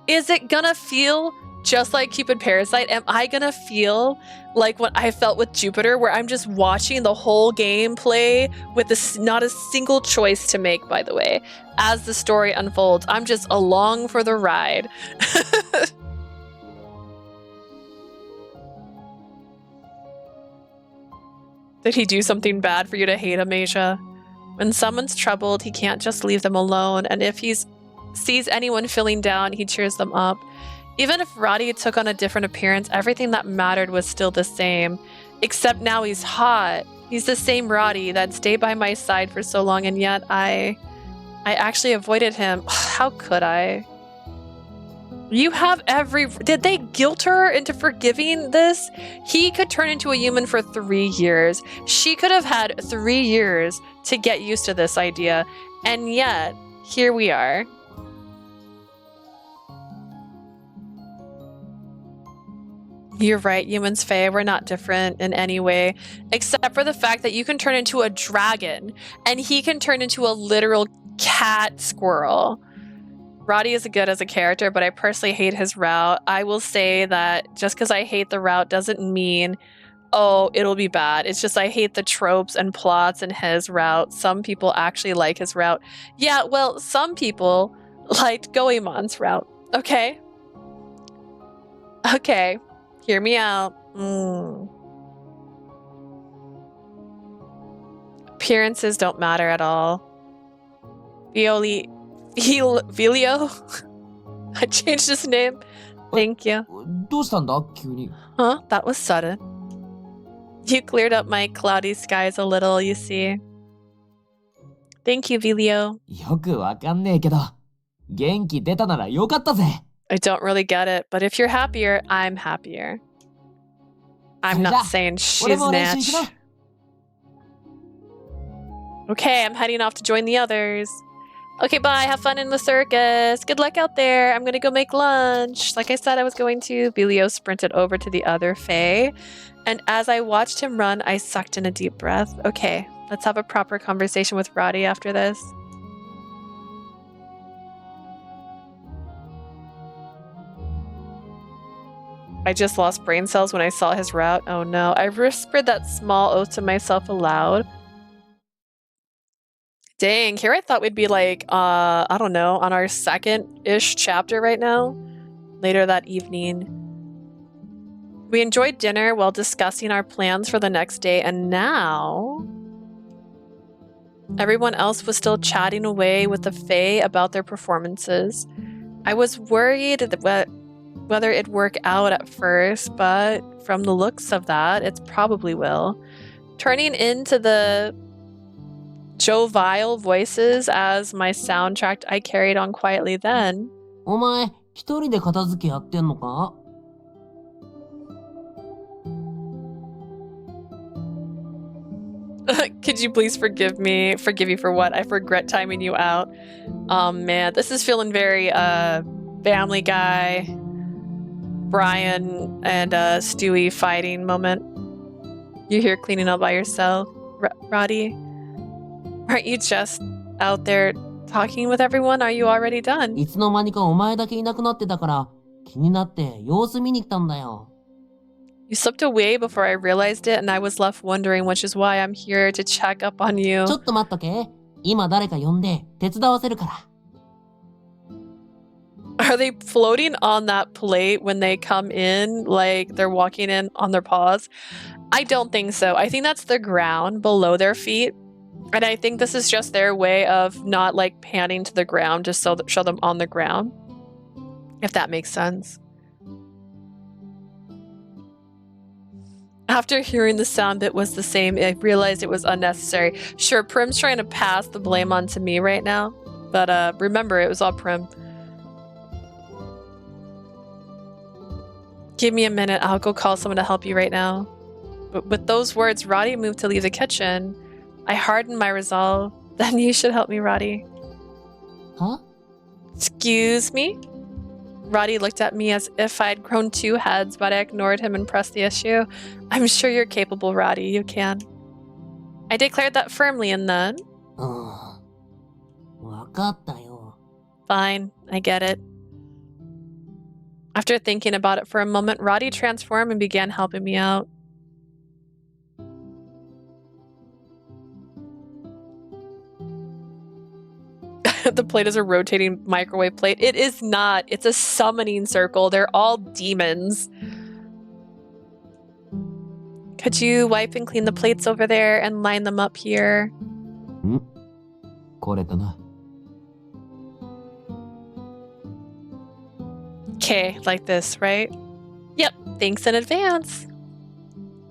Is it gonna feel just like Cupid Parasite? Am I gonna feel like what I felt with Jupiter, where I'm just watching the whole game play with not a single choice to make, by the way, as the story unfolds? I'm just along for the ride. Did he do something bad for you to hate him, Asia? When someone's troubled, he can't just leave them alone, and if he sees anyone feeling down, he cheers them up. Even if Radie took on a different appearance, everything that mattered was still the same. Except now he's hot. He's the same Radie that stayed by my side for so long, and yet I actually avoided him. How could I? You have did they guilt her into forgiving this? He could turn into a human for 3 years. She could have had 3 years to get used to this idea. And yet, here we are. You're right, humans, Faye. We're not different in any way, except for the fact that you can turn into a dragon, and he can turn into a literal cat squirrel. Radie is good as a character, but I personally hate his route. I will say that just because I hate the route doesn't mean, oh, it'll be bad. It's just I hate the tropes and plots in his route. Some people actually like his route. Yeah, well, some people liked Goemon's route. Okay? Okay. Hear me out. Appearances don't matter at all. Vilio? I changed his name. Thank you. どうしたんだ急に。 Huh? That was sudden. You cleared up my cloudy skies a little, you see. Thank you, Vilio. よくわかんねえけど、元気出たならよかったぜ。 I don't really get it, but if you're happier, I'm happier. I'm not saying 俺も練習 shiznatch. 行くな。 Okay, I'm heading off to join the others. Okay, bye. Have fun in the circus. Good luck out there. I'm gonna go make lunch. Like I said I was going to, Vilio sprinted over to the other Fae. And as I watched him run, I sucked in a deep breath. Okay, let's have a proper conversation with Radie after this. I just lost brain cells when I saw his route. Oh no. I whispered that small oath to myself aloud. Dang, here I thought we'd be like, I don't know, on our second-ish chapter right now. Later that evening. We enjoyed dinner while discussing our plans for the next day, and now... everyone else was still chatting away with the Fae about their performances. I was worried that whether it'd work out at first, but from the looks of that, it probably will. Turning into the jovial voices as my soundtrack, I carried on quietly then. お前、一人で片付けやってんのか? Could you please forgive me? Forgive you for what? I regret timing you out. Oh man, this is feeling very Family Guy, Brian and Stewie fighting moment. You're here cleaning all by yourself, Radie? Aren't you just out there talking with everyone? Are you already done? いつの間にかお前だけいなくなってたから、気になって様子見に来たんだよ。 You slipped away before I realized it, and I was left wondering, which is why I'm here to check up on you. ちょっと待っとけ。今誰か呼んで手伝わせるから。 Are they floating on that plate when they come in, like they're walking in on their paws? I don't think so. I think that's the ground below their feet. And I think this is just their way of not like panning to the ground just so show them on the ground. If that makes sense. After hearing the sound that was the same, I realized it was unnecessary. Sure, Prim's trying to pass the blame on to me right now. But remember, it was all Prim. Give me a minute. I'll go call someone to help you right now. But with those words, Radie moved to leave the kitchen. I hardened my resolve. Then you should help me, Radie. Huh? Excuse me? Radie looked at me as if I had grown two heads, but I ignored him and pressed the issue. I'm sure you're capable, Radie. You can. I declared that firmly, and then... わかったよ。 Fine, I get it. After thinking about it for a moment, Radie transformed and began helping me out. The plate is a rotating microwave plate. It is not. It's a summoning circle. They're all demons. Could you wipe and clean the plates over there and line them up here? これだな。 Okay, like this, right? Yep, thanks in advance.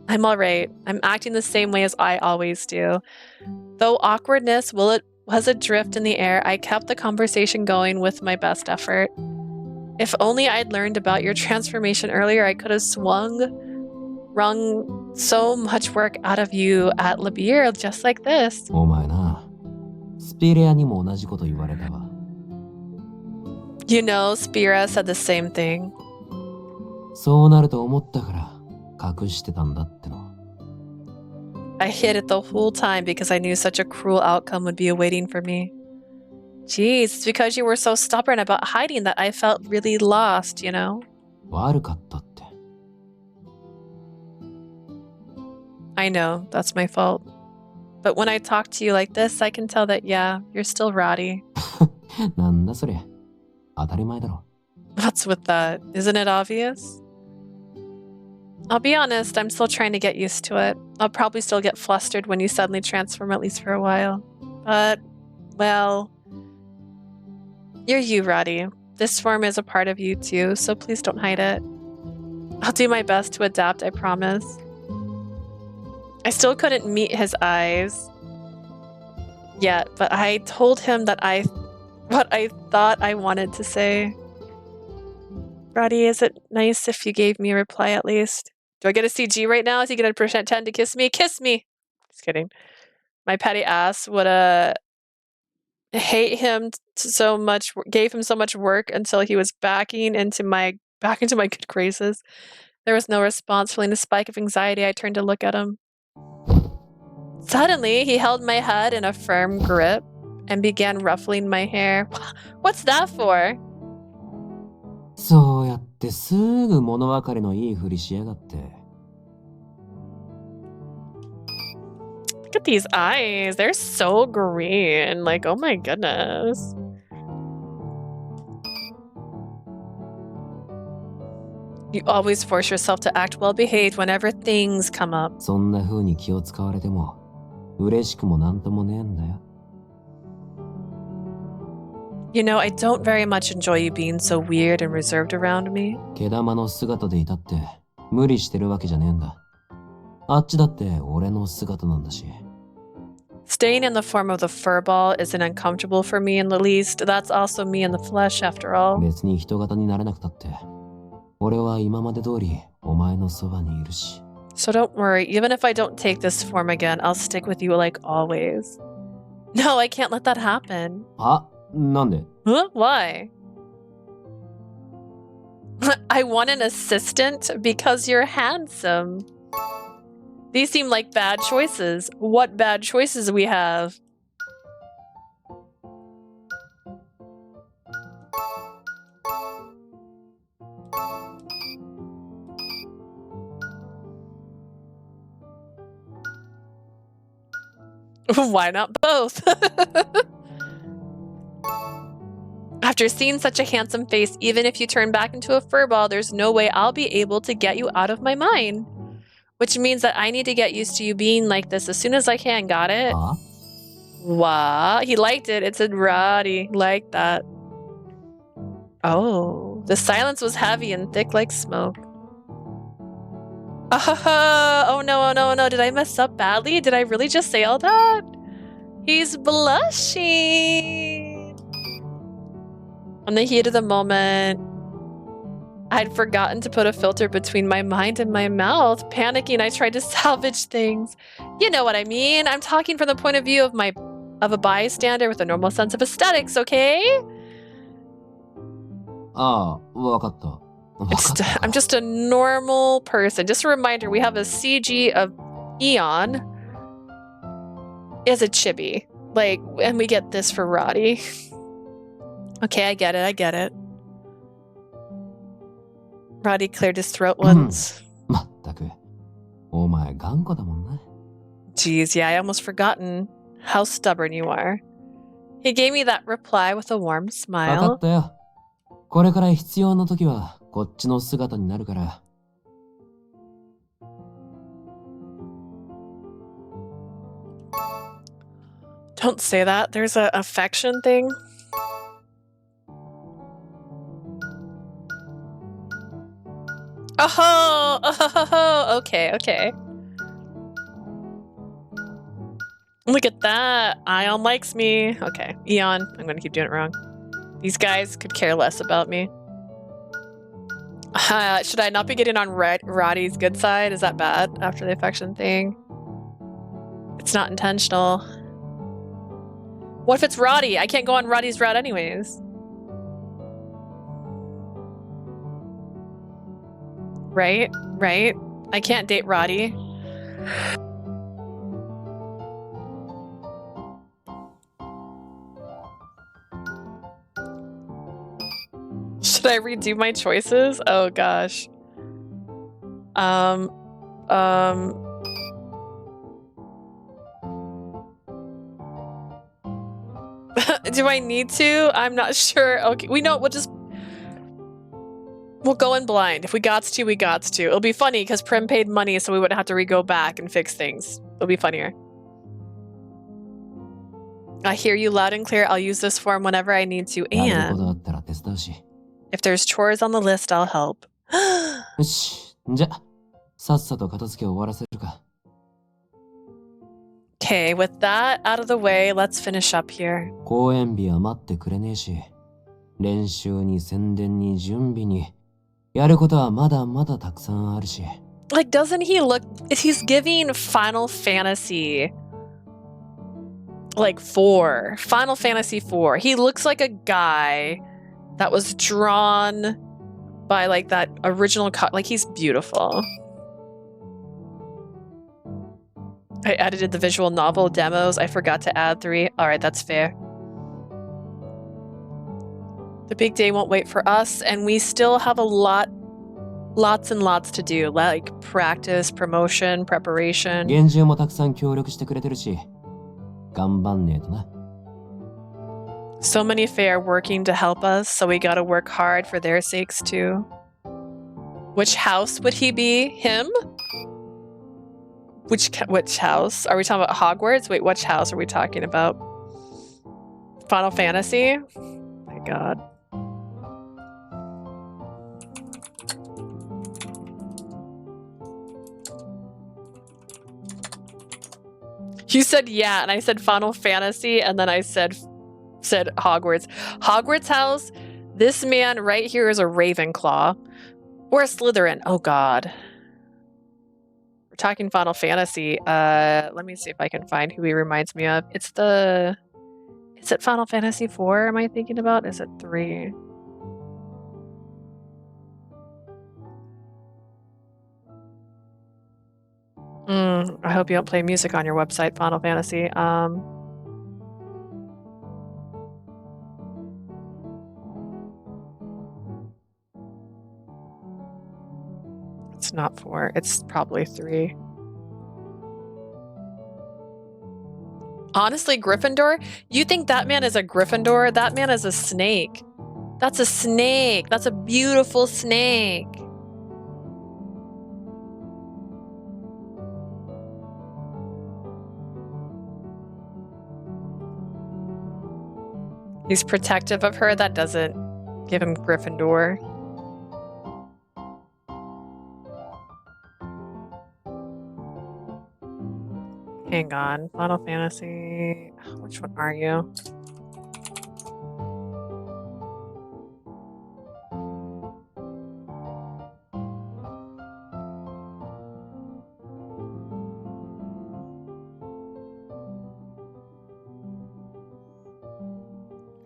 I'm alright. I'm acting the same way as I always do. Though awkwardness was adrift in the air, I kept the conversation going with my best effort. If only I'd learned about your transformation earlier, I could have wrung so much work out of you at Labir just like this. お前な、スピレアにも同じこと言われたわ。 You know, Spira said the same thing. そうなると思ったから隠してたんだっての。 I hid it the whole time because I knew such a cruel outcome would be awaiting for me. Jeez, it's because you were so stubborn about hiding that I felt really lost, you know? 悪かったって。 I know, that's my fault. But when I talk to you like this, I can tell that, yeah, you're still Radie. なんだそれ。当たり前だろ。 What's with that? Isn't it obvious? I'll be honest, I'm still trying to get used to it. I'll probably still get flustered when you suddenly transform, at least for a while. But, well... You're you, Radie. This form is a part of you too, so please don't hide it. I'll do my best to adapt, I promise. I still couldn't meet his eyes yet, but I told him that what I thought I wanted to say. Radie, is it nice if you gave me a reply at least? Do I get a CG right now? Is he gonna pretend to kiss me? Kiss me! Just kidding. My petty ass would hate him so much, gave him so much work until he was back into my good graces. There was no response. Feeling a spike of anxiety, I turned to look at him. Suddenly, he held my head in a firm grip and began ruffling my hair. What's that for? そうやってすぐ物分かりのいいふりしやがって。Look at these eyes. They're so green. Like, oh my goodness. You always force yourself to act well behaved whenever things come up. そんな風に気を使われても嬉しくもなんともねえんだよ。You know, I don't very much enjoy you being so weird and reserved around me. 毛玉の姿でいたって無理してるわけじゃねえんだ。あっちだって俺の姿なんだし。Staying in the form of the furball isn't uncomfortable for me in the least. That's also me in the flesh, after all. 別に人型になれなくたって、俺は今まで通りお前のそばにいるし。So don't worry, even if I don't take this form again, I'll stick with you like always. No, I can't let that happen. あ、なんで? Huh? Why? I want an assistant because you're handsome. These seem like bad choices. What bad choices we have? Why not both? After seeing such a handsome face, even if you turn back into a furball, there's no way I'll be able to get you out of my mind. Which means that I need to get used to you being like this as soon as I can. Got it? Wow. He liked it. It said Radie. Like that. Oh. The silence was heavy and thick like smoke. Oh no, oh no, oh no. Did I mess up badly? Did I really just say all that? He's blushing. In the heat of the moment, I'd forgotten to put a filter between my mind and my mouth. Panicking, I tried to salvage things. You know what I mean. I'm talking from the point of view of a bystander with a normal sense of aesthetics, okay? ああ、わかった。I'm just a normal person. Just a reminder, we have a CG of Eon as a chibi. Like, and we get this for Radie. Okay, I get it. Radie cleared his throat once. まったく、お前頑固だもんな。 Geez, yeah, I almost forgotten how stubborn you are. He gave me that reply with a warm わか smile. ったよ。これから必要な時はこっちの姿になるから。Don't say that. There's a affection thing. Oh, okay. Look at that. Ion likes me. Okay, Eon. I'm gonna keep doing it wrong. These guys could care less about me. Should I not be getting on Radie's good side? Is that bad after the affection thing? It's not intentional. What if it's Radie? I can't go on Radie's route anyways. Right? I can't date Radie. Should I redo my choices? Oh gosh. Do I need to? I'm not sure. Okay, we'll go in blind. If we gots to, we gots to. It'll be funny because Prim paid money, so we wouldn't have to go back and fix things. It'll be funnier. I hear you loud and clear. I'll use this form whenever I need to, and if there's chores on the list, I'll help. よし、じゃ、さっさと片付け終わらせるか。Okay, with that out of the way, let's finish up here. 公演日は待ってくれねえし、練習に宣伝に準備に、やることはまだまだたくさんあるし。Like, doesn't he look... He's giving Final Fantasy... Like, 4. Final Fantasy 4. He looks like a guy that was drawn by, like, that original... Like, he's beautiful. I edited the visual novel demos. I forgot to add 3. Alright, that's fair. The big day won't wait for us, and we still have a lots and lots to do, like practice, promotion, preparation. 現住もたくさん協力してくれてるし、頑張んねえとな。So many fair working to help us, so we gotta work hard for their sakes too. Which house would he be? Him? Which house? Are we talking about Hogwarts? Wait, which house are we talking about? Final Fantasy? My god. You said yeah, and I said Final Fantasy, and then I said Hogwarts. Hogwarts house, this man right here is a Ravenclaw. Or a Slytherin. Oh god. We're talking Final Fantasy. Let me see if I can find who he reminds me of. Is it Final Fantasy 4 am I thinking about? Is it 3? I hope you don't play music on your website, Final Fantasy. It's not 4. It's probably 3. Honestly, Gryffindor? You think that man is a Gryffindor? That man is a snake. That's a snake. That's a beautiful snake. He's protective of her. That doesn't give him Gryffindor. Hang on. Final Fantasy. Which one are you?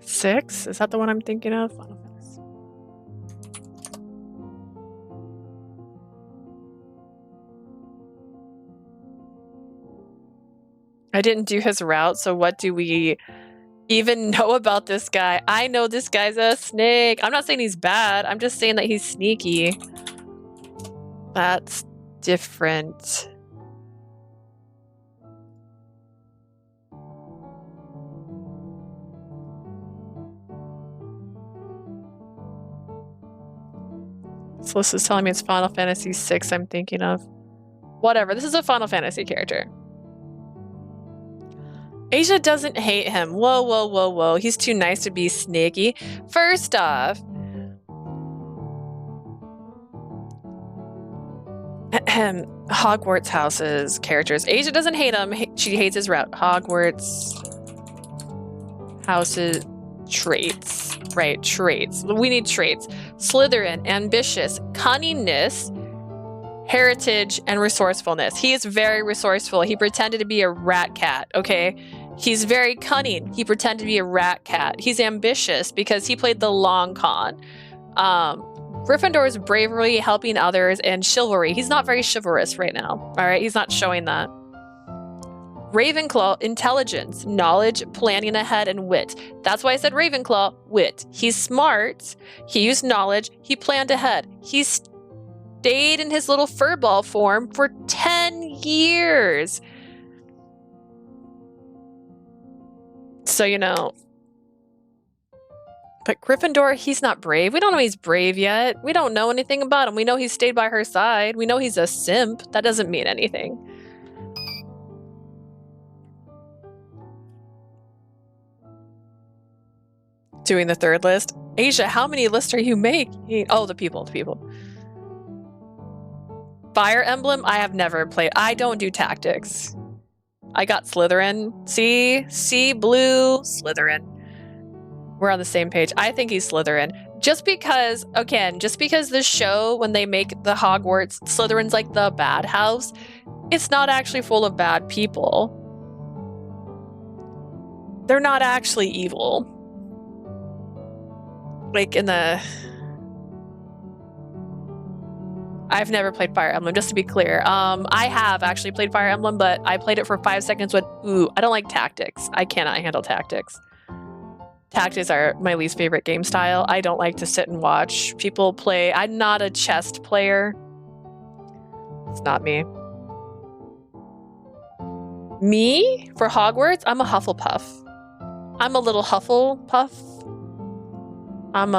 Six? Is that the one I'm thinking of? Final Fantasy. I didn't do his route, so what do we even know about this guy? I know this guy's a snake. I'm not saying he's bad. I'm just saying that he's sneaky. That's different. This list is telling me it's Final Fantasy 6 I'm thinking of. Whatever, this is a Final Fantasy character. Asia doesn't hate him. Whoa, whoa, whoa, whoa. He's too nice to be sneaky. First off, Hogwarts houses characters. Asia doesn't hate him. She hates his route. Hogwarts houses traits. Right, traits. We need traits. Slytherin, ambitious, cunningness, heritage, and resourcefulness. He is very resourceful. He pretended to be a rat cat, okay? He's very cunning. He pretended to be a rat cat. He's ambitious because he played the long con. Gryffindor's bravery, helping others, and chivalry. He's not very chivalrous right now, all right? He's not showing that. Ravenclaw, intelligence, knowledge, planning ahead, and wit. That's why I said Ravenclaw, wit. He's smart. He used knowledge. He planned ahead. He stayed in his little furball form for 10 years. So, you know. But Gryffindor, he's not brave. We don't know he's brave yet. We don't know anything about him. We know he stayed by her side. We know he's a simp. That doesn't mean anything. Doing the 3rd list. Asia, how many lists are you making? Oh, the people. Fire Emblem, I have never played. I don't do tactics. I got Slytherin. See, blue, Slytherin. We're on the same page. I think he's Slytherin. Just because the show, when they make the Hogwarts, Slytherin's like the bad house, it's not actually full of bad people. They're not actually evil. Like in the... I've never played Fire Emblem, just to be clear. I have actually played Fire Emblem, but I played it for 5 seconds with, I don't like tactics. I cannot handle tactics. Tactics are my least favorite game style. I don't like to sit and watch people play. I'm not a chess player. It's not me. Me? For Hogwarts? I'm a Hufflepuff. I'm a little Hufflepuff. I'm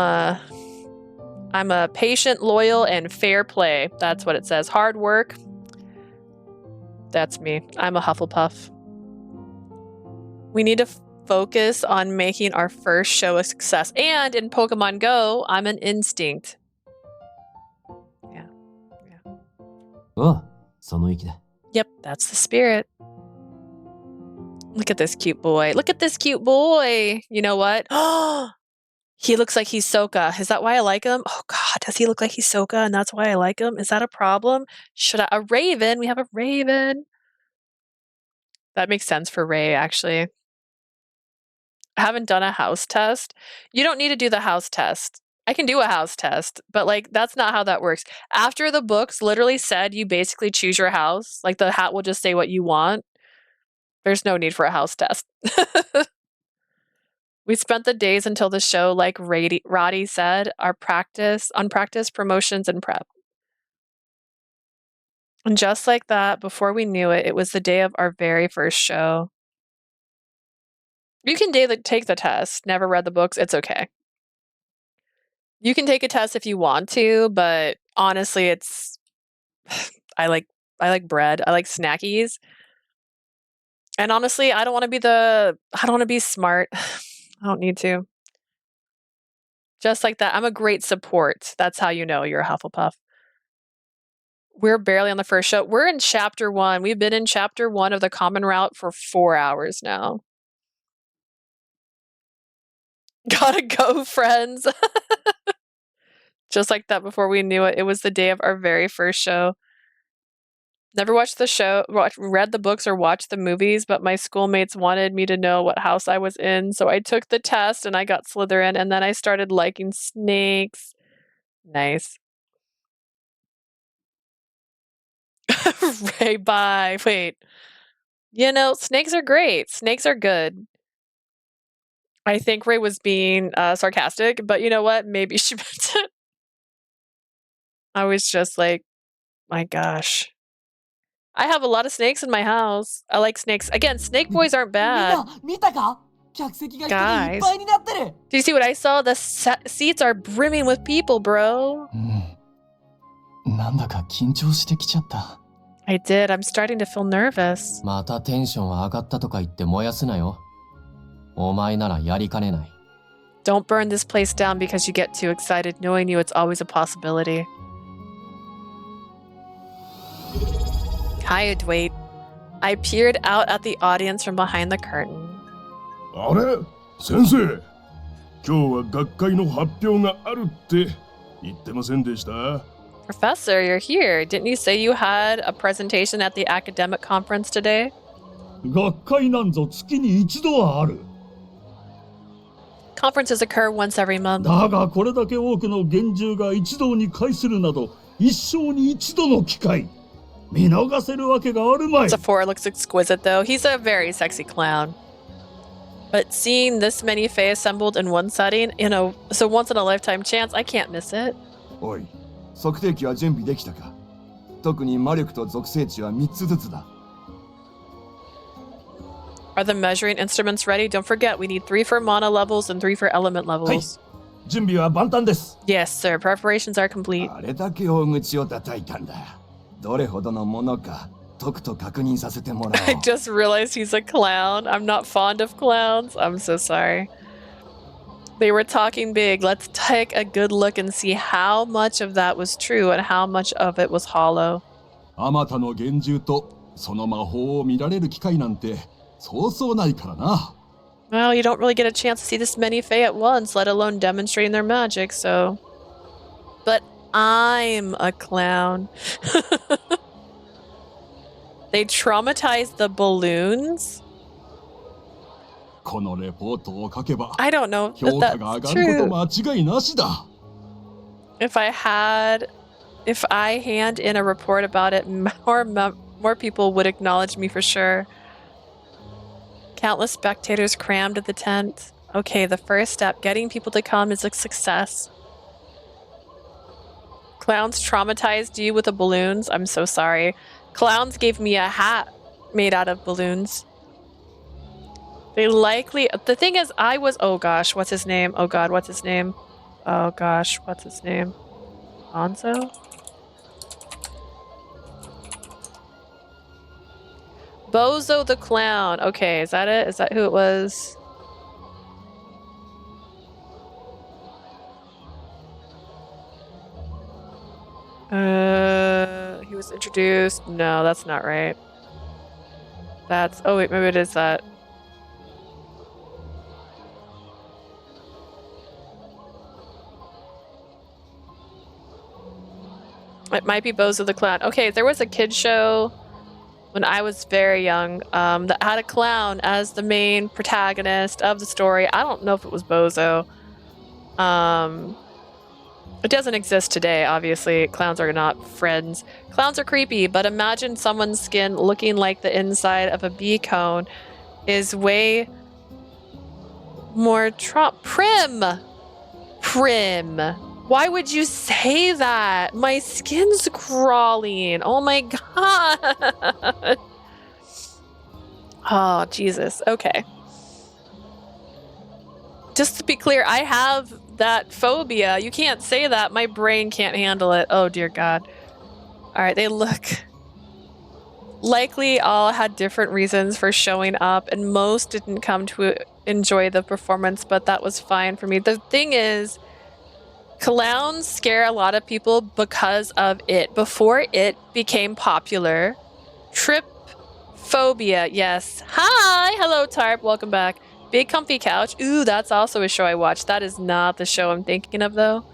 a patient, loyal, and fair play. That's what it says. Hard work. That's me. I'm a Hufflepuff. We need to focus on making our first show a success. And in Pokemon Go, I'm an instinct. Yeah. Oh, その意気だ. Yep, that's the spirit. Look at this cute boy. Look at this cute boy. You know what? He looks like Hisoka. Is that why I like him? Oh God, does he look like Hisoka and that's why I like him? Is that a problem? A raven? We have a raven. That makes sense for Ray, actually. I haven't done a house test. You don't need to do the house test. I can do a house test, but like that's not how that works. After the books literally said you basically choose your house, like the hat will just say what you want. There's no need for a house test. We spent the days until the show, like Radie said, on practice, promotions, and prep. And just like that, before we knew it, it was the day of our very first show. You can take the test. Never read the books. It's okay. You can take a test if you want to, but honestly, it's I like bread. I like snackies. And honestly, I don't want to be smart. I don't need to. Just like that, I'm a great support. That's how you know you're a Hufflepuff. We're barely on the first show. We're in chapter 1. We've been in chapter 1 of the common route for 4 hours now. Gotta go, friends. Just like that, before we knew it, it was the day of our very first show. Never watched the show, read the books, or watched the movies, but my schoolmates wanted me to know what house I was in, so I took the test and I got Slytherin, and then I started liking snakes. Nice. Ray, bye. Wait. You know, snakes are great. Snakes are good. I think Ray was being sarcastic, but you know what? Maybe she meant it. I was just like, my gosh. I have a lot of snakes in my house. I like snakes. Again, snake boys aren't bad. Guys, do you see what I saw? The seats are brimming with people, bro. なんだか緊張してきちゃった。 I did. I'm starting to feel nervous. またテンション上がったとか言って燃やすなよ。お前ならやりかねない。 Don't burn this place down because you get too excited. Knowing you, it's always a possibility. Hi, Adwaite. I peered out at the audience from behind the curtain. あれ先生今日は学会の発表があるって言ってませんでした Professor, you're here. Didn't you say you had a presentation at the academic conference today? 学会なんぞ月に一度はある Conferences occur once every month. だがこれだけ多くの幻獣が一堂に会するなど一生に一度の機会見逃せるわけがあるまい Sephora looks exquisite, though. He's a very sexy clown. But seeing this many Fae assembled in one setting, it's a once-in-a-lifetime chance. I can't miss it. おい、測定器は準備できたか特に魔力と属性値は3つずつだ Are the measuring instruments ready? Don't forget, we need 3 for mana levels and 3 for element levels. 準備は万端です Yes, sir. Preparations are complete. あれだけ大口を叩いたんだどれほどのものかとくと確認させてもらおう I just realized he's a clown. I'm not fond of clowns. I'm so sorry. They were talking big. Let's take a good look and see how much of that was true and how much of it was hollow. あまたの幻獣とその魔法を見られる機会なんてそうそうないからな。 Well, you don't really get a chance to see this many Fae at once, let alone demonstrating their magic, so... But I'm a clown. They traumatized the balloons? このレポートを書けば I don't know 評 that 価が上 that's がること true. 間違いなしだ。 If I hand in a report about it, more people would acknowledge me for sure. Countless spectators crammed at the tent. Okay, the first step, getting people to come, is a success. Clowns traumatized you with the balloons? I'm so sorry. Clowns gave me a hat made out of balloons. They likely... The thing is, I was... Oh gosh, what's his name? Oh god, what's his name? Oh gosh, what's his name? Anzo? Bozo the Clown. Okay, is that it? Is that who it was? He was introduced. No, that's not right. That's... Oh wait, maybe it is that. It might be Bozo the Clown. Okay, there was a kid show when I was very young that had a clown as the main protagonist of the story. I don't know if it was Bozo. It doesn't exist today, obviously. Clowns are not friends. Clowns are creepy, but imagine someone's skin looking like the inside of a bee cone is way more prim. Prim. Why would you say that? My skin's crawling. Oh my god. Oh, Jesus. Okay. Just to be clear, I have that phobia. You can't say that. My brain can't handle it. Oh, dear God. All right, they look... Likely all had different reasons for showing up, and most didn't come to enjoy the performance, but that was fine for me. The thing is, clowns scare a lot of people because of it. Before it became popular, trip phobia, yes. Hi! Hello, Tarp. Welcome back. Big Comfy Couch. Ooh, that's also a show I watched. That is not the show I'm thinking of, though.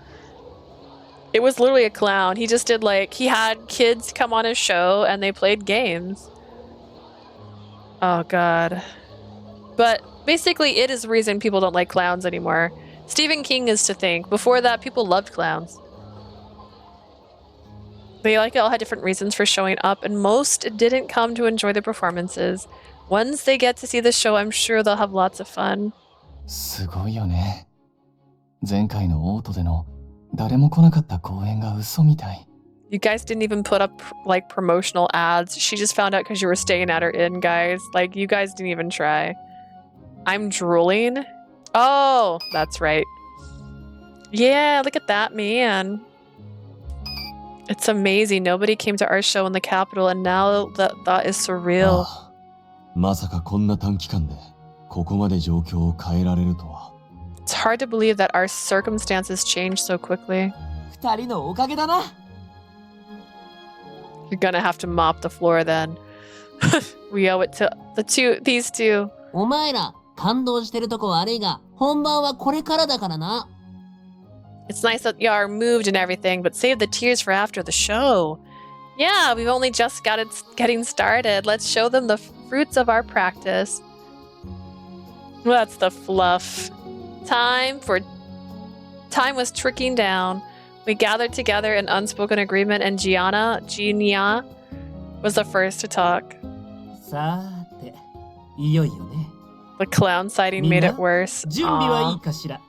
It was literally a clown. He just did, like, he had kids come on his show and they played games. Oh, God. But basically, it is the reason people don't like clowns anymore. Stephen King is to thank. Before that, people loved clowns. They all had different reasons for showing up, and most didn't come to enjoy the performances. Once they get to see the show, I'm sure they'll have lots of fun. すごいよね。前回のオートでの誰も来なかった公演が嘘みたい。You guys didn't even put up, like, promotional ads. She just found out because you were staying at her inn, guys. Like, you guys didn't even try. I'm drooling? Oh, that's right. Yeah, look at that, man. It's amazing. Nobody came to our show in the capital, and now that is surreal. まさかこんな短期間でここまで状況を変えられるとは。 It's hard to believe that our circumstances changed so quickly. 二人のおかげだな。 You're gonna have to mop the floor then. We owe it to these two. お前ら感動してるとこ悪いが、本番はこれからだからな。 It's nice that you are moved and everything, but save the tears for after the show. Yeah, we've only just getting started. Let's show them the fruits of our practice. That's the fluff. Time was tricking down. We gathered together in unspoken agreement, and Gianna was the first to talk. さーて、いよいよね。 The clown sighting made it worse. 準備はいい Aw. かしら。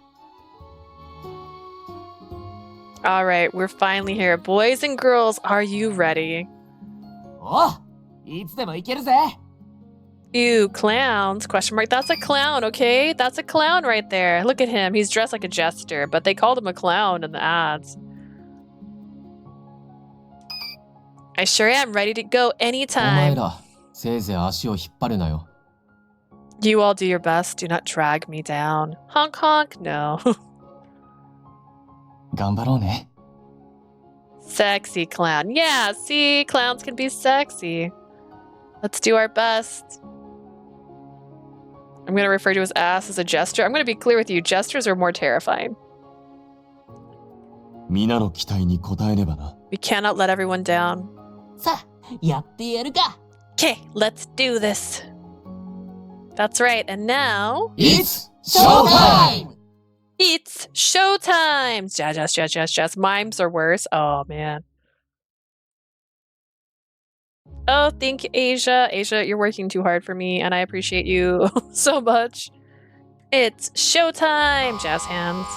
All right, we're finally here. Boys and girls, are you ready? おう、いつでもいけるぜ。 Ew, clowns? Question mark. That's a clown, okay? That's a clown right there. Look at him. He's dressed like a jester, but they called him a clown in the ads. I sure am ready to go お前 anytime. ら、せいぜい足を引っ張るなよ。 You all do your best. Do not drag me down. Honk honk? No. 頑張ろうね。Sexy clown. Yeah, see, clowns can be sexy. Let's do our best. I'm going to refer to his ass as a jester. I'm going to be clear with you. Jesters are more terrifying. 皆の期待に応えねばな。 We cannot let everyone down. さあ、やってやるか。 Okay, let's do this. That's right. And now... It's showtime! It's showtime! Jazz. Mimes are worse. Oh, man. Oh, thank you, Asia. Asia, you're working too hard for me, and I appreciate you so much. It's showtime! Jazz hands.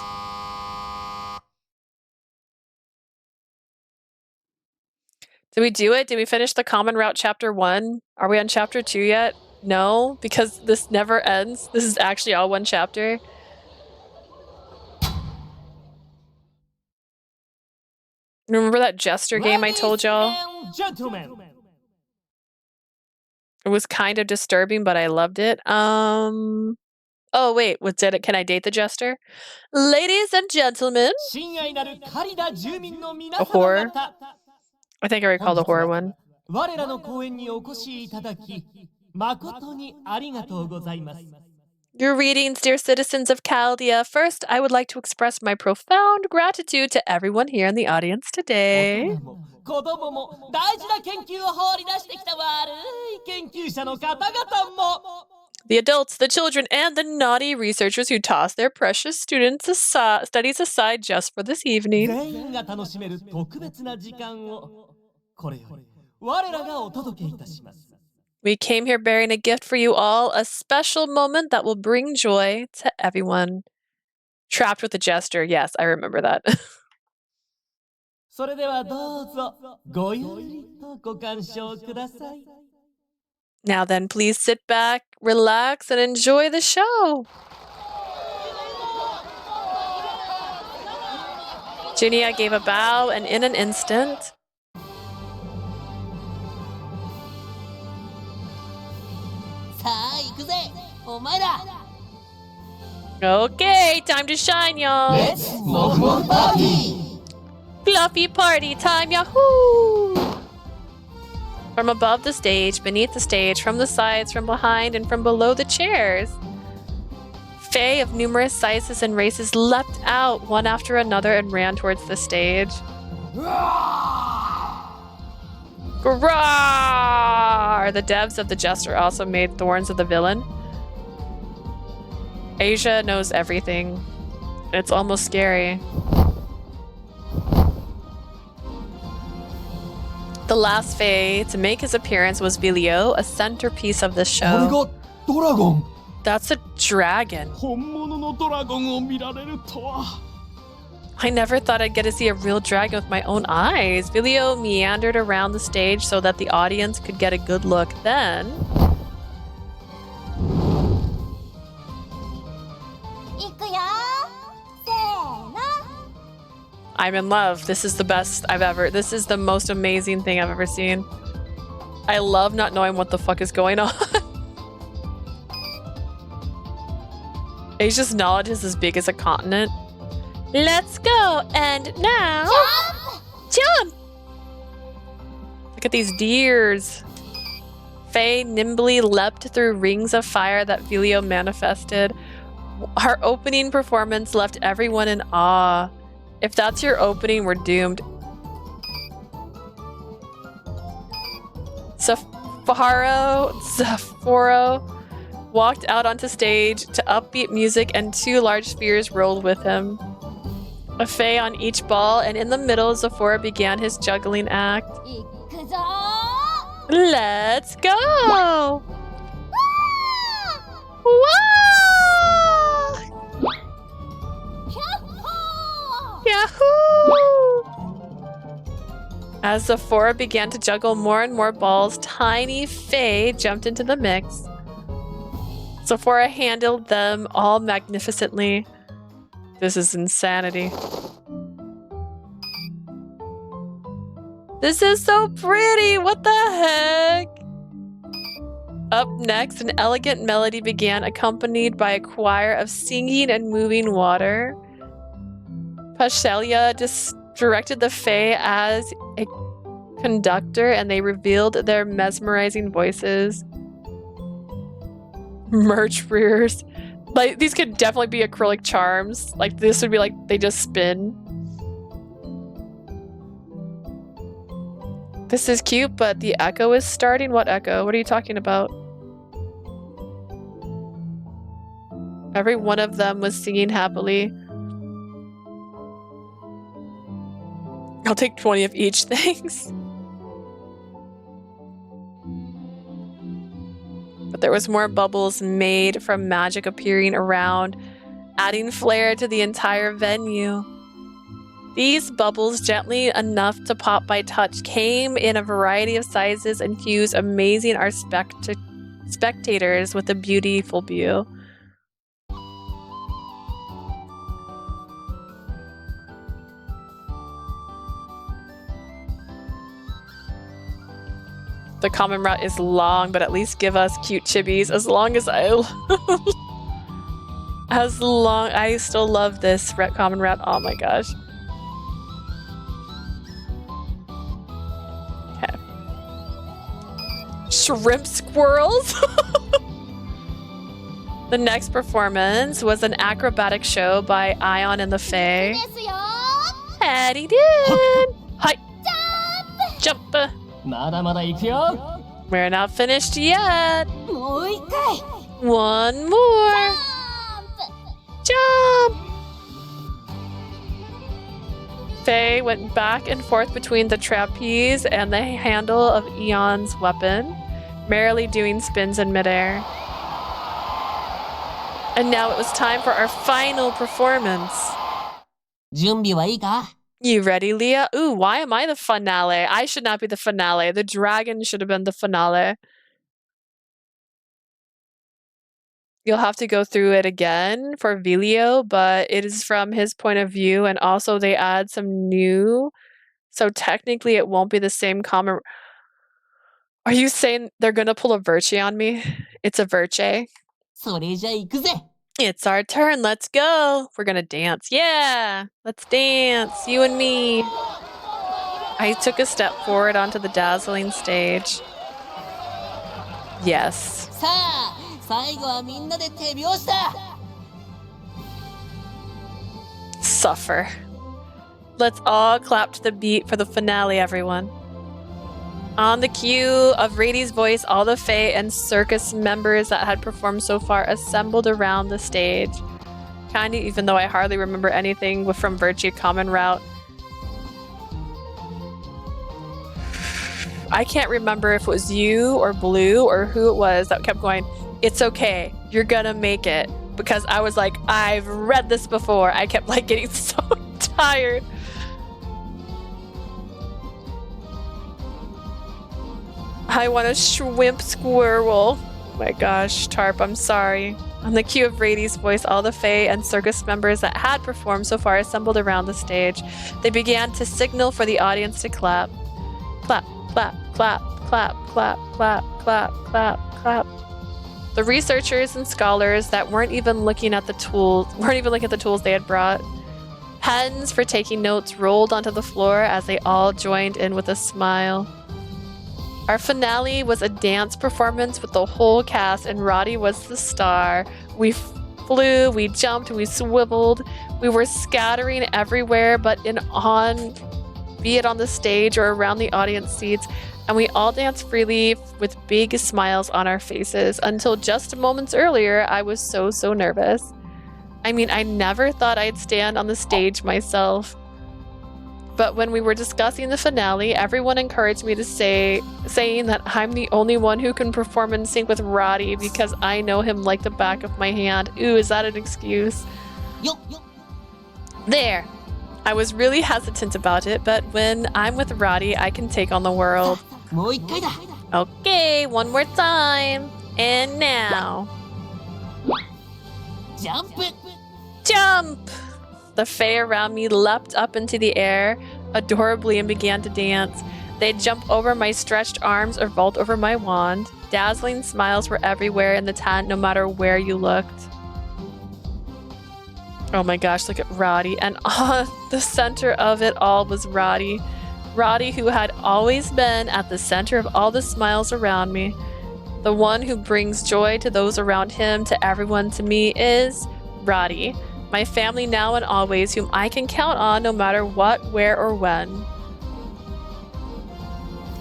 Did we do it? Did we finish the Common Route Chapter 1? Are we on Chapter 2 yet? No, because this never ends. This is actually all one chapter. Remember that Jester game I told y'all? Gentlemen. It was kind of disturbing, but I loved it. Oh wait, what's it? Can I date the Jester? Ladies and gentlemen. A horror? I think I recall the horror one. Your readings, dear citizens of Chaldea. First, I would like to express my profound gratitude to everyone here in the audience today. The adults, the children, and the naughty researchers who toss their precious studies aside just for this evening. We came here bearing a gift for you all, a special moment that will bring joy to everyone. Trapped with a Jester. Yes, I remember that. Now then, please sit back, relax, and enjoy the show. Junia gave a bow, and in an instant... Okay, time to shine, y'all. Let's smoke party. Fluffy party time, yahoo! From above the stage, beneath the stage, from the sides, from behind, and from below the chairs. Fae of numerous sizes and races leapt out one after another and ran towards the stage. Grrrr! The devs of the Jester also made Thorns of the Villain. Asia knows everything. It's almost scary. The last Fae to make his appearance was Vilio, a centerpiece of the show. That's a dragon. I never thought I'd get to see a real dragon with my own eyes. Vilio meandered around the stage so that the audience could get a good look. Then... I'm in love. This is the best I've ever... This is the most amazing thing I've ever seen. I love not knowing what the fuck is going on. Asia's knowledge is as big as a continent. Let's go! And now... Jump! Look at these deers. Faye nimbly leapt through rings of fire that Vilio manifested. Her opening performance left everyone in awe. If that's your opening, we're doomed. Sapporo walked out onto stage to upbeat music, and two large spheres rolled with him. A Fae on each ball, and in the middle, Zephora began his juggling act. Let's go! Yahoo! As Zephora began to juggle more and more balls, tiny Fae jumped into the mix. Zephora handled them all magnificently. This is insanity. This is so pretty! What the heck? Up next, an elegant melody began, accompanied by a choir of singing and moving water. Pashelia directed the Fae as a conductor, and they revealed their mesmerizing voices. Merch rears. Like, these could definitely be acrylic charms. Like, this would be like they just spin. This is cute, but the echo is starting. What echo? What are you talking about? Every one of them was singing happily. I'll take 20 of each, thanks. But there was more bubbles made from magic appearing around, adding flair to the entire venue. These bubbles, gently enough to pop by touch, came in a variety of sizes and hues, amazing our spectators with a beautiful view. The common route is long, but at least give us cute chibis as long as I I still love this common route. Oh my gosh. Okay. Shrimp squirrels. The next performance was an acrobatic show by Ion and the Fae. Hattie did. Hi. Jump. We're not finished yet. One more. Jump! Faye went back and forth between the trapeze and the handle of Eon's weapon, merrily doing spins in midair. And now it was time for our final performance. You ready, Leah? Ooh, why am I the finale? I should not be the finale. The dragon should have been the finale. You'll have to go through it again for Vilio, but it is from his point of view, and also they add some new, so technically it won't be the same common. Are you saying they're gonna pull a Virtue on me? It's a Virtue. It's our turn. Let's go. We're gonna dance. Yeah, let's dance. You and me. I took a step forward onto the dazzling stage. Yes. Suffer. Let's all clap to the beat for the finale, everyone. On the cue of Radie's voice, all the Fae and circus members that had performed so far assembled around the stage. Kinda, even though I hardly remember anything from Virtue Common Route. I can't remember if it was you or Blue or who it was that kept going, "It's okay, you're gonna make it." Because I was like, I've read this before. I kept like getting so tired. I want a shrimp squirrel. Oh my gosh, Tarp, I'm sorry. On the cue of Radie's voice, all the Fae and circus members that had performed so far assembled around the stage. They began to signal for the audience to clap. Clap, clap, clap, clap, clap, clap, clap, clap, clap. The researchers and scholars that weren't even looking at the tools they had brought. Pens for taking notes rolled onto the floor as they all joined in with a smile. Our finale was a dance performance with the whole cast, and Radie was the star. We flew, we jumped, we swiveled. We were scattering everywhere, be it on the stage or around the audience seats, and we all danced freely with big smiles on our faces until just moments earlier I was so nervous. I mean, I never thought I'd stand on the stage myself. But when we were discussing the finale, everyone encouraged me to saying that I'm the only one who can perform in sync with Radie because I know him like the back of my hand. Ooh, is that an excuse? There. I was really hesitant about it, but when I'm with Radie, I can take on the world. Okay, one more time. And now. Jump! The Fae around me leapt up into the air adorably and began to dance. They'd jump over my stretched arms or vault over my wand. Dazzling smiles were everywhere in the tent, no matter where you looked. Oh my gosh, look at Radie. And on the center of it all was Radie. Radie, who had always been at the center of all the smiles around me. The one who brings joy to those around him, to everyone, to me, is Radie. My family now and always, whom I can count on no matter what, where, or when.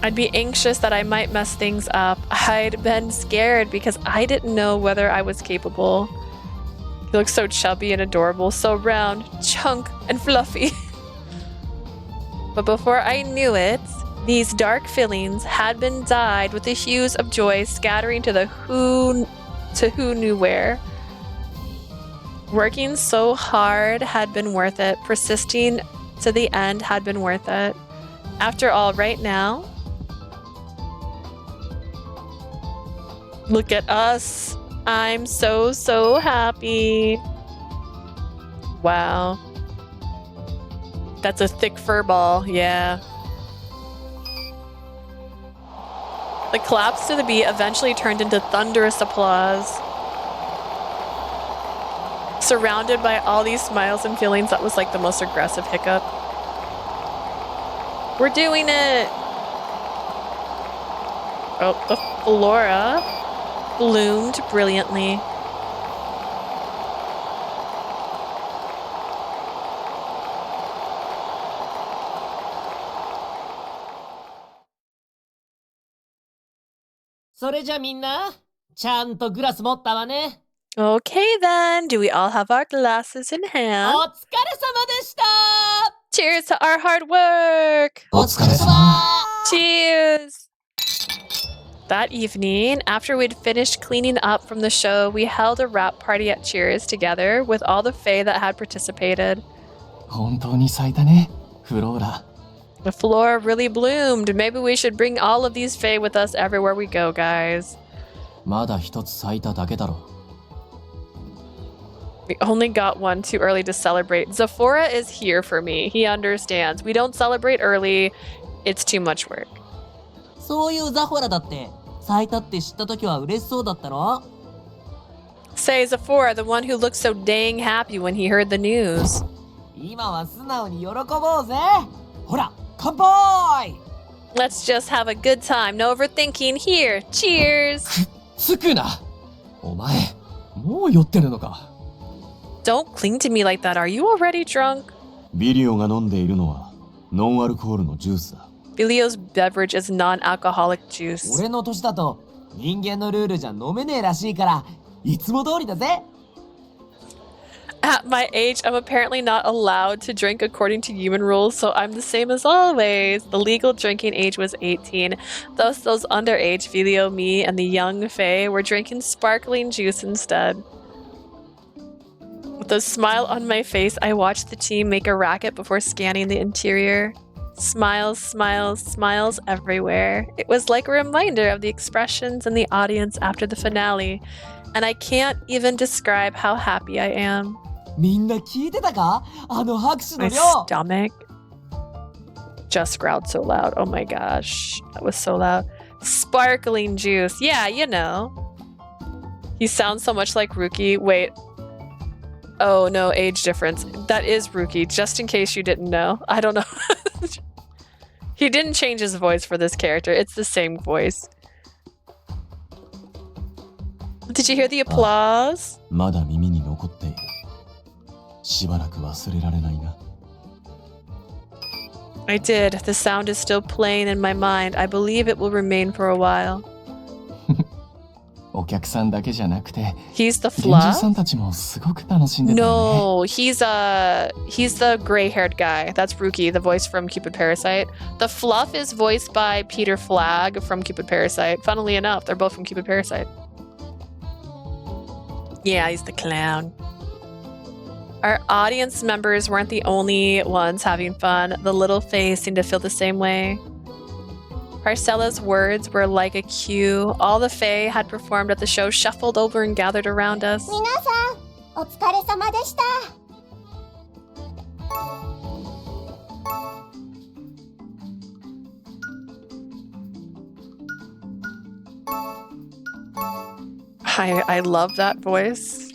I'd be anxious that I might mess things up. I'd been scared because I didn't know whether I was capable. He looks so chubby and adorable, so round, chunk, and fluffy. But before I knew it, these dark feelings had been dyed with the hues of joy scattering to who knew where. Working so hard had been worth it. Persisting to the end had been worth it. After all, right now, look at us. I'm so happy. Wow. That's a thick fur ball, yeah. The claps to the beat eventually turned into thunderous applause. Surrounded by all these smiles and feelings, that was like the most aggressive hiccup. We're doing it! Oh, the flora bloomed brilliantly.それじゃみんな、ちゃんとグラス持ったわね。Okay then, do we all have our glasses in お hand? 疲れ様でした。 Cheers to our hard work! お疲れ様。 Cheers! That evening, after we'd finished cleaning up from the show, we held a wrap party at Cheers together with all the Fae that had participated. 本当に咲いたね、フローラ。 The flora really bloomed. Maybe we should bring all of these Fae with us everywhere we go, guys. まだ一つ咲いただけだろ。 We only got one too early to celebrate. Zephora is here for me. He understands. We don't celebrate early. It's too much work. そういうザフォラだって咲いたって知った時は嬉しそうだったろ。 Say Zephora, the one who looked so dang happy when he heard the news. 今は素直に喜ぼうぜ。ほら、乾杯。 Let's just have a good time. No overthinking. Here. Cheers. つくな。お前、もう酔ってるのか。 Don't cling to me like that. Are you already drunk? ビリオが飲んでいるのはノンアルコールのジュースだ。 Bilio's beverage is non-alcoholic juice. 俺の年だと人間のルールじゃ飲めねえらしいからいつも通りだぜ。 At my age, I'm apparently not allowed to drink according to human rules, so I'm the same as always. The legal drinking age was 18. Thus, those underage, Vilio, me, and the young Fae were drinking sparkling juice instead. With a smile on my face, I watched the team make a racket before scanning the interior. Smiles, smiles, smiles everywhere. It was like a reminder of the expressions in the audience after the finale, and I can't even describe how happy I am. みんな聞いてたか？あの拍手の My 量。 stomach just growled so loud. Oh my gosh, that was so loud. Sparkling juice. Yeah, you know. He sounds so much like Ruki. Wait. Oh no, age difference. That is Ruki, just in case you didn't know. I don't know. He didn't change his voice for this character. It's the same voice. Did you hear the applause? まだ耳に残っている。しばらく忘れられないな。 I did. The sound is still playing in my mind. I believe it will remain for a while. お客さんだけじゃなくて、 He's the 現住 fluff? さんたちもすごく楽しんでたよね。 No, he's the gray-haired guy. That's Ruki, the voice from Cupid Parasite. The fluff is voiced by Peter Flagg from Cupid Parasite. Funnily enough, they're both from Cupid Parasite. Yeah, he's the clown. Our audience members weren't the only ones having fun. The little Fae seemed to feel the same way. Parcella's words were like a cue. All the Fae had performed at the show shuffled over and gathered around us. 皆さん、お疲れ様でした。 I love that voice.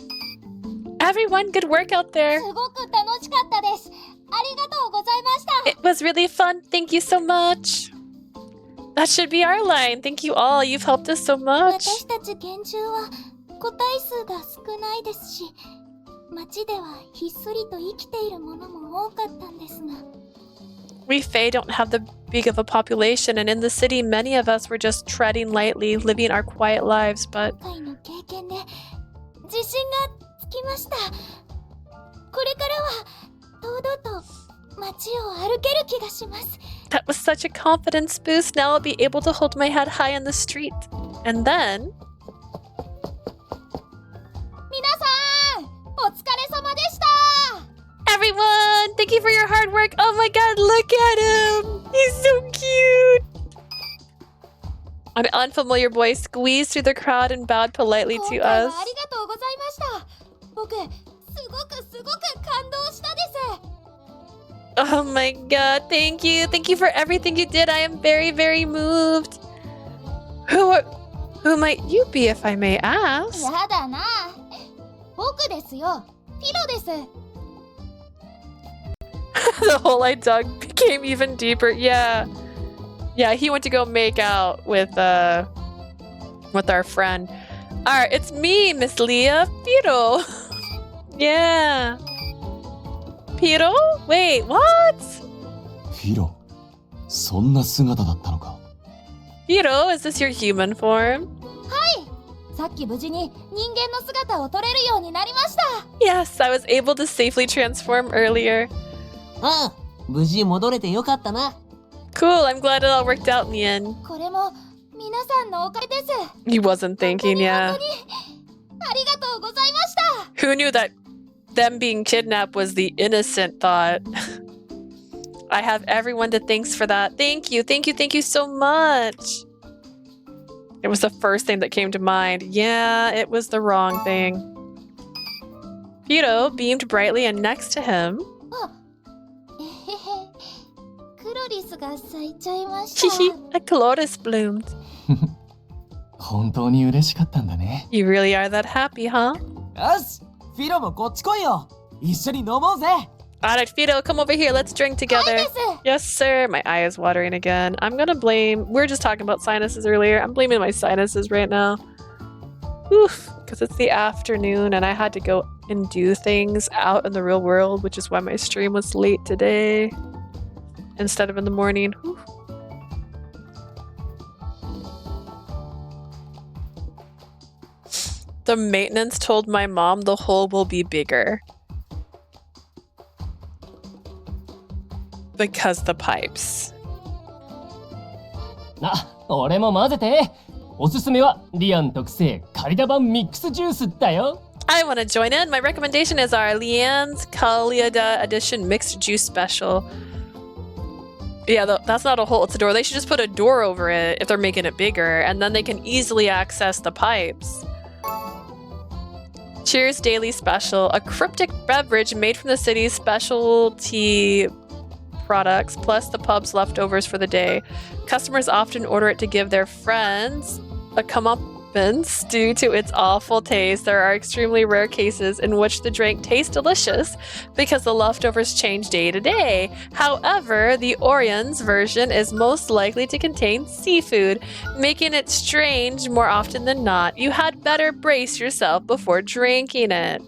Everyone, good work out there. すごく楽しかったです。ありがとうございました。 It was really fun. Thank you so much. That should be our line. Thank you all. You've helped us so much. 私たち幻獣は個体数が少ないですし、街ではひっそりと生きているものも多かったんですが。 We Fae don't have the big of a population, and in the city, many of us were just treading lightly, living our quiet lives, but 今回の経験で自信がつきました。これからは堂々と街を歩ける気がします。 that was such a confidence boost. Now I'll be able to hold my head high in the street. And then... 皆さん、お疲れ様でした。 Everyone, thank you for your hard work. Oh my god, look at him. He's so cute. An unfamiliar boy squeezed through the crowd and bowed politely 今 to 回 us. はありがとうございました。僕、すごく感動したです。 Oh my god, thank you. Thank you for everything you did. I am very, very moved. Who might you be, if I may ask? やだな。僕ですよ。ピロです。 The hole I dug became even deeper. Yeah, he went to go make out with our friend. Alright, it's me, Miss Leah Piro. Yeah. Piro? Wait, what? フィロ、そんな姿だったのか。Piro, is this your human form? さっき無事に人間の姿を撮れるようになりました。 Yes, I was able to safely transform earlier. ああ、無事戻れてよかったな。 Cool, I'm glad it all worked out in the end. これも皆さんのおかげです。 He wasn't thinking, yeah. 本当にありがとうございました。 Who knew that them being kidnapped was the innocent thought? I have everyone to thanks for that. Thank you so much. It was the first thing that came to mind. Yeah, it was the wrong thing. Piro beamed brightly, and next to him... えへへ、クロリスが咲いちゃいまし Hihi, た。 a cloris bloomed. 本当に嬉しかったんだね。 You really are that happy, huh? よし、フィロもこっち来いよ。一緒に飲もうぜ。 Alright, Piro, come over here. Let's drink together. です。 Yes, sir. My eye is watering again. I'm gonna blame... We were just talking about sinuses earlier. I'm blaming my sinuses right now. Oof, because it's the afternoon and I had to go and do things out in the real world, which is why my stream was late today instead of in the morning. Oof. The maintenance told my mom the hole will be bigger. Because the pipes. あ、俺も混ぜて。おすすめはリアン特製カリダ版ミックスジュースだよ。 I want to join in. My recommendation is our Leanne's Kaliada Edition Mixed Juice Special. Yeah, that's not a hole, it's a door. They should just put a door over it if they're making it bigger, and then they can easily access the pipes. Cheers Daily Special, a cryptic beverage made from the city's specialty products, plus the pub's leftovers for the day. Customers often order it to give their friends a comeuppance due to its awful taste. There are extremely rare cases in which the drink tastes delicious because the leftovers change day to day. However, the Orion's version is most likely to contain seafood, making it strange more often than not. You had better brace yourself before drinking it.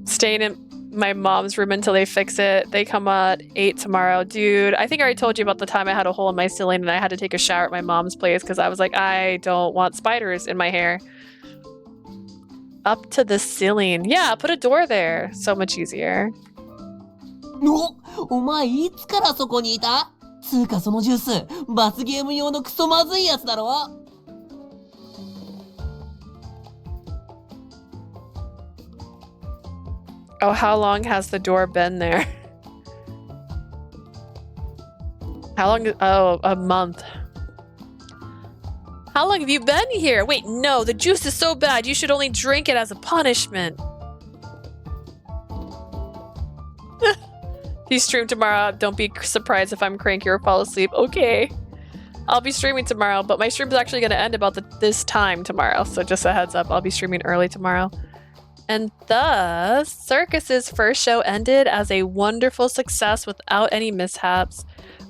Staying in my mom's room until they fix it. They come at 8 tomorrow. Dude, I think I already told you about the time I had a hole in my ceiling and I had to take a shower at my mom's place because I was like, I don't want spiders in my hair. Up to the ceiling. Yeah, put a door there. So much easier. お前いつからそこにいた？つうかそのジュース、罰ゲーム用のクソまずいやつだろ？ Oh, how long has the door been there? How long? Oh, a month. How long have you been here? Wait, no, the juice is so bad. You should only drink it as a punishment. If you stream tomorrow, don't be surprised if I'm cranky or fall asleep. Okay. I'll be streaming tomorrow, but my stream is actually going to end about this time tomorrow. So just a heads up, I'll be streaming early tomorrow. And thus, Circus's first show ended as a wonderful success without any mishaps.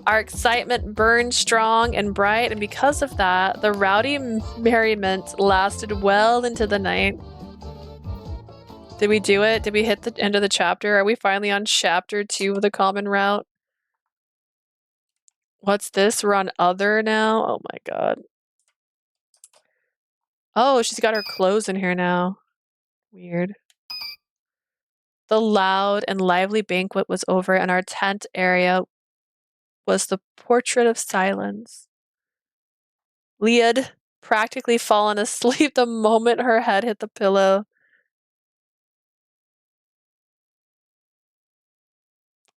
Our excitement burned strong and bright, and because of that, the rowdy merriment lasted well into the night. Did we do it? Did we hit the end of the chapter? Are we finally on chapter 2 of the common route? What's this? We're on other now? Oh my god. Oh, she's got her clothes in here now. Weird. The loud and lively banquet was over, and our tent area was the portrait of silence. Leah had practically fallen asleep the moment her head hit the pillow.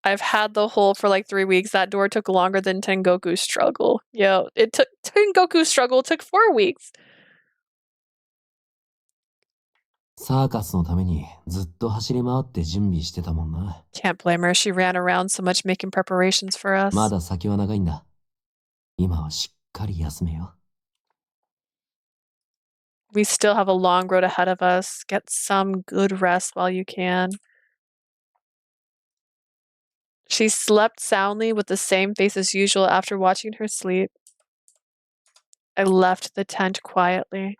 I've had the hole for like 3 weeks. That door took longer than Tengoku's struggle. Yo, Tengoku's struggle took 4 weeks. サーカスのためにずっと走り回って準備してたもんな。 Can't blame her. She ran around so much making preparations for us. まだ先は長いんだ。今はしっかり休めよ。 We still have a long road ahead of us. Get some good rest while you can. She slept soundly with the same face as usual after watching her sleep. I left the tent quietly.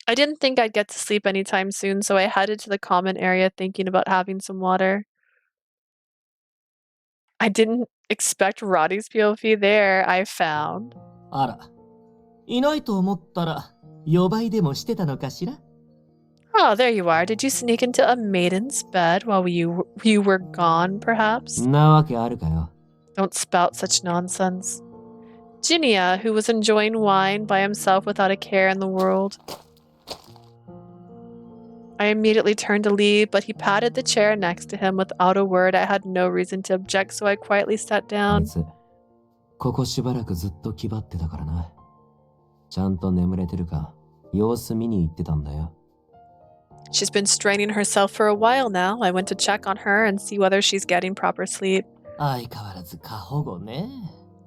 I didn't think I'd get to sleep anytime soon, so I headed to the common area thinking about having some water. I didn't expect Radie's POV there, I found. あら、いないと思ったら、呼ばいでもしてたのかしら? Oh, there you are. Did you sneak into a maiden's bed while you were gone, perhaps? なわけあるかよ。 Don't spout such nonsense. Jinya, who was enjoying wine by himself without a care in the world. I immediately turned to leave, but he patted the chair next to him without a word. I had no reason to object, so I quietly sat あい down. つ、ここしばらくずっと気張ってたからな。ちゃんと眠れてるか、様子見に行ってたんだよ。 She's been straining herself for a while now. I went to check on her and see whether she's getting proper sleep. 相変わらず過保護ね。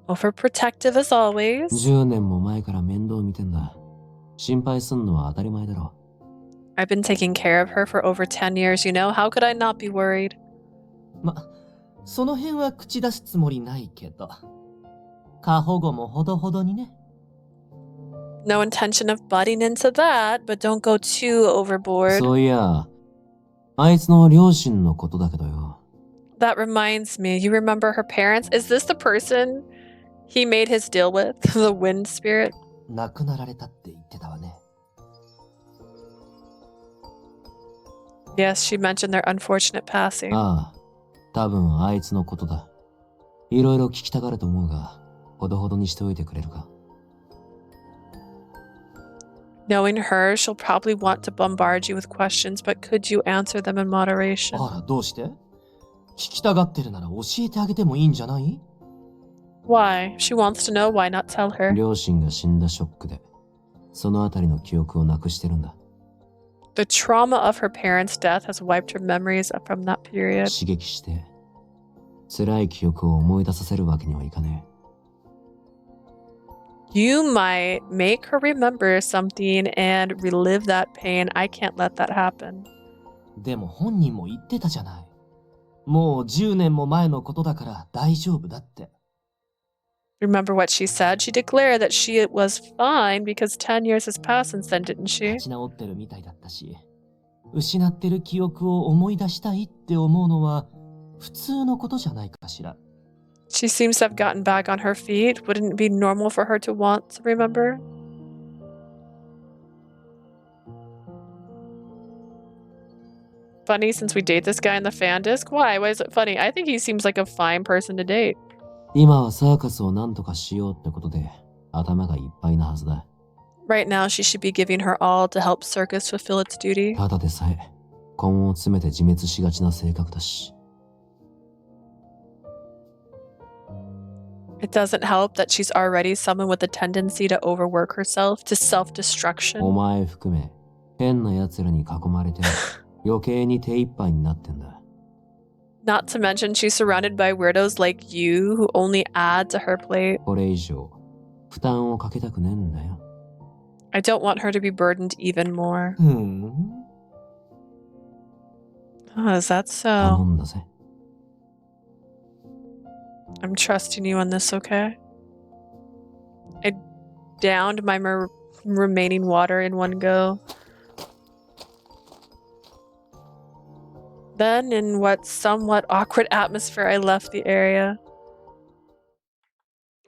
Overprotective as always. 10年も前から面倒見てんだ。心配すんのは当たり前だろ。 I've been taking care of her for over 10 years, you know. How could I not be worried? ま、その辺は口出すつもりないけど。過保護もほどほどにね。 No intention of butting into that, but don't go too overboard. そういや、あいつの両親のことだけどよ。 That reminds me, you remember her parents? Is this the person he made his deal with? The wind spirit? 亡くなられたって言ってたわね。 Yes, she mentioned their unfortunate passing. ああ、多分あいつのことだ。いろいろ聞きたがると思うが、ほどほどにしておいてくれるか。 Knowing her, she'll probably want to bombard you with questions, but could you answer them in moderation? あら、どうして？聞きたがってるなら教えてあげてもいいんじゃない？ Why? If she wants to know, why not tell her? 両親が死んだショックで、そのあたりの記憶をなくしてるんだ。 The trauma of her parents' death has wiped her memories up from that period. 刺激して、辛い記憶を思い出させるわけにはいかねえ。 You might make her remember something and relive that pain. I can't let that happen. でも本人も言ってたじゃない。もう10年も前のことだから大丈夫だって。 Remember what she said? She declared that she was fine because 10 years has passed since then, didn't she? 立ち直ってるみたいだったし、失ってる記憶を思い出したいって思うのは普通のことじゃないかしら。 She seems to have gotten back on her feet. Wouldn't it be normal for her to want to remember? Funny since we date this guy in the fan disc? Why? Why is it funny? I think he seems like a fine person to date. 今はサーカスを何とかしようってことで頭がいっぱいなはずだ。 Right now, she should be giving her all to help Circus fulfill its duty. ただでさえ根を詰めて自滅しがちな性格だし。 It doesn't help that she's already someone with a tendency to overwork herself to お self-destruction. 前含め変な奴らに囲まれて余計に手一杯になってんだ。 Not to mention she's surrounded by weirdos like you who only add to her plate. これ以上負担をかけたくねえんだよ。 I don't want her to be burdened even more. Oh, is that 頼 so? んだぜ。 I'm trusting you on this, okay? I downed my remaining water in one go. Then, in what somewhat awkward atmosphere, I left the area.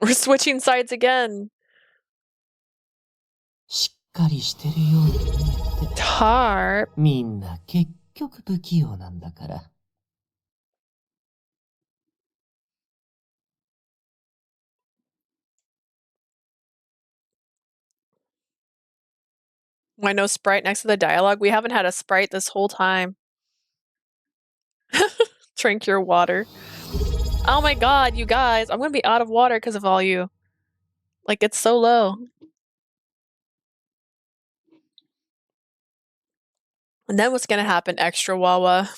We're switching sides again. しっかりしてるように見えて。 Tarp. みんな結局不器用なんだから。 Why no sprite next to the dialogue? We haven't had a sprite this whole time. Drink your water. Oh my god, you guys. I'm gonna be out of water because of all you. Like, it's so low. And then what's gonna happen, Extra Wawa?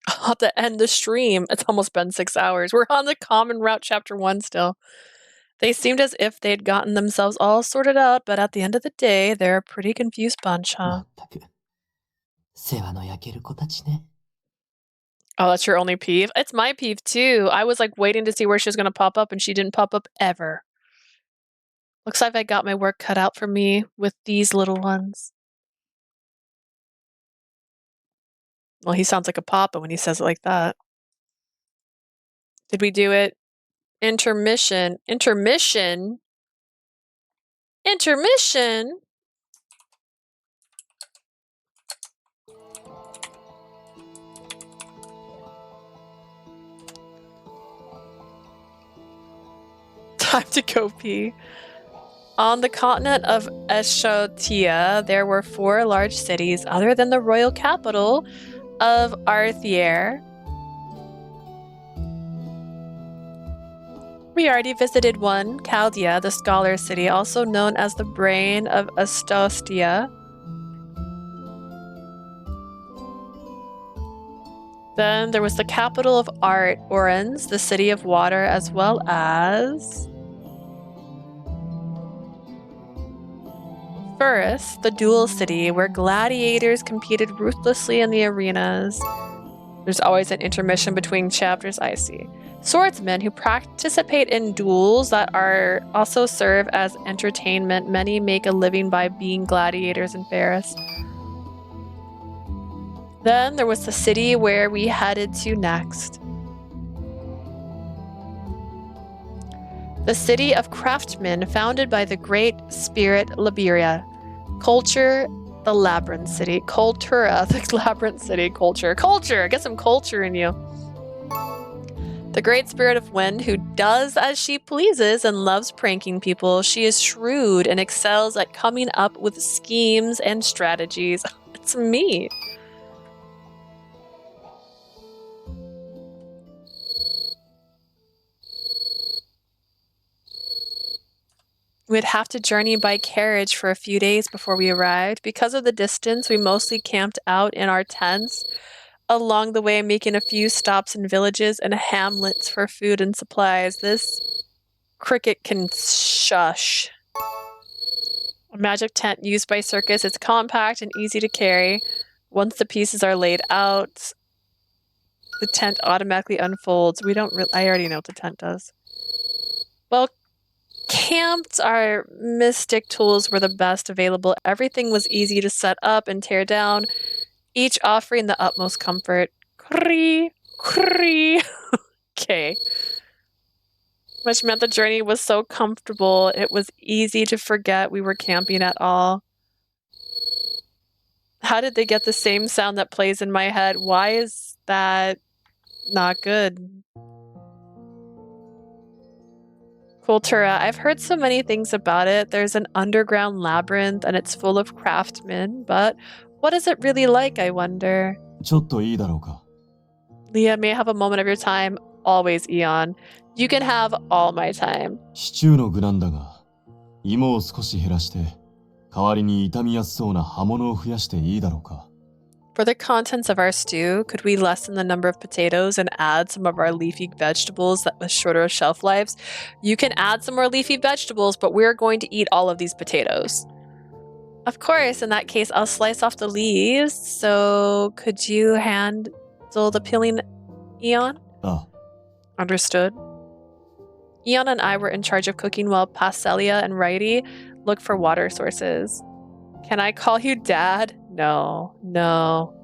I'll have to end the stream. It's almost been 6 hours. We're on the Common Route Chapter 1 still. They seemed as if they'd gotten themselves all sorted out, but at the end of the day, they're a pretty confused bunch, huh? まったく。世話の焼ける子たちね。 Oh, that's your only peeve? It's my peeve too. I was like waiting to see where she was gonna pop up and she didn't pop up ever. Looks like I got my work cut out for me with these little ones. Well, he sounds like a papa when he says it like that. Did we do it? Intermission. Intermission? Intermission? Time to go pee. On the continent of Eshotia, there were 4 large cities other than the royal capital of Arthier. We already visited one, Chaldea, the scholar city, also known as the brain of Astostia. Then there was the capital of art, Orens, the city of water, as well as Furus, the duel city, where gladiators competed ruthlessly in the arenas. There's always an intermission between chapters, I see. Swordsmen who participate in duels that are also serve as entertainment. Many make a living by being gladiators in Paris. Then there was the city where we headed to next. The city of craftsmen founded by the great spirit Liberia. Culture, the labyrinth city. Cultura, the labyrinth city. Culture. Culture! Get some culture in you. The great spirit of wind who does as she pleases and loves pranking people. She is shrewd and excels at coming up with schemes and strategies. It's me. We'd have to journey by carriage for a few days before we arrived. Because of the distance, we mostly camped out in our tents along the way, making a few stops in villages and hamlets for food and supplies. This cricket can shush. A magic tent used by circus. It's compact and easy to carry. Once the pieces are laid out, the tent automatically unfolds. We don't I already know what the tent does. Well, camped, our mystic tools were the best available. Everything was easy to set up and tear down, each offering the utmost comfort. Cree, cree. Okay. Which meant the journey was so comfortable, it was easy to forget we were camping at all. How did they get the same sound that plays in my head? Why is that not good? Cultura. I've heard so many things about it. There's an underground labyrinth and it's full of craftsmen, but what is it really like, I wonder? ちょっといいだろうか。 Leah, may I have a moment of your time? Always, Eon. You can have all my time. シチューの具なんだが、芋を少し減らして、代わりに傷みやすそうな葉物を増やしていいだろうか。 For the contents of our stew, could we lessen the number of potatoes and add some of our leafy vegetables that with shorter shelf lives? You can add some more leafy vegetables, but we're going to eat all of these potatoes. Of course, in that case, I'll slice off the leaves. So could you hand still appealing, Eon?あ Understood. Eon and I were in charge of cooking while Passelia and Radie looked for water sources. Can I call you Dad? No. No.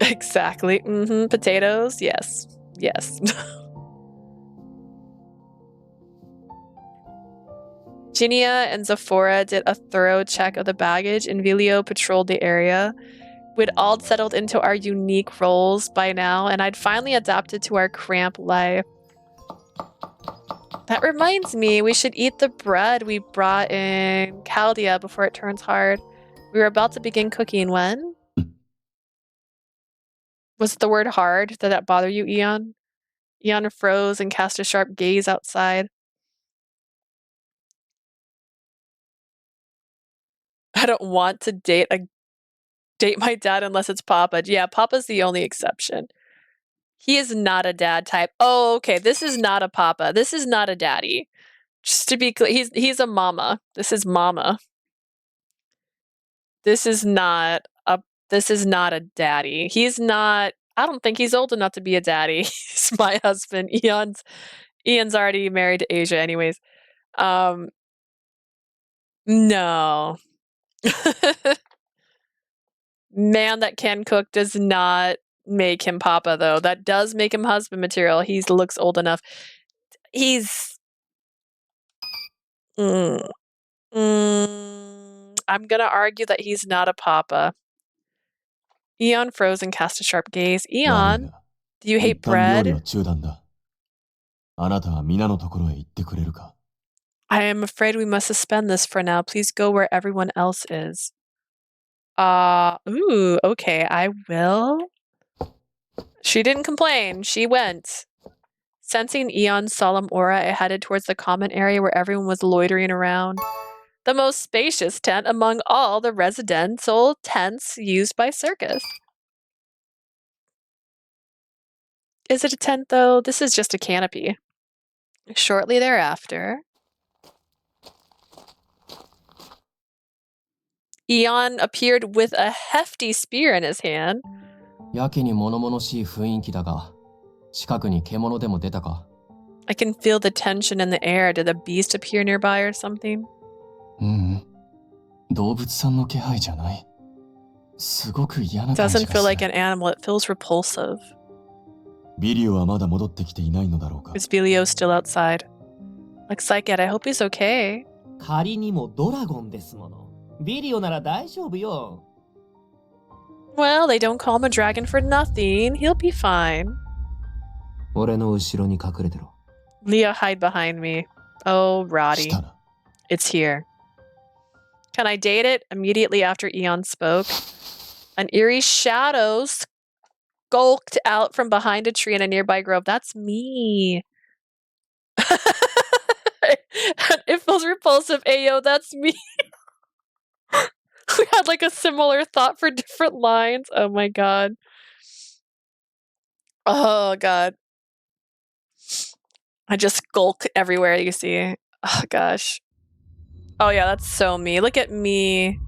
Exactly. Potatoes? Yes. Yes. Ginia and Zephora did a thorough check of the baggage, and Vilio patrolled the area. We'd all settled into our unique roles by now, and I'd finally adapted to our cramped life. That reminds me, we should eat the bread we brought in Chaldea before it turns hard. We were about to begin cooking when? Was it the word hard? Did that bother you, Eon? Eon froze and cast a sharp gaze outside. I don't want to date my dad unless it's Papa. Yeah, Papa's the only exception. He is not a dad type. Oh, okay. This is not a Papa. This is not a daddy. Just to be clear, he's a mama. This is mama. This is not a daddy. He's not. I don't think he's old enough to be a daddy. He's my husband. Ian's already married to Asia, anyways. No. Man that can cook does not make him Papa, though. That does make him husband material. He looks old enough. He's... I'm gonna argue that he's not a Papa. Eon froze and cast a sharp gaze. Eon, do you hate bread? I am afraid we must suspend this for now. Please go where everyone else is. Ooh, okay, I will. She didn't complain. She went. Sensing Eon's solemn aura, I headed towards the common area where everyone was loitering around. The most spacious tent among all the residential tents used by circus. Is it a tent, though? This is just a canopy. Shortly thereafter, Eon appeared with a hefty spear in his hand. やけに物々しい雰囲気だが、近くに獣でも出たか? I can feel the tension in the air. Did a beast appear nearby or something? 動物さんの気配じゃない。すごく嫌な感じがする。 Doesn't feel like an animal. It feels repulsive. ビリオはまだ戻ってきていないのだろうか? Is Vilio still outside? Looks like it. I hope he's okay. 仮にもドラゴンですもの。ビリオなら大丈夫よ。Well, they don't call him a dragon for nothing. He'll be fine. 俺の後ろに隠れてろ。Leah, hide behind me. Oh, Radie. It's here. Can I date it? Immediately after Eon spoke, an eerie shadow skulked out from behind a tree in a nearby grove. That's me. It feels repulsive. Ayo, that's me. We had like a similar thought for different lines. Oh my god. Oh god. I just skulk everywhere you see. Oh gosh. Oh yeah, that's so me. Look at me.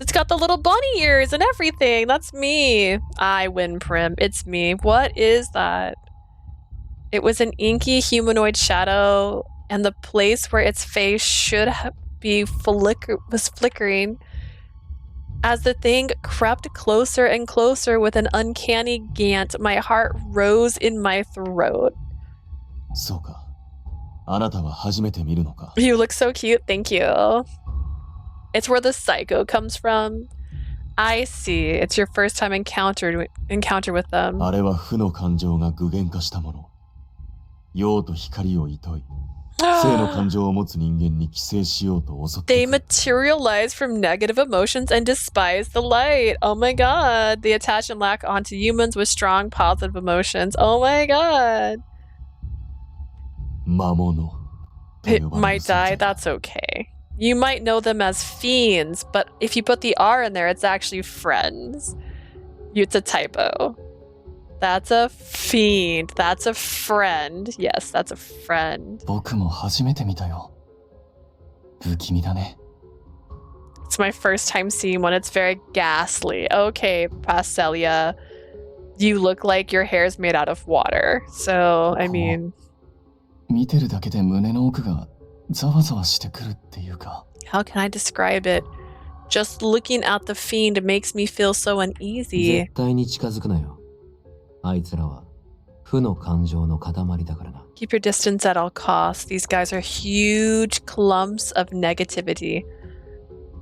It's got the little bunny ears and everything. That's me. I win, Prim. It's me. What is that? It was an inky humanoid shadow, and the place where its face should be was flickering. As the thing crept closer and closer with an uncanny gant, my heart rose in my throat. You look so cute, thank you. It's where the psycho comes from. I see. It's your first time encounter with them. They materialize from negative emotions and despise the light. Oh my god. They attach and lack onto humans with strong positive emotions. Oh my god. It might die, that's okay. You might know them as fiends, but if you put the R in there, it's actually friends. It's a typo. That's a fiend. That's a friend. Yes, that's a friend. It's It's my first time seeing one. It's very ghastly. Okay, Pastelia, you look like your hair is made out of water. So, I mean... 見てるだけで胸の奥がざわざわしてくるっていうか。 How can I describe it? Just looking at the fiend makes me feel so uneasy. 絶対に近づくなよ。あいつらは負の感情の塊だからな。Keep your distance at all costs. These guys are huge clumps of negativity.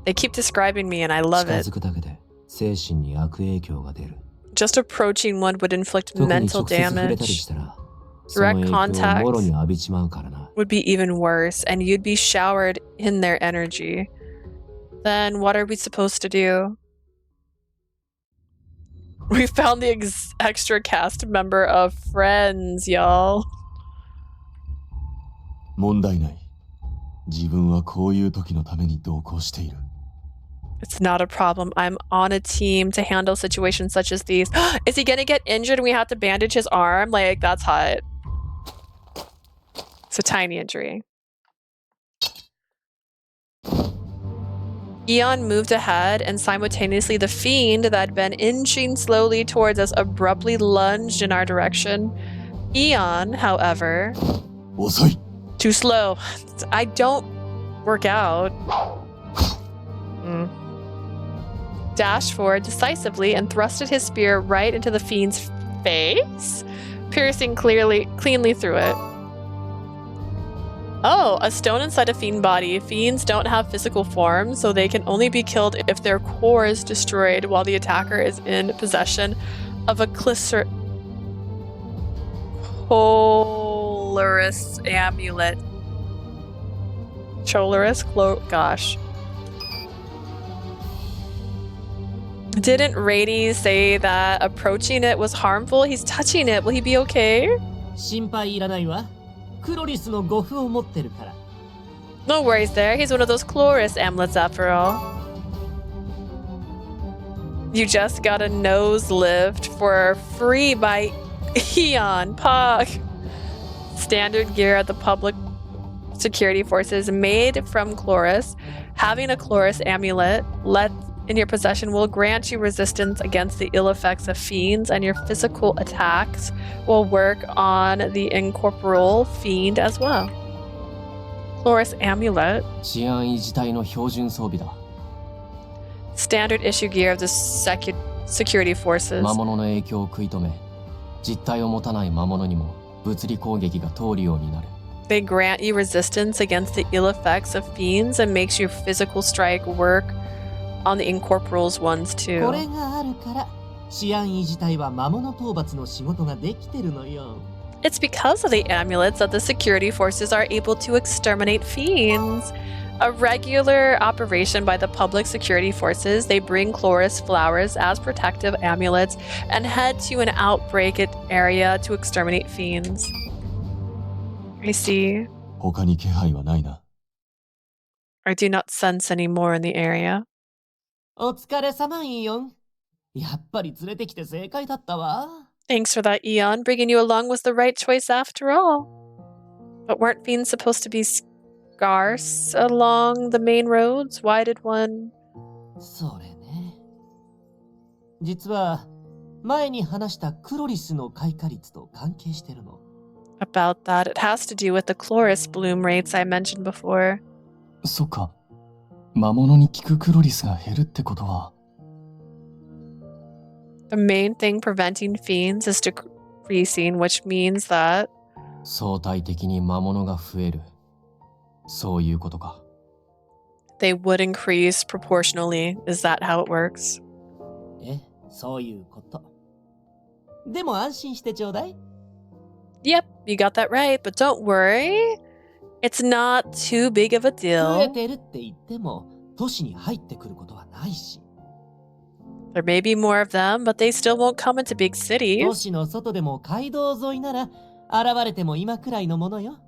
They keep describing me and I love 近 it. づくだけで精神に悪影響が出る。 Just approaching one would inflict 特に mental 直接触れたり damage. したら、その Direct 影響を contact もろに浴びちまうからな。 would be even worse, and you'd be showered in their energy. Then what are we supposed to do? We found the extra cast member of Friends, y'all. 問題ない。自分はこういう時のために同行している。 It's not a problem. I'm on a team to handle situations such as these. Is he gonna get injured and we have to bandage his arm? Like, that's hot. It's a tiny injury. Eon moved ahead, and simultaneously the fiend that had been inching slowly towards us abruptly lunged in our direction. Eon, however... 遅い。 Too slow. I don't work out. Dashed forward decisively and thrusted his spear right into the fiend's face, piercing cleanly through it. Oh, a stone inside a fiend body. Fiends don't have physical form, so they can only be killed if their core is destroyed while the attacker is in possession of a Cholorus amulet. Gosh. Didn't Radie say that approaching it was harmful? He's touching it. Will he be okay? 心配いらないわ。クロリスの護符を持ってるから。 No worries there. He's one of those Chloris amulets after all. You just got a nose lift for free by Eon. Pog. Standard gear at the public security forces made from Chloris. Having a Chloris amulet in your possession will grant you resistance against the ill effects of fiends, and your physical attacks will work on the incorporeal fiend as well. Chloris amulet. 治安維持隊の標準装備だ。 Standard issue gear of the security forces. 魔物の影響を食い止め、実体を持たない魔物にも物理攻撃が通るようになる。 They grant you resistance against the ill effects of fiends and makes your physical strike work on the incorporeals ones こ too. れがあるから治安維持隊は魔物討伐の仕事ができてるのよ。 It's because of the amulets that the security forces are able to exterminate fiends. A regular operation by the public security forces, they bring Chloris flowers as protective amulets and head to an outbreak area to exterminate fiends. I see. 他に気配はないな。 I do not sense any more in the area. お疲れ様イオン。やっぱり連れてきて正解だったわ。 Thanks for that, Eon. Bringing you along was the right choice after all. But weren't fiends supposed to be scarce along the main roads? Why did one... それね。実は前に話したクロリスの開花率と関係してるの。 About that, it has to do with the Chloris bloom rates I mentioned before. そっか。魔物に効くクロリスが減るってことは。 The main thing preventing fiends is decreasing, which means that... 相対的に魔物が増える。そういうことか。 they would increase proportionally. Is that how it works? そういうこと。でも安心してちょうだい。 Yep, you got that right, but don't worry. It's not too big of a 増え deal. てるって言っても都市に入ってくることはないし。 There may be more of them, but they still won't come into big 都 cities. 市の外でも街道沿いなら現れても今くらいのものよ。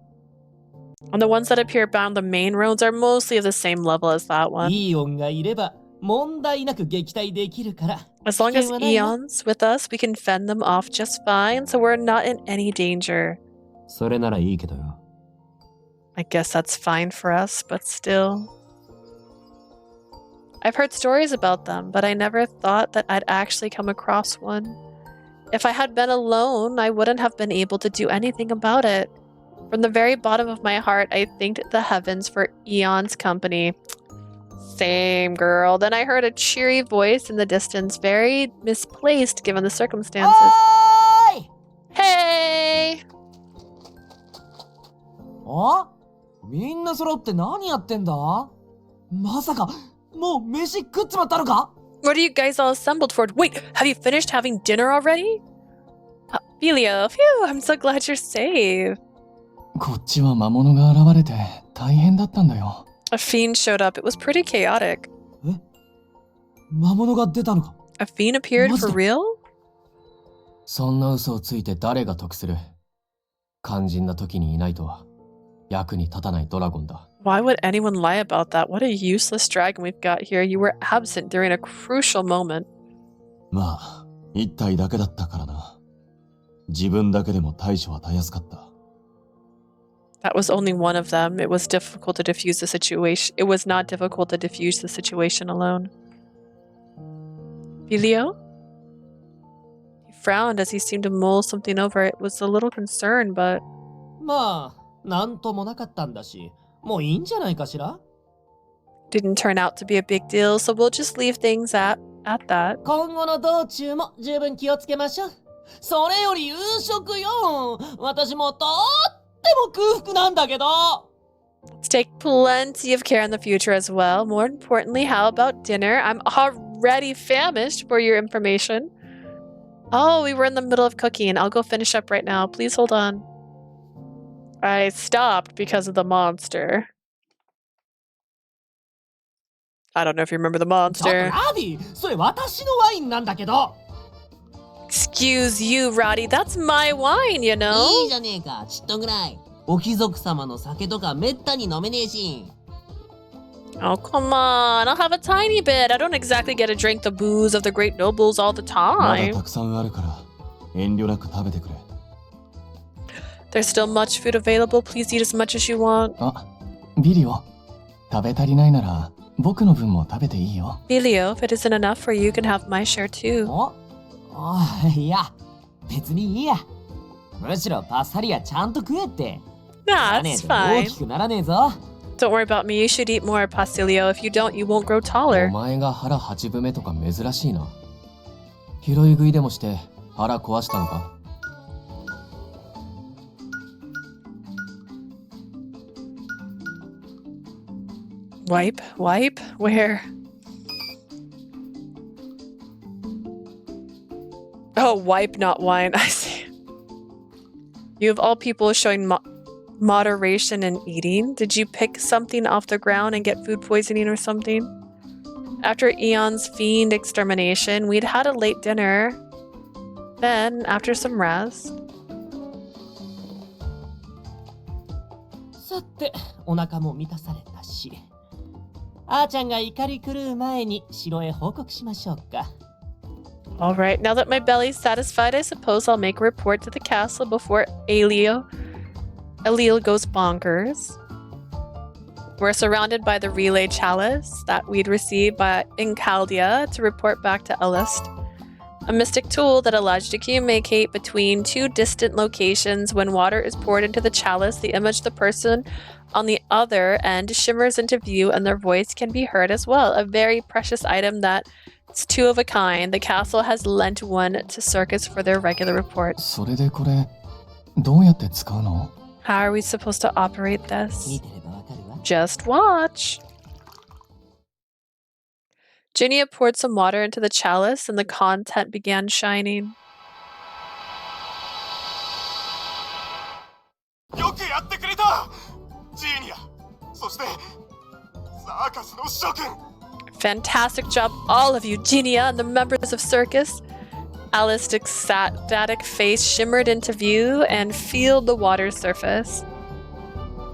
And the ones that appear bound the main roads are mostly of the same level as that one. イーオンがいれば問題なく撃退できるから。 As long as 危険はないわ。 Eon's with us, we can fend them off just fine, so we're not in any danger. それならいいけどよ。 I guess that's fine for us, but still. I've heard stories about them, but I never thought that I'd actually come across one. If I had been alone, I wouldn't have been able to do anything about it. From the very bottom of my heart, I thanked the heavens for Eon's company. Same, girl. Then I heard a cheery voice in the distance, very misplaced given the circumstances. Hey! あ、みんな揃って何やってんだ？まさかもう飯食っちまったのか？ What are you guys all assembled for? Wait, have you finished having dinner already? Filio, phew, I'm so glad you're safe. こっちは魔物が現れて大変だったんだよ。A fiend showed up. It was pretty chaotic. え？魔物が出たのか？ A fiend appeared for real? そんな嘘をついて誰が得する？肝心な時にいないとは役に立たないドラゴンだ。Why would anyone lie about that? What a useless dragon we've got here. You were absent during a crucial moment. まあ、一体だけだったからな。自分だけでも対処はたやすかった。That was only one of them. It was difficult to diffuse the situation. It was not difficult to diffuse the situation alone. Filio? He frowned as he seemed to mull something over. It was a little concerned, but... まあ、なんともなかったんだし、もういいんじゃないかしら？ Didn't turn out to be a big deal, so we'll just leave things at that. 今後の道中も十分気をつけましょう。それより夕食よ。私もとっても空腹なんだけど。 Let's take plenty of care in the future as well. More importantly, how about dinner? I'm already famished for your information. Oh, we were in the middle of cooking. I'll go finish up right now. Please hold on. I stopped because of the monster. I don't know if you remember the monster. ラディ、それ私のワインなんだけど。 Excuse you, Radie. That's my wine, you know? いいじゃねえか、ちっとぐらい。お貴族様の酒とかめったに飲めねえし。 Oh, come on. I'll have a tiny bit. I don't exactly get to drink the booze of the great nobles all the まだ time. たくさんあるから遠慮なく食べてくれ。There's still much food available. Please eat as much as you want. あ、ビリオ、食べ足りないなら僕の分も食べていいよ。Filio, if it isn't enough for you, you can have my share too. いや、別にいいや。むしろパッサリやちゃんと食えって。 Nah, it's fine. 大きくならねえぞ。 Don't worry about me. You should eat more, Pasilio. If you don't, you won't grow taller. お前が腹8分目とか珍しいな。拾い食いでもして腹壊したのか？ Wipe? Wipe? Where? Oh, wipe, not wine. I see. You of all people showing moderation in eating. Did you pick something off the ground and get food poisoning or something? After Eon's fiend extermination, we'd had a late dinner. Then, after some rest... さて、お腹も満たされたし。あーちゃんが怒り狂う前に城へ報告しましょうか。 Alright, now that my belly's satisfied, I suppose I'll make a report to the castle before Alil goes bonkers. We're surrounded by the relay chalice that we'd received in Chaldea to report back to Elist. A mystic tool that allows you to communicate between two distant locations. When water is poured into the chalice, the image of the person on the other end shimmers into view and their voice can be heard as well. A very precious item that's two of a kind. The castle has lent one to Circus for their regular reports. それでこれどうやって使うの？ How are we supposed to operate this? 見てればわかるわ。 Just watch. Ginia poured some water into the chalice and the content began shining. よくやってくれた、ジーニア。そしてサーカスの諸君。 Fantastic job, all of you, Ginia and the members of Circus. Alice's ecstatic face shimmered into view and filled the water surface.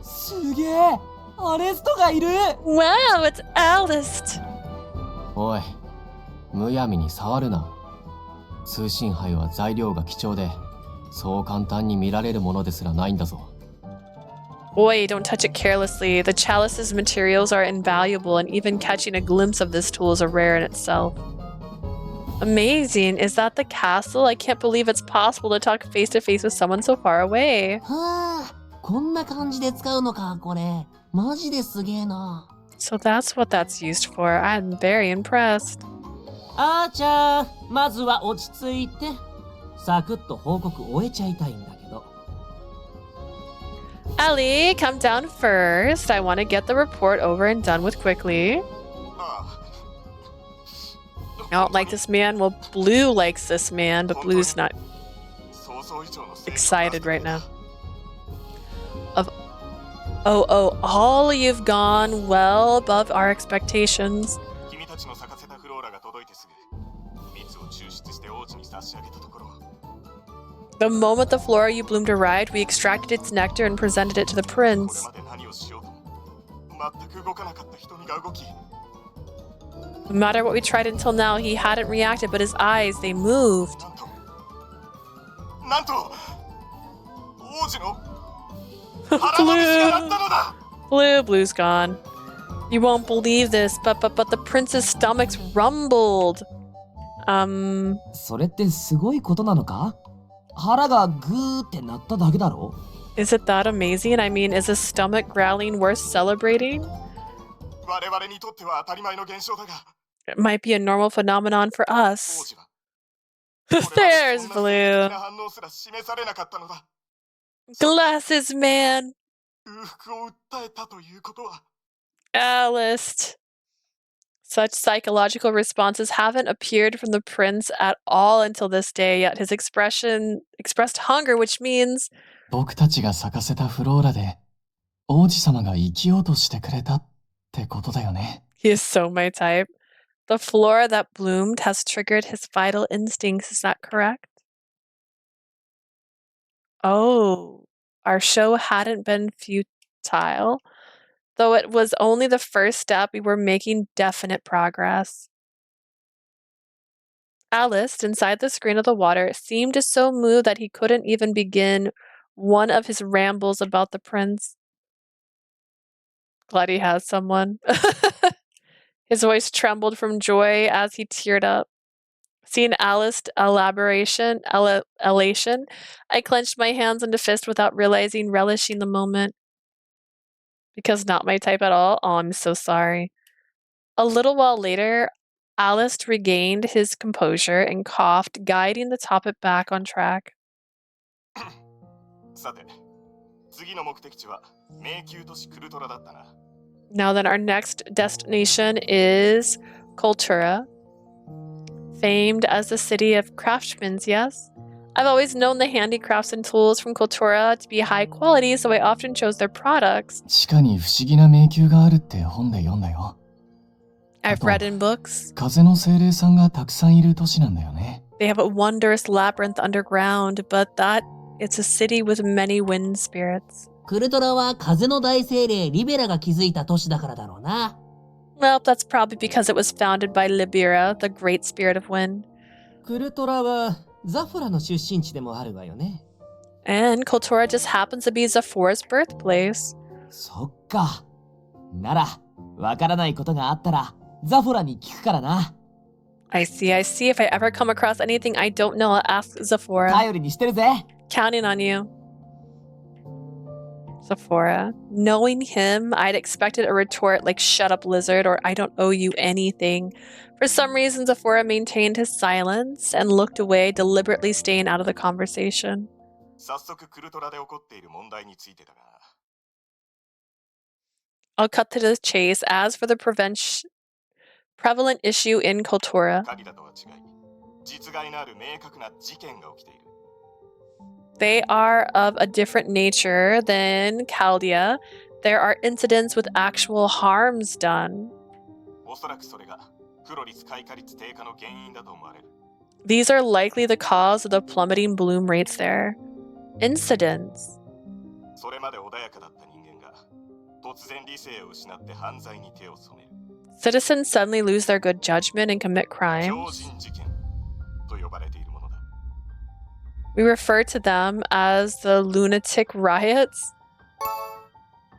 すげえ、アレストがいる。 Wow, it's Alice! おい、むやみに触るな。通信杯は材料が貴重で、そう簡単に見られるものですらないんだぞ。Boy, don't touch it carelessly. The chalice's materials are invaluable, and even catching a glimpse of this tool is a rare in itself. Amazing. Is that the castle? I can't believe it's possible to talk face to face with someone so far away. はあ、こんな感じで使うのか、これ。マジですげえな。So that's what that's used for. I'm very impressed. あーちゃん、まずは落ち着いて。サクッと報告終えちゃいたいんだけど。Ellie, come down first. I want to get the report over and done with quickly. I don't like this man. Well, Blue likes this man, but Blue's not excited right now. All you've gone well above our expectations. The moment the flora you bloomed arrived, we extracted its nectar and presented it to the prince. No matter what we tried until now, he hadn't reacted, but his eyes, they moved. Blue's gone. You won't believe this, but the prince's stomach's rumbled. それってすごいことなのか？腹がグーってなっただけだろ？ Is it that amazing? I mean, is his stomach growling worth celebrating? It might be a normal phenomenon for us. There's Blue. Glasses man. Alice. Such psychological responses haven't appeared from the prince at all until this day, yet his expression expressed hunger, which means 僕たちが咲かせたフローラで王子様が生きようとしてくれたってことだよね。 he is so my type. The flora that bloomed has triggered his vital instincts, is that correct? Oh, our show hadn't been futile. Though it was only the first step, we were making definite progress. Alice, inside the screen of the water, seemed so moved that he couldn't even begin one of his rambles about the prince. Glad he has someone. His voice trembled from joy as he teared up. Seeing Alice's elation, I clenched my hands into fist without relishing the moment. Because not my type at all? Oh, I'm so sorry. A little while later, Alice regained his composure and coughed, guiding the topic back on track. Now then, our next destination is Kultura, famed as the city of craftsmen, yes? I've always known the handicrafts and tools from Kultura to be high quality, so I often chose their products. 地下に不思議な迷宮があるって本で読んだよ。 I've read in books. 風の精霊さんがたくさんいる都市なんだよね。 They have a wondrous labyrinth underground, but it's a city with many wind spirits. クルトラは風の大精霊リベラが築いた都市だからだろうな。Well, that's probably because it was founded by Libera, the great spirit of wind. クルトラはザフラの出身地でもあるわよね。And Kultura just happens to be Zephora's birthplace. そっか。なら、わからないことがあったら、ザフラに聞くからな。I see. If I ever come across anything I don't know, I'll ask Zephora. 頼りにしてるぜ。Counting on you. Zephora. Knowing him, I'd expected a retort like "Shut up, lizard," or "I don't owe you anything." For some reason, Zephora maintained his silence and looked away, deliberately staying out of the conversation. I'll cut to the chase. As for the prevalent issue in Kultura, they are of a different nature than Chaldea. There are incidents with actual harms done. These are likely the cause of the plummeting bloom rates there. Incidents. Citizens suddenly lose their good judgment and commit crimes. We refer to them as the lunatic riots.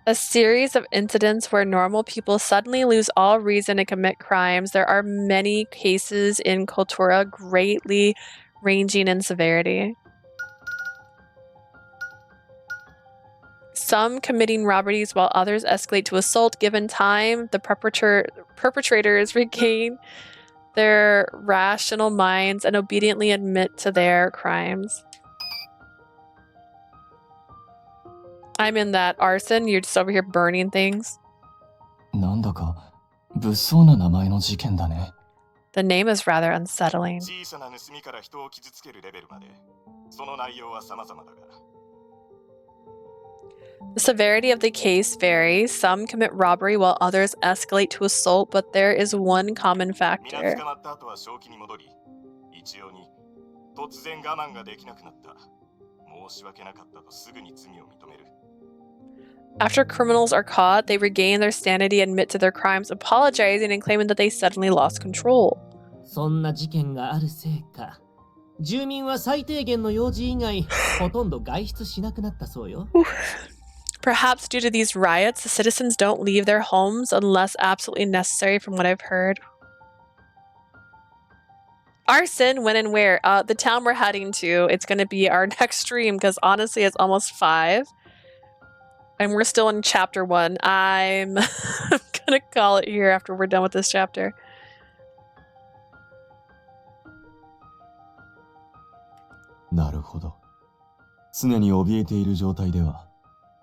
A series of incidents where normal people suddenly lose all reason to commit crimes. There are many cases in Kultura, greatly ranging in severity. Some committing robberies while others escalate to assault. Given time, the perpetrators regain their rational minds and obediently admit to their crimes. I'm in that arson. You're just over here burning things. なんだか物騒な名前の事件だね。The name is rather unsettling. 小さな盗みから人を傷つけるレベルまで、その内容は様々だが。The severity of the case varies. Some commit robbery while others escalate to assault, but there is one common factor. 皆捕まった後は正気に戻り、一様に突然我慢ができなくなった。申し訳なかったとすぐに罪を認める。After criminals are caught, they regain their sanity, admit to their crimes, apologizing and claiming that they suddenly lost control. そんな事件があるせいか、住民は最低限の用事以外ほとんど外出しなくなったそうよ。Perhaps due to these riots, the citizens don't leave their homes unless absolutely necessary, from what I've heard. Arson, when and where? The town we're heading to. It's going to be our next stream because honestly, it's almost 5. And we're still in chapter 1. I'm gonna call it here after we're done with this chapter. なるほど。常に怯えている状態では、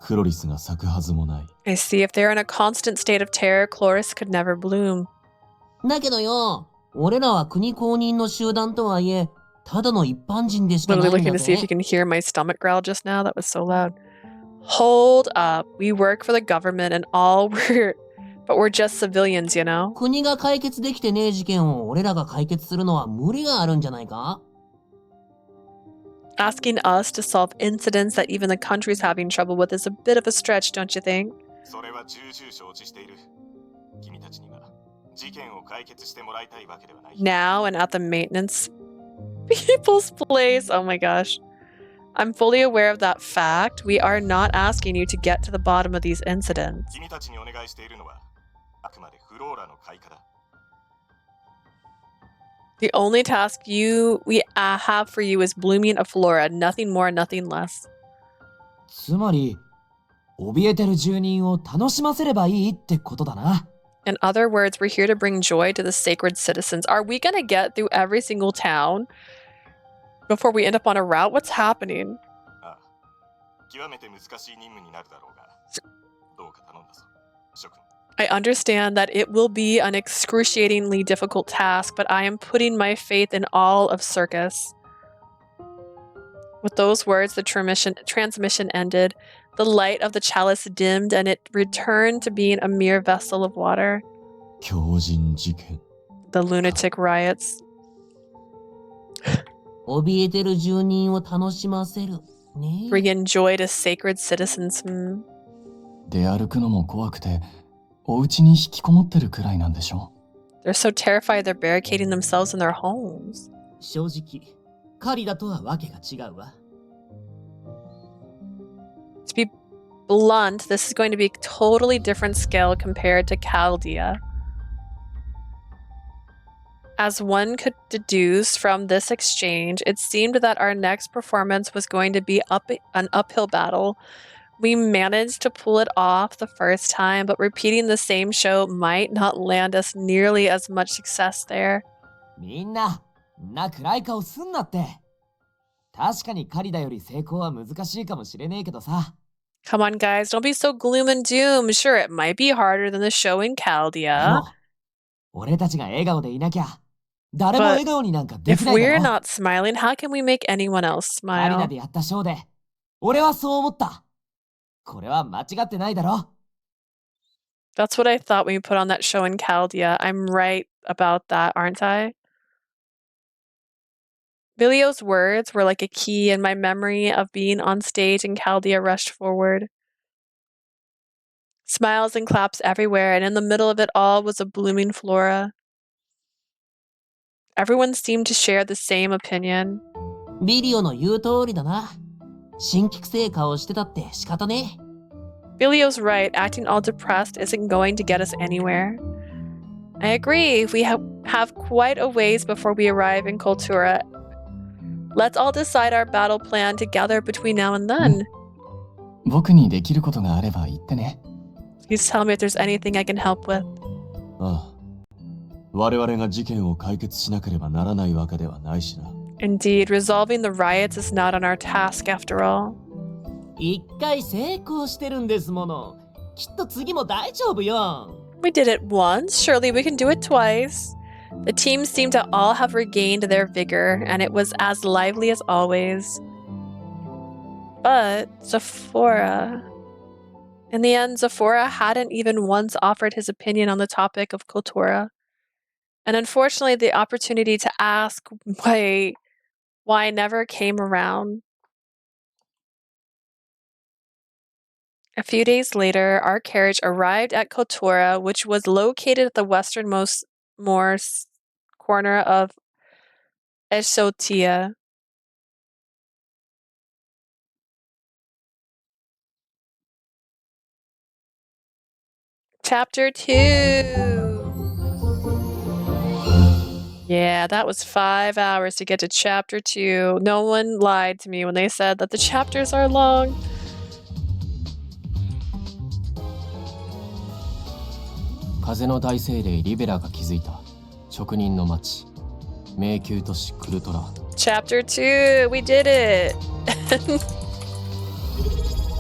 クロリスが咲くはずもない。I see. If they're in a constant state of terror, Chloris could never bloom. だけどよ、俺らは国公認の集団とはいえ、ただの一般人でしかないん Literally だ looking to see if you can hear my stomach growl just now. That was so loud. Hold up. We work for the government and all but we're just civilians, you know? 国が解決できてねえ事件を俺らが解決するのは無理があるんじゃないか? Asking us to solve incidents that even the country's having trouble with is a bit of a stretch, don't you think? それは重々承知している。君たちには事件を解決してもらいたいわけではない。Now and at the maintenance people's place. Oh my gosh. I'm fully aware of that fact. We are not asking you to get to the bottom of these incidents. 君たちにお願いしているのはあくまでフローラの開花だ。The only task we have for you is blooming a flora. Nothing more, nothing less. つまり、怯えてる住人を楽しませればいいってことだな。In other words, we're here to bring joy to the sacred citizens. Are we going to get through every single town before we end up on a route? What's happening? ああ、極めて難しい任務になるだろうが、どうか頼んだぞ、諸君。I understand that it will be an excruciatingly difficult task, but I am putting my faith in all of Circus. With those words, the transmission ended. The light of the chalice dimmed, and it returned to being a mere vessel of water. 狂人事件。The lunatic riots. 怯えてる住人を楽しませる。ね。Bringing joy to sacred citizens. 出歩くのも怖くて、お家に引きこもってるくらいなんでしょ。They're so terrified they're barricading themselves in their homes. 正直、カリダとはわけが違うわ。To be blunt, this is going to be a totally different scale compared to Chaldea. As one could deduce from this exchange, it seemed that our next performance was going to be an uphill battle. We managed to pull it off the first time, but repeating the same show might not land us nearly as much success there. みんな、暗い顔すんなって。確かにカリダより成功は難しいかもしれねえけどさ。Come on, guys, don't be so gloom and doom. Sure, it might be harder than the show in Chaldea. 俺たちが笑顔でいなきゃ、誰も笑顔になんかでき If ないだ we're ろ。not smiling, how can we make anyone else カリナ smile? でやったショーで、俺はそう思った。これは間違ってないだろ。That's what I thought when we put on that show in Chaldea. I'm right about that, aren't I? Bilio's words were like a key, and my memory of being on stage in Chaldea rushed forward. Smiles and claps everywhere, and in the middle of it all was a blooming flora. Everyone seemed to share the same opinion. ビリオの言う通りだな。新規成果をしてたって仕方ねえ。Bilio's right. Acting all depressed isn't going to get us anywhere. I agree. We have quite a ways before we arrive in Kultura. Let's all decide our battle plan together between now and then. 僕にできることがあれば言ってね。 Please tell me if there's anything I can help with. ああ。我々が事件を解決しなければならないわけではないしな。Indeed, resolving the riots is not on our task after all. 一回成功してるんですもの。きっと次も大丈夫よ。We did it once. Surely we can do it twice. The team seemed to all have regained their vigor, and it was as lively as always. But Zephora... In the end, Zephora hadn't even once offered his opinion on the topic of Kultura. And unfortunately, the opportunity to ask why never came around. A few days later, our carriage arrived at Kultura, which was located at the westernmost corner of Eshotia. Chapter 2. Yeah, that was 5 hours to get to chapter 2. No one lied to me when they said that the chapters are long. Chapter 2, we did it.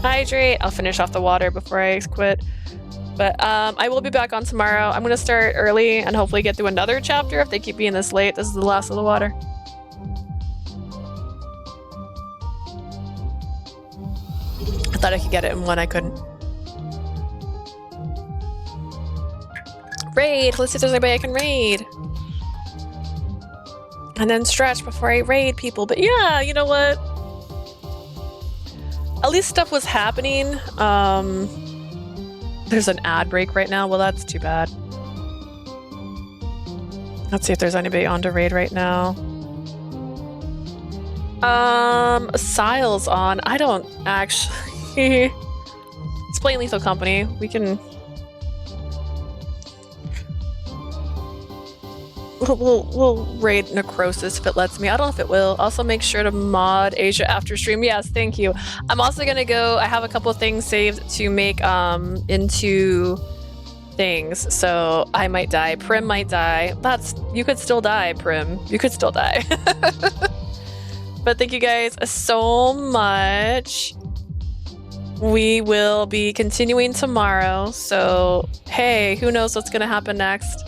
Hydrate. I'll finish off the water before I quit. But I will be back on tomorrow. I'm going to start early and hopefully get through another chapter if they keep being this late. This is the last of the water. I thought I could get it in one. I couldn't. Raid. Let's see if there's anybody I can raid. And then stretch before I raid people. But yeah, you know what? At least stuff was happening. There's an ad break right now. Well, that's too bad. Let's see if there's anybody on to raid right now. Sile's on. I don't actually... It's playing Lethal Company. We can... We'll raid Necrosis if it lets me. I don't know if it will. Also make sure to mod Asia after stream. Yes, thank you. I'm also gonna go... I have a couple of things saved to make into things. So I might die. Prim might die. You could still die, Prim. You could still die. But thank you guys so much. We will be continuing tomorrow. So hey, who knows what's gonna happen next.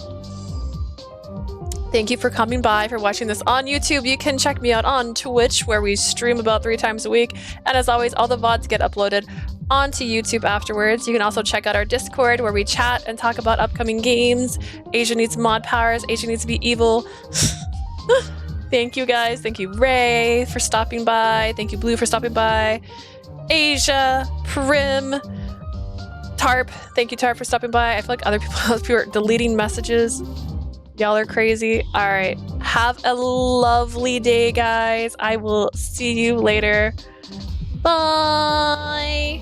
Thank you for coming by, for watching this on YouTube. You can check me out on Twitch, where we stream about 3 times a week. And as always, all the VODs get uploaded onto YouTube afterwards. You can also check out our Discord, where we chat and talk about upcoming games. Asia needs mod powers. Asia needs to be evil. Thank you guys. Thank you, Ray, for stopping by. Thank you, Blue, for stopping by. Asia, Prim, Tarp. Thank you, Tarp, for stopping by. I feel like other people are deleting messages. Y'all are crazy. All right. Have a lovely day, guys. I will see you later. Bye.